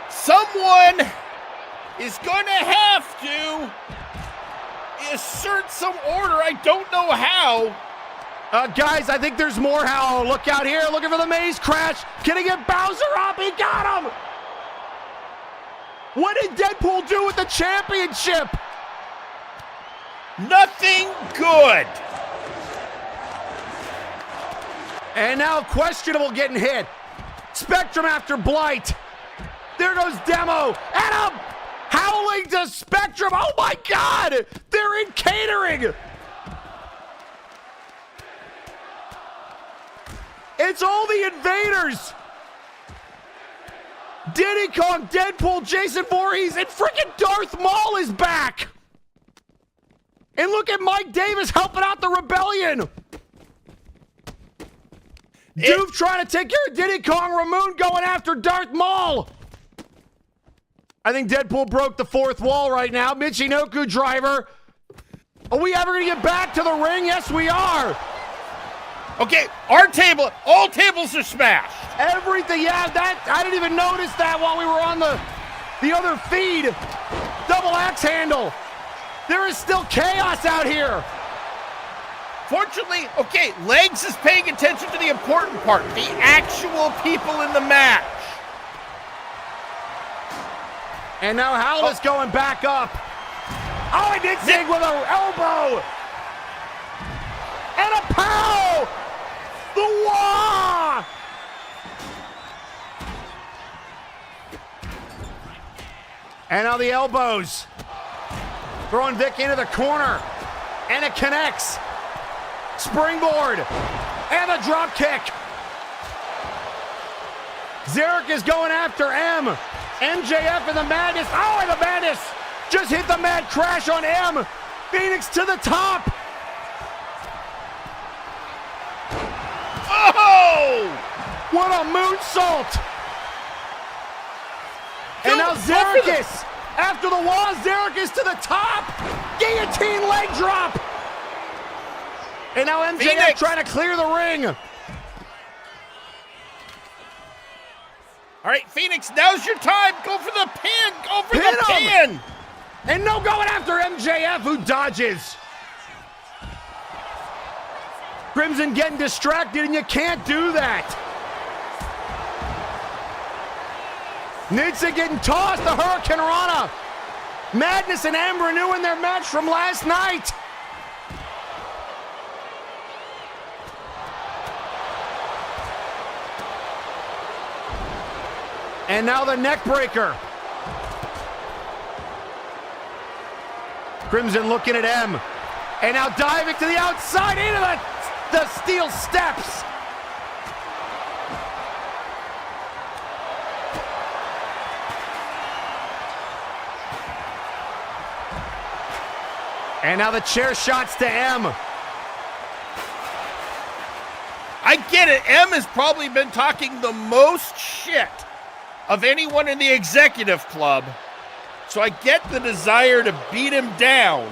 Someone is going to have to assert some order. I don't know how. Guys, I think there's more how. Look out here, looking for the maze crash. Can he get Bowser up? He got him. What did Deadpool do with the championship? Nothing good. And now questionable getting hit. Spectrum after Blight. There goes Demo. And a howling to Spectrum. Oh my God. They're in catering. It's all the invaders. Diddy Kong, Deadpool, Jason Voorhees, and freaking Darth Maul is back. And look at Mike Davis helping out the rebellion. Doof trying to take care of Diddy Kong, Ramon going after Darth Maul. I think Deadpool broke the fourth wall right now. Michinoku driver. Are we ever going to get back to the ring? Yes, we are. Okay, all tables are smashed. Everything, yeah, that, I didn't even notice that while we were on the other feed. Double axe handle. There is still chaos out here. Fortunately, okay, Legs is paying attention to the important part, the actual people in the match. And now Howell is going back up. Oh, and Nitzig with an elbow. And a pow! The wah! And now the elbows. Throwing Vic into the corner. And it connects. Springboard. And the drop kick. Zarek is going after M. MJF and the Madness. Oh, and the Madness just hit the Mad Crash on M. Phoenix to the top. Oh! What a moonsault. And now Zarek after the wall. Zarek is to the top. Guillotine leg drop. And now MJF Phoenix trying to clear the ring. All right, Phoenix, now's your time. Go for the pin. Go for Pin the him. pin. And no going after MJF, who dodges. Crimson getting distracted, and you can't do that. Nitzig getting tossed, the Hurricane Rana. Madness and M renewing their match from last night. And now the neck breaker. Crimson looking at M. And now diving to the outside into the steel steps. And now the chair shots to M. I get it. M has probably been talking the most shit of anyone in the executive club. So I get the desire to beat him down.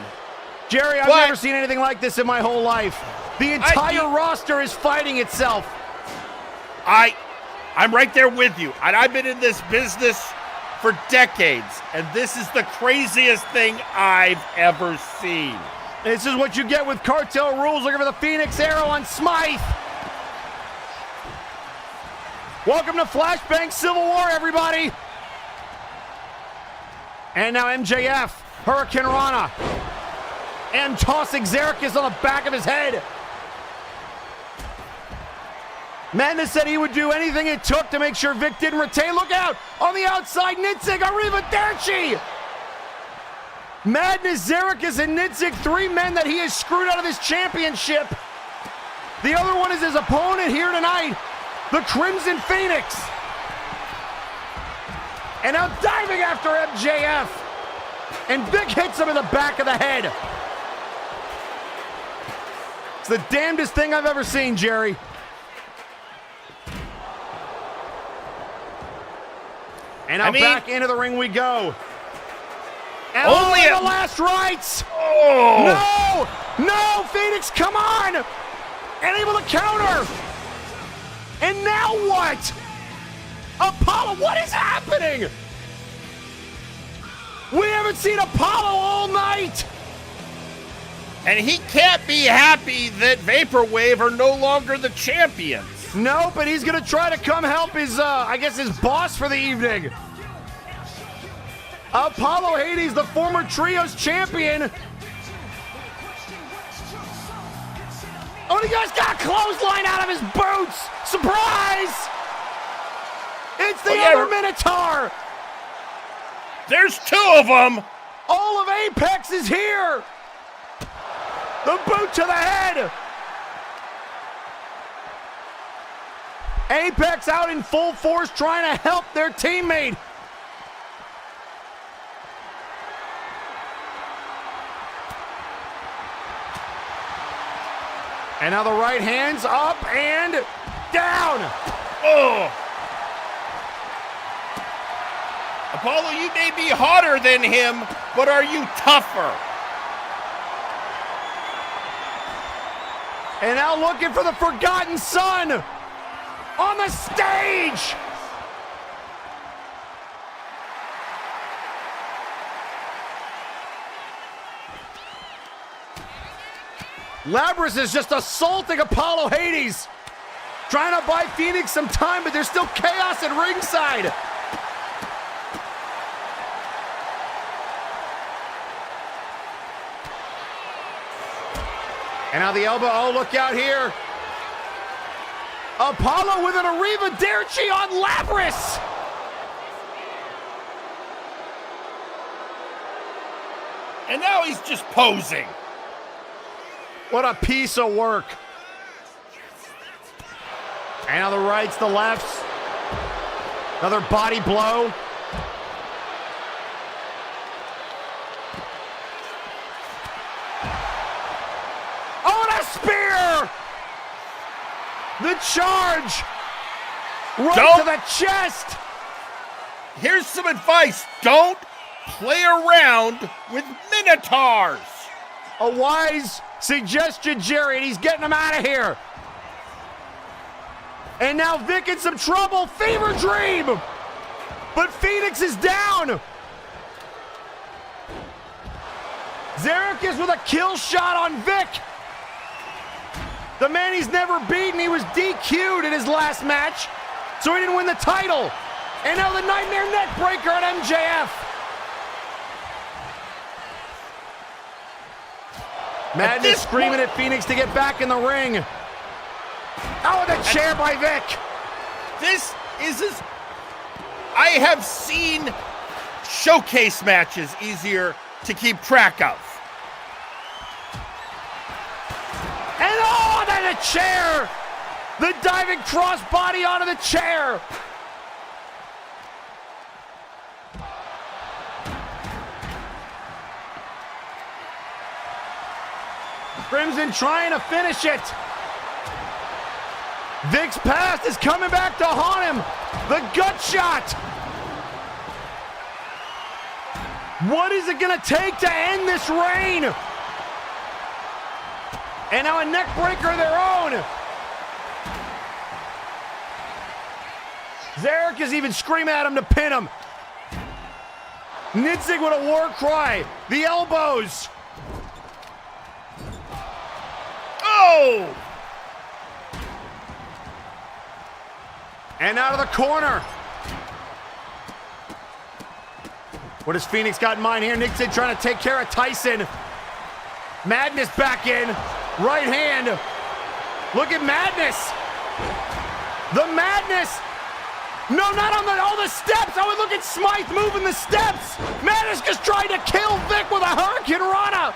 Jerry, I've never seen anything like this in my whole life. The entire roster is fighting itself. I'm right there with you. And I've been in this business for decades. And this is the craziest thing I've ever seen. This is what you get with Cartel Rules. Looking for the Phoenix Arrow on Smythe. Welcome to Flashbang Civil War, everybody. And now MJF, Hurricane Rana. And tossing Xerxes on the back of his head. Madness said he would do anything it took to make sure Vic didn't retain. Look out! On the outside, Nitzig, Arrivederci! Madness, Xerxes, and Nitzig, three men that he has screwed out of this championship. The other one is his opponent here tonight, the Crimson Phoenix. And now diving after MJF. And Vic hits him in the back of the head. It's the damnedest thing I've ever seen, Jerry. And now back into the ring we go. And only the last rites. Oh. No, Phoenix, come on. And able to counter. And now what? Apollo, what is happening? We haven't seen Apollo all night. And he can't be happy that Vaporwave are no longer the champions. No, but he's going to try to come help his, I guess his boss for the evening. Apollo Hades, the former Trios champion. Oh, he just got a clothesline out of his boots. Surprise! It's the other Minotaur. There's two of them. All of Apex is here. The boot to the head. Apex out in full force trying to help their teammate. And now the right hand's up and down. Oh. Apollo, you may be hotter than him, but are you tougher? And now looking for the forgotten son on the stage. Labris is just assaulting Apollo Hades. Trying to buy Phoenix some time, but there's still chaos at ringside. And now the elbow. Oh, look out here. Apollo with an Arrivederci on Labris. And now he's just posing. What a piece of work. And now the rights, the lefts. Another body blow. Oh, and a spear! The charge! Right to the chest! Here's some advice. Don't play around with Minotaurs. A wise suggestion, Jerry, and he's getting him out of here. And now Vic in some trouble. Fever dream! But Phoenix is down. Zarek is with a kill shot on Vic. The man he's never beaten. He was DQ'd in his last match, so he didn't win the title. And now the Nightmare Neckbreaker on MJF. Madness screaming at Phoenix to get back in the ring. Oh, the chair by Vic. This is I have seen showcase matches easier to keep track of. And oh, then a chair. The diving crossbody onto the chair. Crimson trying to finish it. Vic's past is coming back to haunt him. The gut shot. What is it going to take to end this reign? And now a neck breaker of their own. Zarek is even screaming at him to pin him. Nitzig with a war cry. The elbows. Oh! And out of the corner. What has Phoenix got in mind here? Nitzig trying to take care of Tyson. Madness back in. Right hand. Look at Madness. The Madness. No, not on all the steps. Oh, and look at Smythe moving the steps. Madness just trying to kill Vic with a Hurricane Rana.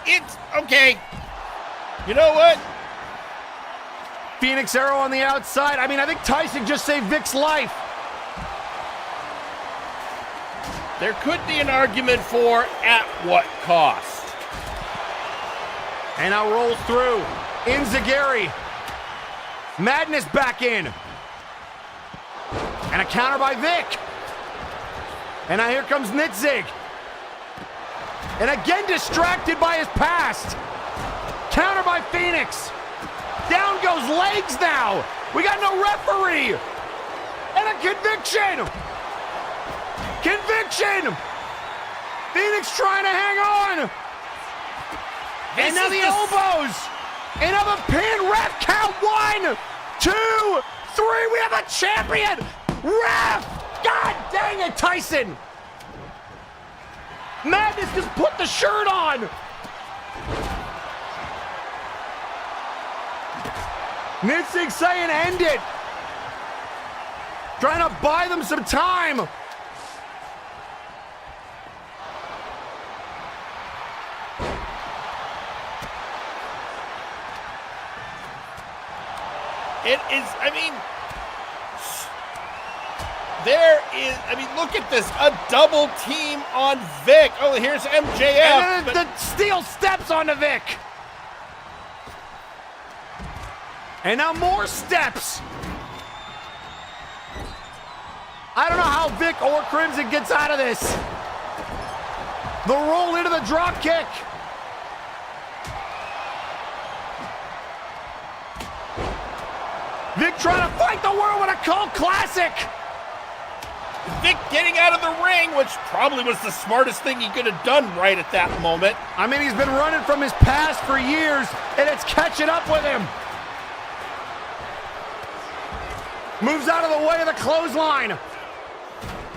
It's okay. You know what? Phoenix Arrow on the outside. I mean, I think Tyson just saved Vic's life. There could be an argument for at what cost. And now rolls through. Inzaguri. Madness back in. And a counter by Vic. And now here comes Nitzig. And again distracted by his past. Counter by Phoenix. Down goes legs now. We got no referee. And a conviction. Conviction. Phoenix trying to hang on. And now the elbows. Another pin. Ref count. 1, 2, 3. We have a champion. Ref. God dang it, Tyson. Madness just put the shirt on. Nitzig saying end it. Trying to buy them some time. It is, I mean, there is, I mean, look at this, a double team on Vic. Oh, here's MJF. And then the steel steps onto Vic. And now more steps. I don't know how Vic or Crimson gets out of this. The roll into the drop kick. Vic trying to fight the world with a cult classic. Vic getting out of the ring, which probably was the smartest thing he could have done right at that moment. I mean, he's been running from his past for years, and it's catching up with him. Moves out of the way of the clothesline.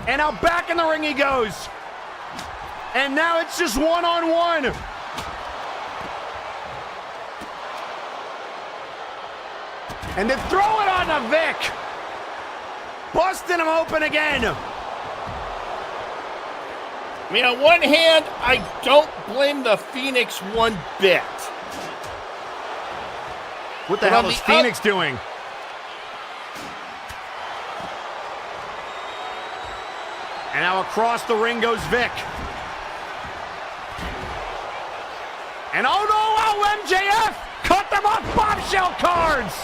And now back in the ring he goes. And now it's just one-on-one. And then throw it on to Vic. Busting him open again. I mean, on one hand, I don't blame the Phoenix one bit. What the But hell on is the Phoenix doing? And now across the ring goes Vic. And oh no, MJF cut them off bombshell cards.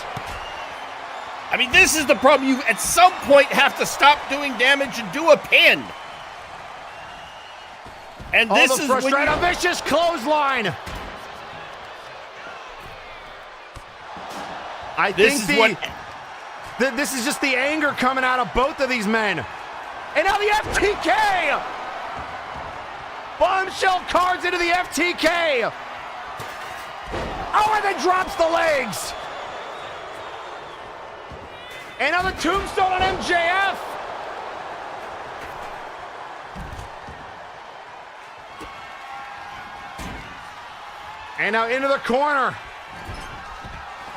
I mean, this is the problem. You, at some point, have to stop doing damage and do a pin. And Oh, this the is when frustrated, vicious clothesline. I This think is this is just the anger coming out of both of these men. And now the FTK! Bombshell cards into the FTK! Oh, and then drops the legs! And now the tombstone on MJF! And now into the corner.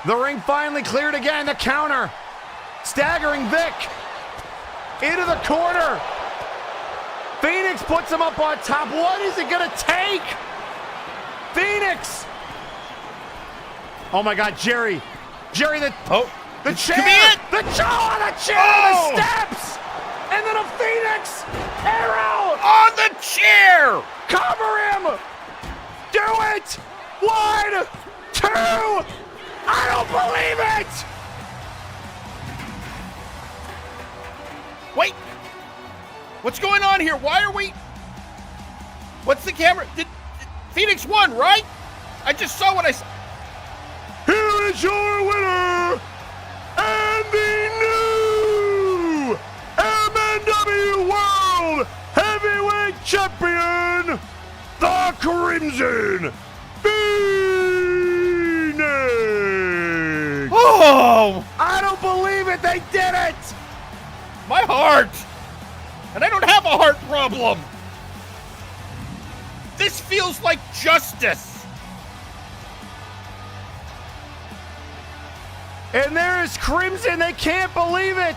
The ring finally cleared again, the counter. Staggering Vic. Into the corner. Phoenix puts him up on top. What is it gonna take? Phoenix! Oh my God, Jerry. Jerry, the chair! The jaw on the chair! The steps! And then a Phoenix arrow! on the chair! Cover him! Do it! 1, 2! I don't believe it! Wait! What's going on here? Why are we... What's the camera? Did Phoenix won, right? I just saw what I saw. Here is your winner, and the new MNW World Heavyweight Champion, the Crimson Phoenix! Oh! I don't believe it! They did it! My heart! And I don't have a heart problem! This feels like justice! And there is Crimson. They can't believe it.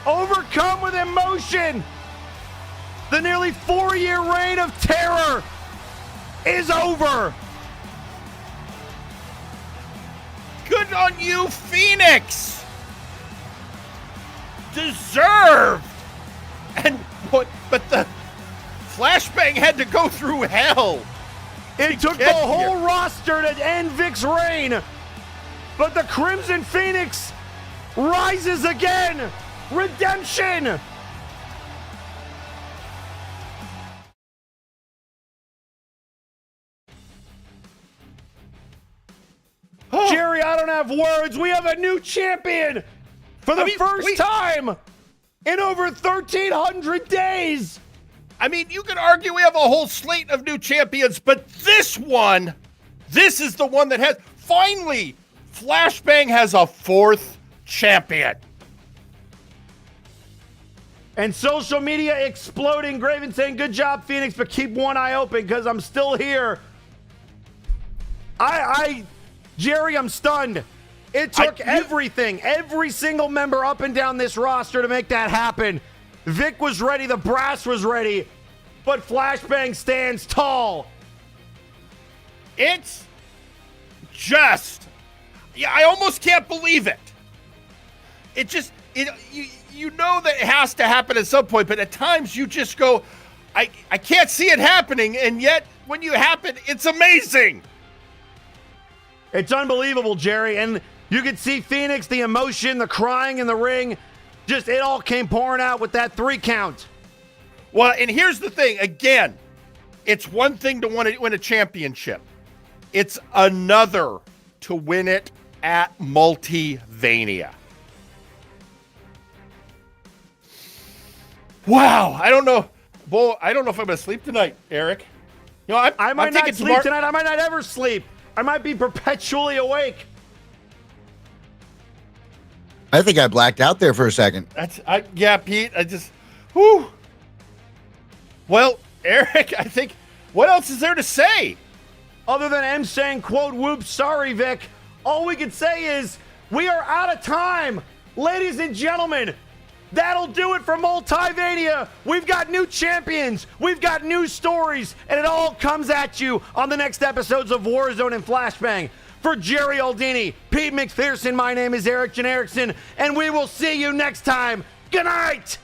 Overcome with emotion. The nearly 4-year reign of terror is over. Good on you, Phoenix! Deserved! And what? But the flashbang had to go through hell. It took the get whole here. roster to end Vic's reign. But the Crimson Phoenix rises again. Redemption. Jerry, I don't have words. We have a new champion for the first time in over 1,300 days. I mean, you could argue we have a whole slate of new champions, but this one, this is the one that has, finally, Flashbang has a 4th champion. And social media exploding. Graven saying, good job, Phoenix, but keep one eye open because I'm still here. Jerry, I'm stunned. It took everything, every single member up and down this roster to make that happen. Vic was ready, the brass was ready, but Flashbang stands tall. It's just, yeah, I almost can't believe it. It just, you know that it has to happen at some point, but at times you just go, I can't see it happening, and yet when you happen, it's amazing. It's unbelievable, Jerry, and you could see Phoenix, the emotion, the crying in the ring, just it all came pouring out with that 3 count. Well, and here's the thing, again, It's one thing to win a championship. It's another to win it at Multivania. Wow, I don't know. Boy, I don't know if I'm going to sleep tonight, Eric. You know, I might not sleep tonight. I might not ever sleep. I might be perpetually awake. I think I blacked out there for a second. Yeah, Pete. Whew. Well, Eric, I think, what else is there to say? Other than M saying, quote, whoops, sorry, Vic, all we can say is we are out of time. Ladies and gentlemen, that'll do it for Multivania. We've got new champions. We've got new stories. And it all comes at you on the next episodes of Warzone and Flashbang. For Jerry Aldini, Pete McPherson, my name is Eric Jan Erickson, and we will see you next time. Good night!